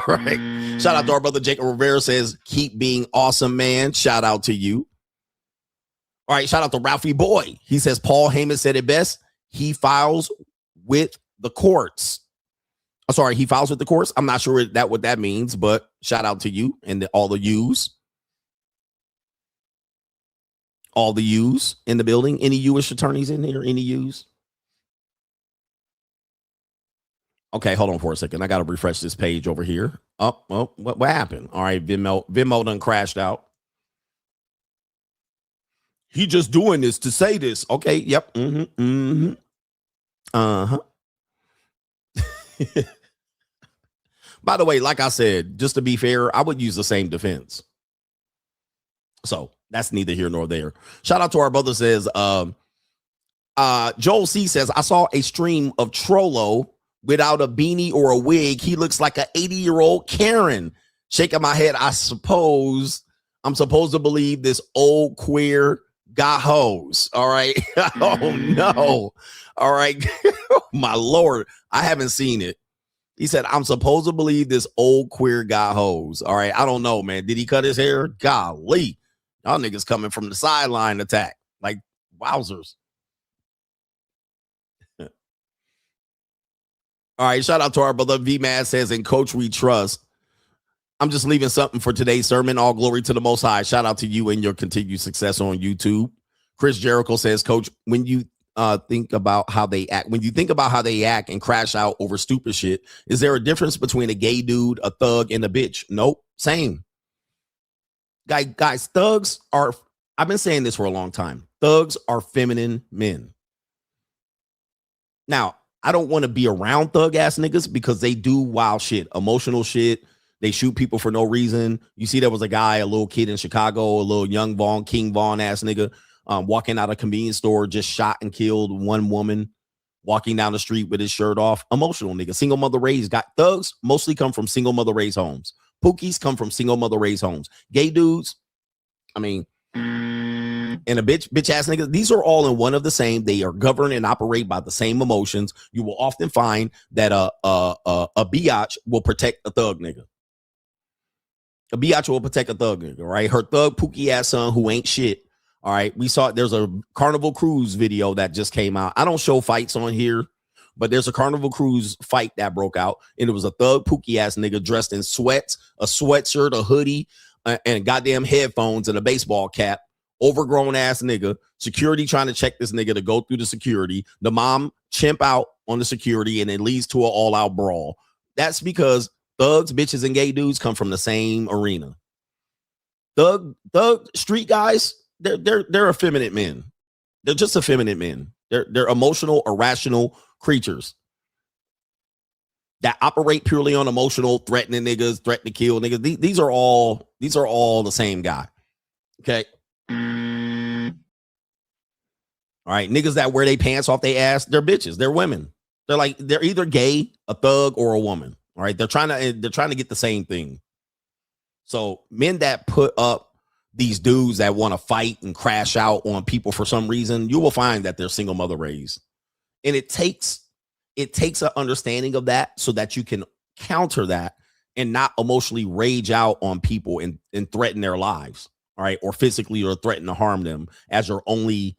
Right. Shout out to our brother Jacob Rivera, says, keep being awesome, man. Shout out to you. All right. Shout out to Ralphie Boy. He says, Paul Heyman said it best. He files with the courts. Oh, sorry, he files with the courts. I'm not sure what that means, but shout out to you and all the yous. All the yous in the building. Any Jewish attorneys in here? Any yous? Okay, hold on for a second. I got to refresh this page over here. Oh, well, what happened? All right, Venmo done crashed out. He just doing this to say this. Okay, yep. Uh-huh. By the way, like I said, just to be fair, I would use the same defense. So that's neither here nor there. Shout out to our brother, says, Joel C says, I saw a stream of Trollo without a beanie or a wig. He looks like an 80-year-old Karen. Shaking my head. I'm supposed to believe this old queer got hoes. All right. Oh no. All right. My Lord. I haven't seen it. He said, I'm supposed to believe this old queer got hoes. All right. I don't know, man. Did he cut his hair? Golly. Y'all niggas coming from the sideline attack. Like wowzers. All right, shout out to our brother V-Man says, in Coach we trust. I'm just leaving something for today's sermon. All glory to the Most High. Shout out to you and your continued success on YouTube. Chris Jericho says, Coach, when you think about how they act, and crash out over stupid shit, is there a difference between a gay dude, a thug, and a bitch? Nope, same. Guys, thugs are, I've been saying this for a long time, thugs are feminine men. Now, I don't want to be around thug ass niggas because they do wild shit, emotional shit. They shoot people for no reason. You see, there was a guy, a little kid in Chicago, a little young Vaughn, King Vaughn ass nigga, walking out of a convenience store, just shot and killed one woman, walking down the street with his shirt off. Emotional nigga. Single mother raised. Got thugs mostly come from single mother raised homes. Pookies come from single mother raised homes. Gay dudes, I mean, and a bitch ass nigga, these are all in one of the same. They are governed and operate by the same emotions. You will often find that a biatch will protect a thug nigga. A biatch will protect a thug nigga, right? Her thug pookie ass son who ain't shit. All right. We saw there's a Carnival Cruise video that just came out. I don't show fights on here, but there's a Carnival Cruise fight that broke out, and it was a thug pookie ass nigga dressed in sweats, a sweatshirt, a hoodie, and goddamn headphones and a baseball cap. Overgrown ass nigga. Security trying to check this nigga to go through the security. The mom chimp out on the security, and it leads to an all-out brawl. That's because thugs, bitches, and gay dudes come from the same arena. Thug street guys, they're effeminate men. They're just effeminate men. They're emotional, irrational creatures that operate purely on emotional, threatening niggas, threaten to kill niggas. These are all the same guy. Okay. All right, niggas that wear their pants off their ass, they're bitches. They're women. They're either gay, a thug, or a woman. All right, they're trying to get the same thing. So men that put up these dudes that want to fight and crash out on people for some reason, you will find that they're single mother raised. And it takes an understanding of that so that you can counter that and not emotionally rage out on people and threaten their lives. All right, or physically or threaten to harm them as your only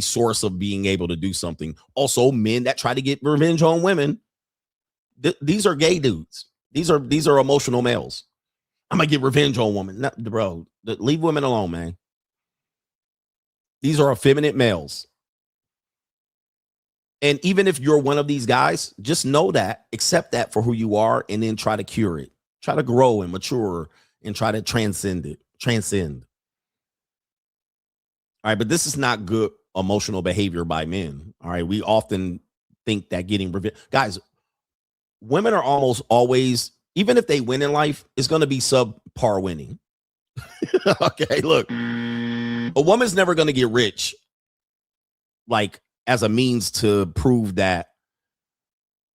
source of being able to do something. Also, men that try to get revenge on women, these are gay dudes. These are emotional males. I'm gonna get revenge on women. No, bro, leave women alone, man. These are effeminate males. And even if you're one of these guys, just know that, accept that for who you are, and then try to cure it. Try to grow and mature and try to transcend. All right, but this is not good emotional behavior by men. All right, we often think that getting revenge, guys, women are almost always, even if they win in life, it's going to be subpar winning. Okay, look, a woman's never going to get rich, like as a means to prove that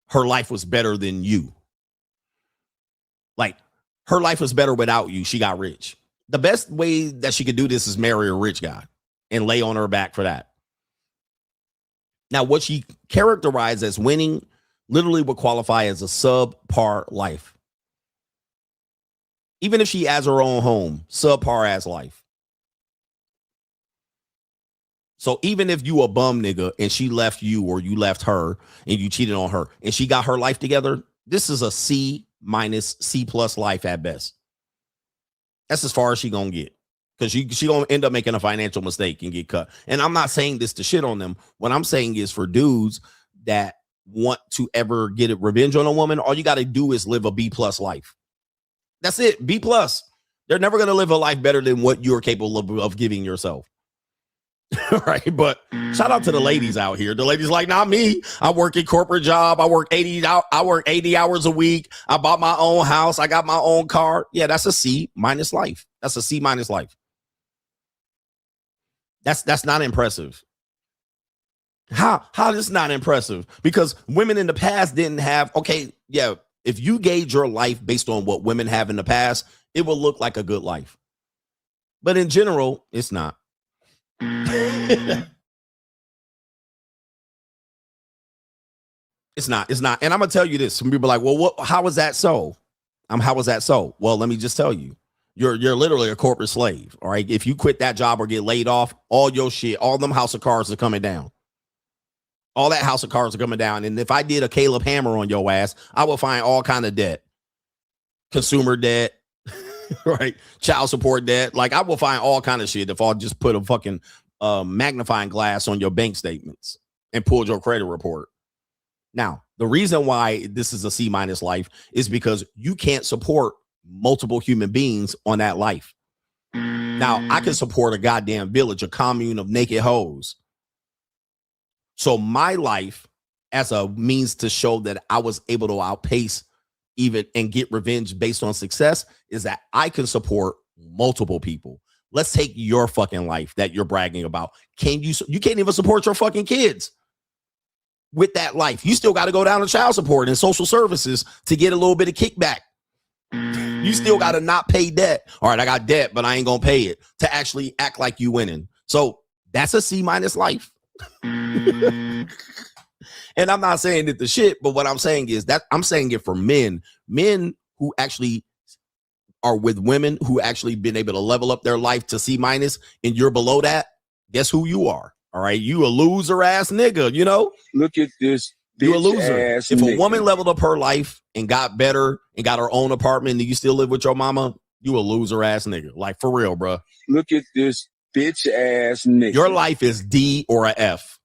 her life was better than you. Like her life was better without you. She got rich. The best way that she could do this is marry a rich guy and lay on her back for that. Now, what she characterized as winning literally would qualify as a subpar life. Even if she has her own home, subpar ass life. So even if you a bum nigga and she left you or you left her and you cheated on her and she got her life together, this is a C- C+ life at best. That's as far as she gonna get. Because she gonna end up making a financial mistake and get cut. And I'm not saying this to shit on them. What I'm saying is for dudes that want to ever get a revenge on a woman, all you got to do is live a B+ life. That's it. B+. They're never gonna live a life better than what you're capable of giving yourself. Right, but shout out to the ladies out here. The ladies like, not me. I work a corporate job. I work 80 hours a week. I bought my own house. I got my own car. Yeah, that's a C- life. That's a C- life. That's not impressive. How this not impressive? Because women in the past didn't have, okay, yeah, if you gauge your life based on what women have in the past, it will look like a good life. But in general, it's not. It's not. And I'm gonna tell you this. Some people are like, well, how is that so? How is that so? Well, let me just tell you. You're literally a corporate slave. All right. If you quit that job or get laid off, all your shit, all them house of cards are coming down. All that house of cards are coming down. And if I did a Caleb Hammer on your ass, I would find all kind of debt. Consumer debt, right? Child support debt. Like, I will find all kind of shit if I just put a fucking magnifying glass on your bank statements and pulled your credit report. Now, the reason why this is a C- life is because you can't support multiple human beings on that life. Now, I can support a goddamn village, a commune of naked hoes. So my life as a means to show that I was able to outpace even and get revenge based on success is that I can support multiple people. Let's take your fucking life that you're bragging about. You can't even support your fucking kids with that life. You still got to go down to child support and social services to get a little bit of kickback. You still got to not pay debt. All right, I got debt, but I ain't going to pay it to actually act like you winning. So that's a C- life. And I'm not saying it the shit, but what I'm saying is that I'm saying it for men who actually are with women who actually been able to level up their life to C-, and you're below that. Guess who you are? All right, you a loser ass nigga. You know, look at this. You a loser. If a woman leveled up her life and got better and got her own apartment and you still live with your mama, you a loser ass nigga. Like, for real, bro. Look at this bitch ass nigga. Your life is D or a F.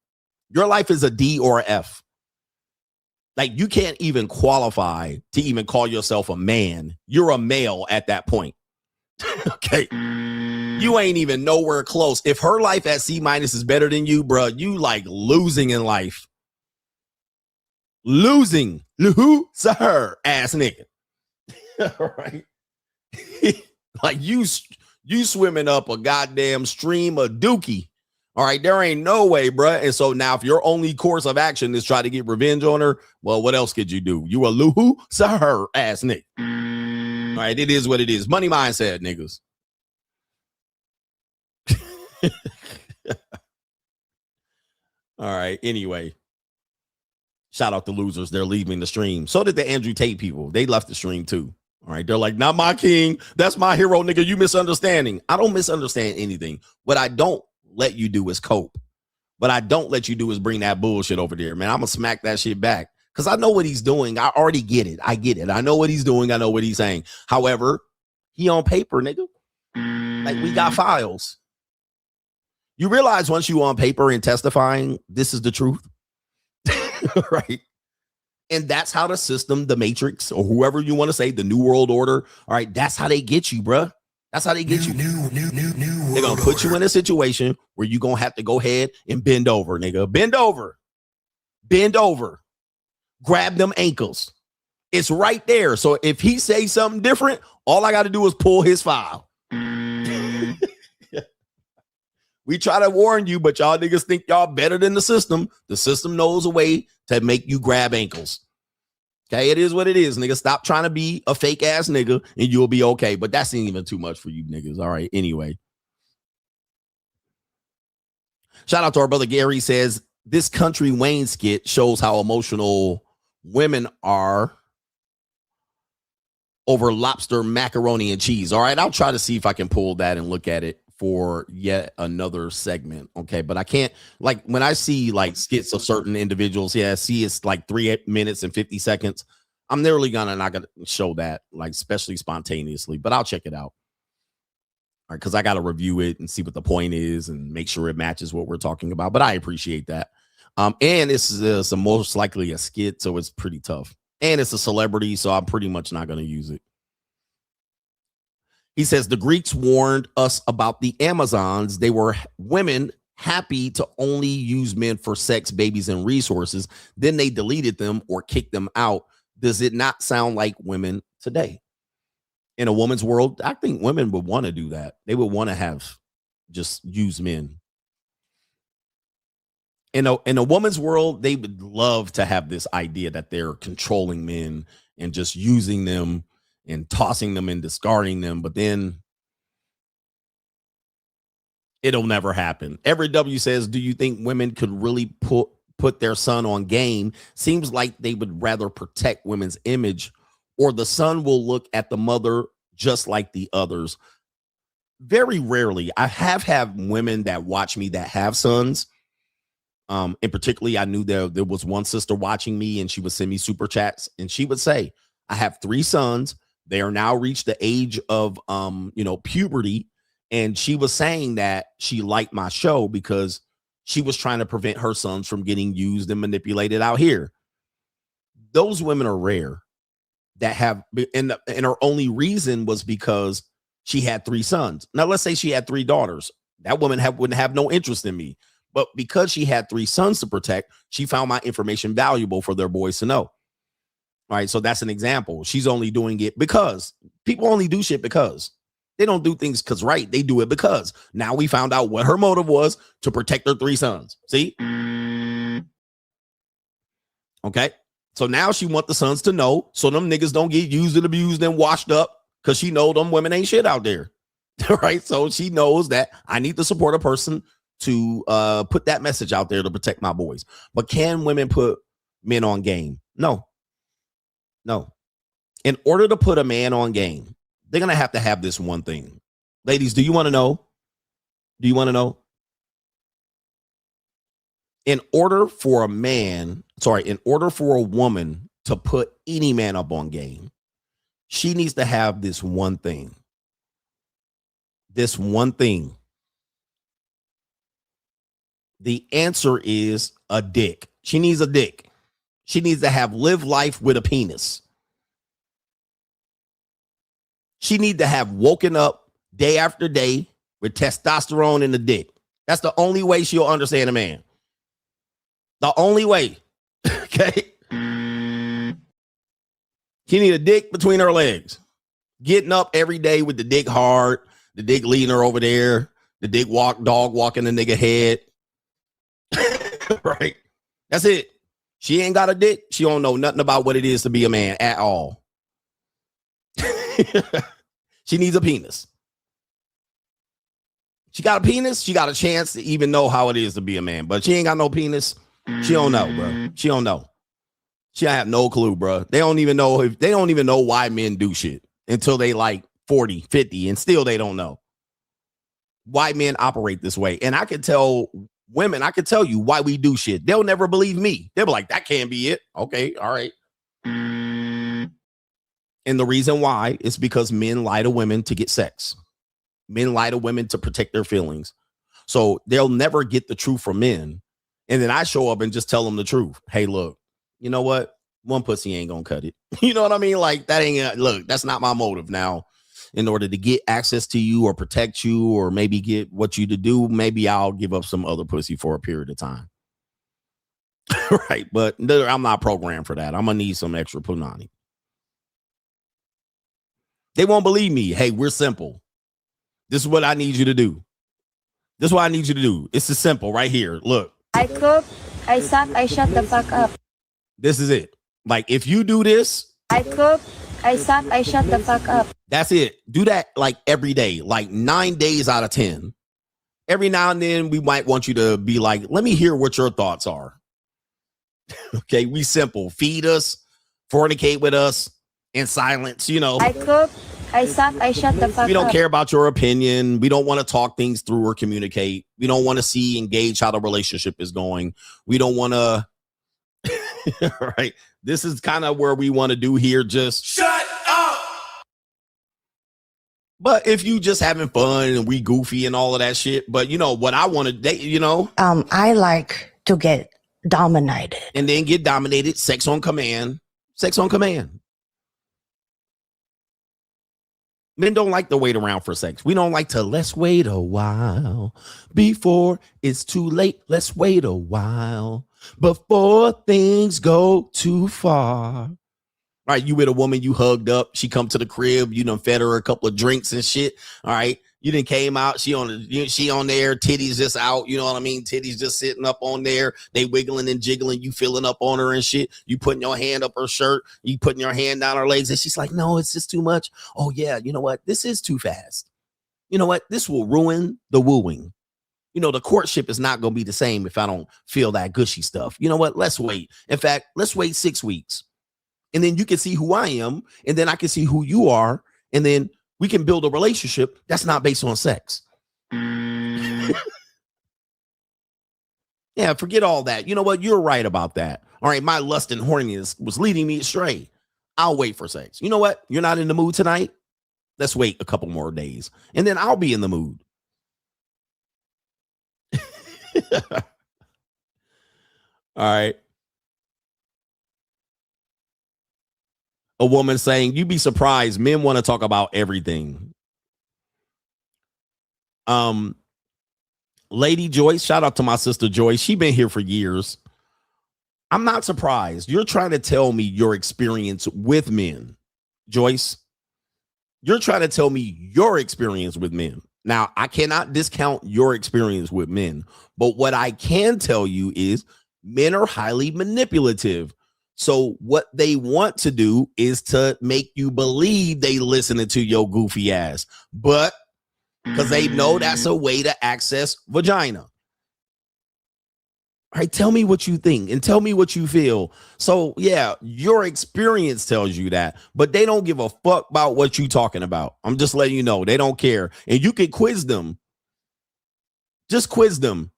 Your life is a D or a F. Like, you can't even qualify to even call yourself a man. You're a male at that point. Okay. You ain't even nowhere close. If her life at C- is better than you, bro, you like losing in life. Losing. Loser ass nigga. All right. Like, you swimming up a goddamn stream of dookie. All right, there ain't no way, bruh. And so now if your only course of action is try to get revenge on her, well, what else could you do? You a loser ass nigga. All right, it is what it is. Money mindset, niggas. All right, anyway. Shout out to losers. They're leaving the stream. So did the Andrew Tate people. They left the stream too. All right, they're like, not my king. That's my hero, nigga. You misunderstanding. I don't misunderstand anything. What I don't let you do is cope. What I don't let you do is bring that bullshit over there, man. I'm gonna smack that shit back because I know what he's doing. I already get it. I get it. I know what he's doing. I know what he's saying. However, he on paper, nigga. Like, we got files. You realize once you on paper and testifying, this is the truth. Right? And that's how the system, the Matrix, or whoever you want to say, the New World Order, all right, that's how they get you, bruh. That's how they get you. They're going to put you in a situation where you're going to have to go ahead and bend over, nigga. Bend over. Bend over. Grab them ankles. It's right there. So if he says something different, all I got to do is pull his file. We try to warn you, but y'all niggas think y'all better than the system. The system knows a way to make you grab ankles. Okay, it is what it is, nigga. Stop trying to be a fake ass nigga and you'll be okay. But that's even too much for you niggas. All right, anyway. Shout out to our brother Gary. Says, this Country Wayne skit shows how emotional women are over lobster, macaroni, and cheese. All right, I'll try to see if I can pull that and look at it for yet another segment. Okay, but I can't, like, when I see like skits of certain individuals, see it's like 3 minutes and 50 seconds. I'm nearly not gonna show that, like, especially spontaneously, but I'll check it out. All right, because I gotta review it and see what the point is and make sure it matches what we're talking about. But I appreciate that. And this is most likely a skit, so it's pretty tough. And it's a celebrity, so I'm pretty much not gonna use it. He says, the Greeks warned us about the Amazons. They were women happy to only use men for sex, babies, and resources. Then they deleted them or kicked them out. Does it not sound like women today? In a woman's world, I think women would want to do that. They would want to have just use men. In a woman's world, they would love to have this idea that they're controlling men and just using them and tossing them and discarding them, but then it'll never happen. Every W says, do you think women could really put their son on game? Seems like they would rather protect women's image, or the son will look at the mother just like the others. Very rarely. I have had women that watch me that have sons, And particularly, I knew there was one sister watching me, and she would send me super chats, and she would say, I have 3 sons. They are now reached the age of, puberty. And she was saying that she liked my show because she was trying to prevent her sons from getting used and manipulated out here. Those women are rare that have, and her only reason was because she had 3 sons. Now, let's say she had 3 daughters. That woman wouldn't have no interest in me. But because she had 3 sons to protect, she found my information valuable for their boys to know. All right, so that's an example. She's only doing it because people only do shit because. They don't do things because right. They do it because. Now we found out what her motive was to protect her 3 sons. See? Okay. So now she want the sons to know so them niggas don't get used and abused and washed up because she know them women ain't shit out there. Right. So she knows that I need to support a person to put that message out there to protect my boys. But can women put men on game? No. In order to put a man on game, they're going to have this one thing. Ladies, do you want to know? Do you want to know? In order for a woman to put any man up on game, she needs to have this one thing. This one thing. The answer is a dick. She needs a dick. She needs to have lived life with a penis. She needs to have woken up day after day with testosterone in the dick. That's the only way she'll understand a man. The only way. Okay. She need a dick between her legs. Getting up every day with the dick hard, the dick leading her over there, the dick dog walking the nigga head. Right. That's it. She ain't got a dick. She don't know nothing about what it is to be a man at all. She needs a penis. She got a penis. She got a chance to even know how it is to be a man, but she ain't got no penis. She don't know, bro. She don't know. She have no clue, bro. They don't even know why men do shit until they like 40, 50, and still they don't know why men operate this way. And I could tell women, I could tell you why we do shit. They'll never believe me. They'll be like, that can't be it. Okay, all right. And the reason why is because men lie to women to get sex. Men lie to women to protect their feelings. So they'll never get the truth from men. And then I show up and just tell them the truth. Hey, look, you know what? One pussy ain't gonna cut it. You know what I mean? Like that ain't, look, that's not my motive. Now, in order to get access to you or protect you or maybe get what you to do, maybe I'll give up some other pussy for a period of time. Right. But I'm not programmed for that. I'm gonna need some extra punani. They won't believe me. Hey, we're simple. This is what I need you to do. This is what I need you to do. It's as simple right here. Look. I cook, I suck, I shut the fuck up. This is it. Like if you do this. I cook, I suck, I shut the fuck up. That's it. Do that like every day, like 9 days out of 10. Every now and then we might want you to be like, let me hear what your thoughts are. Okay, we simple. Feed us, fornicate with us, in silence, you know. I cook, I suck, I shut the fuck up. We don't care about your opinion. We don't want to talk things through or communicate. We don't want to engage how the relationship is going. We don't want to. Right. This is kind of where we want to do here. Just shut up. But if you just having fun and we goofy and all of that shit, but you know what I want to date, you know. I like to get dominated. And then get dominated. Sex on command. Sex on command. Men don't like to wait around for sex. We don't like to, let's wait a while before it's too late. Let's wait a while before things go too far. All right, you with a woman, you hugged up. She come to the crib. You done fed her a couple of drinks and shit. All right, you done came out. She on there. Titties just out. You know what I mean? Titties just sitting up on there. They wiggling and jiggling. You feeling up on her and shit. You putting your hand up her shirt. You putting your hand down her legs. And she's like, no, it's just too much. Oh, yeah. You know what? This is too fast. You know what? This will ruin the wooing. You know, the courtship is not going to be the same if I don't feel that gushy stuff. You know what? Let's wait. In fact, let's wait 6 weeks. And then you can see who I am. And then I can see who you are. And then we can build a relationship that's not based on sex. Yeah, forget all that. You know what? You're right about that. All right, my lust and horniness was leading me astray. I'll wait for sex. You know what? You're not in the mood tonight. Let's wait a couple more days, and then I'll be in the mood. All right. A woman saying, you'd be surprised. Men want to talk about everything. Lady Joyce, shout out to my sister Joyce. She's been here for years. I'm not surprised. You're trying to tell me your experience with men, Joyce. You're trying to tell me your experience with men. Now, I cannot discount your experience with men, but what I can tell you is men are highly manipulative. So what they want to do is to make you believe they listening to your goofy ass, but because they know that's a way to access vagina. All right, tell me what you think and tell me what you feel. So yeah, your experience tells you that, but they don't give a fuck about what you talking about. I'm just letting you know, they don't care. And you can quiz them. Just quiz them.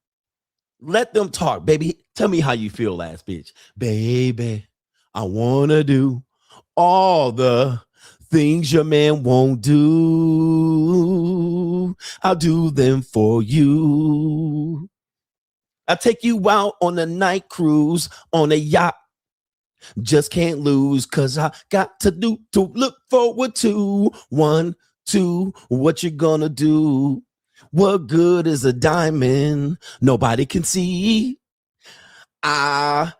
Let them talk, baby. Tell me how you feel, ass bitch. Baby, I want to do all the things your man won't do. I'll do them for you. I'll take you out on a night cruise on a yacht. Just can't lose, cause I got to look forward to. 1, 2, what you gonna do? What good is a diamond nobody can see? I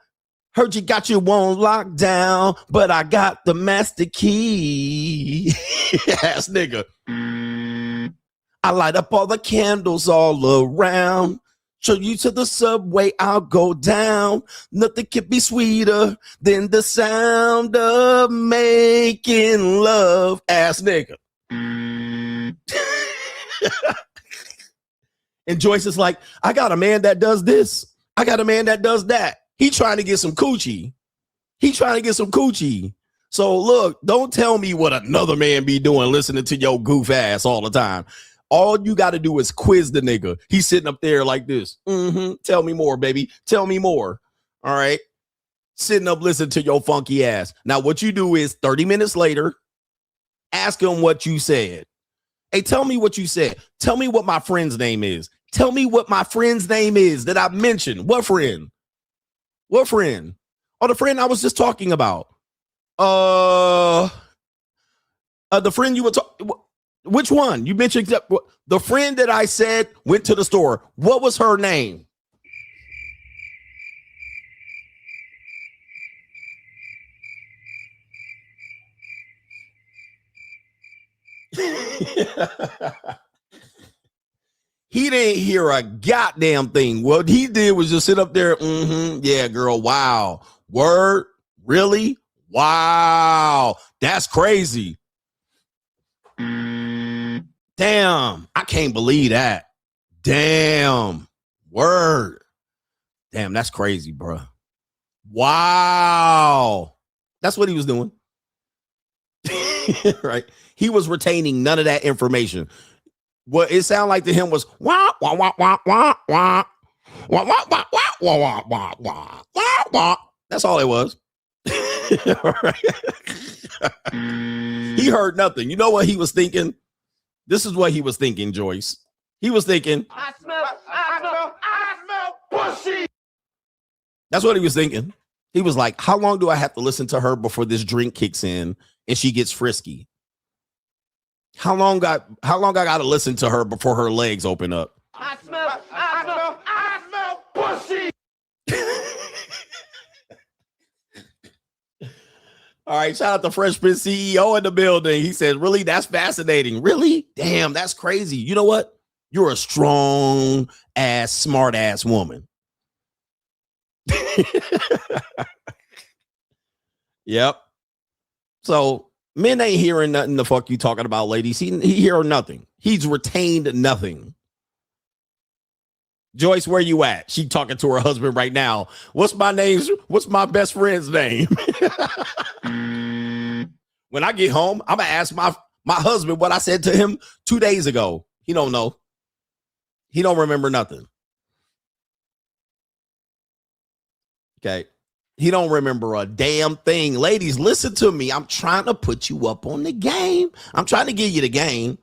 heard you got your one locked down, but I got the master key. Ass nigga. I light up all the candles all around. Show you to the subway, I'll go down. Nothing can be sweeter than the sound of making love. Ass nigga. And Joyce is like, I got a man that does this. I got a man that does that. He trying to get some coochie. He trying to get some coochie. So look, don't tell me what another man be doing listening to your goof ass all the time. All you got to do is quiz the nigga. He's sitting up there like this. Tell me more, baby. Tell me more. All right. Sitting up listening to your funky ass. Now what you do is 30 minutes later, ask him what you said. Hey, tell me what you said. Tell me what my friend's name is. Tell me what my friend's name is that I mentioned. What friend? What friend? Oh, the friend I was just talking about. The friend you were talking. Which one? You mentioned the friend that I said went to the store. What was her name? He didn't hear a goddamn thing. What he did was just sit up there. Yeah, girl. Wow. Word. Really? Wow. That's crazy. Damn. I can't believe that. Damn. Word. Damn. That's crazy, bro. Wow. That's what he was doing. Right. He was retaining none of that information. What it sounded like to him was wah wah wah wah wah wah wah wah wah wah wah wah wah wah. That's all it was. He heard nothing. You know what he was thinking? This is what he was thinking, Joyce. He was thinking, I smell pussy. That's what he was thinking. He was like, how long do I have to listen to her before this drink kicks in and she gets frisky? How long I got to listen to her before her legs open up? I smell pussy. All right, shout out to Fresh Prince CEO in the building. He said, really? That's fascinating. Really? Damn, that's crazy. You know what? You're a strong ass, smart ass woman. Yep. So men ain't hearing nothing the fuck you talking about, ladies. He hearing nothing. He's retained nothing. Joyce, where you at? She talking to her husband right now. What's my name? What's my best friend's name? When I get home, I'm gonna ask my husband what I said to him 2 days ago. He don't know. He don't remember nothing. Okay. He don't remember a damn thing. Ladies, listen to me. I'm trying to put you up on the game. I'm trying to give you the game.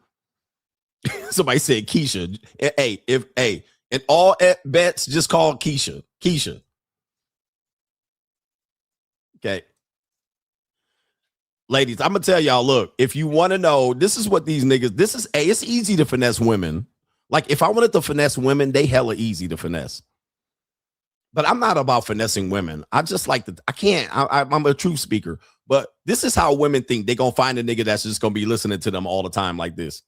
Somebody said Keisha. And all bets, just call Keisha. Keisha. Okay. Ladies, I'm going to tell y'all, look, if you want to know, this is what these niggas, it's easy to finesse women. Like, if I wanted to finesse women, they hella easy to finesse. But I'm not about finessing women. I just like I'm a truth speaker. But this is how women think. They're going to find a nigga that's just going to be listening to them all the time like this.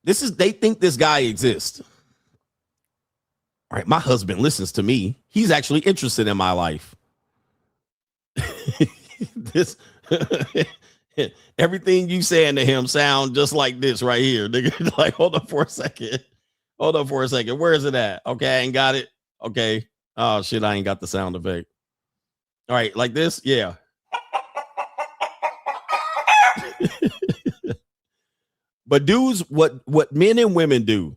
They think this guy exists. All right, my husband listens to me. He's actually interested in my life. Everything you saying to him sound just like this right here. Nigga, like, hold up for a second. Where is it at? Okay, I ain't got it. Okay. Oh shit, I ain't got the sound effect. All right, like this? Yeah. But dudes, what men and women do,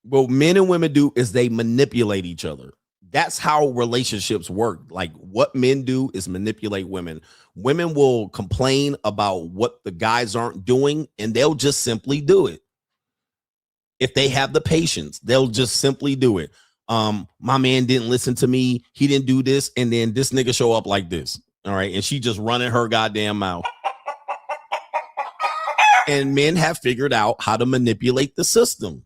what men and women do is they manipulate each other. That's how relationships work. Like, what men do is manipulate women. Women will complain about what the guys aren't doing, and they'll just simply do it. If they have the patience, they'll just simply do it. My man didn't listen to me. He didn't do this. And then this nigga show up like this. All right. And she just running her goddamn mouth. And men have figured out how to manipulate the system.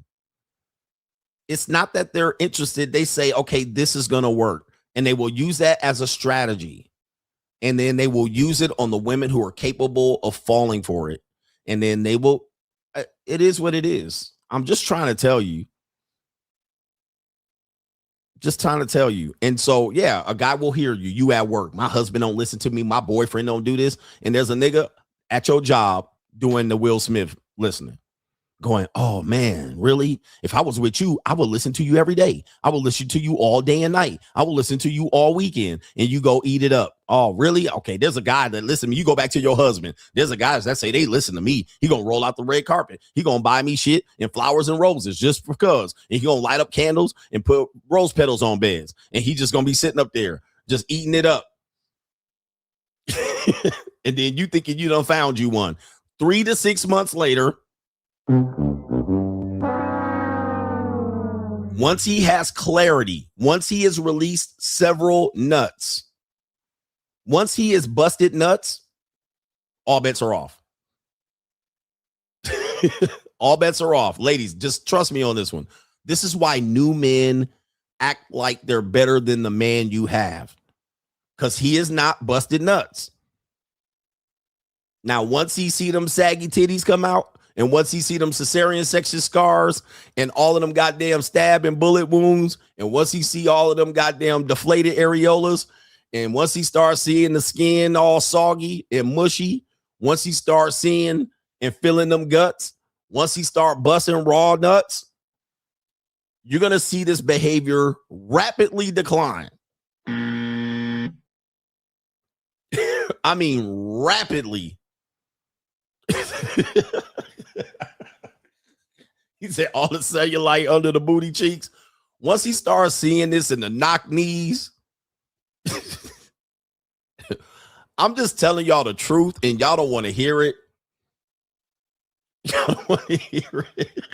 It's not that they're interested. They say, okay, this is going to work. And they will use that as a strategy. And then they will use it on the women who are capable of falling for it. And then they will, it is what it is. I'm just trying to tell you. And so, yeah, a guy will hear you. You at work. My husband don't listen to me. My boyfriend don't do this. And there's a nigga at your job doing the Will Smith listening. Going, oh man, really? If I was with you, I would listen to you every day. I would listen to you all day and night. I will listen to you all weekend, and you go eat it up. Oh, really? Okay, there's a guy that listen to me. You go back to your husband. There's a guy that say they listen to me. He gonna roll out the red carpet. He gonna buy me shit and flowers and roses just because. And he gonna light up candles and put rose petals on beds. And he just gonna be sitting up there just eating it up. And then you thinking you done found you one. 3 to 6 months later, once he has clarity, once he has released several nuts, once he is busted nuts, all bets are off. All bets are off. Ladies, just trust me on this one. This is why new men act like they're better than the man you have, because he is not busted nuts. Now, once he see them saggy titties come out, and once he see them cesarean section scars and all of them goddamn stab and bullet wounds, and once he see all of them goddamn deflated areolas, and once he starts seeing the skin all soggy and mushy, once he starts seeing and feeling them guts, once he start busting raw nuts, you're going to see this behavior rapidly decline. I mean, rapidly. He said all the cellulite under the booty cheeks. Once he starts seeing this in the knock knees, I'm just telling y'all the truth, and y'all don't want to hear it. Y'all don't want to hear it.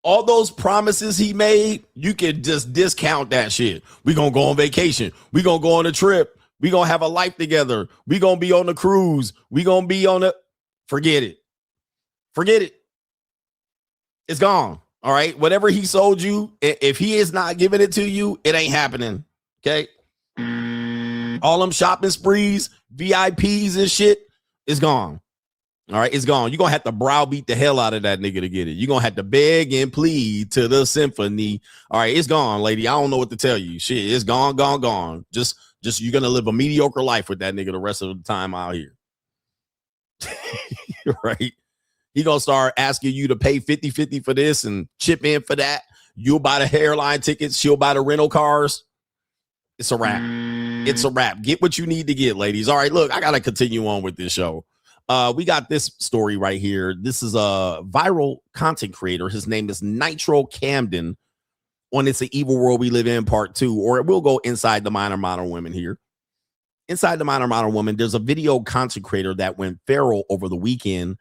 All those promises he made, you can just discount that shit. We're going to go on vacation. We're going to go on a trip. We're going to have a life together. We're going to be on the cruise. We're going to be on the... Forget it. Forget it. It's gone. All right. Whatever he sold you, if he is not giving it to you, it ain't happening. Okay. All them shopping sprees, VIPs and shit is gone. All right. It's gone. You're going to have to browbeat the hell out of that nigga to get it. You're going to have to beg and plead to the symphony. All right. It's gone, lady. I don't know what to tell you. Shit. It's gone, gone, gone. Just you're going to live a mediocre life with that nigga the rest of the time out here. Right. He going to start asking you to pay 50-50 for this and chip in for that. You'll buy the airline tickets. She'll buy the rental cars. It's a wrap. It's a wrap. Get what you need to get, ladies. All right, look, I got to continue on with this show. We got this story right here. This is a viral content creator. His name is Nitro Camden on It's an Evil World We Live In Part 2, or it will go Inside the Minor Modern Women here. Inside the Minor Modern Woman, there's a video content creator that went feral over the weekend.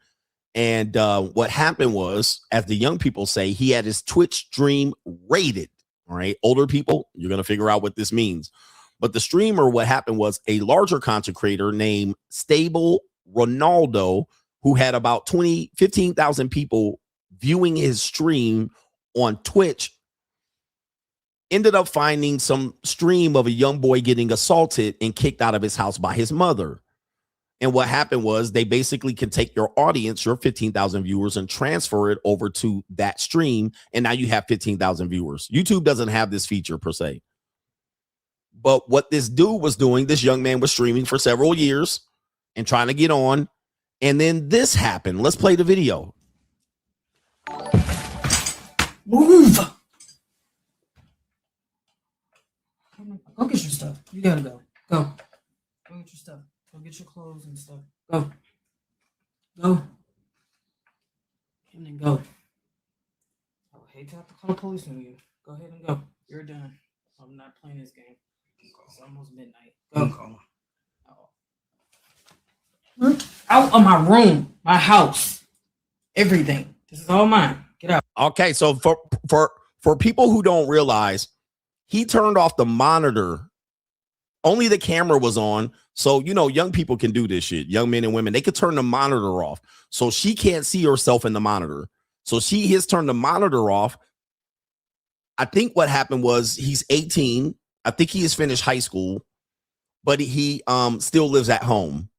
And what happened was, as the young people say, he had his Twitch stream raided. All right. Older people, you're going to figure out what this means. But the streamer, what happened was a larger content creator named Stable Ronaldo, who had about 15,000 people viewing his stream on Twitch, ended up finding some stream of a young boy getting assaulted and kicked out of his house by his mother. And what happened was they basically can take your audience, your 15,000 viewers, and transfer it over to that stream. And now you have 15,000 viewers. YouTube doesn't have this feature per se. But what this dude was doing, this young man was streaming for several years and trying to get on. And then this happened. Let's play the video. Move. Go get your stuff. You gotta go. Go. Go get your stuff. Go get your clothes and stuff. Go. Go. And then go. I would hate to have to call the police on you. Go ahead and go. You're done. I'm not playing this game. It's almost midnight. Go. Out of my room, my house, everything. This is all mine. Get out. Okay, so for people who don't realize, he turned off the monitor. Only the camera was on. So, you know, young people can do this shit. Young men and women, they could turn the monitor off. So she can't see herself in the monitor. So she has turned the monitor off. I think what happened was he's 18. I think he has finished high school, but he still lives at home.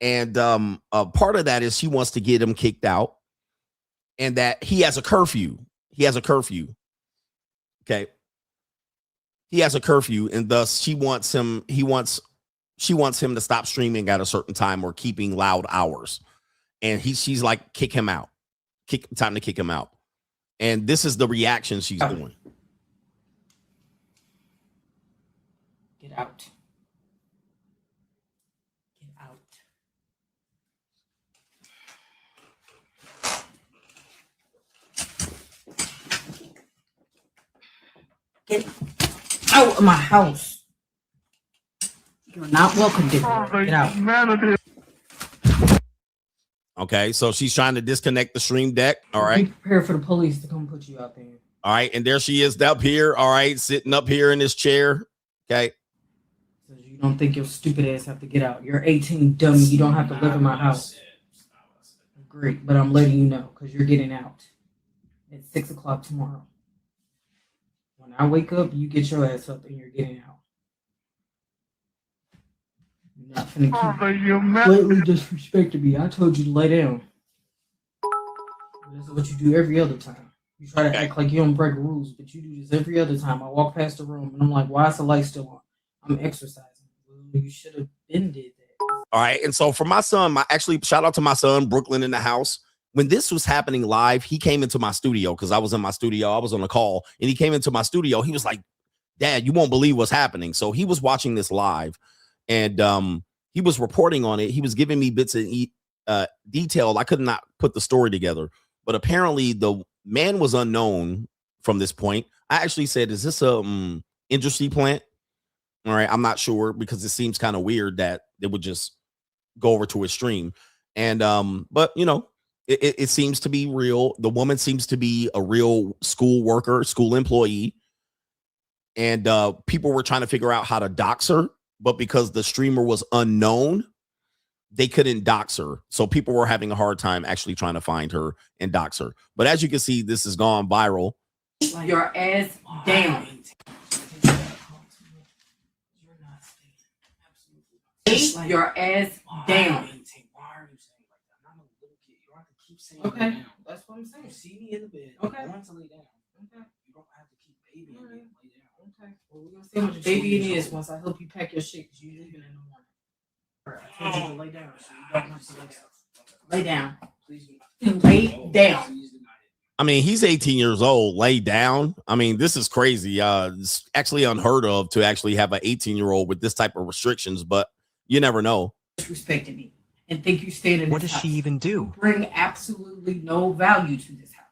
And part of that is she wants to get him kicked out, and that he has a curfew. He has a curfew. Okay. He has a curfew, and thus she wants him to stop streaming at a certain time or keeping loud hours. And she's like, kick him out. Time to kick him out. And this is the reaction she's doing. Get out. Get out. Get out of my house. You're not welcome here. Get out. Okay, so she's trying to disconnect the stream deck. All right. Be prepared for the police to come put you out there. All right, and there she is up here. All right, sitting up here in this chair. Okay. So you don't think your stupid ass have to get out. You're 18, dummy. You don't have to live in my house. Great, but I'm letting you know because you're getting out at 6 o'clock tomorrow. When I wake up, you get your ass up and you're getting out. You're not finna keep blatantly disrespecting me. I told you to lay down. This is what you do every other time. You try to act like you don't break rules, but you do this every other time. I walk past the room and I'm like, why is the light still on? I'm exercising. Well, you should have been did that. All right. And so for my son, actually shout out to my son, Brooklyn in the house. When this was happening live, he came into my studio because I was in my studio. I was on a call and he came into my studio. He was like, Dad, you won't believe what's happening. So he was watching this live and he was reporting on it. He was giving me bits of detail. I could not put the story together, but apparently the man was unknown from this point. I actually said, is this a industry plant? All right. I'm not sure because it seems kind of weird that they would just go over to his stream. And but you know, it seems to be real. The woman seems to be a real school worker, school employee. And people were trying to figure out how to dox her, but because the streamer was unknown, they couldn't dox her. So people were having a hard time actually trying to find her and dox her. But as you can see, this has gone viral. Your ass down. Your ass down. Okay, that's what I'm saying. See me in the bed. Okay. I want to lay down. Okay. You don't have to keep babying me and lay down. Okay. Well, we're going to see how much babying is once I help you pack your shit because you're leaving in the morning. All right. I told you to lay down, so you don't have to lay down. Lay down. Please do. Lay down. I mean, he's 18 years old. Lay down. I mean, this is crazy. It's actually unheard of to actually have an 18-year-old with this type of restrictions, but you never know. Disrespecting me. and think you stayed in What this does she house. even do? You bring absolutely no value to this house.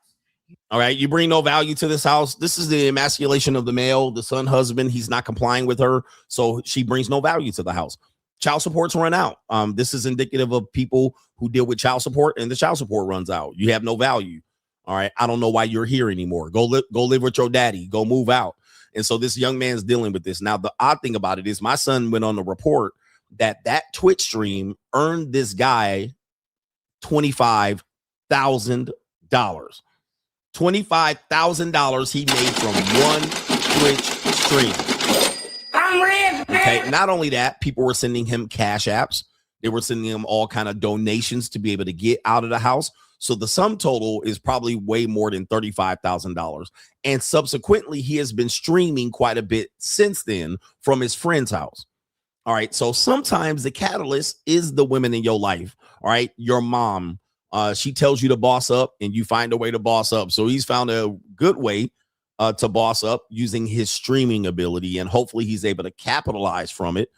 All right, you bring no value to this house. This is the emasculation of the male, the son, husband. He's not complying with her, so she brings no value to the house. Child support's run out. This is indicative of people who deal with child support, and the child support runs out. You have no value. All right, I don't know why you're here anymore. Go live with your daddy. Go move out. And so this young man's dealing with this. Now, the odd thing about it is my son went on the report that Twitch stream earned this guy $25,000. $25,000 he made from one Twitch stream. I'm rich, man. Okay, not only that, people were sending him cash apps. They were sending him all kind of donations to be able to get out of the house. So the sum total is probably way more than $35,000. And subsequently, he has been streaming quite a bit since then from his friend's house. All right, so sometimes the catalyst is the women in your life. All right, your mom. She tells you to boss up and you find a way to boss up. So he's found a good way to boss up using his streaming ability, and hopefully he's able to capitalize from it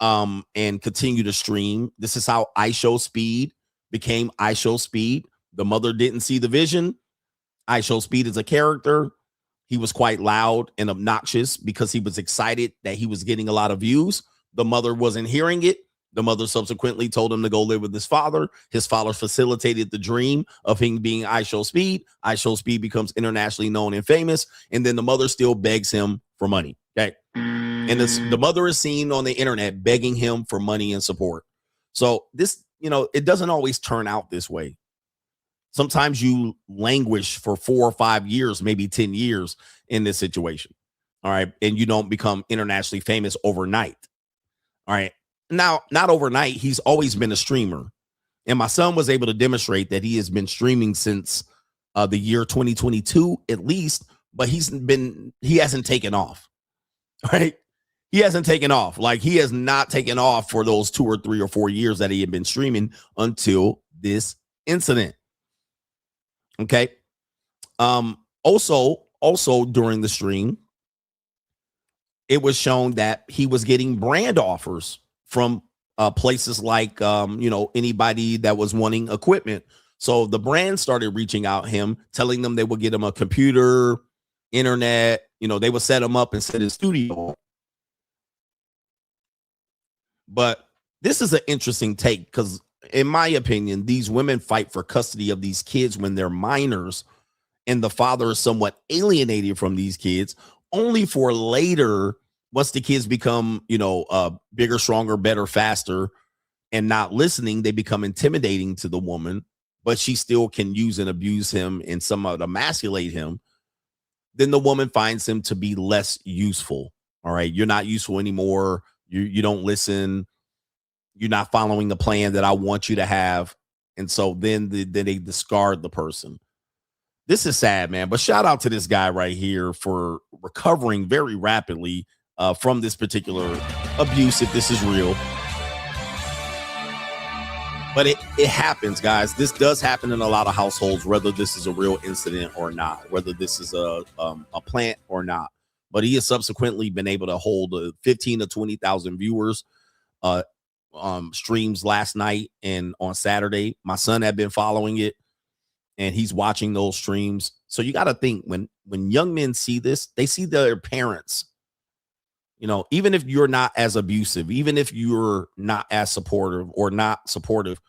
and continue to stream. This is how iShowSpeed became iShowSpeed. The mother didn't see the vision. iShowSpeed is a character. He was quite loud and obnoxious because he was excited that he was getting a lot of views. The mother wasn't hearing it. The mother subsequently told him to go live with his father. His father facilitated the dream of him being iShowSpeed. iShowSpeed becomes internationally known and famous. And then the mother still begs him for money. Okay. And the mother is seen on the internet begging him for money and support. So this, it doesn't always turn out this way. Sometimes you languish for 4 or 5 years, maybe 10 years in this situation. All right. And you don't become internationally famous overnight. All right. Now, not overnight. He's always been a streamer. And my son was able to demonstrate that he has been streaming since the year 2022, at least, but he hasn't taken off. Right. He hasn't taken off. Like, he has not taken off for those 2 or 3 or 4 years that he had been streaming until this incident. Okay. Also during the stream, it was shown that he was getting brand offers from places like, anybody that was wanting equipment. So the brand started reaching out him, telling them they would get him a computer, internet, they would set him up and set his studio. But this is an interesting take because, in my opinion, these women fight for custody of these kids when they're minors, and the father is somewhat alienated from these kids, only for later, once the kids become, bigger, stronger, better, faster, and not listening, they become intimidating to the woman, but she still can use and abuse him and somewhat emasculate him. Then the woman finds him to be less useful. All right. You're not useful anymore. You don't listen. You're not following the plan that I want you to have. And so then they discard the person. This is sad, man. But shout out to this guy right here for recovering very rapidly from this particular abuse, if this is real. But it happens, guys. This does happen in a lot of households, whether this is a real incident or not, whether this is a plant or not. But he has subsequently been able to hold 15 to 20,000 viewers streams last night and on Saturday. My son had been following it, and he's watching those streams. So you got to think, when young men see this, they see their parents. Even if you're not as abusive, even if you're not as supportive or not supportive,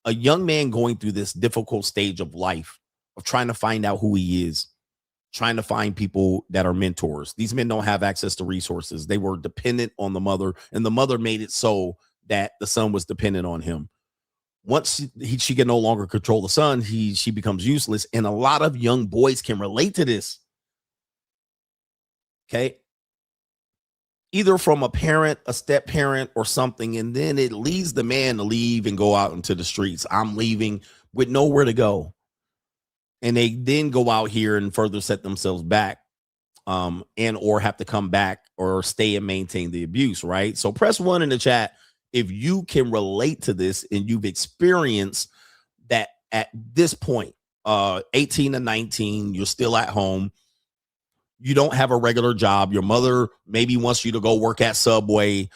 a young man going through this difficult stage of life of trying to find out who he is, trying to find people that are mentors. These men don't have access to resources. They were dependent on the mother, and the mother made it so that the son was dependent on him. Once she can no longer control the son, she becomes useless. And a lot of young boys can relate to this. Okay. Either from a parent, a step parent, or something. And then it leads the man to leave and go out into the streets. I'm leaving with nowhere to go. And they then go out here and further set themselves back and or have to come back or stay and maintain the abuse, right? So press 1 in the chat if you can relate to this and you've experienced that at this point, 18 to 19, you're still at home. You don't have a regular job. Your mother maybe wants you to go work at Subway,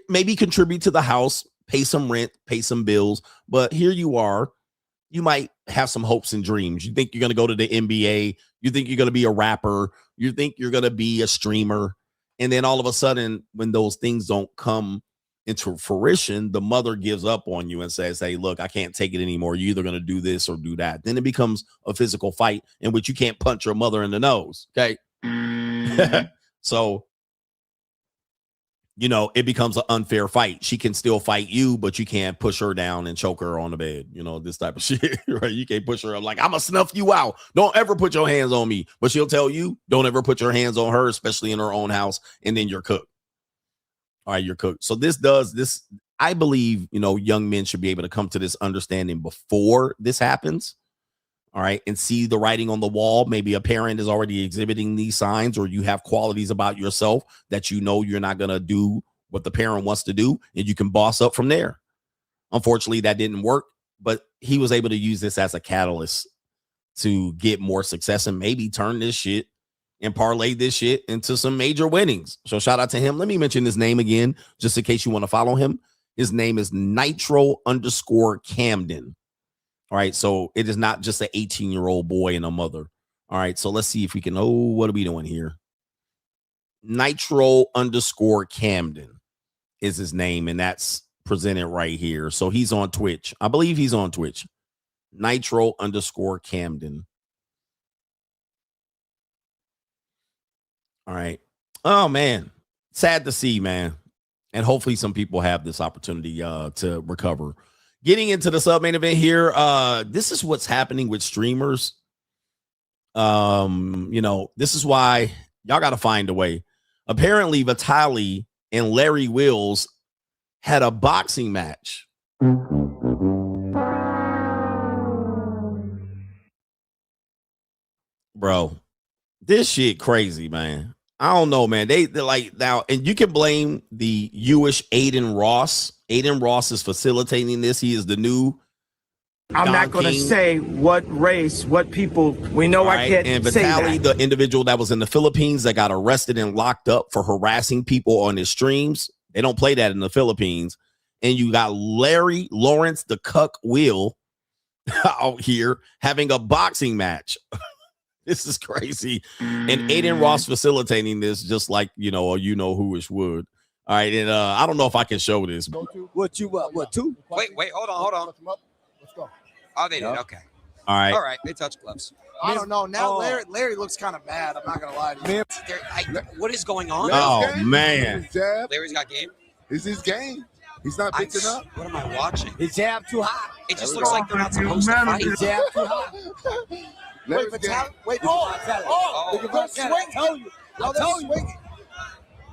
maybe contribute to the house, pay some rent, pay some bills. But here you are. You might have some hopes and dreams. You think you're going to go to the NBA. You think you're going to be a rapper. You think you're going to be a streamer. And then all of a sudden, when those things don't come into fruition, the mother gives up on you and says, hey, look, I can't take it anymore. You're either going to do this or do that. Then it becomes a physical fight in which you can't punch your mother in the nose. Okay. So, you know, it becomes an unfair fight. She can still fight you, but you can't push her down and choke her on the bed. You know, this type of shit, right? You can't push her up like, I'm going to snuff you out. Don't ever put your hands on me. But she'll tell you, don't ever put your hands on her, especially in her own house. And then you're cooked. All right, you're cooked. So this, I believe, you know, young men should be able to come to this understanding before this happens. All right. And see the writing on the wall. Maybe a parent is already exhibiting these signs, or you have qualities about yourself that you know you're not going to do what the parent wants to do, and you can boss up from there. Unfortunately, that didn't work, but he was able to use this as a catalyst to get more success and maybe turn this shit and parlay this shit into some major winnings. So shout out to him. Let me mention his name again, just in case you want to follow him. His name is Nitro _Camden. All right, so it is not just an 18-year-old boy and a mother. All right, so let's see if we can. Oh, what are we doing here? Nitro _Camden is his name, and that's presented right here. So he's on Twitch. I believe he's on Twitch. Nitro _Camden. All right. Oh, man. Sad to see, man. And hopefully some people have this opportunity to recover. Getting into the sub-main event here, this is what's happening with streamers. You know, this is why y'all got to find a way. Apparently, Vitaly and Larry Wills had a boxing match. Bro, this shit crazy, man. I don't know, man. They're like now, and you can blame the Jewish Aiden Ross. Aiden Ross is facilitating this. He is the new. I'm not going to say what race, what people. We know I can't and say Vitaly, that. the individual that was in the Philippines that got arrested and locked up for harassing people on his streams. They don't play that in the Philippines. And you got Larry Lawrence, the cuck Will, out here having a boxing match. This is crazy. And Aiden Ross facilitating this, just like, you know who-ish would. All right. And I don't know if I can show this. What two? Wait, hold on. Let's go. Oh, they did. Okay. All right. They touched gloves. I don't know. Now Larry looks kind of bad. I'm not gonna lie to you. What is going on? Oh, man. Larry's got game. It's his game. He's not pitching up. What am I watching? His jab too hot. It just looks like they're not supposed to fight. His jab too hot. Wait, Vitaly. Wait, don't swing. I'll tell you.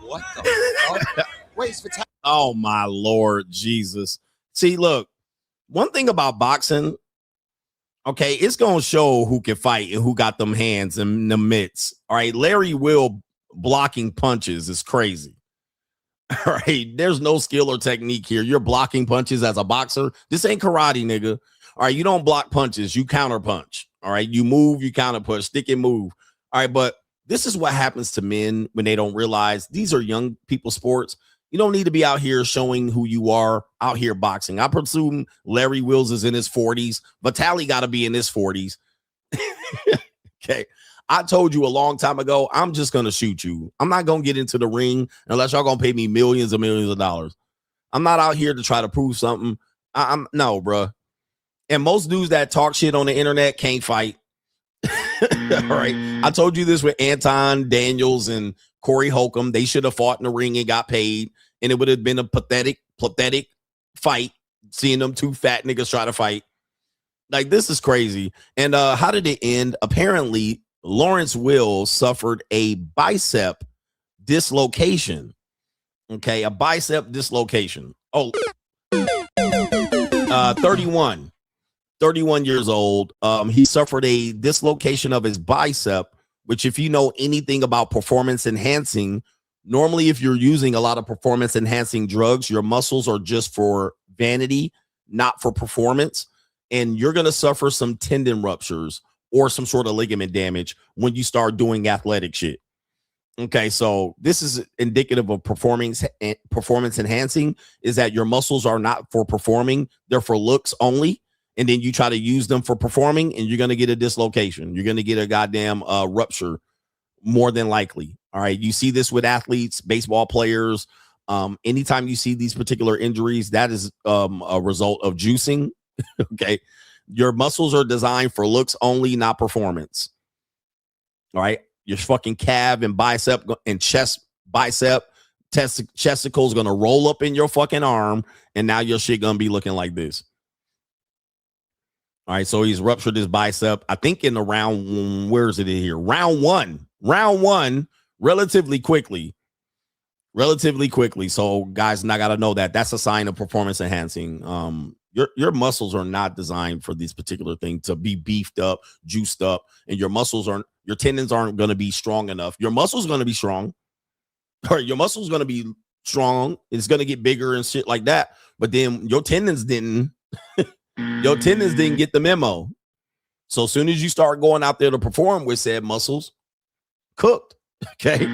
What the fuck? Wait, it's Vitaly. Oh, my Lord Jesus. See, look, one thing about boxing, okay, it's going to show who can fight and who got them hands and the mitts. All right, Larry Will blocking punches is crazy. All right, there's no skill or technique here. You're blocking punches as a boxer. This ain't karate, nigga. All right, you don't block punches. You counter punch. All right, you move, you counter punch, stick and move. All right, but this is what happens to men when they don't realize these are young people sports. You don't need to be out here showing who you are out here boxing. I presume Larry Wills is in his 40s. Vitaly got to be in his 40s. Okay. I told you a long time ago, I'm just going to shoot you. I'm not going to get into the ring unless y'all going to pay me millions and millions of dollars. I'm not out here to try to prove something. No, bro. And most dudes that talk shit on the internet can't fight. All right. I told you this with Anton Daniels and Corey Holcomb. They should have fought in the ring and got paid, and it would have been a pathetic fight, seeing them two fat niggas try to fight. Like, this is crazy. And how did it end? Apparently, Lawrence Will suffered a bicep dislocation. Okay, a bicep dislocation. Oh, 31 years old. He suffered a dislocation of his bicep, which, if you know anything about performance enhancing, normally if you're using a lot of performance enhancing drugs, your muscles are just for vanity, not for performance. And you're going to suffer some tendon ruptures or some sort of ligament damage when you start doing athletic shit. Okay, so this is indicative of performance enhancing, is that your muscles are not for performing, they're for looks only. And then you try to use them for performing, and you're going to get a dislocation. You're going to get a goddamn rupture, more than likely. All right, you see this with athletes, baseball players. Anytime you see these particular injuries, that is a result of juicing. Okay, your muscles are designed for looks only, not performance. All right, your fucking calf and bicep and chest, bicep, testicles going to roll up in your fucking arm, and now your shit going to be looking like this. All right, so he's ruptured his bicep, I think in the round, where is it in here? Round one, relatively quickly. So guys, now got to know that that's a sign of performance enhancing. Your muscles are not designed for this particular thing to be beefed up, juiced up, and your tendons aren't going to be strong enough. Your muscles going to be strong, or your muscles going to be strong. It's going to get bigger and shit like that. But then your tendons didn't. Your tendons didn't get the memo. So as soon as you start going out there to perform with said muscles, cooked. Okay.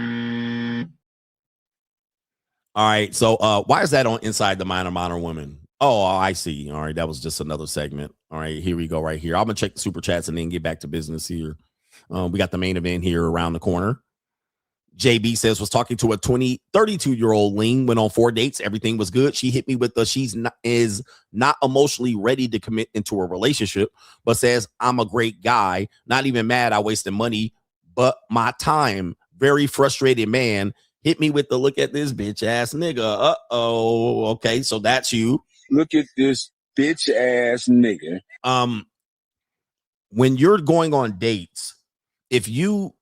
All right. So why is that on Inside the Mind of Modern Women? Oh, I see. All right. That was just another segment. All right. Here we go right here. I'm going to check the super chats and then get back to business here. We got the main event here around the corner. JB says, was talking to a 32-year-old Ling, went on 4 dates. Everything was good. She hit me with is not emotionally ready to commit into a relationship, but says, I'm a great guy. Not even mad I wasted money, but my time. Very frustrated man. Hit me with the look at this bitch ass nigga. Uh-oh. Okay, so that's you. Look at this bitch ass nigga. When you're going on dates, if you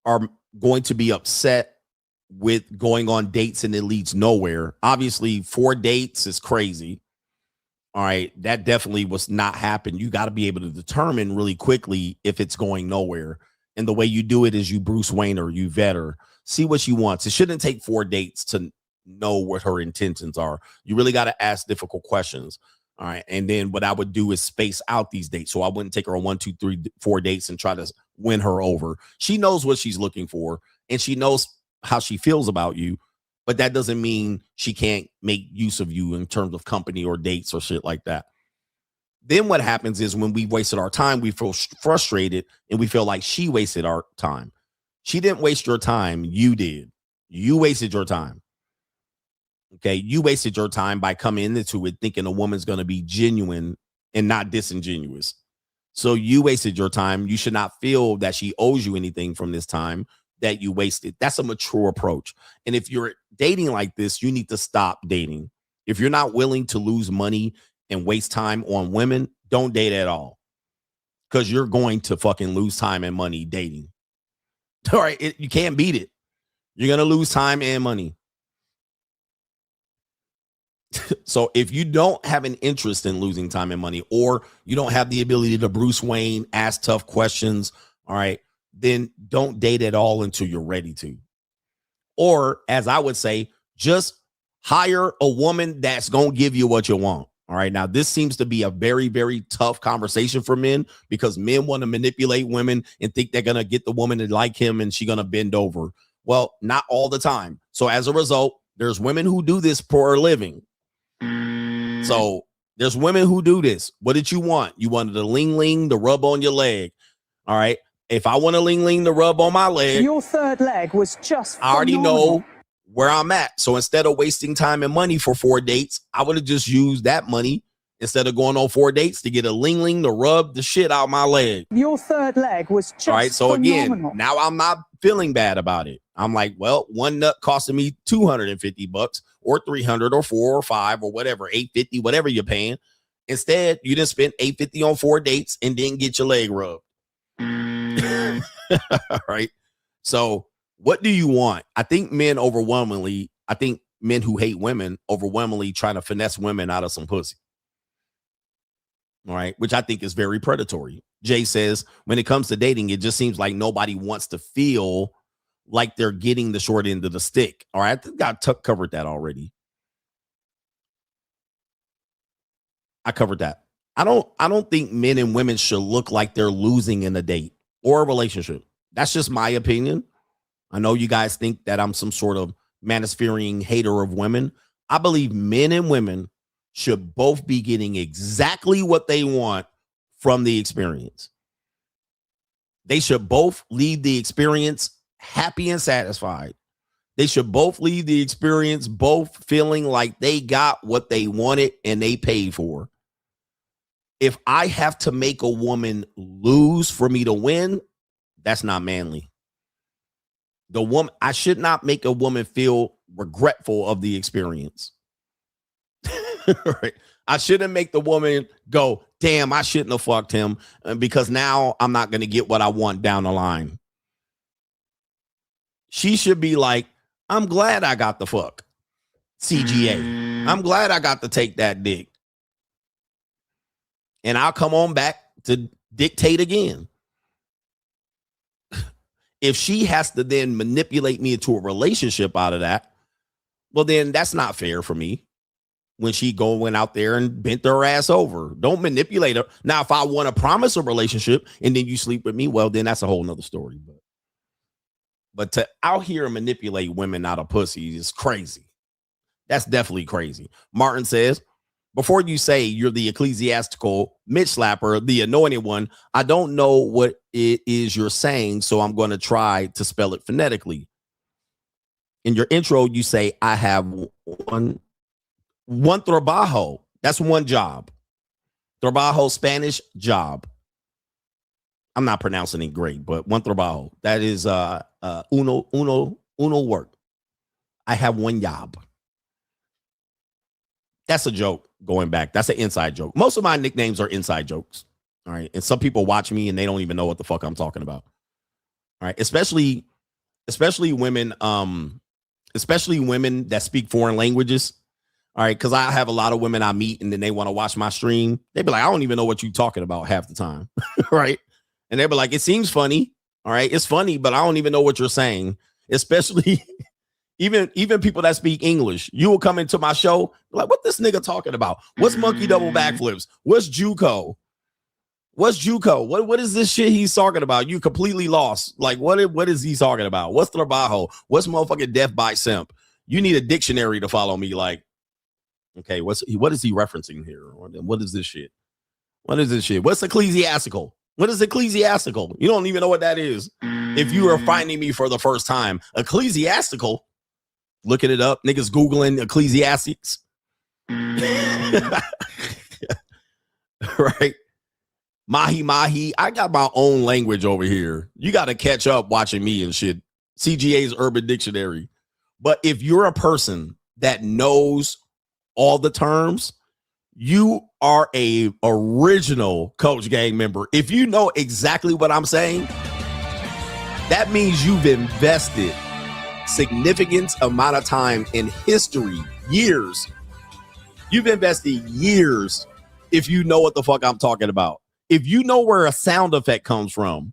are going to be upset with going on dates and it leads nowhere, obviously 4 dates is crazy. All right, that definitely was not happen. You got to be able to determine really quickly if it's going nowhere. And the way you do it is you Bruce Wayne her, you vet her, see what she wants. It shouldn't take 4 dates to know what her intentions are. You really got to ask difficult questions. All right. And then what I would do is space out these dates. So I wouldn't take her on 1, 2, 3, 4 dates and try to win her over. She knows what she's looking for and she knows how she feels about you, but that doesn't mean she can't make use of you in terms of company or dates or shit like that. Then what happens is when we wasted our time, we feel frustrated and we feel like she wasted our time. She didn't waste your time. You did. You wasted your time. Okay. You wasted your time by coming into it thinking a woman's going to be genuine and not disingenuous. So you wasted your time. You should not feel that she owes you anything from this time that you wasted. That's a mature approach. And if you're dating like this, you need to stop dating. If you're not willing to lose money and waste time on women, don't date at all. Because you're going to fucking lose time and money dating. All right. You can't beat it. You're going to lose time and money. So if you don't have an interest in losing time and money, or you don't have the ability to Bruce Wayne, ask tough questions, all right, then don't date at all until you're ready to. Or as I would say, just hire a woman that's going to give you what you want. All right. Now, this seems to be a very, very tough conversation for men because men want to manipulate women and think they're going to get the woman to like him and she's going to bend over. Well, not all the time. So as a result, there's women who do this for a living. So there's women who do this. What did you want? You wanted a ling-ling to rub on your leg. All right. If I want a ling-ling to rub on my leg, your third leg was just I already know where I'm at. So instead of wasting time and money for 4 dates, I would have just used that money instead of going on 4 dates to get a ling-ling to rub the shit out my leg. Your third leg was just all right. So phenomenal. Again, now I'm not feeling bad about it. I'm like, well, one nut costing me $250 or $300 or $4 or $5 or whatever, $850, whatever you're paying. Instead, you just spent $850 on 4 dates and didn't get your leg rubbed. All right. So what do you want? I think men who hate women overwhelmingly trying to finesse women out of some pussy. All right. Which I think is very predatory. Jay says, when it comes to dating, it just seems like nobody wants to feel like they're getting the short end of the stick. All right. I think I covered that already. I covered that. I don't think men and women should look like they're losing in a date or a relationship. That's just my opinion. I know you guys think that I'm some sort of manosphere hater of women. I believe men and women should both be getting exactly what they want from the experience. They should both leave the experience happy and satisfied. They should both leave the experience both feeling like they got what they wanted and they paid for. If I have to make a woman lose for me to win, that's not manly. I should not make a woman feel regretful of the experience. Right? I shouldn't make the woman go, damn, I shouldn't have fucked him because now I'm not going to get what I want down the line. She should be like, I'm glad I got the fuck. CGA. I'm glad I got to take that dick. And I'll come on back to dictate again. If she has to then manipulate me into a relationship out of that, well, then that's not fair for me. When she went out there and bent her ass over. Don't manipulate her. Now, if I want to promise a relationship and then you sleep with me, well, then that's a whole nother story. But to out here and manipulate women out of pussy is crazy. That's definitely crazy. Martin says, before you say you're the ecclesiastical Mitch slapper, the anointed one, I don't know what it is you're saying, so I'm going to try to spell it phonetically. In your intro, you say, I have one trabajo. That's one job. Trabajo, Spanish, job. I'm not pronouncing it great, but one trabajo. That is uno work. I have one job. That's a joke going back. That's an inside joke. Most of my nicknames are inside jokes. All right. And some people watch me and they don't even know what the fuck I'm talking about. All right. Especially women, especially women that speak foreign languages. All right, because I have a lot of women I meet and then they want to watch my stream. They be like, I don't even know what you're talking about half the time. Right. And they be like, it seems funny. All right. It's funny, but I don't even know what you're saying. Especially even people that speak English. You will come into my show like, what this nigga talking about? What's monkey double backflips? What's JUCO? What's JUCO? What is this shit he's talking about? You completely lost. Like, what is he talking about? What's trabajo? What's motherfucking death by simp? You need a dictionary to follow me. Like, okay, what is he referencing here? What is this shit? What is this shit? What's ecclesiastical? What is ecclesiastical? You don't even know what that is. If you are finding me for the first time, ecclesiastical, looking it up, niggas Googling ecclesiastics. Right? Mahi. I got my own language over here. You got to catch up watching me and shit. CGA's Urban Dictionary. But if you're a person that knows all the terms, you are a original Coach Gang member. If you know exactly what I'm saying, that means you've invested significant amount of time in history, years. You've invested years if you know what the fuck I'm talking about. If you know where a sound effect comes from.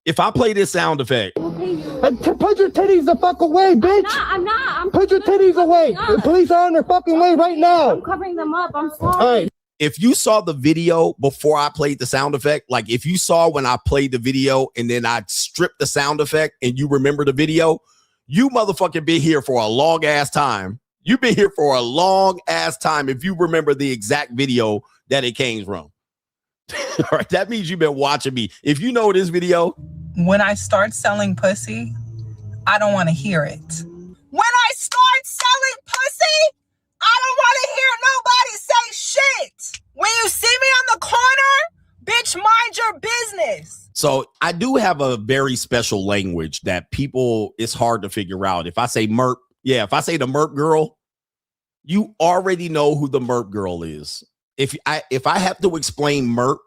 If I play this sound effect. Put your titties the fuck away, bitch. I'm not. Put your titties away. The police are on their fucking way right now. I'm covering them up. I'm sorry. All right. If you saw the video before I played the sound effect, like if you saw when I played the video and then I stripped the sound effect and you remember the video, you motherfucking been here for a long ass time. You've been here for a long ass time if you remember the exact video that it came from. All right, that means you've been watching me. If you know this video. When I start selling pussy, I don't want to hear it. When I start selling pussy, I don't want to hear nobody say shit. When you see me on the corner, bitch, mind your business. So I do have a very special language that people, it's hard to figure out. If I say merp, if I say the merp girl, you already know who the merp girl is. If I have to explain merp,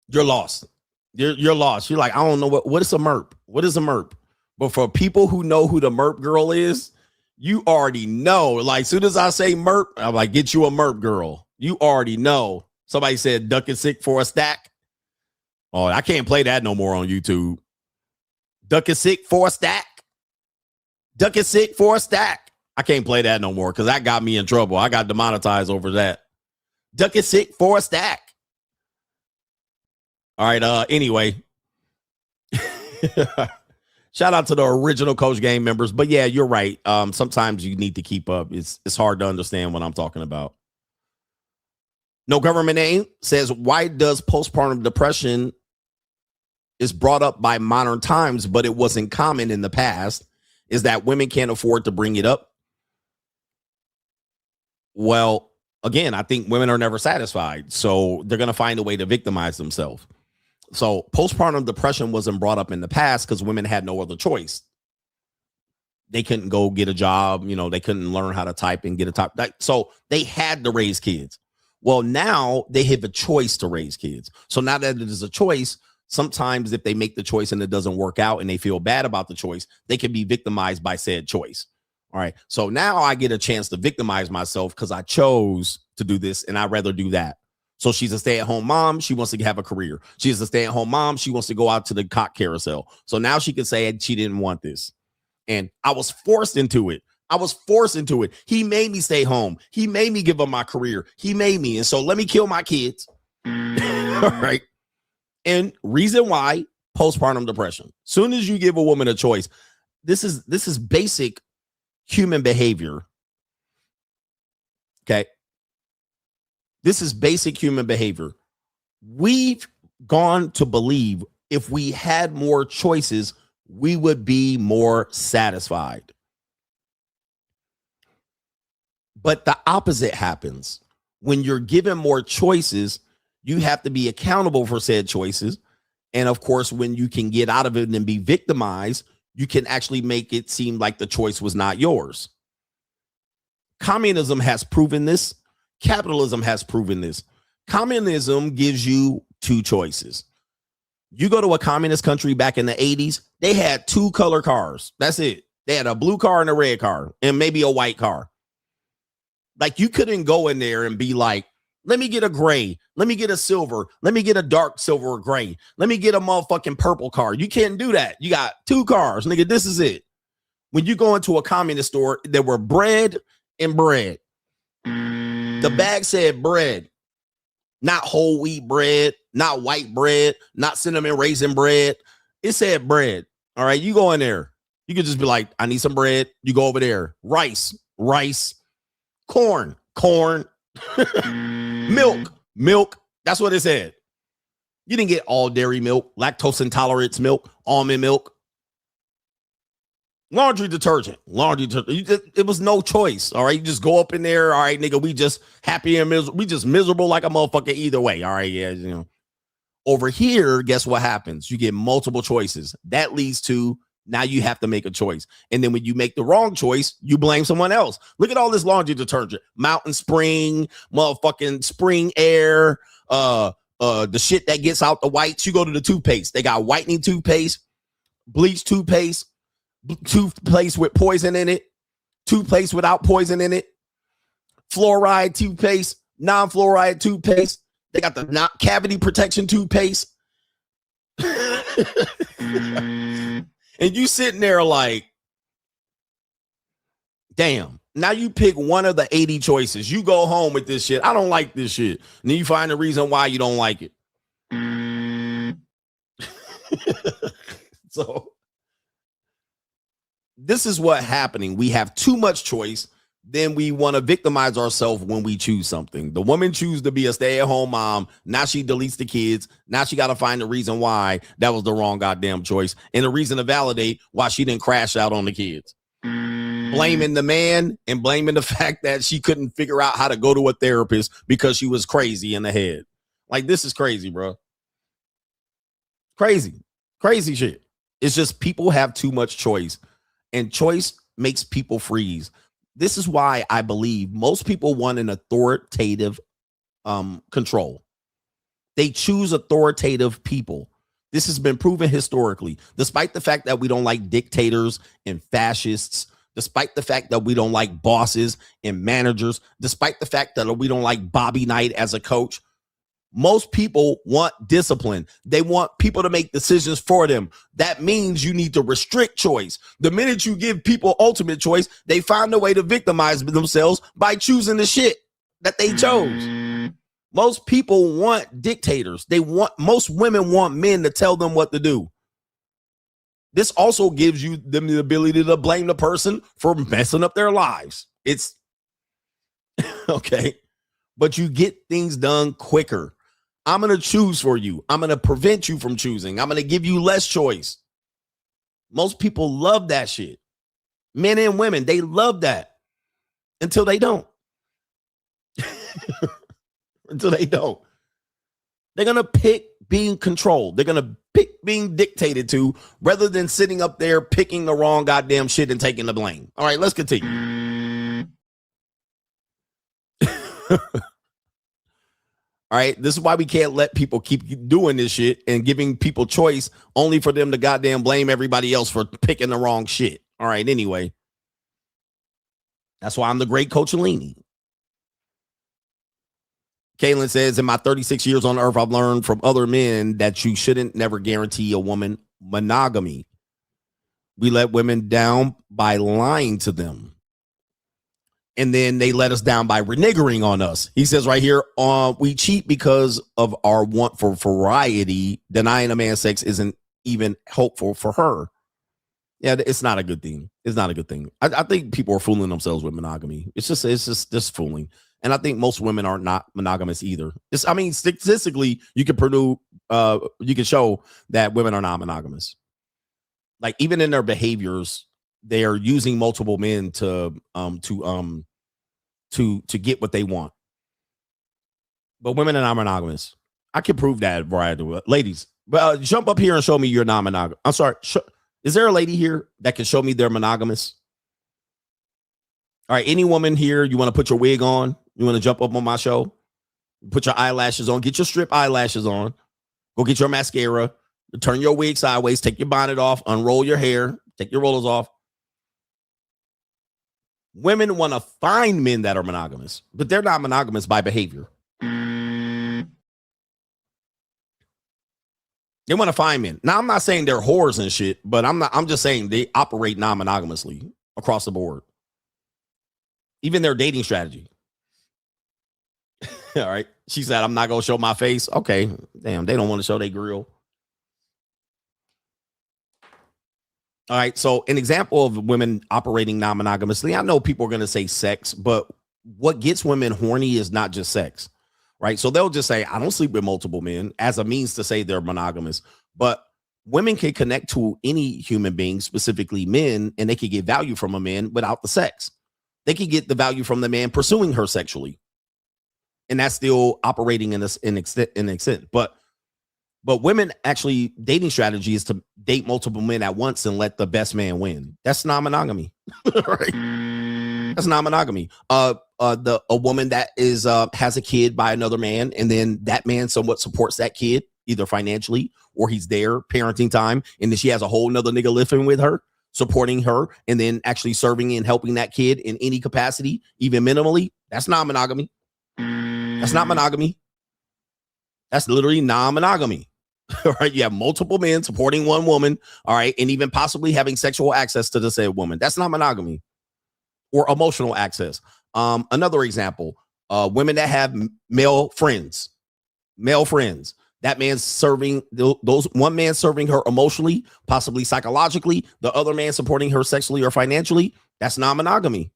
you're lost. You're lost. You're like, I don't know what is a merp. What is a merp? But for people who know who the merp girl is, you already know. Like, as soon as I say merp, I'm like, get you a merp girl. You already know. Somebody said duck and sick for a stack. Oh, I can't play that no more on YouTube. Duck and sick for a stack. Duck and sick for a stack. I can't play that no more because that got me in trouble. I got demonetized over that. Duck and sick for a stack. All right. Anyway, Shout out to the original Coach Game members. But yeah, you're right. Sometimes you need to keep up. It's hard to understand what I'm talking about. No Government Name says, why does postpartum depression is brought up by modern times, but it wasn't common in the past? Is that women can't afford to bring it up? Well, again, I think women are never satisfied. So they're going to find a way to victimize themselves. So postpartum depression wasn't brought up in the past because women had no other choice. They couldn't go get a job. You know, they couldn't learn how to type and get a top. So they had to raise kids. Well, now they have a choice to raise kids. So now that it is a choice, sometimes if they make the choice and it doesn't work out and they feel bad about the choice, they can be victimized by said choice. All right. So now I get a chance to victimize myself because I chose to do this and I'd rather do that. So she's a stay-at-home mom. She wants to have a career. She's a stay-at-home mom. She wants to go out to the cock carousel. So now she can say she didn't want this. And I was forced into it. He made me stay home. He made me give up my career. He made me. And so let me kill my kids. All right. And reason why, postpartum depression. Soon as you give a woman a choice, this is basic human behavior. Okay. This is basic human behavior. We've gone to believe if we had more choices, we would be more satisfied. But the opposite happens. When you're given more choices, you have to be accountable for said choices. And of course, when you can get out of it and be victimized, you can actually make it seem like the choice was not yours. Communism has proven this. Capitalism has proven this. Communism gives you two choices. You go to a communist country back in the 80s, they had two color cars. That's it. They had a blue car and a red car and maybe a white car. Like you couldn't go in there and be like, let me get a gray. Let me get a silver. Let me get a dark silver or gray. Let me get a motherfucking purple car. You can't do that. You got two cars. Nigga, this is it. When you go into a communist store, there were bread and bread. The bag said bread, not whole wheat bread, not white bread, not cinnamon raisin bread. It said bread. All right, you go in there. You could just be like, I need some bread. You go over there. Rice, corn, milk. That's what it said. You didn't get all dairy milk, lactose intolerance milk, almond milk. Laundry detergent. It was no choice. All right. You just go up in there. All right, nigga. We just happy and miserable. We just miserable like a motherfucker either way. All right. Yeah. You know, over here, guess what happens? You get multiple choices. That leads to now you have to make a choice. And then when you make the wrong choice, you blame someone else. Look at all this laundry detergent. Mountain Spring, motherfucking Spring Air, the shit that gets out the whites. You go to the toothpaste. They got whitening toothpaste, bleach toothpaste with poison in it, toothpaste without poison in it, fluoride toothpaste, non-fluoride toothpaste. They got the cavity protection toothpaste. And you sitting there like, damn, now you pick one of the 80 choices. You go home with this shit. I don't like this shit. And then you find the reason why you don't like it. So this is what's happening. We have too much choice. Then we want to victimize ourselves when we choose something. The woman chooses to be a stay-at-home mom. Now she deletes the kids. Now she got to find the reason why that was the wrong goddamn choice and the reason to validate why she didn't crash out on the kids. Blaming the man and blaming the fact that she couldn't figure out how to go to a therapist because she was crazy in the head. Like, this is crazy, bro. Crazy shit. It's just people have too much choice, and choice makes people freeze. This is why I believe most people want an authoritative control. They choose authoritative people. This has been proven historically, despite the fact that we don't like dictators and fascists, despite the fact that we don't like bosses and managers, despite the fact that we don't like Bobby Knight as a coach. Most people want discipline. They want people to make decisions for them. That means you need to restrict choice. The minute you give people ultimate choice, they find a way to victimize themselves by choosing the shit that they chose. Most people want dictators. Most women want men to tell them what to do. This also gives you them the ability to blame the person for messing up their lives. It's okay, but you get things done quicker. I'm going to choose for you. I'm going to prevent you from choosing. I'm going to give you less choice. Most people love that shit. Men and women, they love that until they don't. Until they don't. They're going to pick being controlled. They're going to pick being dictated to rather than sitting up there picking the wrong goddamn shit and taking the blame. All right, let's continue. All right, this is why we can't let people keep doing this shit and giving people choice only for them to goddamn blame everybody else for picking the wrong shit. All right, anyway. That's why I'm the great Coach Alini. Kaylin says, in my 36 years on earth, I've learned from other men that you shouldn't never guarantee a woman monogamy. We let women down by lying to them. And then they let us down by reneging on us. He says right here, we cheat because of our want for variety. Denying a man sex isn't even helpful for her. Yeah, it's not a good thing. It's not a good thing. I think people are fooling themselves with monogamy. It's just fooling. And I think most women are not monogamous either. Statistically, you can show that women are not monogamous. Like even in their behaviors, they are using multiple men to get what they want. But women are not monogamous. I can prove that, variety. Ladies, jump up here and show me you're non-monogamous. I'm sorry. Is there a lady here that can show me they're monogamous? All right, any woman here, you want to put your wig on? You want to jump up on my show? Put your eyelashes on. Get your strip eyelashes on. Go get your mascara. Turn your wig sideways. Take your bonnet off. Unroll your hair. Take your rollers off. Women want to find men that are monogamous, but they're not monogamous by behavior. They want to find men. Now, I'm not saying they're whores and shit, but I'm just saying they operate non-monogamously across the board. Even their dating strategy. All right. She said, I'm not going to show my face. Okay. Damn, they don't want to show their grill. All right. So an example of women operating non-monogamously, I know people are going to say sex, but what gets women horny is not just sex, right? So they'll just say, I don't sleep with multiple men as a means to say they're monogamous, but women can connect to any human being, specifically men, and they can get value from a man without the sex. They can get the value from the man pursuing her sexually. And that's still operating in an extent. But women actually dating strategy is to date multiple men at once and let the best man win. That's non-monogamy. Right? That's non-monogamy. A woman that is has a kid by another man, and then that man somewhat supports that kid, either financially or he's there parenting time, and then she has a whole nother nigga living with her, supporting her, and then actually serving and helping that kid in any capacity, even minimally. That's non-monogamy. That's not monogamy. That's literally non-monogamy. All right. You have multiple men supporting one woman. All right. And even possibly having sexual access to the said woman. That's not monogamy or emotional access. Another example, women that have male friends. That man's serving those one man serving her emotionally, possibly psychologically, the other man supporting her sexually or financially. That's non-monogamy.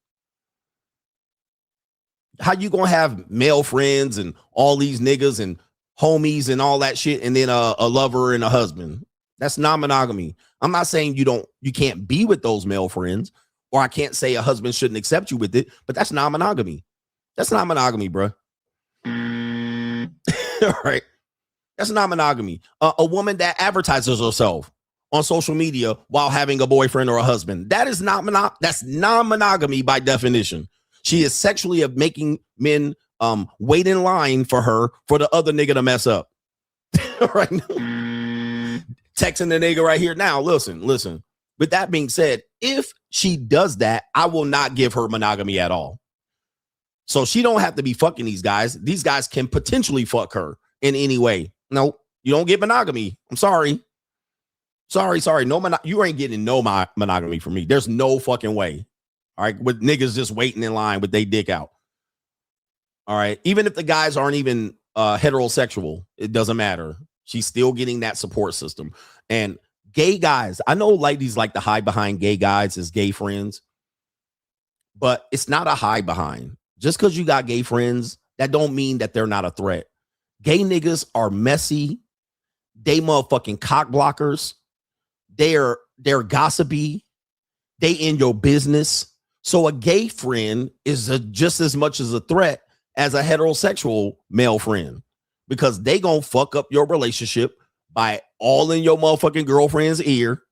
How you gonna have male friends and all these niggas and homies and all that shit, and then a lover and a husband? That's non-monogamy. I'm not saying you can't be with those male friends, or I can't say a husband shouldn't accept you with it, but that's non-monogamy. That's not monogamy, bro. All right. That's not monogamy. A woman that advertises herself on social media while having a boyfriend or a husband. That is that's non-monogamy by definition. She is sexually making men wait in line for her for the other nigga to mess up. Right now. Texting the nigga right here now. Listen. With that being said, if she does that, I will not give her monogamy at all. So she don't have to be fucking these guys. These guys can potentially fuck her in any way. No, you don't get monogamy. I'm sorry. Sorry. No, you ain't getting no monogamy from me. There's no fucking way. All right. With niggas just waiting in line with their dick out. All right. Even if the guys aren't even heterosexual, it doesn't matter. She's still getting that support system. And Gay guys, I know ladies like to hide behind gay guys as gay friends, but it's not a hide behind. Just because you got gay friends, that don't mean that they're not a threat. Gay niggas are messy. They motherfucking cock blockers. They're gossipy. They in your business. So a gay friend is just as much as a threat as a heterosexual male friend, because they gonna fuck up your relationship by all in your motherfucking girlfriend's ear.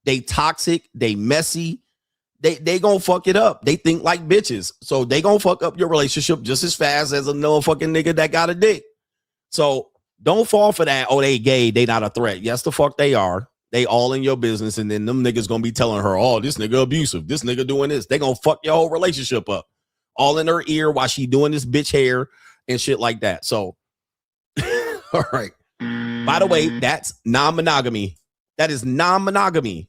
They toxic. They messy. They gonna fuck it up. They think like bitches. So they gonna fuck up your relationship just as fast as a motherfucking nigga that got a dick. So don't fall for that. Oh, they gay. They not a threat. Yes, the fuck they are. They all in your business. And then them niggas gonna be telling her, oh, this nigga abusive. This nigga doing this. They gonna fuck your whole relationship up. All in her ear while she doing this bitch hair and shit like that. So, all right. By the way, that's non-monogamy. That is non-monogamy.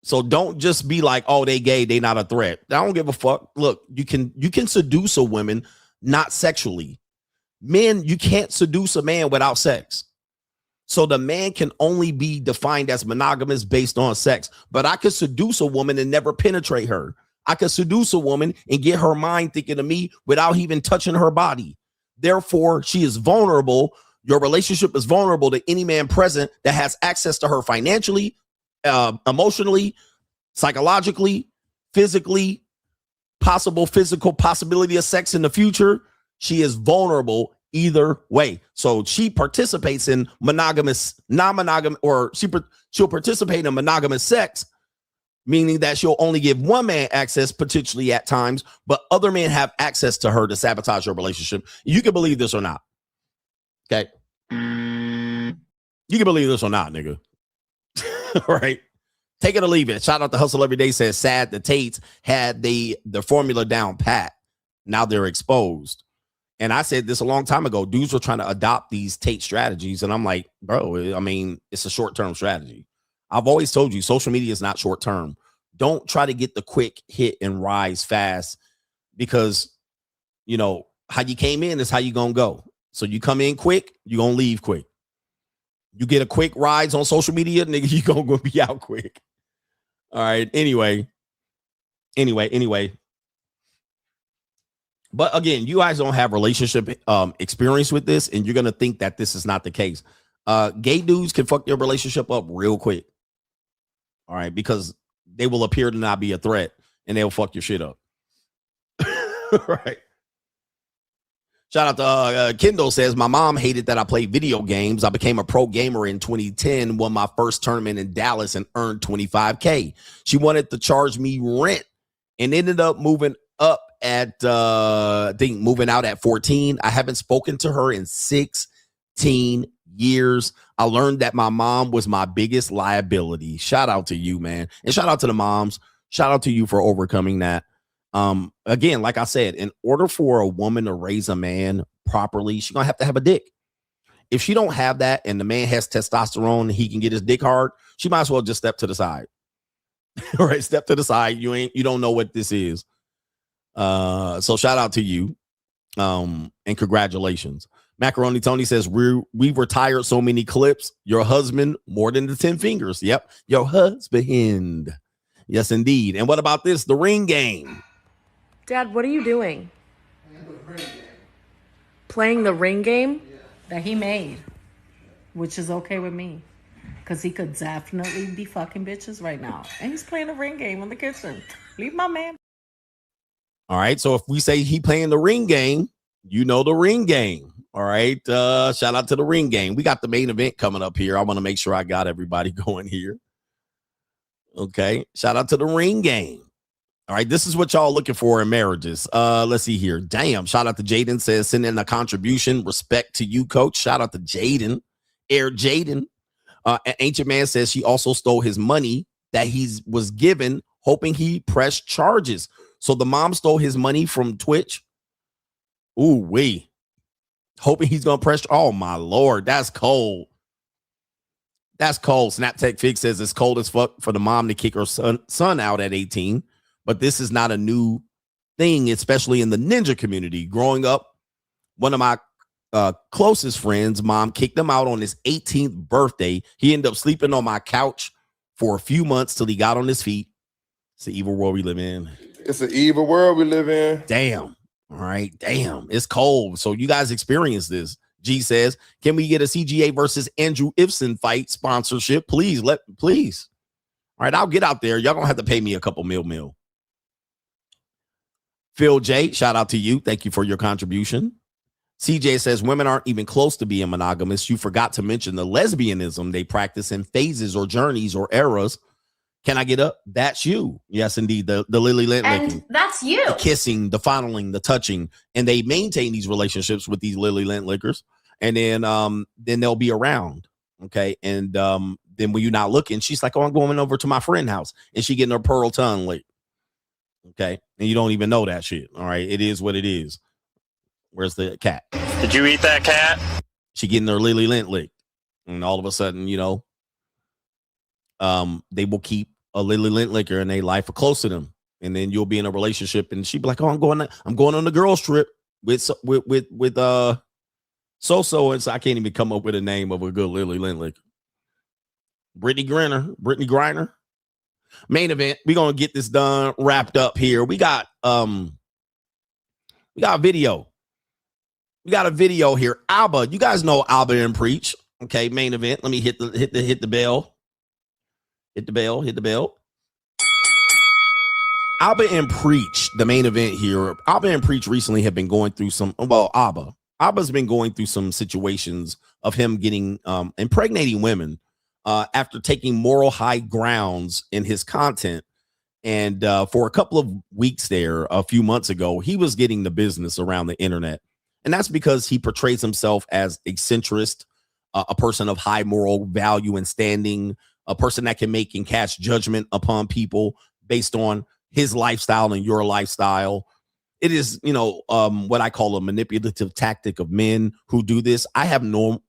So don't just be like, oh, they gay, they not a threat. I don't give a fuck. Look, you can seduce a woman, not sexually. Men, you can't seduce a man without sex. So the man can only be defined as monogamous based on sex. But I could seduce a woman and never penetrate her. I could seduce a woman and get her mind thinking of me without even touching her body. Therefore, she is vulnerable. Your relationship is vulnerable to any man present that has access to her financially, emotionally, psychologically, physically, possible physical possibility of sex in the future. She is vulnerable either way. So she participates in monogamous, non-monogamous, or she'll participate in monogamous sex, meaning that she'll only give one man access potentially at times, but other men have access to her to sabotage your relationship. You can believe this or not. Okay. You can believe this or not, nigga. All right. Take it or leave it. Shout out to Hustle Every Day says, sad the Tates had the formula down pat. Now they're exposed. And I said this a long time ago. Dudes were trying to adopt these Tate strategies. And I'm like, bro, I mean, it's a short-term strategy. I've always told you social media is not short-term. Don't try to get the quick hit and rise fast, because, you know, how you came in is how you going to go. So you come in quick, you're going to leave quick. You get a quick rise on social media, nigga, you're going to be out quick. All right. Anyway. But again, you guys don't have relationship experience with this, and you're going to think that this is not the case. Gay dudes can fuck your relationship up real quick. All right. Because they will appear to not be a threat, and they'll fuck your shit up. Right. Shout out to Kendall says, my mom hated that I played video games. I became a pro gamer in 2010, won my first tournament in Dallas, and earned $25K. She wanted to charge me rent and ended up moving up at, moving out at 14. I haven't spoken to her in 16 years. I learned that my mom was my biggest liability. Shout out to you, man. And shout out to the moms. Shout out to you for overcoming that. Again, like I said, in order for a woman to raise a man properly, she's gonna have to have a dick. If she don't have that and the man has testosterone and he can get his dick hard, she might as well just step to the side. All right, step to the side. You don't know what this is. So shout out to you. And congratulations. Macaroni Tony says, we've retired so many clips. Your husband more than the 10 fingers. Yep. Your husband. Yes, indeed. And what about this? The ring game. Dad, what are you doing? Playing the ring game? That he made, which is okay with me, because he could definitely be fucking bitches right now. And he's playing a ring game in the kitchen. Leave my man. All right. So if we say he playing the ring game, you know the ring game. All right. Shout out to the ring game. We got the main event coming up here. I want to make sure I got everybody going here. Okay. Shout out to the ring game. All right. This is what y'all looking for in marriages. Let's see here. Damn. Shout out to Jaden says, send in a contribution. Respect to you, coach. Shout out to Jaden. Air Jaden. Ancient Man says she also stole his money that he was given, hoping he pressed charges. So the mom stole his money from Twitch. Ooh, wee. Hoping he's going to press. Oh, my Lord. That's cold. That's cold. Snaptech Fig says it's cold as fuck for the mom to kick her son out at 18. But this is not a new thing, especially in the ninja community. Growing up, one of my closest friends' mom kicked him out on his 18th birthday. He ended up sleeping on my couch for a few months till he got on his feet. It's the evil world we live in. It's an evil world we live in. Damn. All right. Damn. It's cold. So you guys experience this. G says, can we get a CGA versus Andrew Ifson fight sponsorship? Please. Please. All right. I'll get out there. Y'all gonna have to pay me a couple mil. Phil J, shout out to you. Thank you for your contribution. CJ says women aren't even close to being monogamous. You forgot to mention the lesbianism they practice in phases or journeys or eras. Can I get up? That's you. Yes, indeed. The Lily Lint licking. That's you. The kissing, the fondling, the touching. And they maintain these relationships with these Lily Lint lickers. And then they'll be around. Okay. And then when you're not looking, she's like, oh, I'm going over to my friend's house. And she getting her pearl tongue licked. Okay. And you don't even know that shit. All right. It is what it is. Where's the cat? Did you eat that cat? She getting her Lily Lint licked. And all of a sudden, they will keep a Lily Lint licker in their life close to them. And then you'll be in a relationship and she'll be like, oh, I'm going on the girls trip with So-so. And so I can't even come up with a name of a good Lily Lint licker. Brittany Griner. Main event. We're going to get this done, wrapped up here. We got video. We got a video here. Alba, you guys know Alba and Preach. Okay, main event. Let me hit the bell. Hit the bell. Alba and Preach, the main event here. Alba and Preach recently have been going through Alba's been going through some situations of him getting impregnating women after taking moral high grounds in his content. And for a couple of weeks there, a few months ago, he was getting the business around the internet. And that's because he portrays himself as a centrist, a person of high moral value and standing, a person that can make and cast judgment upon people based on his lifestyle and your lifestyle. It is, what I call a manipulative tactic of men who do this. I don't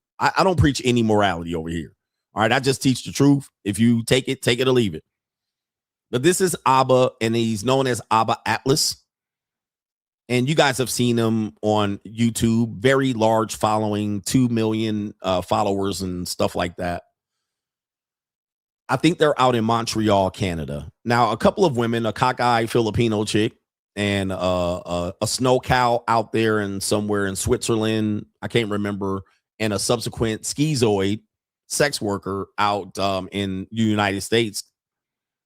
preach any morality over here. All right. I just teach the truth. If you take it or leave it. But this is Abba, and he's known as Abba Atlas. And you guys have seen him on YouTube, very large following, 2 million followers and stuff like that. I think they're out in Montreal, Canada. Now, a couple of women, a cockeyed Filipino chick and a snow cow out there and somewhere in Switzerland, I can't remember, and a subsequent schizoid sex worker out in the United States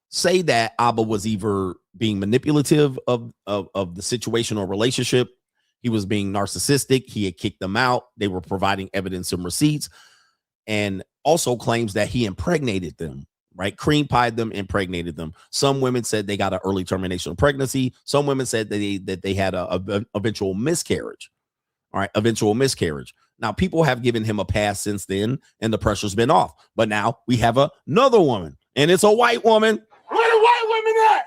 say that Abba was either being manipulative of the situation or relationship. He was being narcissistic. He had kicked them out. They were providing evidence and receipts, and also claims that he impregnated them, right? Cream pied them, impregnated them. Some women said they got an early termination of pregnancy. Some women said that they had a eventual miscarriage. All right, eventual miscarriage. Now, people have given him a pass since then, and the pressure's been off. But now we have another woman, and it's a white woman. Where the white women at?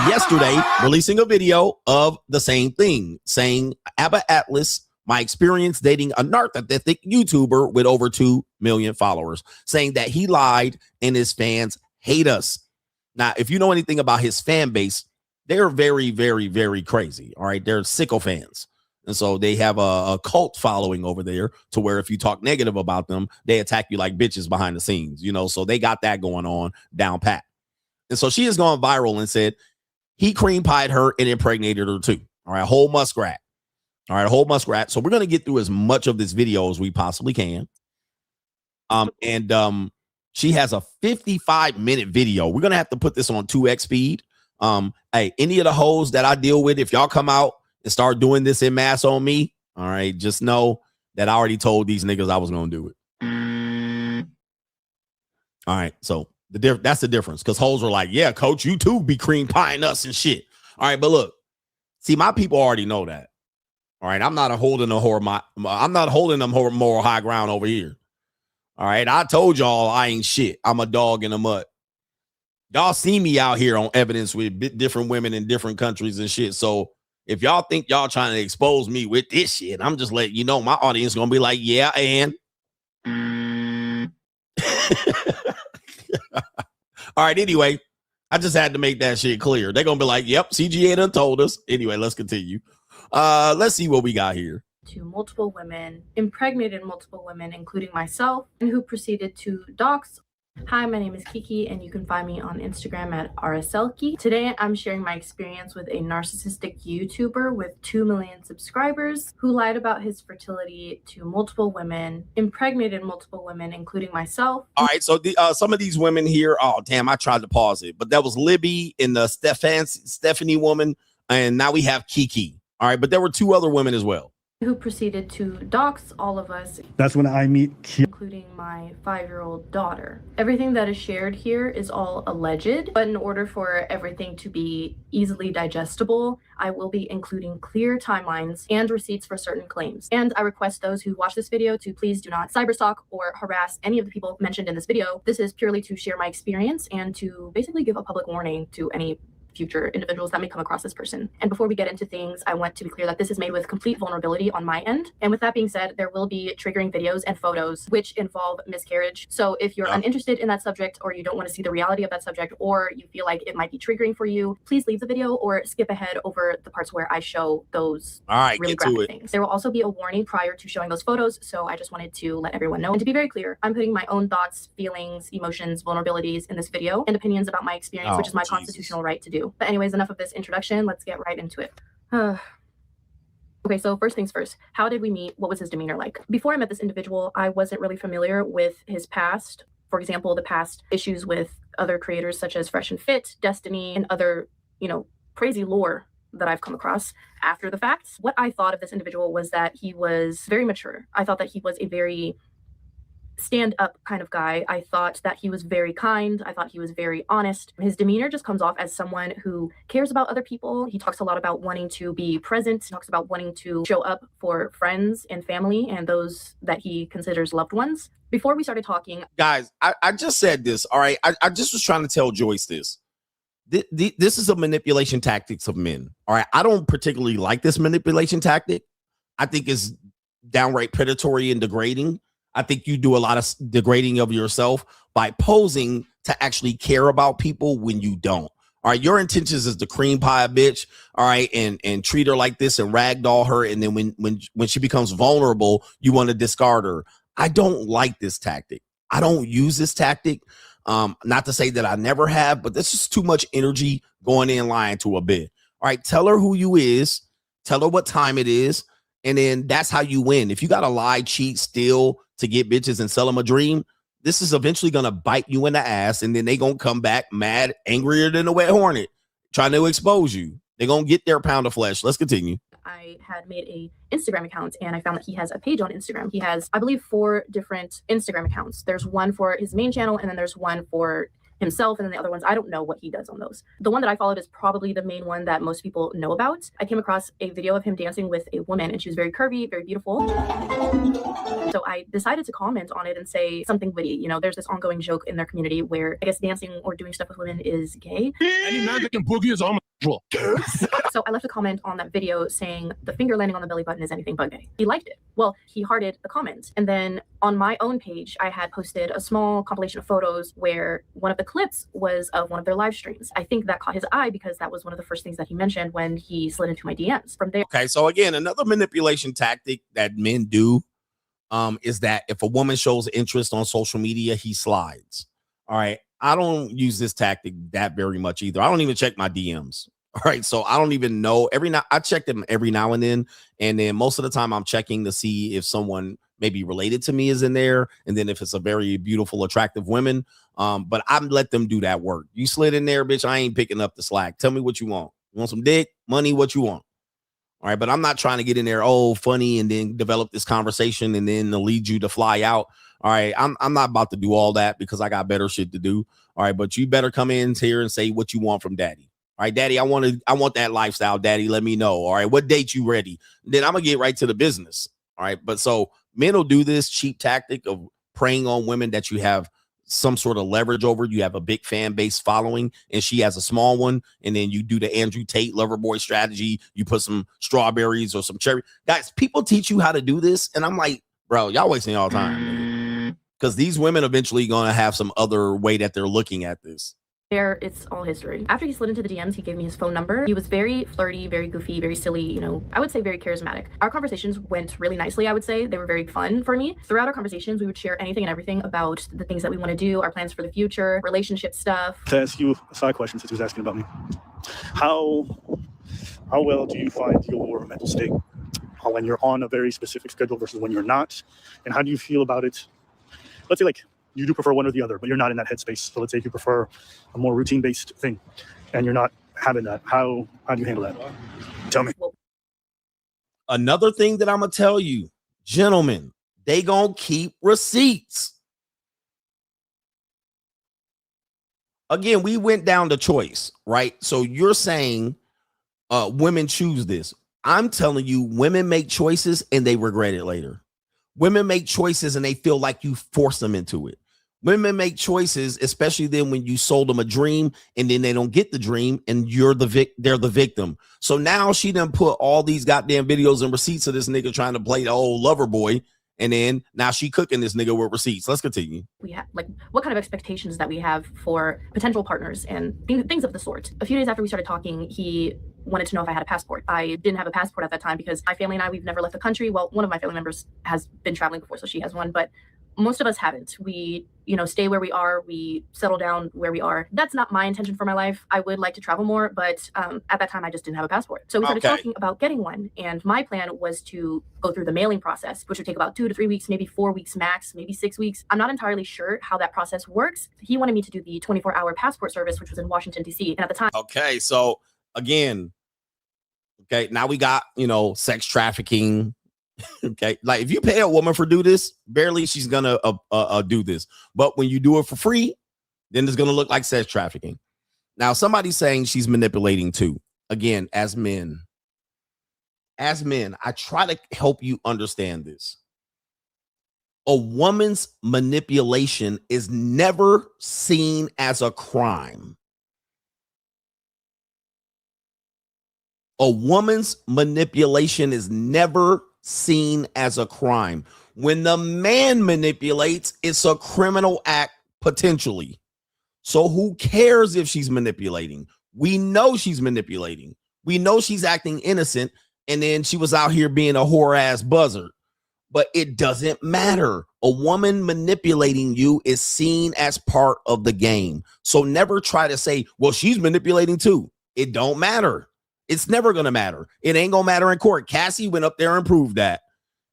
Yesterday, releasing a video of the same thing, saying, Abba Atlas, my experience dating a narcissistic YouTuber with over 2 million followers, saying that he lied and his fans hate us. Now, if you know anything about his fan base, they're very, very, very crazy. All right. They're sicko fans. And so they have a cult following over there to where if you talk negative about them, they attack you like bitches behind the scenes, so they got that going on down pat. And so she has gone viral and said he cream pied her and impregnated her too. All right. Whole muskrat. All right. Whole muskrat. So we're going to get through as much of this video as we possibly can. And she has a 55-minute video. We're going to have to put this on 2x speed. Hey, any of the hoes that I deal with, if y'all come out and start doing this in mass on me, all right, just know that I already told these niggas I was going to do it. All right, so that's the difference, because hoes are like, yeah, coach, you too be cream pieing us and shit. All right, but look, see, my people already know that. All right, I'm not holding them moral high ground over here. All right, I told y'all I ain't shit. I'm a dog in the mud. Y'all see me out here on evidence with different women in different countries and shit. So if y'all think y'all trying to expose me with this shit, I'm just letting you know my audience is going to be like, yeah, and. All right, anyway, I just had to make that shit clear. They're going to be like, yep, CGA done told us. Anyway, let's continue. Let's see what we got here. to multiple women, impregnated multiple women, including myself, and who proceeded to dox. Hi, my name is Kiki, and you can find me on Instagram at RSLki. Today, I'm sharing my experience with a narcissistic YouTuber with 2 million subscribers who lied about his fertility to multiple women, impregnated multiple women, including myself. All right, so some of these women here, oh, damn, I tried to pause it, but that was Libby and the Stephanie woman, and now we have Kiki. All right, but there were 2 other women as well. Who proceeded to dox all of us. That's when I meet including my 5-year-old daughter. Everything that is shared here is all alleged, but in order for everything to be easily digestible, I will be including clear timelines and receipts for certain claims. And I request those who watch this video to please do not cyberstalk or harass any of the people mentioned in this video. This is purely to share my experience and to basically give a public warning to any future individuals that may come across this person. And before we get into things, I want to be clear that this is made with complete vulnerability on my end. And with that being said, there will be triggering videos and photos which involve miscarriage. So if you're uninterested in that subject, or you don't want to see the reality of that subject, or you feel like it might be triggering for you, please leave the video or skip ahead over the parts where I show those really graphic things. There will also be a warning prior to showing those photos. So I just wanted to let everyone know. And to be very clear, I'm putting my own thoughts, feelings, emotions, vulnerabilities in this video and opinions about my experience, which is my constitutional right to do. But anyways, enough of this introduction. Let's get right into it. Okay, so first things first. How did we meet? What was his demeanor like? Before I met this individual, I wasn't really familiar with his past. For example, the past issues with other creators such as Fresh and Fit, Destiny, and other, crazy lore that I've come across after the fact. What I thought of this individual was that he was very mature. I thought that he was a very stand-up kind of guy. I thought that he was very kind. I thought he was very honest. His demeanor just comes off as someone who cares about other people. He talks a lot about wanting to be present. He talks about wanting to show up for friends and family and those that he considers loved ones. Before we started talking, guys, I just said this. All right, I just was trying to tell Joyce this. This is a manipulation tactics of men. All right, I don't particularly like this manipulation tactic. I think it's downright predatory and degrading. I think you do a lot of degrading of yourself by posing to actually care about people when you don't. All right, your intentions is to cream pie a bitch, all right, and treat her like this and ragdoll her, and then when she becomes vulnerable, you want to discard her. I don't like this tactic. I don't use this tactic. Not to say that I never have, but this is too much energy going in lying to a bit. All right, tell her who you is, tell her what time it is, and then that's how you win. If you got to lie, cheat, steal to get bitches and sell them a dream, this is eventually going to bite you in the ass, and then they going to come back mad, angrier than a wet hornet, trying to expose you. They're going to get their pound of flesh. Let's continue. I had made a Instagram account, and I found that he has a page on Instagram. He has, I believe, 4 different Instagram accounts. There's one for his main channel, and then there's one for himself, and then the other ones, I don't know what he does on those. The one that I followed is probably the main one that most people know about. I came across a video of him dancing with a woman, and she was very curvy, very beautiful. So I decided to comment on it and say something witty. There's this ongoing joke in their community where I guess dancing or doing stuff with women is gay. So I left a comment on that video saying the finger landing on the belly button is anything but gay. He liked it. Well, he hearted the comment. And then on my own page, I had posted a small compilation of photos where one of the clips was of one of their live streams. I think that caught his eye because that was one of the first things that he mentioned when he slid into my DMs. From there. Okay, so again, another manipulation tactic that men do is that if a woman shows interest on social media, he slides. All right. I don't use this tactic that very much either. I don't even check my DMs. All right. So I don't even know I check them every now and then. And then most of the time I'm checking to see if someone maybe related to me is in there. And then if it's a very beautiful, attractive woman, but I let them do that work. You slid in there, bitch. I ain't picking up the slack. Tell me what you want. You want some dick, money, what you want? All right. But I'm not trying to get in there, funny, and then develop this conversation and then lead you to fly out. All right. I'm not about to do all that because I got better shit to do. All right. But you better come in here and say what you want from daddy. All right, daddy, I want that lifestyle, daddy. Let me know. All right. What date you ready? Then I'm going to get right to the business. All right. But so men will do this cheap tactic of preying on women that you have some sort of leverage over. You have a big fan base following and she has a small one. And then you do the Andrew Tate lover boy strategy. You put some strawberries or some cherry. Guys, people teach you how to do this. And I'm like, bro, y'all wasting y'all time. Because these women eventually going to have some other way that they're looking at this. There, it's all history. After he slid into the DMs, he gave me his phone number. He was very flirty, very goofy, very silly, you know, I would say very charismatic. Our conversations went really nicely, I would say. They were very fun for me. Throughout our conversations, we would share anything and everything about the things that we want to do, our plans for the future, relationship stuff. To ask you a side question, since he was asking about me, how well do you find your mental state when you're on a very specific schedule versus when you're not? And how do you feel about it? Let's say like you do prefer one or the other, but you're not in that headspace. So let's say you prefer a more routine-based thing and you're not having that. How do you handle that? Tell me. Another thing that I'm going to tell you, gentlemen, they going to keep receipts. Again, we went down to choice, right? So you're saying women choose this. I'm telling you, women make choices and they regret it later. Women make choices and they feel like you force them into it. Women make choices, especially then when you sold them a dream and then they don't get the dream and they're the victim. So now she done put all these goddamn videos and receipts of this nigga trying to play the old lover boy. And then now she cooking this nigga with receipts. Let's continue. We have like what kind of expectations that we have for potential partners and things of the sort. A few days after we started talking, he wanted to know if I had a passport. I didn't have a passport at that time because my family and I, we've never left the country. Well, one of my family members has been traveling before, so she has one, but most of us haven't. We, you know, stay where we are. We settle down where we are. That's not my intention for my life. I would like to travel more, but at that time, I just didn't have a passport. So we started talking about getting one. And my plan was to go through the mailing process, which would take about 2 to 3 weeks, maybe 4 weeks max, maybe 6 weeks. I'm not entirely sure how that process works. He wanted me to do the 24-hour passport service, which was in Washington, D.C. And at the time. Okay, so again, now we got, you know, sex trafficking. Okay, like if you pay a woman for do this, barely she's gonna do this. But when you do it for free, then it's gonna look like sex trafficking. Now somebody's saying she's manipulating too. Again, as men, I try to help you understand this. A woman's manipulation is never seen as a crime. A woman's manipulation is never seen as a crime. When the man manipulates, it's a criminal act potentially. So who cares if she's manipulating? We know she's manipulating. We know she's acting innocent, and then she was out here being a whore ass buzzard. But it doesn't matter. A woman manipulating you is seen as part of the game. So never try to say, well, she's manipulating too. It don't matter. It's never going to matter. It ain't going to matter in court. Cassie went up there and proved that.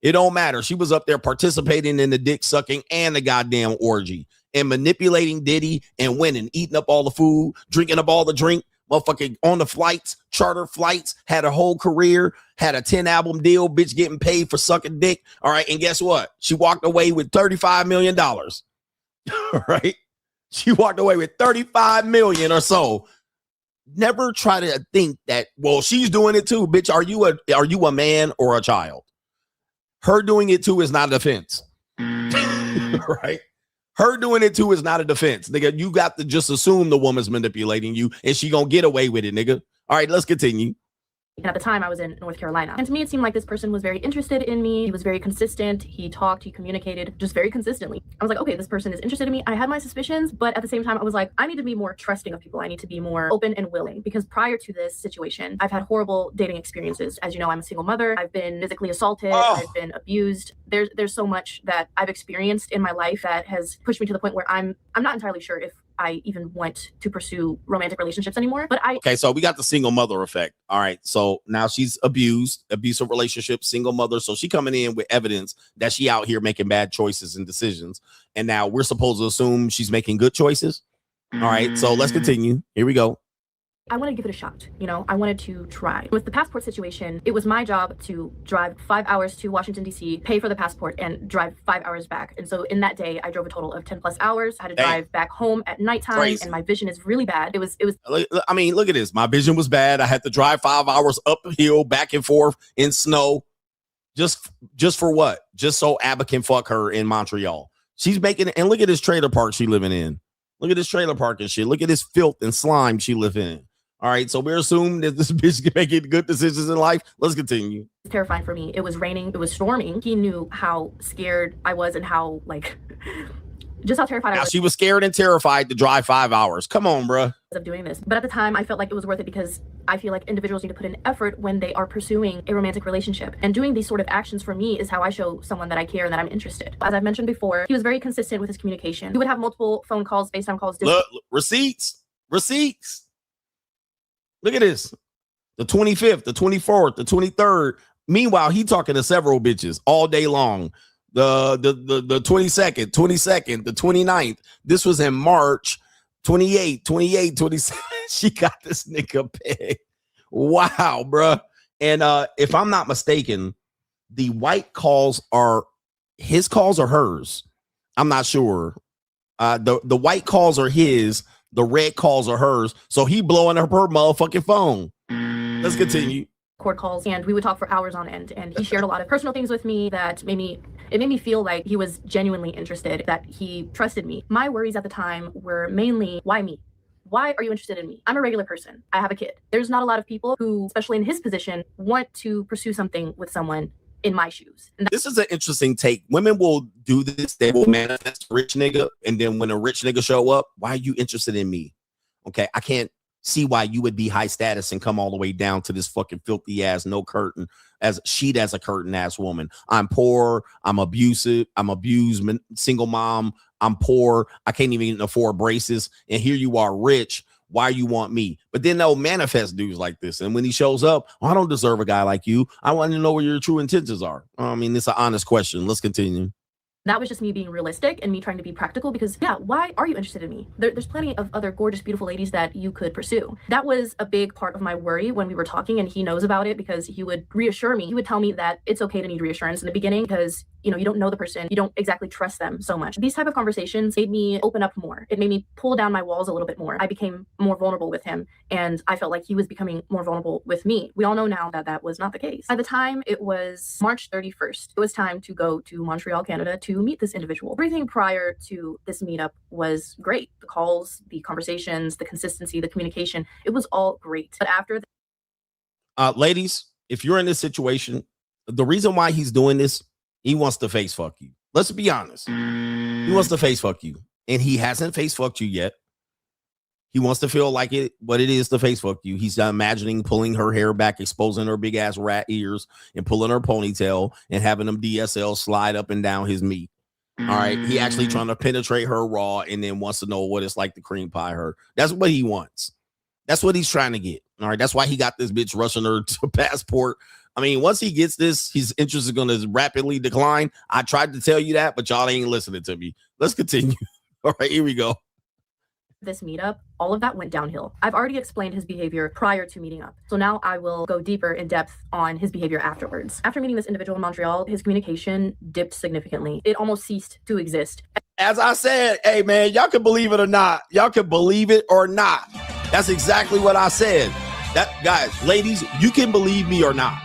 It don't matter. She was up there participating in the dick sucking and the goddamn orgy and manipulating Diddy and winning, eating up all the food, drinking up all the drink, motherfucking on the flights, charter flights, had a whole career, had a 10-album deal, bitch getting paid for sucking dick. All right. And guess what? She walked away with $35 million. All right. She walked away with $35 million or so. Never try to think that, well, she's doing it too, bitch. Are you a man or a child? Her doing it too is not a defense. Right? Her doing it too is not a defense. Nigga, you got to just assume the woman's manipulating you and she gonna get away with it, nigga. All right, let's continue. And at the time, I was in North Carolina. And to me, it seemed like this person was very interested in me. He was very consistent. He talked, he communicated just very consistently. I was like, okay, this person is interested in me. I had my suspicions, but at the same time, I was like, I need to be more trusting of people. I need to be more open and willing, because prior to this situation, I've had horrible dating experiences. As you know, I'm a single mother. I've been physically assaulted. I've been abused. There's so much that I've experienced in my life that has pushed me to the point where I'm not entirely sure if I even want to pursue romantic relationships anymore. But okay, so we got the single mother effect. All right, so now she's abusive relationship, single mother. So she coming in with evidence that she out here making bad choices and decisions. And now we're supposed to assume she's making good choices. All right, so let's continue. Here we go. I wanted to give it a shot. You know, I wanted to try. With the passport situation, it was my job to drive 5 hours to Washington, D.C., pay for the passport, and drive 5 hours back. And so in that day, I drove a total of 10 plus hours. I had to drive back home at nighttime, and my vision is really bad. It was. I mean, look at this. My vision was bad. I had to drive 5 hours uphill, back and forth in snow. Just for what? Just so Abba can fuck her in Montreal. She's making it. And look at this trailer park she living in. Look at this trailer park and shit. Look at this filth and slime she live in. All right, so we're assuming that this bitch can make good decisions in life. Let's continue. It's terrifying for me. It was raining. It was storming. He knew how scared I was and how, like, just how terrified I Now was. she was scared and terrified to drive 5 hours. Come on, bruh. Of doing this. But at the time, I felt like it was worth it because I feel like individuals need to put in effort when they are pursuing a romantic relationship. And doing these sort of actions for me is how I show someone that I care and that I'm interested. As I've mentioned before, he was very consistent with his communication. He would have multiple phone calls, FaceTime calls. Look, receipts. Look at this. The 25th, the 24th, the 23rd. Meanwhile, he talking to several bitches all day long. The 22nd, the 29th. This was in March. 28, 27. She got this nigga pegged. Wow, bruh. And if I'm not mistaken, the white calls are his calls or hers. I'm not sure. The white calls are his, the red calls are hers. So he blowing up her motherfucking phone. Let's continue. Court calls, and we would talk for hours on end, and he shared a lot of personal things with me that made me feel like he was genuinely interested, that he trusted me. My worries at the time were mainly, why me? Why are you interested in me? I'm a regular person. I have a kid. There's not a lot of people who, especially in his position, want to pursue something with someone in my shoes. This is an interesting take. Women will do this. They will manifest a rich nigga, and then when a rich nigga show up, why are you interested in me? Okay, I can't see why you would be high status and come all the way down to this fucking filthy ass no curtain as a curtain ass woman. I'm poor. I'm abusive. I'm abused. Single mom. I'm poor. I can't even afford braces. And here you are rich. Why you want me? But then they'll manifest dudes like this. And when he shows up, I don't deserve a guy like you. I want to know what your true intentions are. I mean, it's an honest question. Let's continue. That was just me being realistic and me trying to be practical because, yeah, why are you interested in me? There's plenty of other gorgeous, beautiful ladies that you could pursue. That was a big part of my worry when we were talking, and he knows about it because he would reassure me. He would tell me that it's okay to need reassurance in the beginning because, you know, you don't know the person. You don't exactly trust them so much. These type of conversations made me open up more. It made me pull down my walls a little bit more. I became more vulnerable with him, and I felt like he was becoming more vulnerable with me. We all know now that that was not the case. At the time, it was March 31st. It was time to go to Montreal, Canada to meet this individual. Everything prior to this meetup was great. The calls, the conversations, the consistency, the communication, it was all great. But after ladies, if you're in this situation, the reason why he's doing this, he wants to face fuck you. Let's be honest. He wants to face fuck you. And he hasn't face fucked you yet. He wants to feel like what it is to face fuck you. He's imagining pulling her hair back, exposing her big ass rat ears, and pulling her ponytail and having them DSL slide up and down his meat. All right. He actually trying to penetrate her raw and then wants to know what it's like to cream pie her. That's what he wants. That's what he's trying to get. All right. That's why he got this bitch rushing her to passport. I mean, once he gets this, his interest is going to rapidly decline. I tried to tell you that, but y'all ain't listening to me. Let's continue. All right. Here we go. this meetup, all of that went downhill. I've already explained his behavior prior to meeting up. So now I will go deeper in depth on his behavior afterwards. After meeting this individual in Montreal, his communication dipped significantly. It almost ceased to exist. As I said, hey man, y'all can believe it or not. Y'all can believe it or not. That's exactly what I said. That, guys, ladies, you can believe me or not.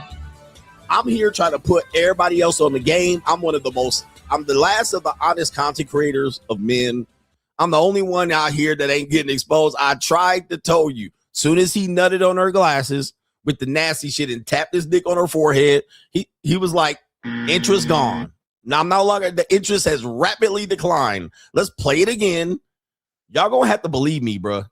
I'm here trying to put everybody else on the game. I'm the last of the honest content creators of men. I'm the only one out here that ain't getting exposed. I tried to tell you. Soon as he nutted on her glasses with the nasty shit and tapped his dick on her forehead, he was like, interest gone. Now I'm no longer, the interest has rapidly declined. Let's play it again. Y'all gonna have to believe me, bro.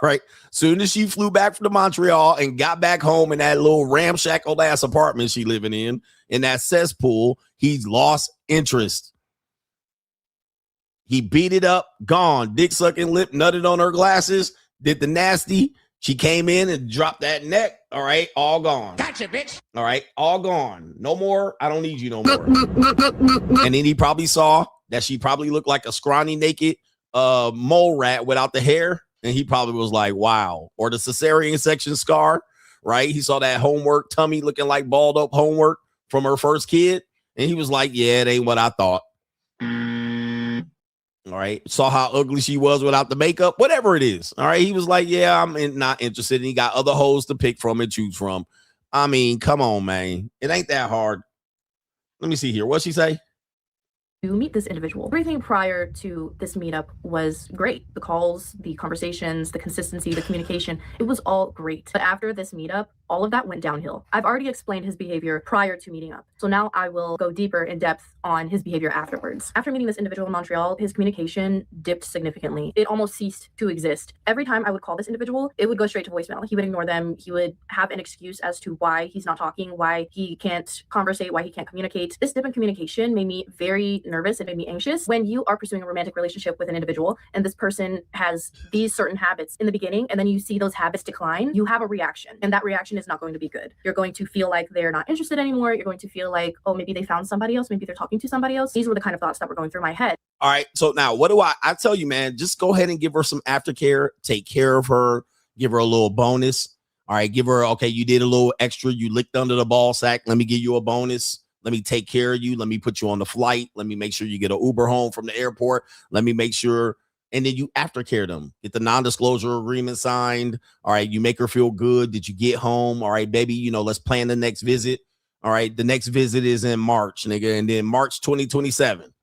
Right? Soon as she flew back from Montreal and got back home in that little ramshackle ass apartment she living in that cesspool, he's lost interest. He beat it up, gone. Dick sucking lip, nutted on her glasses, did the nasty. She came in and dropped that neck. All right, all gone. Gotcha, bitch. All right, all gone. No more. I don't need you no more. And then he probably saw that she probably looked like a scrawny, naked mole rat without the hair. And he probably was like, wow. Or the cesarean section scar, right? He saw that homework tummy looking like balled up homework from her first kid. And he was like, yeah, it ain't what I thought. All right. Saw how ugly she was without the makeup, whatever it is. All right. He was like, yeah, I'm not interested. And he got other hoes to pick from and choose from. I mean, come on, man. It ain't that hard. Let me see here. What'd she say? to meet this individual. Everything prior to this meetup was great. The calls, the conversations, the consistency, the communication, it was all great. But after this meetup, all of that went downhill. I've already explained his behavior prior to meeting up. So now I will go deeper in depth on his behavior afterwards. After meeting this individual in Montreal, his communication dipped significantly. It almost ceased to exist. Every time I would call this individual, it would go straight to voicemail. He would ignore them. He would have an excuse as to why he's not talking, why he can't conversate, why he can't communicate. This dip in communication made me very nervous. It made me anxious. When you are pursuing a romantic relationship with an individual and this person has these certain habits in the beginning and then you see those habits decline, you have a reaction, and that reaction is not going to be good. You're going to feel like they're not interested anymore. You're going to feel like, oh, maybe they found somebody else. Maybe they're talking to somebody else. These were the kind of thoughts that were going through my head. All right. So now what do I tell you, man, just go ahead and give her some aftercare, take care of her, give her a little bonus. All right. Give her, okay, you did a little extra. You licked under the ball sack. Let me give you a bonus. Let me take care of you. Let me put you on the flight. Let me make sure you get an Uber home from the airport. Let me make sure. And then you aftercare them. Get the non-disclosure agreement signed. All right. You make her feel good. Did you get home? All right, baby. Let's plan the next visit. All right. The next visit is in March, nigga. And then March 2027.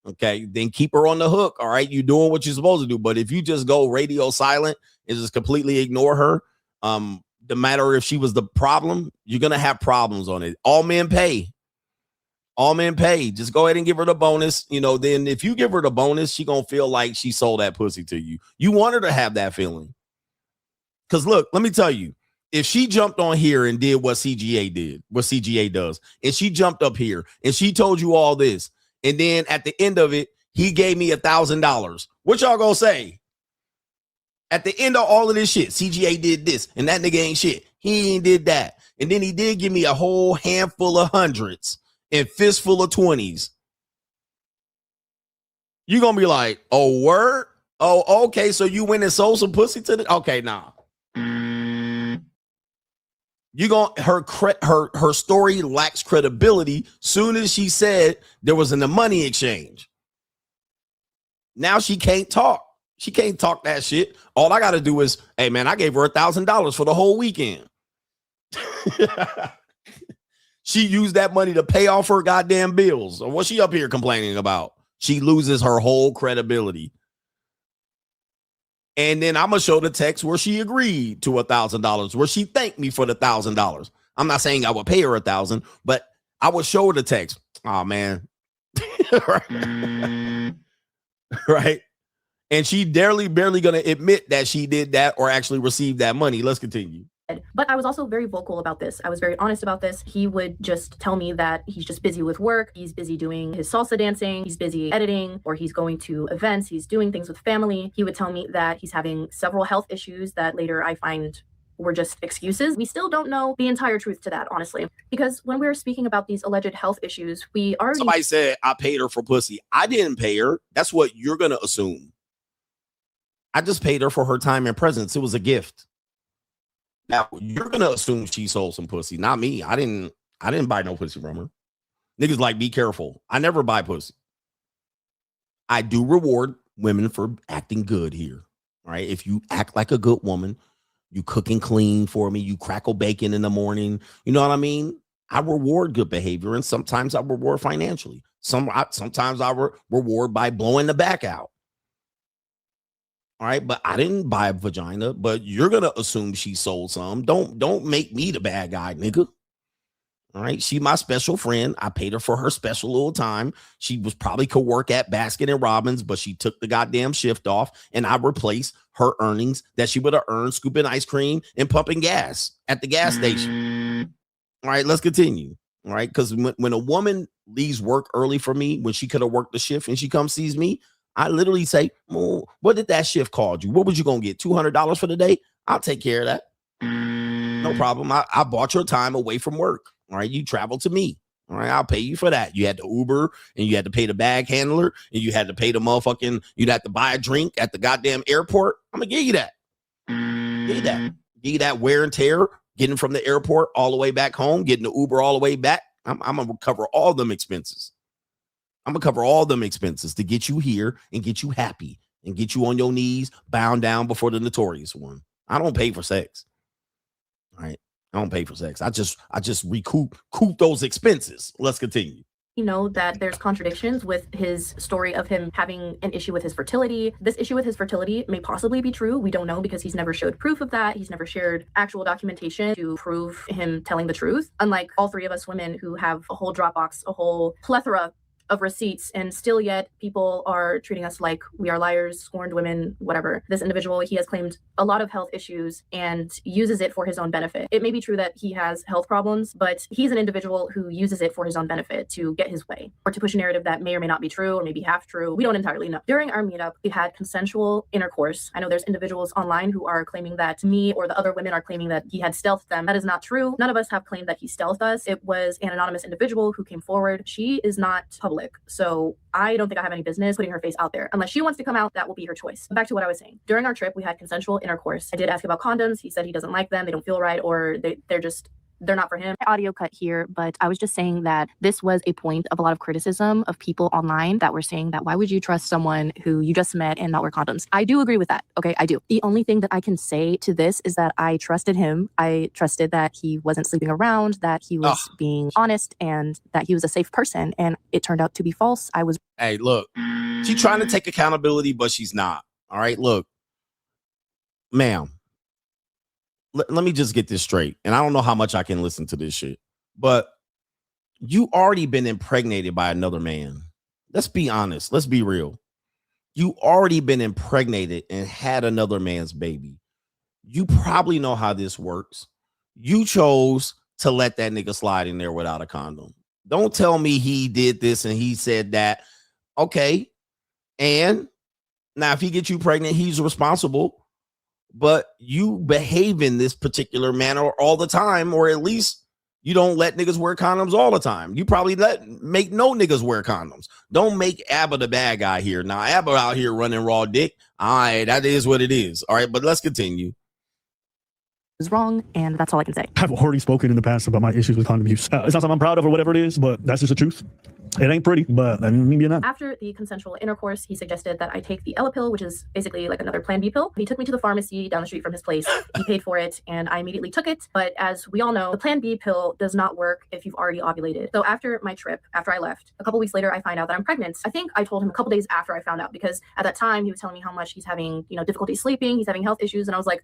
Okay. Then keep her on the hook. All right. You doing what you're supposed to do. But if you just go radio silent and just completely ignore her, no matter if she was the problem, you're going to have problems on it. All men pay. All men pay. Just go ahead and give her the bonus. Then if you give her the bonus, she going to feel like she sold that pussy to you. You want her to have that feeling. Because look, let me tell you, if she jumped on here and did what CGA does, and she jumped up here and she told you all this, and then at the end of it, he gave me $1,000. What y'all going to say? At the end of all of this shit, CGA did this and that nigga ain't shit. He ain't did that. And then he did give me a whole handful of hundreds and fistful of 20s. You're going to be like, oh, word? Oh, okay. So you went and sold some pussy to the... Okay, nah. You going her story lacks credibility soon as she said there was a money exchange. Now she can't talk. She can't talk that shit. All I got to do is, hey, man, I gave her $1,000 for the whole weekend. She used that money to pay off her goddamn bills. Or what's she up here complaining about? She loses her whole credibility. And then I'm going to show the text where she agreed to $1,000, where she thanked me for the $1,000. I'm not saying I would pay her $1,000, but I would show her the text. Oh, man. Right. And she barely going to admit that she did that or actually received that money. Let's continue. But I was also very vocal about this. I was very honest about this. He would just tell me that he's just busy with work. He's busy doing his salsa dancing. He's busy editing, or he's going to events. He's doing things with family. He would tell me that he's having several health issues that later I find were just excuses. We still don't know the entire truth to that, honestly, because when we were speaking about these alleged health issues, we already... Somebody said I paid her for pussy. I didn't pay her. That's what you're going to assume. I just paid her for her time and presence. It was a gift. Now you're gonna assume she sold some pussy, not me. I didn't buy no pussy from her. Niggas like, be careful. I never buy pussy. I do reward women for acting good here. All right. If you act like a good woman, you cook and clean for me, you crackle bacon in the morning. You know what I mean? I reward good behavior, and sometimes I reward financially. Sometimes I reward by blowing the back out. All right, but I didn't buy a vagina, but you're going to assume she sold some. Don't make me the bad guy, nigga. All right, she my special friend. I paid her for her special little time. She was probably could work at Baskin and Robbins, but she took the goddamn shift off, and I replaced her earnings that she would have earned scooping ice cream and pumping gas at the gas station. All right, let's continue. All right, because when a woman leaves work early for me, when she could have worked the shift and she comes sees me, I literally say, oh, what did that shift cost you? What was you going to get? $200 for the day? I'll take care of that. No problem. I bought your time away from work. All right. You travel to me. All right. I'll pay you for that. You had to Uber, and you had to pay the bag handler, and you had to pay the motherfucking, you'd have to buy a drink at the goddamn airport. I'm going to give you that. Give you that wear and tear, getting from the airport all the way back home, getting the Uber all the way back. I'm going to cover all them expenses. I'm going to cover all them expenses to get you here and get you happy and get you on your knees, bound down before the notorious one. I don't pay for sex. All right. I don't pay for sex. I just recoup those expenses. Let's continue. We know that there's contradictions with his story of him having an issue with his fertility. This issue with his fertility may possibly be true. We don't know because he's never showed proof of that. He's never shared actual documentation to prove him telling the truth. Unlike all three of us women who have a whole Dropbox, a whole plethora of receipts, and still yet people are treating us like we are liars, scorned women, whatever. This individual, he has claimed a lot of health issues and uses it for his own benefit. It may be true that he has health problems, but he's an individual who uses it for his own benefit to get his way or to push a narrative that may or may not be true or maybe half true. We don't entirely know. During our meetup, we had consensual intercourse. I know there's individuals online who are claiming that me or the other women are claiming that he had stealthed them. That is not true. None of us have claimed that he stealthed us. It was an anonymous individual who came forward. She is not public. So I don't think I have any business putting her face out there. Unless she wants to come out, that will be her choice. Back to what I was saying. During our trip, we had consensual intercourse. I did ask about condoms. He said he doesn't like them. They don't feel right, or they're not for him. Audio cut here, but I was just saying that this was a point of a lot of criticism of people online that were saying that why would you trust someone who you just met and not wear condoms? I do agree with that. Okay, I do. The only thing that I can say to this is that I trusted him. I trusted that he wasn't sleeping around, that he was being honest, and that he was a safe person. And it turned out to be false. Hey, look, she's trying to take accountability, but she's not. All right, look, ma'am. Let me just get this straight. And I don't know how much I can listen to this shit, but you already been impregnated by another man. Let's be honest. Let's be real. You already been impregnated and had another man's baby. You probably know how this works. You chose to let that nigga slide in there without a condom. Don't tell me he did this and he said that. Okay. And now if he gets you pregnant, he's responsible. But you behave in this particular manner all the time, or at least you don't let niggas wear condoms all the time. You probably make no niggas wear condoms. Don't make Abba the bad guy here. Now, Abba out here running raw dick. All right, that is what it is. All right, but let's continue. Is wrong, and that's all I can say. I've already spoken in the past about my issues with condom use. It's not something I'm proud of or whatever it is, but that's just the truth. It ain't pretty, but I mean, maybe not. After the consensual intercourse, he suggested that I take the Ella pill, which is basically like another Plan B pill. He took me to the pharmacy down the street from his place. He paid for it, and I immediately took it. But as we all know, the Plan B pill does not work if you've already ovulated. So after my trip, after I left, a couple weeks later, I find out that I'm pregnant. I think I told him a couple days after I found out, because at that time he was telling me how much he's having, difficulty sleeping, he's having health issues, and I was like,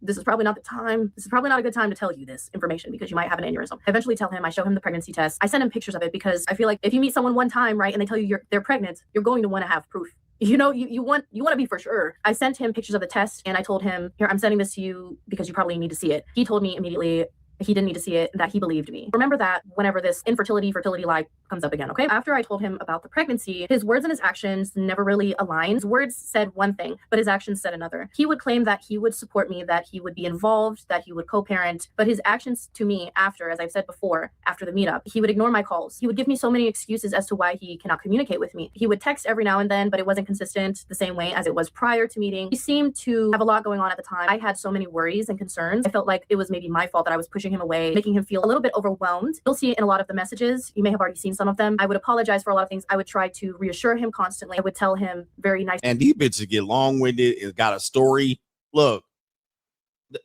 this is probably not the time. This is probably not a good time to tell you this information because you might have an aneurysm. I eventually tell him, I show him the pregnancy test. I send him pictures of it because I feel like if you meet someone one time, right, and they tell you they're pregnant, you're going to want to have proof. You want to be for sure. I sent him pictures of the test and I told him, here, I'm sending this to you because you probably need to see it. He told me immediately he didn't need to see it, that he believed me. Remember that whenever this fertility lie comes up again, okay? After I told him about the pregnancy, his words and his actions never really aligned. His words said one thing, but his actions said another. He would claim that he would support me, that he would be involved, that he would co-parent, but his actions to me after, as I've said before, after the meetup, he would ignore my calls. He would give me so many excuses as to why he cannot communicate with me. He would text every now and then, but it wasn't consistent the same way as it was prior to meeting. He seemed to have a lot going on at the time. I had so many worries and concerns. I felt like it was maybe my fault that I was pushing him away, making him feel a little bit overwhelmed. You'll see it in a lot of the messages. You may have already seen some of them. I would apologize for a lot of things. I would try to reassure him constantly. I would tell him very nice. And these bitches get long-winded. It's got a story. Look,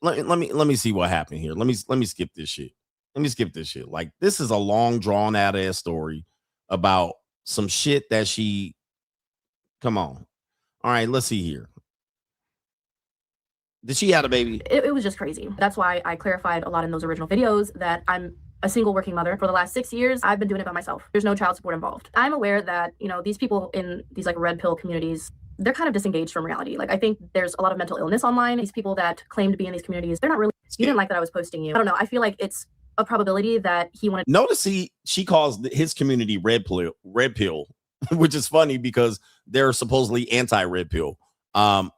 let me see what happened here. Let me skip this shit. Like, this is a long, drawn-out ass story about some shit that she. Come on. All right, let's see here. Did she have a baby? It was just crazy. That's why I clarified a lot in those original videos that I'm a single working mother. For the last 6 years, I've been doing it by myself. There's no child support involved. I'm aware that, these people in these like red pill communities, they're kind of disengaged from reality. Like, I think there's a lot of mental illness online. These people that claim to be in these communities, they're not really, you didn't like that I was posting you. I don't know. I feel like it's a probability that he wanted. Notice she calls his community red pill, which is funny because they're supposedly anti-red pill. Let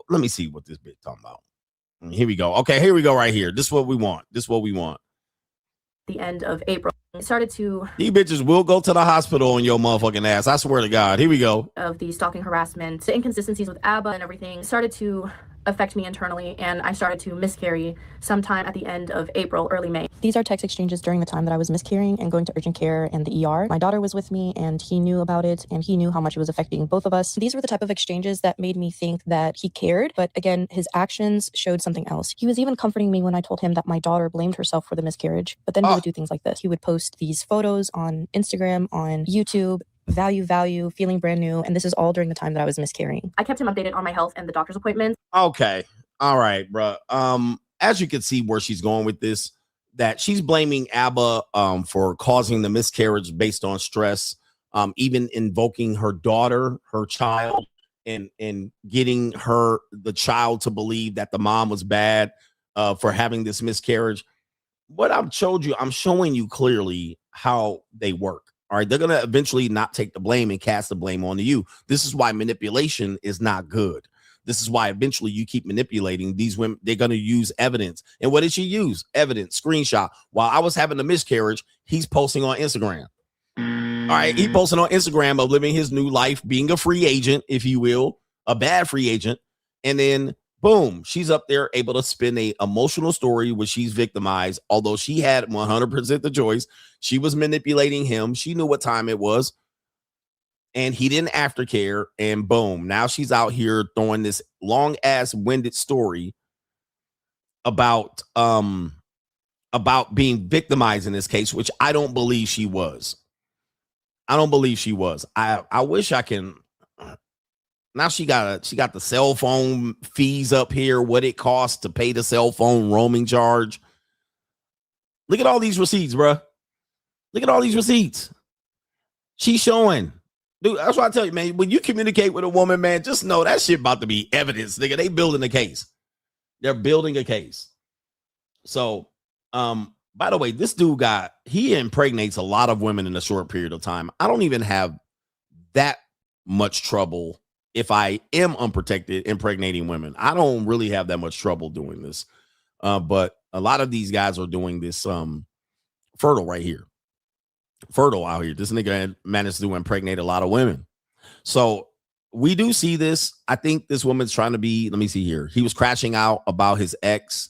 me see what this bitch talking about. Here we go. Okay, here we go right here. This is what we want. The end of April. Started to. These bitches will go to the hospital on your motherfucking ass. I swear to God. Here we go. Of the stalking harassment, the inconsistencies with ABBA and everything. Started to affect me internally, and I started to miscarry sometime at the end of April, early May. These are text exchanges during the time that I was miscarrying and going to urgent care and the ER. My daughter was with me, and he knew about it, and he knew how much it was affecting both of us. These were the type of exchanges that made me think that he cared, but again, his actions showed something else. He was even comforting me when I told him that my daughter blamed herself for the miscarriage, but then he would do things like this. He would post these photos on Instagram, on YouTube, value, feeling brand new, and this is all during the time that I was miscarrying. I kept him updated on my health and the doctor's appointments. Okay. All right, bro. As you can see where she's going with this, that she's blaming Abba for causing the miscarriage based on stress, even invoking her daughter, her child, and getting the child to believe that the mom was bad for having this miscarriage. What I'm showing you clearly how they work. All right, they're going to eventually not take the blame and cast the blame onto you. This is why manipulation is not good. This is why eventually you keep manipulating these women. They're going to use evidence. And what did she use? Evidence, screenshot. While I was having a miscarriage, he's posting on Instagram. All right, he posted on Instagram of living his new life, being a free agent, if you will, a bad free agent. And then, boom, she's up there able to spin a emotional story where she's victimized, although she had 100% the choice. She was manipulating him. She knew what time it was, and he didn't aftercare, and boom, now she's out here throwing this long-ass winded story about being victimized in this case, which I don't believe she was. I don't believe she was. I wish I can. Now she got the cell phone fees up here, what it costs to pay the cell phone roaming charge. Look at all these receipts, bro. Look at all these receipts. She's showing. Dude, that's what I tell you, man. When you communicate with a woman, man, just know that shit about to be evidence, nigga. They building a case. They're building a case. So, by the way, this dude he impregnates a lot of women in a short period of time. I don't even have that much trouble if I am unprotected impregnating women. I don't really have that much trouble doing this. But a lot of these guys are doing this fertile right here. Fertile out here. This nigga managed to impregnate a lot of women. So we do see this. I think this woman's trying to be, let me see here. He was crashing out about his ex.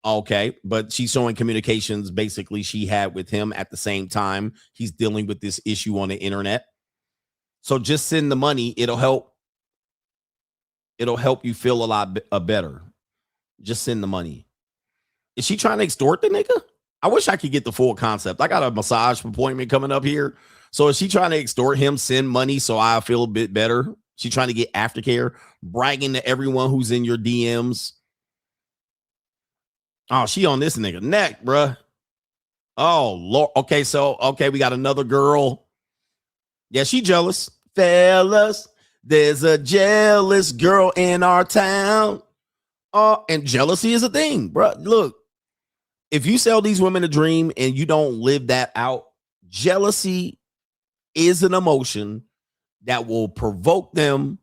Okay. But she's showing communications basically she had with him at the same time. He's dealing with this issue on the internet. So just send the money. It'll help. It'll help you feel a lot better. Just send the money. Is she trying to extort the nigga? I wish I could get the full concept. I got a massage appointment coming up here. So is she trying to extort him, send money so I feel a bit better? She trying to get aftercare, bragging to everyone who's in your DMs. Oh, she on this nigga neck, bruh. Oh, Lord. Okay, we got another girl. Yeah, she jealous. Fellas, there's a jealous girl in our town. Oh, and jealousy is a thing, bruh. Look. If you sell these women a dream and you don't live that out, jealousy is an emotion that will provoke them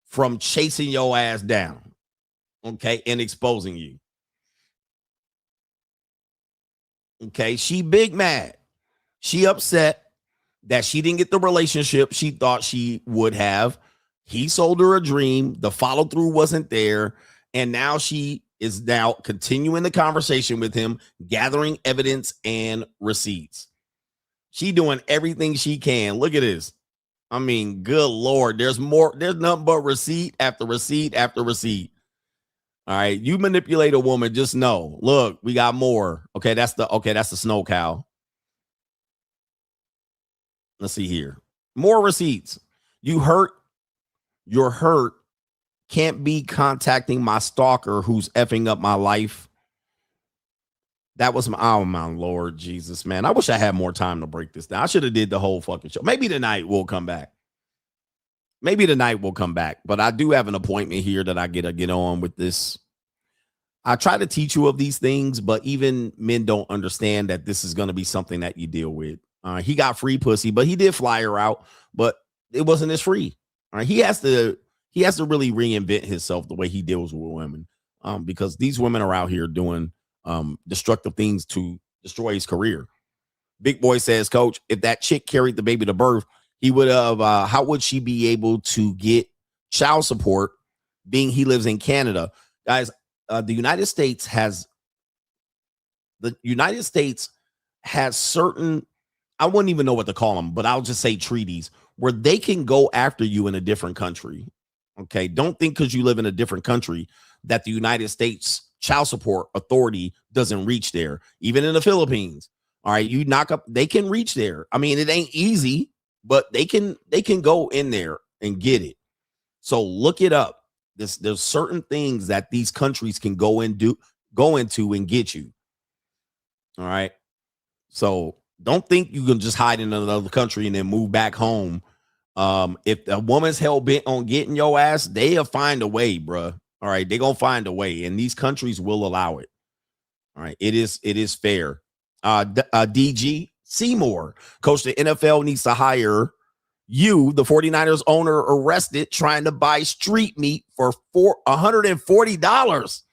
from chasing your ass down, okay, and exposing you. Okay, she big mad. She upset that she didn't get the relationship she thought she would have. He sold her a dream. The follow through wasn't there. And now she is now continuing the conversation with him, gathering evidence and receipts. She doing everything she can. Look at this. I mean, good Lord, there's nothing but receipt after receipt after receipt. All right, you manipulate a woman, just know, look, we got more. Okay, that's the snow cow. Let's see here. More receipts. You're hurt. Can't be contacting my stalker who's effing up my life. That was oh my Lord Jesus, man. I wish I had more time to break this down. I should have did the whole fucking show. Maybe tonight we'll come back. But I do have an appointment here that I get on with this. I try to teach you of these things, but even men don't understand that this is going to be something that you deal with. He got free pussy, but he did fly her out, but it wasn't as free. All right, he has to really reinvent himself the way he deals with women, because these women are out here doing destructive things to destroy his career. Big Boy says, Coach, if that chick carried the baby to birth, he would have. How would she be able to get child support being he lives in Canada. Guys, the United States has certain, I wouldn't even know what to call them, but I'll just say treaties where they can go after you in a different country. Okay. Don't think because you live in a different country that the United States child support authority doesn't reach there. Even in the Philippines. All right. You knock up, they can reach there. I mean, it ain't easy, but they can go in there and get it. So look it up. There's certain things that these countries can go into and get you. All right. So don't think you can just hide in another country and then move back home. If a woman's hell bent on getting your ass, they'll find a way, bruh. All right. They're going to find a way, and these countries will allow it. All right. It is fair. DG Seymour, coach, the NFL needs to hire you, the 49ers owner, arrested trying to buy street meat for $140.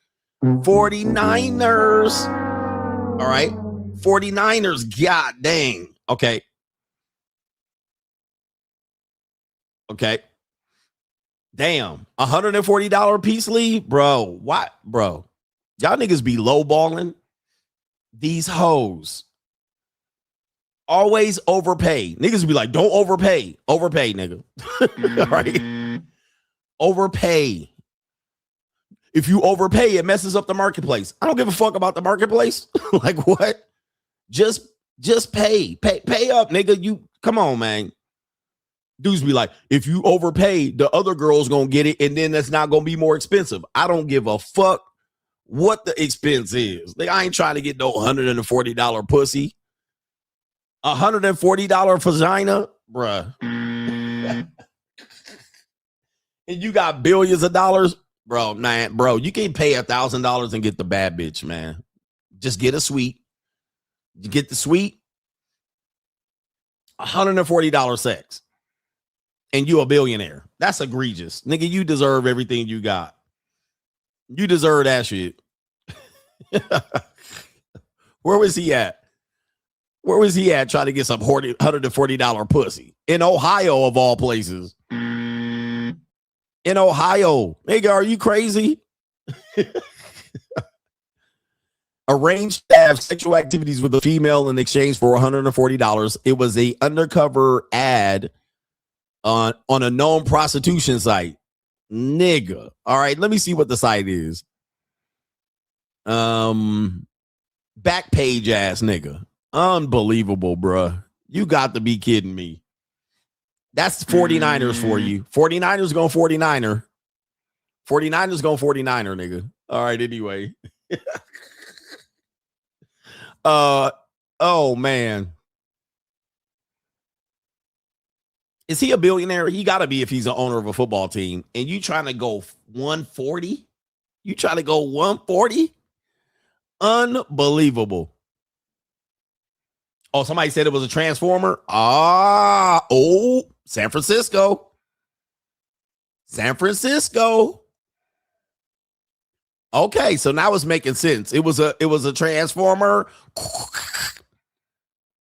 49ers. All right. 49ers. God dang. Okay. Damn. $140 piece leave, bro. What, bro? Y'all niggas be lowballing these hoes. Always overpay. Niggas be like, don't overpay. Overpay, nigga. All right. Overpay. If you overpay, it messes up the marketplace. I don't give a fuck about the marketplace. Like what? Just pay. Pay up, nigga. You come on, man. Dudes be like, if you overpay, the other girl's gonna get it, and then that's not gonna be more expensive. I don't give a fuck what the expense is. Like, I ain't trying to get no $140 pussy. $140 vagina, bruh. And you got billions of dollars, bro. Man, bro, you can pay $1,000 and get the bad bitch, man. Just get a suite. You get the suite, $140 sex, and you a billionaire. That's egregious, nigga. You deserve everything you got. You deserve that shit. Where was he at? Where was he at trying to get some $140 pussy? In Ohio, of all places. In Ohio. Nigga, are you crazy? Arranged to have sexual activities with a female in exchange for $140. It was a undercover ad on a known prostitution site. Nigga. All right, let me see what the site is. Back page ass nigga. Unbelievable, bruh. You got to be kidding me. That's 49ers for you. 49ers going 49er. 49ers going 49er, nigga. All right, anyway. Oh, man. Is he a billionaire? He got to be if he's the owner of a football team. And you trying to go 140? You trying to go 140? Unbelievable. Oh, somebody said it was a transformer. San Francisco. San Francisco. Okay, so now it's making sense. It was a transformer.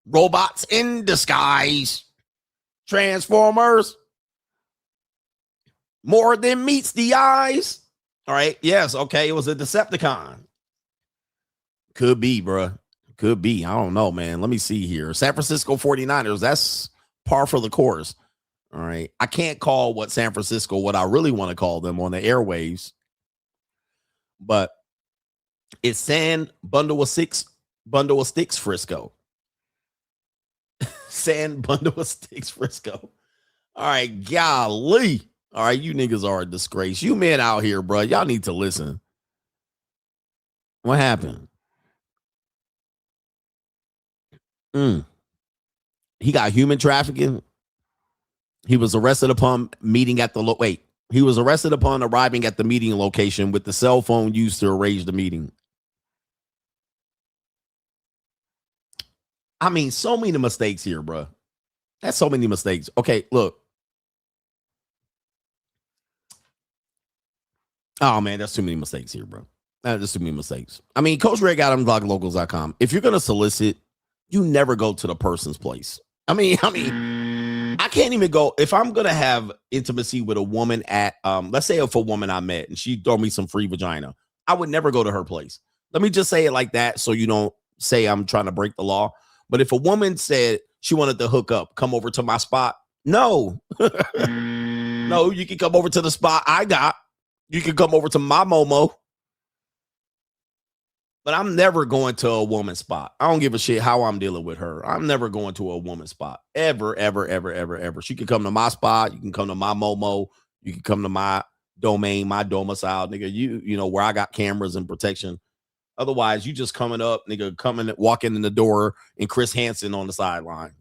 Robots in disguise. Transformers. More than meets the eyes. All right. Yes. Okay. It was a Decepticon. Could be, bruh. Could be. I don't know, man. Let me see here. San Francisco 49ers. That's par for the course. All right. I can't call what San Francisco what I really want to call them on the airwaves. But it's San Bundle of Sticks Frisco. San Bundle of Sticks Frisco. All right. Golly. All right. You niggas are a disgrace. You men out here, bro. Y'all need to listen. What happened? He got human trafficking. He was arrested upon meeting at the He was arrested upon arriving at the meeting location with the cell phone used to arrange the meeting. I mean, so many mistakes here, bro. That's so many mistakes. Okay, look. Oh, man, that's too many mistakes here, bro. There's too many mistakes. I mean, Coach Ray got him blocklocals.com. If you're going to solicit, you never go to the person's place. I mean, I can't even go if I'm gonna have intimacy with a woman at let's say if a woman I met and she throw me some free vagina, I would never go to her place. Let me just say it like that so you don't say I'm trying to break the law. But if a woman said she wanted to hook up, come over to my spot, no. No, you can come over to the spot I got. You can come over to my Momo. But I'm never going to a woman's spot. I don't give a shit how I'm dealing with her. I'm never going to a woman's spot. Ever, ever, ever, ever, ever. She can come to my spot. You can come to my Momo. You can come to my domain, my domicile, nigga. You know, where I got cameras and protection. Otherwise, you just coming up, nigga, walking in the door and Chris Hansen on the sideline.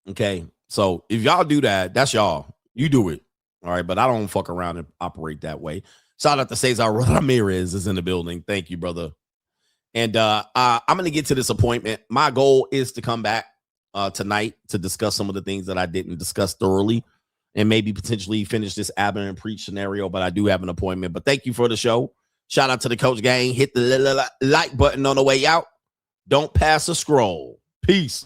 Okay. So if y'all do that, that's y'all. You do it. All right. But I don't fuck around and operate that way. Shout out to Cesar Ramirez is in the building. Thank you, brother. And I'm going to get to this appointment. My goal is to come back tonight to discuss some of the things that I didn't discuss thoroughly and maybe potentially finish this Abner and Preach scenario. But I do have an appointment. But thank you for the show. Shout out to the Coach Gang. Hit the like button on the way out. Don't pass a scroll. Peace.